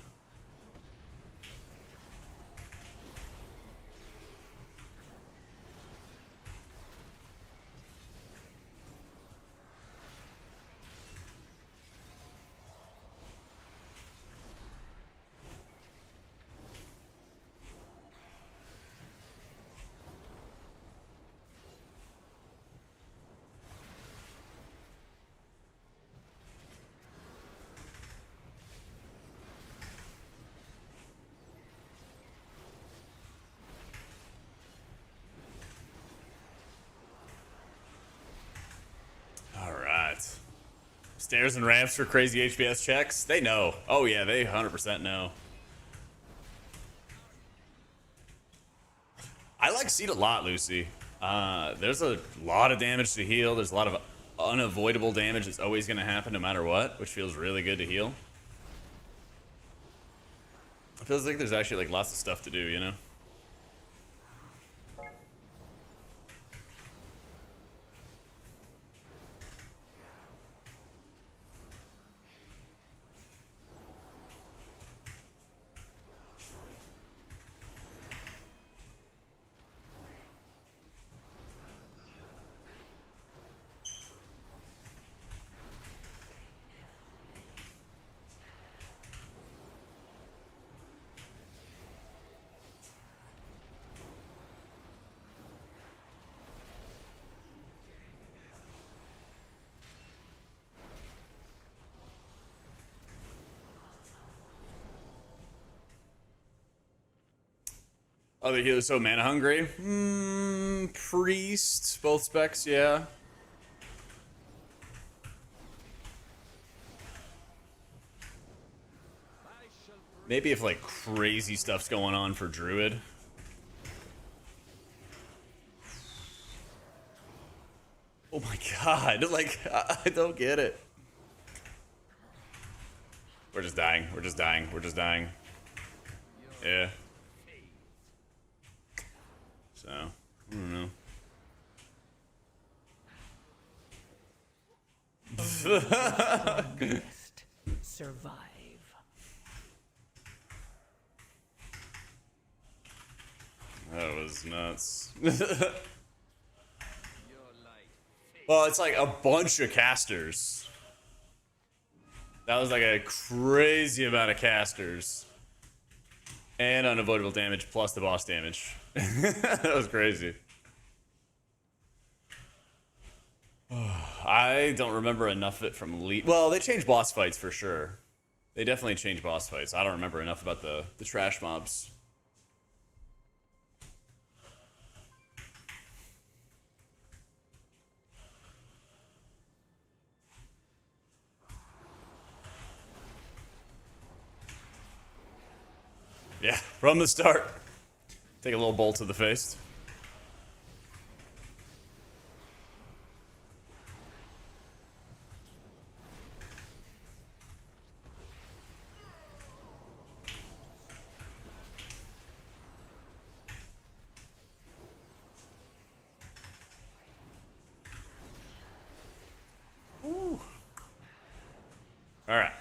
Stairs and ramps for crazy HPS checks? They know. Oh yeah, they 100% know. I like Seed a lot, Lucy. There's a lot of damage to heal. There's a lot of unavoidable damage that's always going to happen no matter what, which feels really good to heal. It feels like there's actually like lots of stuff to do, you know? Oh, the healer's so mana hungry? Priest, both specs, yeah. Maybe if like crazy stuff's going on for Druid. Oh my god, like, I don't get it. We're just dying, we're just dying, we're just dying. Yeah. So, I don't know. Survive. That was nuts. Well, it's like a bunch of casters. That was like a crazy amount of casters. And unavoidable damage plus the boss damage. That was crazy. I don't remember enough of it from well, they changed boss fights for sure. They definitely changed boss fights. I don't remember enough about the trash mobs. Yeah, from the start. Take a little bolt to the face. Ooh. All right.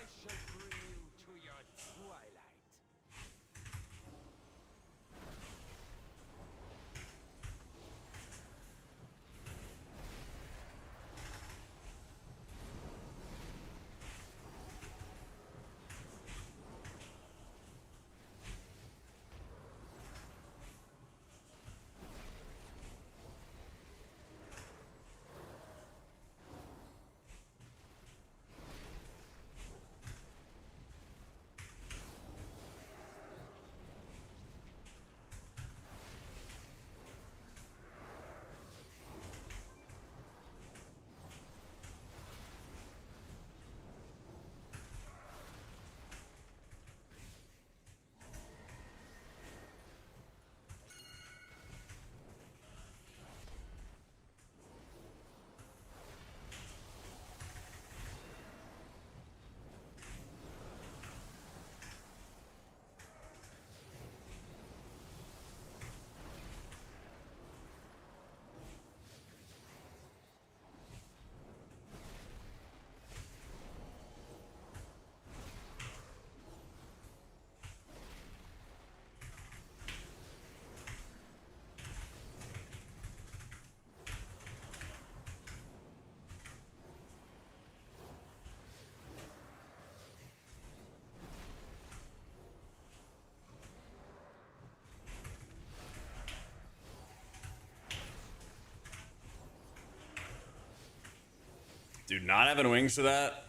Dude, not having wings for that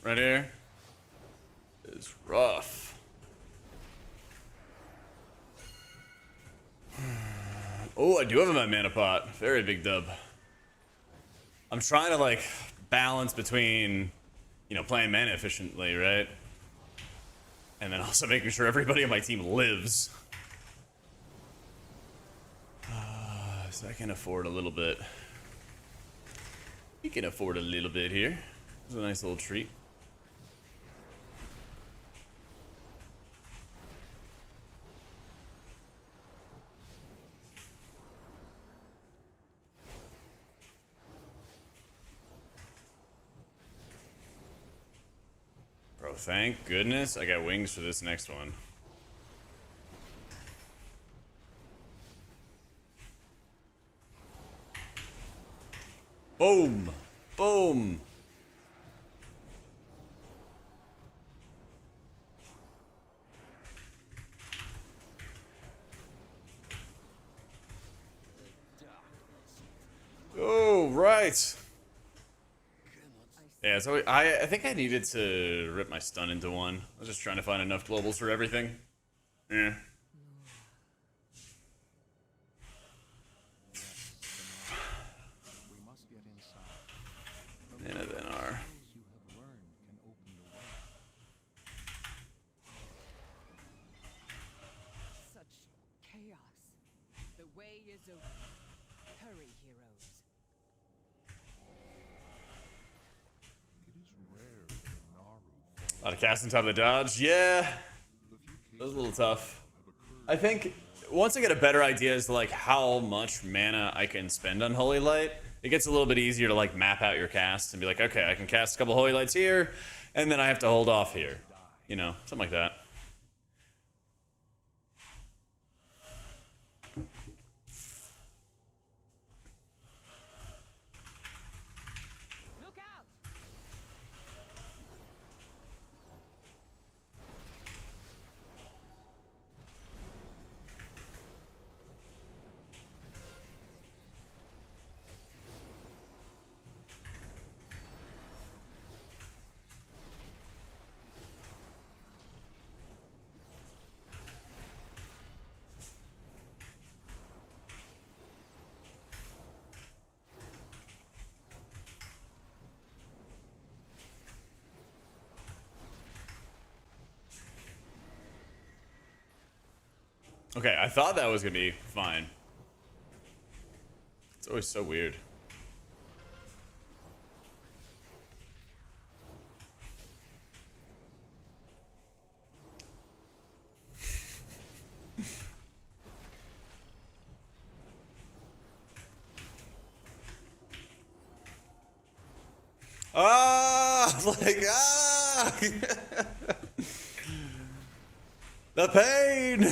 right here is rough. Oh, I do have my mana pot. Very big dub. I'm trying to like balance between, you know, playing mana efficiently, right? And then also making sure everybody on my team lives. So I can afford a little bit. You can afford a little bit here. It's a nice little treat. Bro, thank goodness I got wings for this next one. Boom! Boom! Oh, right! Yeah, so I think I needed to rip my stun into one. I was just trying to find enough globals for everything. Yeah. And then our... way is open. Hurry, heroes. A lot of casting time to dodge. Yeah, that was a little tough. I think once I get a better idea as to like how much mana I can spend on Holy Light, it gets a little bit easier to like map out your cast and be like, okay, I can cast a couple Holy Lights here, and then I have to hold off here. You know, something like that. Look out! Okay, I thought that was gonna be fine. It's always so weird. Ah, like the pain.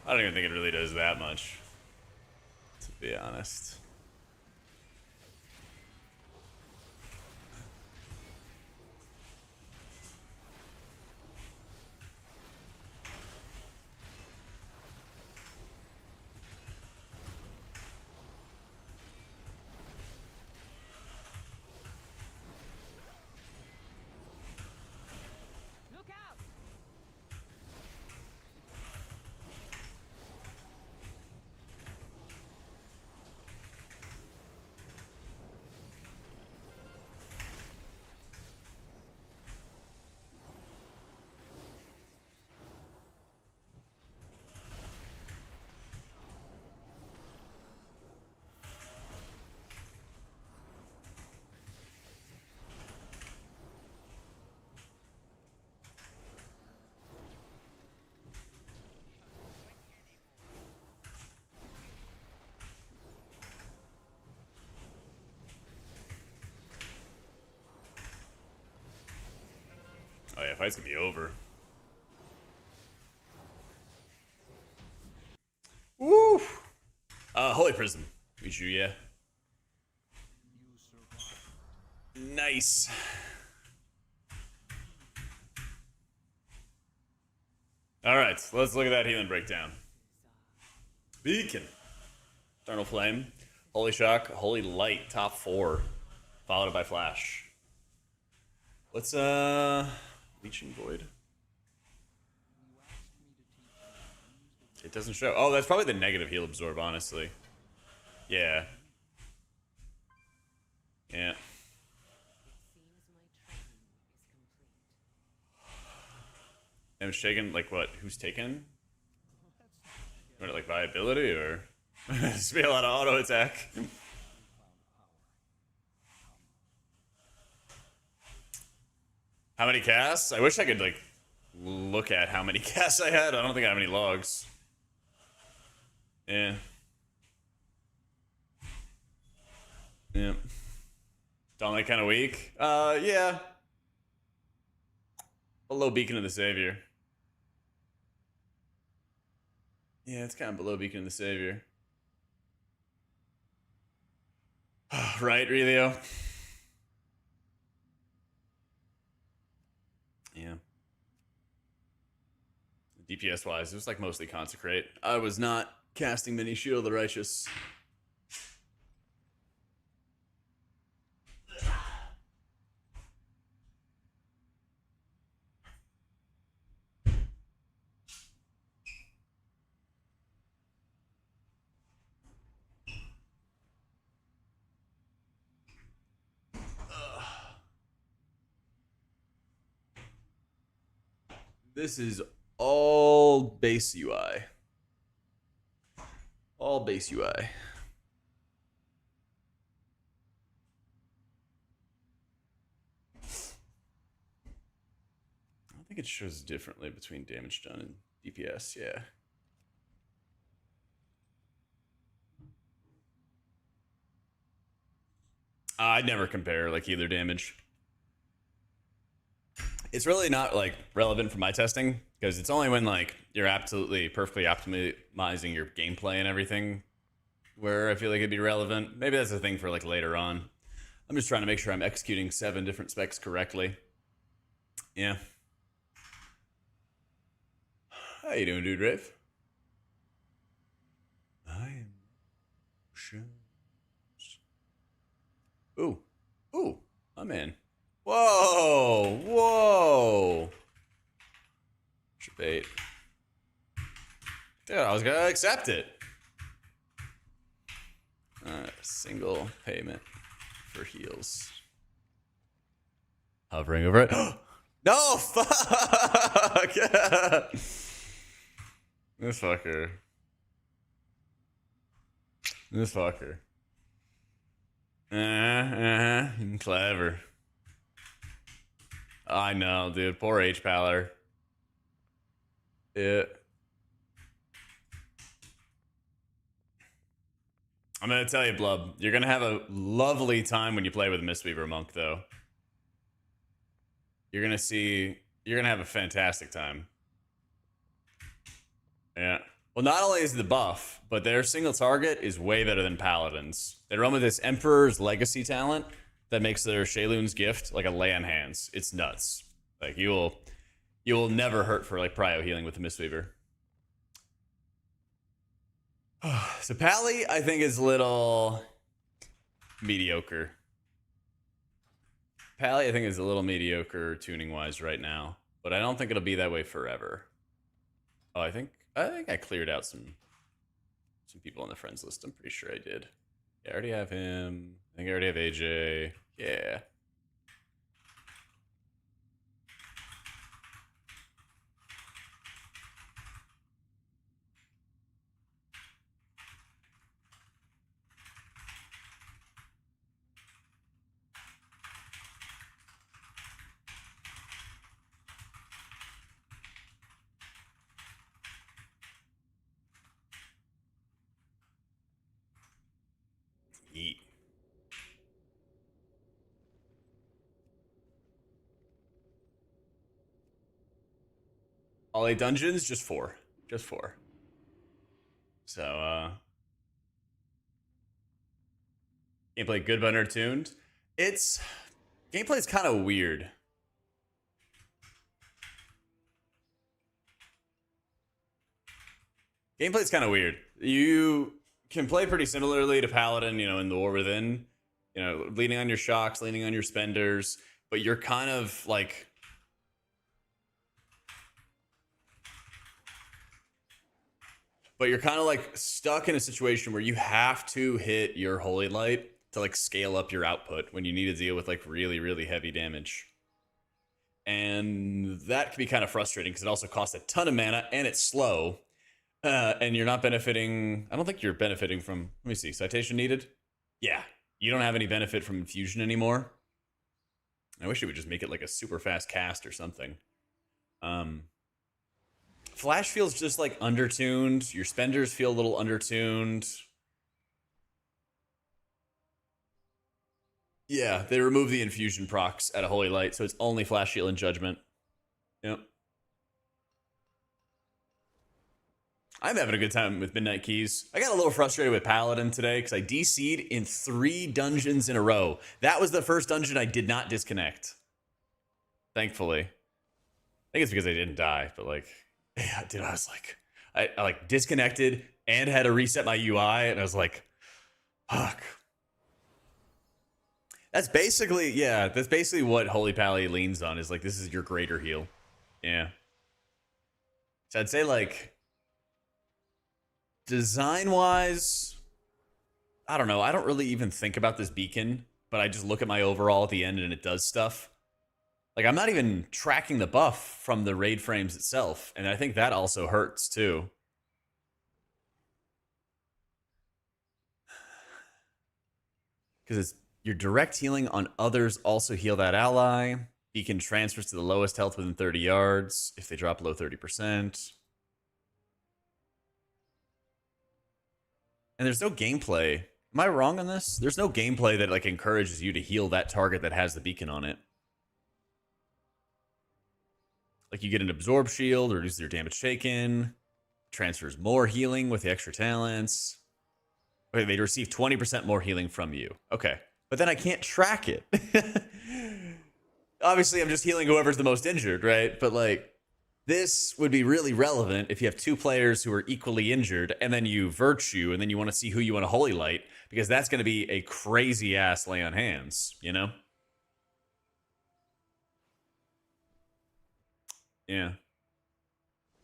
I don't even think it really does that much, to be honest. Look out! Oh yeah, fight's gonna be over. Woo! Holy Prism. Issue, yeah. Nice. Alright, let's look at that healing breakdown. Beacon. Eternal Flame. Holy Shock. Holy Light. Top 4. Followed by Flash. What's, Leeching Void? It doesn't show. Oh, that's probably the negative heal absorb, honestly. Yeah. Yeah. Damage taken, like what? Who's taken? What, like viability or? Just be a lot of auto attack. How many casts? I wish I could like look at how many casts I had. I don't think I have any logs. Yeah. Yeah. Dawnlight kind of weak. Yeah. Below Beacon of the Savior. Yeah, it's kind of below Beacon of the Savior. Right, Relio? Yeah. DPS wise, it was like mostly Consecrate. I was not casting many Shield of the Righteous. This is All base UI. All base UI. I don't think it shows differently between damage done and DPS, yeah. I'd never compare like healer damage. It's really not like relevant for my testing because it's only when like you're absolutely perfectly optimizing your gameplay and everything where I feel like it'd be relevant. Maybe that's a thing for like later on. I'm just trying to make sure I'm executing 7 different specs correctly. Yeah. How you doing, dude, Rafe? I am sure. Ooh. Ooh. I'm in. Whoa. Whoa. Debate. Dude, I was gonna accept it. Single payment for heals. Hovering over it. No, fuck! This fucker. This fucker. Clever. I know, dude. Poor HPaler. Yeah. I'm gonna tell you, Blub, you're gonna have a lovely time when you play with Mistweaver Monk, though. You're gonna have a fantastic time. Yeah. Well, not only is the buff, but their single target is way better than Paladin's. They run with this Emperor's Legacy talent that makes their Shaylun's Gift like a lay on hands. It's nuts. Like you will never hurt for like prio healing with the Mistweaver. So Pally, I think, is a little mediocre. Pally, I think, is a little mediocre tuning-wise right now, but I don't think it'll be that way forever. Oh, I think I cleared out some people on the friends list. I'm pretty sure I did. Yeah, I already have him. I think I already have AJ. Yeah. Yeet. All 8 dungeons? Just 4. Just 4. So, gameplay good but undertuned. Gameplay's kind of weird. Gameplay's kind of weird. You can play pretty similarly to Paladin, you know, in the War Within. You know, leaning on your shocks, leaning on your spenders, but you're kind of like... But you're kind of like stuck in a situation where you have to hit your Holy Light to like scale up your output when you need to deal with like really, really heavy damage. And that can be kind of frustrating because it also costs a ton of mana and it's slow. And you're not benefiting. I don't think you're benefiting from. Let me see. Citation needed. Yeah, you don't have any benefit from infusion anymore. I wish it would just make it like a super fast cast or something. Flash feels just like undertuned. Your spenders feel a little undertuned. Yeah, they remove the infusion procs at a Holy Light, so it's only Flash Heal and Judgment. Yep. I'm having a good time with Midnight Keys. I got a little frustrated with Paladin today because I DC'd in 3 dungeons in a row. That was the first dungeon I did not disconnect. Thankfully. I think it's because I didn't die, but like, yeah, dude, I was like, I like disconnected and had to reset my UI, and I was like, fuck. That's basically, yeah, that's basically what Holy Pally leans on, is like, this is your greater heal. Yeah. So I'd say like, design-wise, I don't know. I don't really even think about this beacon, but I just look at my overall at the end and it does stuff. Like, I'm not even tracking the buff from the raid frames itself, and I think that also hurts too. Because you're direct healing on others also heal that ally. Beacon transfers to the lowest health within 30 yards if they drop below 30%. And there's no gameplay. Am I wrong on this? There's no gameplay that like encourages you to heal that target that has the beacon on it. Like you get an absorb shield, reduces your damage taken, transfers more healing with the extra talents. Okay, they receive 20% more healing from you. Okay, but then I can't track it. Obviously, I'm just healing whoever's the most injured, right? But like, this would be really relevant if you have two players who are equally injured, and then you virtue, and then you want to see who you want to holy light, because that's going to be a crazy ass lay on hands, you know? Yeah.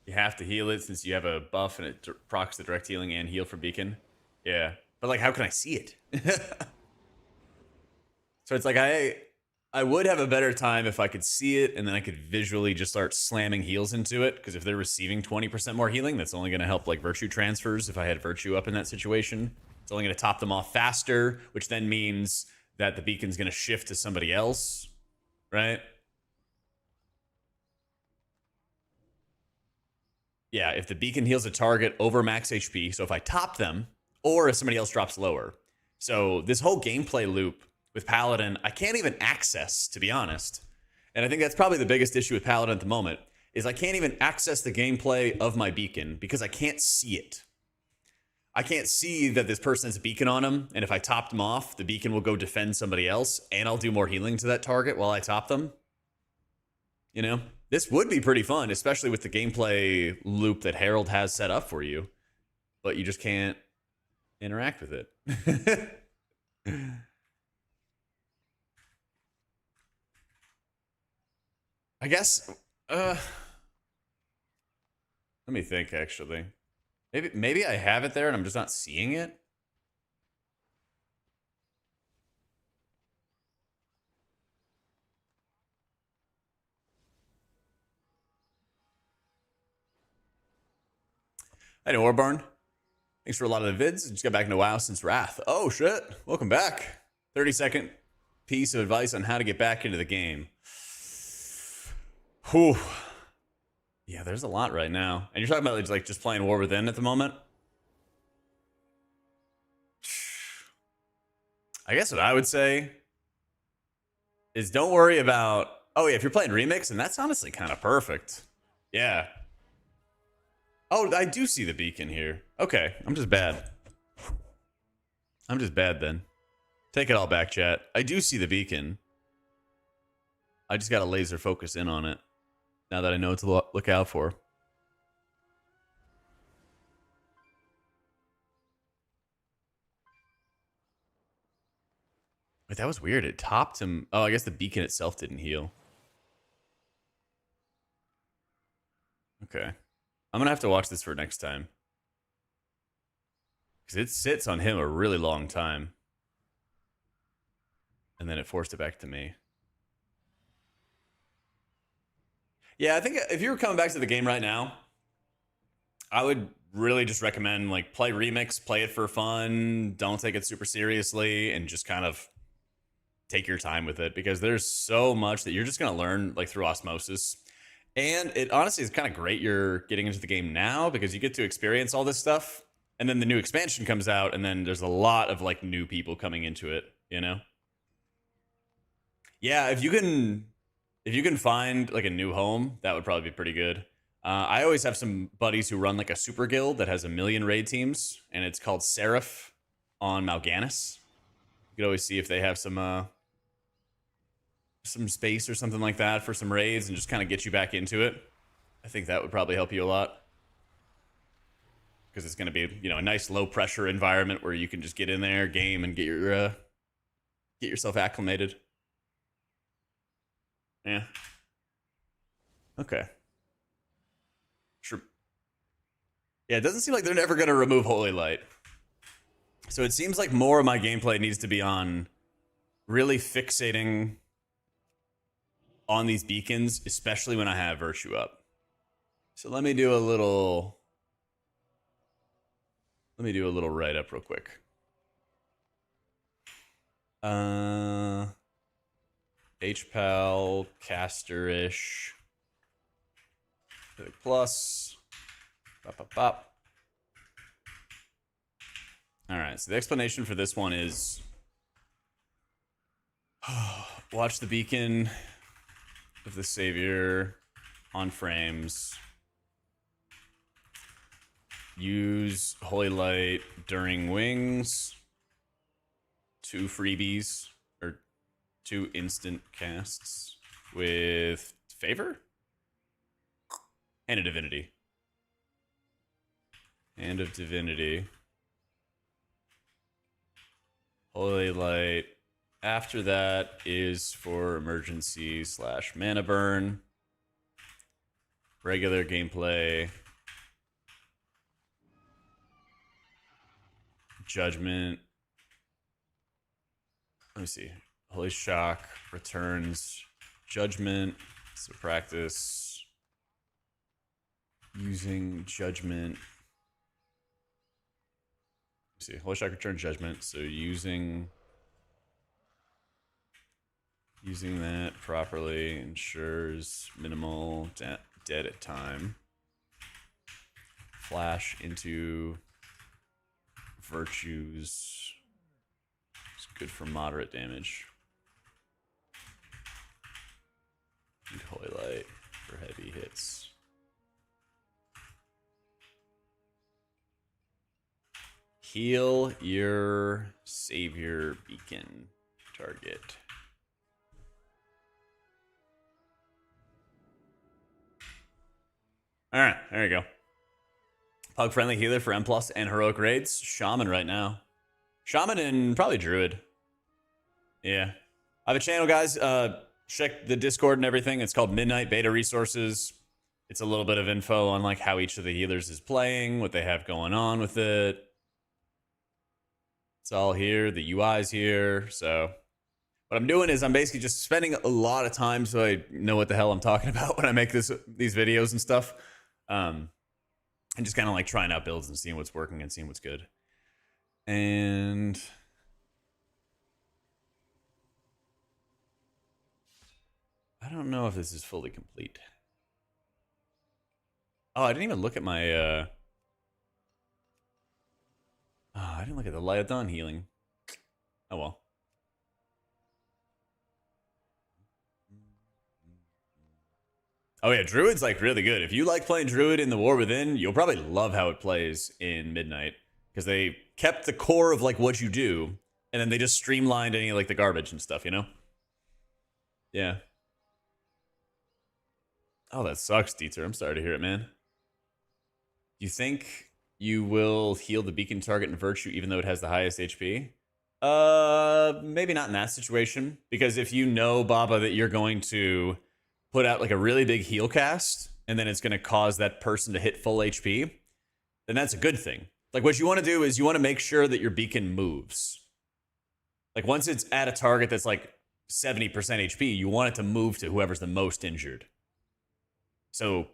You have to heal it since you have a buff and it procs the direct healing and heal for beacon. Yeah. But like, how can I see it? So it's like, I would have a better time if I could see it and then I could visually just start slamming heals into it. Because if they're receiving 20% more healing, that's only going to help like virtue transfers. If I had virtue up in that situation, it's only going to top them off faster, which then means that the beacon's going to shift to somebody else, right? Yeah, if the beacon heals a target over max HP, so if I top them, or if somebody else drops lower. So this whole gameplay loop with Paladin, I can't even access, to be honest. And I think that's probably the biggest issue with Paladin at the moment, is I can't even access the gameplay of my beacon because I can't see it. I can't see that this person has a beacon on him, and if I top them off, the beacon will go defend somebody else, and I'll do more healing to that target while I top them. You know? This would be pretty fun, especially with the gameplay loop that Herald has set up for you. But you just can't interact with it. I guess, let me think, actually. Maybe I have it there and I'm just not seeing it. Hey, Warbarn. Thanks for a lot of the vids. Just got back into WoW since Wrath. Oh, shit. Welcome back. 30-second piece of advice on how to get back into the game. Whew. Yeah, there's a lot right now. And you're talking about like just playing War Within at the moment? I guess what I would say is don't worry about... Oh, yeah, if you're playing Remix, and that's honestly kind of perfect. Yeah. Oh, I do see the beacon here. Okay, I'm just bad. I'm just bad then. Take it all back, chat. I do see the beacon. I just got to laser focus in on it. Now that I know what to look out for. Wait, that was weird. It topped him. Oh, I guess the beacon itself didn't heal. Okay. I'm going to have to watch this for next time. Because it sits on him a really long time. And then it forced it back to me. Yeah, I think if you were coming back to the game right now, I would really just recommend like play Remix, play it for fun, don't take it super seriously, and just kind of take your time with it. Because there's so much that you're just going to learn like through osmosis. And it honestly is kind of great you're getting into the game now because you get to experience all this stuff. And then the new expansion comes out and then there's a lot of like new people coming into it, you know? Yeah, if you can find like a new home, that would probably be pretty good. I always have some buddies who run like a super guild that has 1 million raid teams and it's called Seraph on Mal'Ganis. You could always see if they have some space or something like that for some raids and just kind of get you back into it. I think that would probably help you a lot. Because it's going to be, you know, a nice low pressure environment where you can just get in there, game, and get yourself acclimated. Yeah. Okay. Sure. Yeah, it doesn't seem like they're never going to remove Holy Light. So it seems like more of my gameplay needs to be on really fixating on these beacons, especially when I have Virtue up. So let me do a little write up real quick. HPal, caster-ish. Plus. Bop, bop, bop. Alright, so the explanation for this one is watch the beacon of the Savior on frames. Use Holy Light during wings. 2 freebies, or 2 instant casts with favor? And a divinity. Hand of Divinity. Holy Light. After that is for emergency / mana burn. Regular gameplay. Judgment. Let me see. Holy Shock returns Judgment. So practice using Judgment. Let's see. Holy Shock returns Judgment. So using that properly ensures minimal dead at time. Flash into Virtues. It's good for moderate damage. And Holy Light for heavy hits. Heal your Savior beacon target. Alright, there you go. Pug friendly healer for M+ and heroic raids. Shaman right now. Shaman and probably Druid. Yeah. I have a channel, guys. Check the Discord and everything. It's called Midnight Beta Resources. It's a little bit of info on like how each of the healers is playing, what they have going on with it. It's all here. The UI's here. So what I'm doing is I'm basically just spending a lot of time so I know what the hell I'm talking about when I make these videos and stuff. And just kind of like trying out builds and seeing what's working and seeing what's good. And I don't know if this is fully complete. Oh, I didn't even look at my I didn't look at the Light of Dawn healing. Oh well. Oh yeah, Druid's like really good. If you like playing Druid in the War Within, you'll probably love how it plays in Midnight. Because they kept the core of like what you do, and then they just streamlined any like the garbage and stuff, you know? Yeah. Oh, that sucks, Dieter. I'm sorry to hear it, man. You think you will heal the beacon target in Virtue even though it has the highest HP? Maybe not in that situation. Because if you know, Baba, that you're going to put out like a really big heal cast, and then it's going to cause that person to hit full HP, then that's a good thing. Like what you want to do is you want to make sure that your beacon moves. Like once it's at a target that's like 70% HP, you want it to move to whoever's the most injured. So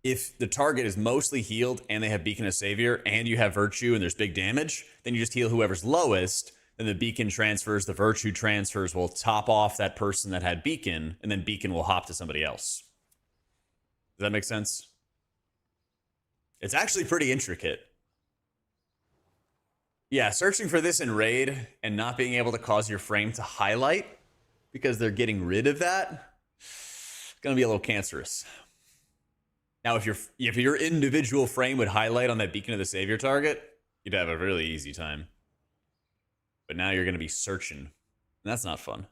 if the target is mostly healed and they have Beacon of Savior and you have Virtue and there's big damage, then you just heal whoever's lowest. Then the beacon transfers, the Virtue transfers will top off that person that had beacon, and then beacon will hop to somebody else. Does that make sense? It's actually pretty intricate. Yeah, searching for this in raid and not being able to cause your frame to highlight because they're getting rid of that, it's gonna be a little cancerous. Now, if your individual frame would highlight on that Beacon of the Savior target, you'd have a really easy time. But now you're going to be searching. And that's not fun.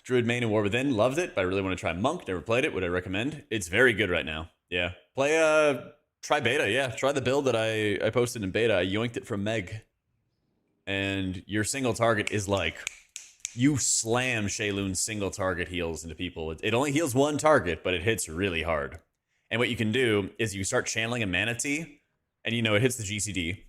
Druid main in War Within. Loved it, but I really want to try Monk. Never played it. Would I recommend? It's very good right now. Yeah. Try beta. Yeah. Try the build that I posted in beta. I yoinked it from Meg. And your single target is like, you slam Shaylun's single target heals into people. It only heals one target, but it hits really hard. And what you can do is you start channeling a Mana Tea, and you know it hits the GCD.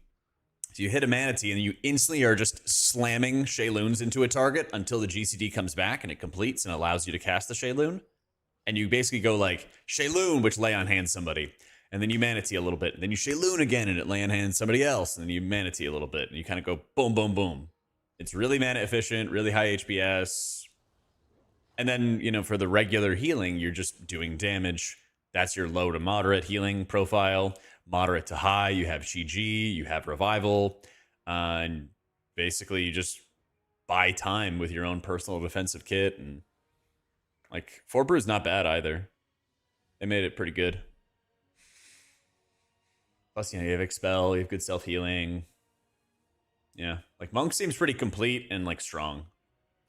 So you hit a manatee and you instantly are just slamming Shayluns into a target until the GCD comes back and it completes and allows you to cast the Shaylun. And you basically go like Shaylun, which lay on hands somebody. And then you manatee a little bit. And then you Shaylun again and it lay on hands somebody else. And then you manatee a little bit. And you kind of go boom, boom, boom. It's really mana efficient, really high HPS. And then, you know, for the regular healing, you're just doing damage. That's your low to moderate healing profile. Moderate to high, you have GG, you have revival. And basically you just buy time with your own personal defensive kit. And like 4 Brew's not bad either. They made it pretty good. Plus, you know, you have Expel, you have good self-healing. Yeah, like Monk seems pretty complete and like strong.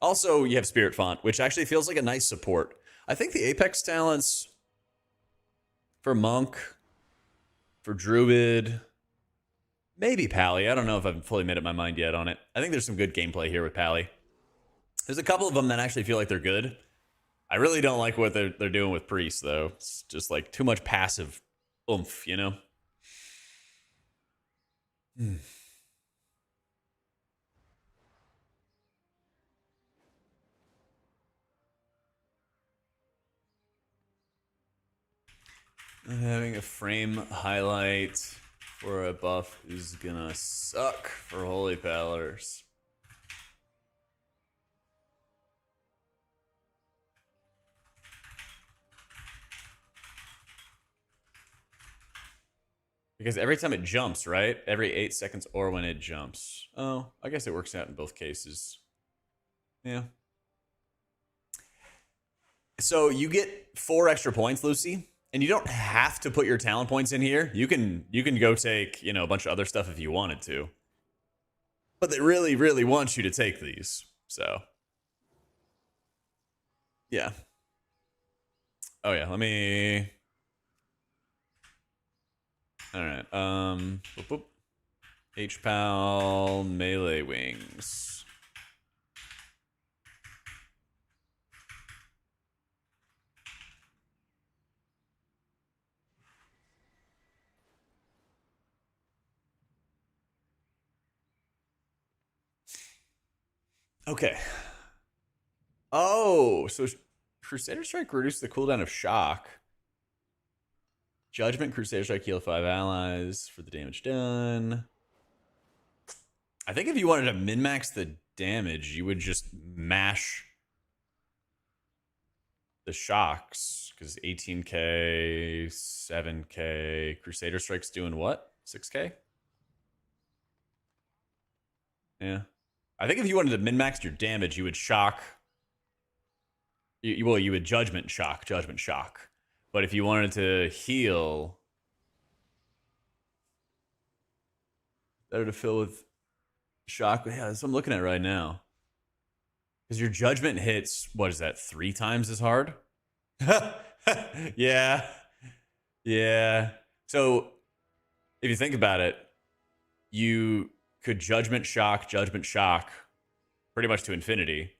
Also, you have Spirit Font, which actually feels like a nice support. I think the Apex talents for Monk, for Druid, maybe Pally. I don't know if I've fully made up my mind yet on it. I think there's some good gameplay here with Pally. There's a couple of them that actually feel like they're good. I really don't like what they're doing with Priest, though. It's just like too much passive oomph, you know? Having a frame highlight for a buff is gonna suck for Holy Pallers. Because every time it jumps, right? Every 8 seconds or when it jumps. Oh, I guess it works out in both cases. Yeah. So you get 4 extra points, Lucy, and you don't have to put your talent points in here. You can go take, you know, a bunch of other stuff if you wanted to. But they really, really want you to take these. So yeah. Oh yeah, let me. All right. Boop, boop. HPal melee wings. Okay. Oh, so Crusader Strike reduces the cooldown of shock. Judgment, Crusader Strike, heal 5 allies for the damage done. I think if you wanted to min-max the damage, you would just mash the shocks. Because 18k, 7k. Crusader Strike's doing what? 6k? Yeah. I think if you wanted to min-max your damage, you would shock. You would judgment shock. But if you wanted to heal, better to fill with shock. Yeah, that's what I'm looking at right now. Because your judgment hits, what is that, 3 times as hard? Yeah. Yeah. So if you think about it, you could judgment shock pretty much to infinity.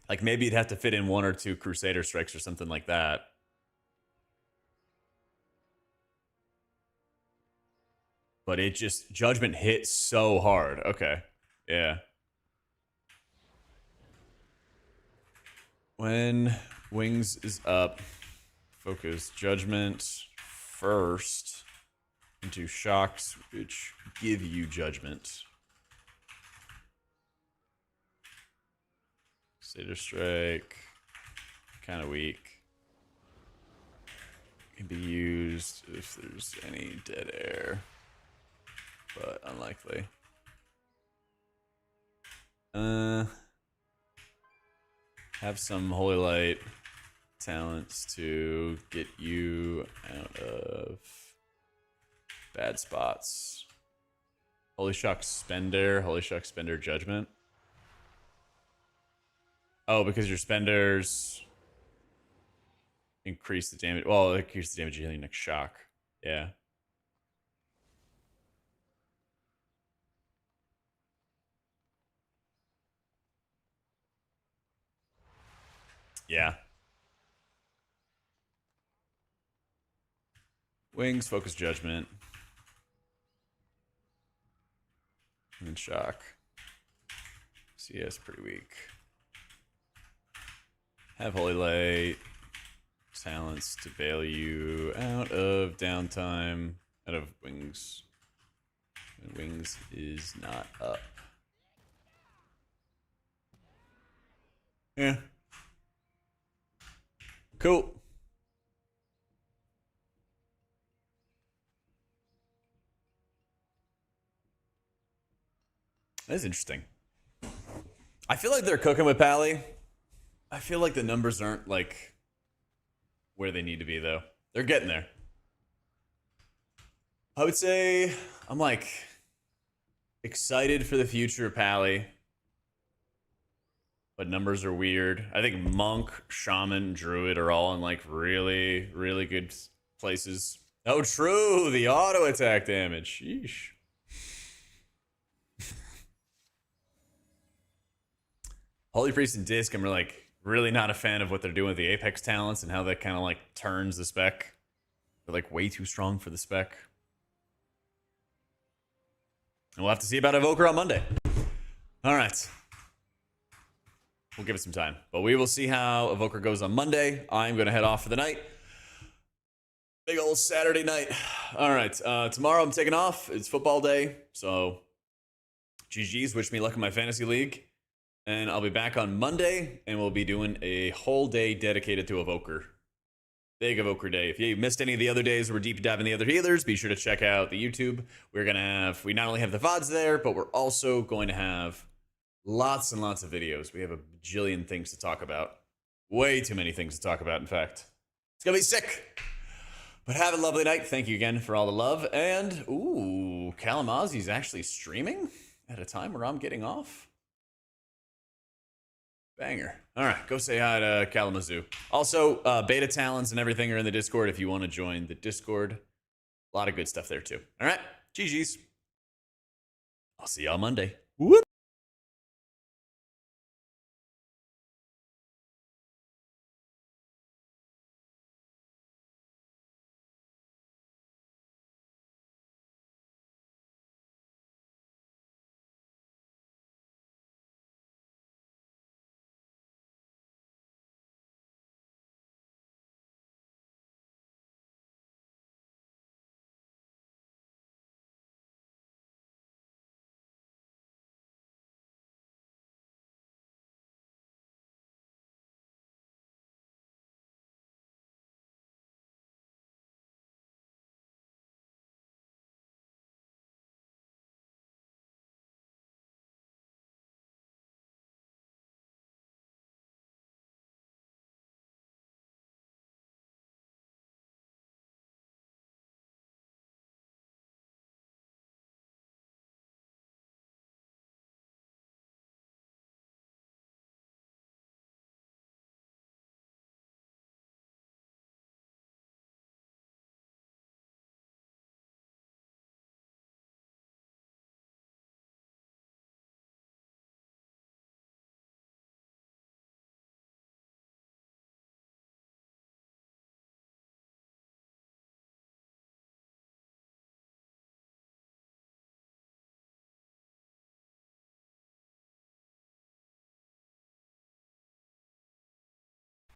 Like maybe you'd have to fit in 1 or 2 Crusader Strikes or something like that. But it just, judgment hits so hard. Okay. Yeah. When wings is up, focus judgment first into shocks, which give you judgment. Crusader Strike, kind of weak. Can be used if there's any dead air, but unlikely. Have some Holy Light talents to get you out of bad spots. Holy Shock Spender, Judgment. Oh, because your spenders increase the damage. Well, increase the damage you heal next shock. Yeah. Yeah. Wings, focus judgment. Refinement shock. CS pretty weak. Have Holy Light. Talents to bail you out of downtime. Out of wings. And wings is not up. Yeah. Cool. That's interesting. I feel like they're cooking with Pally. I feel like the numbers aren't like where they need to be though. They're getting there. I would say I'm like excited for the future of Pally. But numbers are weird. I think Monk, Shaman, Druid are all in like really, really good places. Oh, true. The auto attack damage. Sheesh. Holy Priest and Disc, I'm like really not a fan of what they're doing with the Apex talents and how that kind of like turns the spec. They're like way too strong for the spec. And we'll have to see about Evoker on Monday. All right. We'll give it some time. But we will see how Evoker goes on Monday. I'm going to head off for the night. Big old Saturday night. All right. Tomorrow I'm taking off. It's football day. So GG's. Wish me luck in my fantasy league. And I'll be back on Monday. And we'll be doing a whole day dedicated to Evoker. Big Evoker day. If you missed any of the other days, we're deep diving the other healers. Be sure to check out the YouTube. We not only have the VODs there, but we're also going to have lots and lots of videos. We have a bajillion things to talk about. Way too many things to talk about, in fact. It's going to be sick. But have a lovely night. Thank you again for all the love. And, ooh, Kalamazzi's actually streaming at a time where I'm getting off. Banger. All right, go say hi to Kalamazoo. Also, beta talents and everything are in the Discord if you want to join the Discord. A lot of good stuff there, too. All right, GG's. I'll see y'all Monday. Whoop.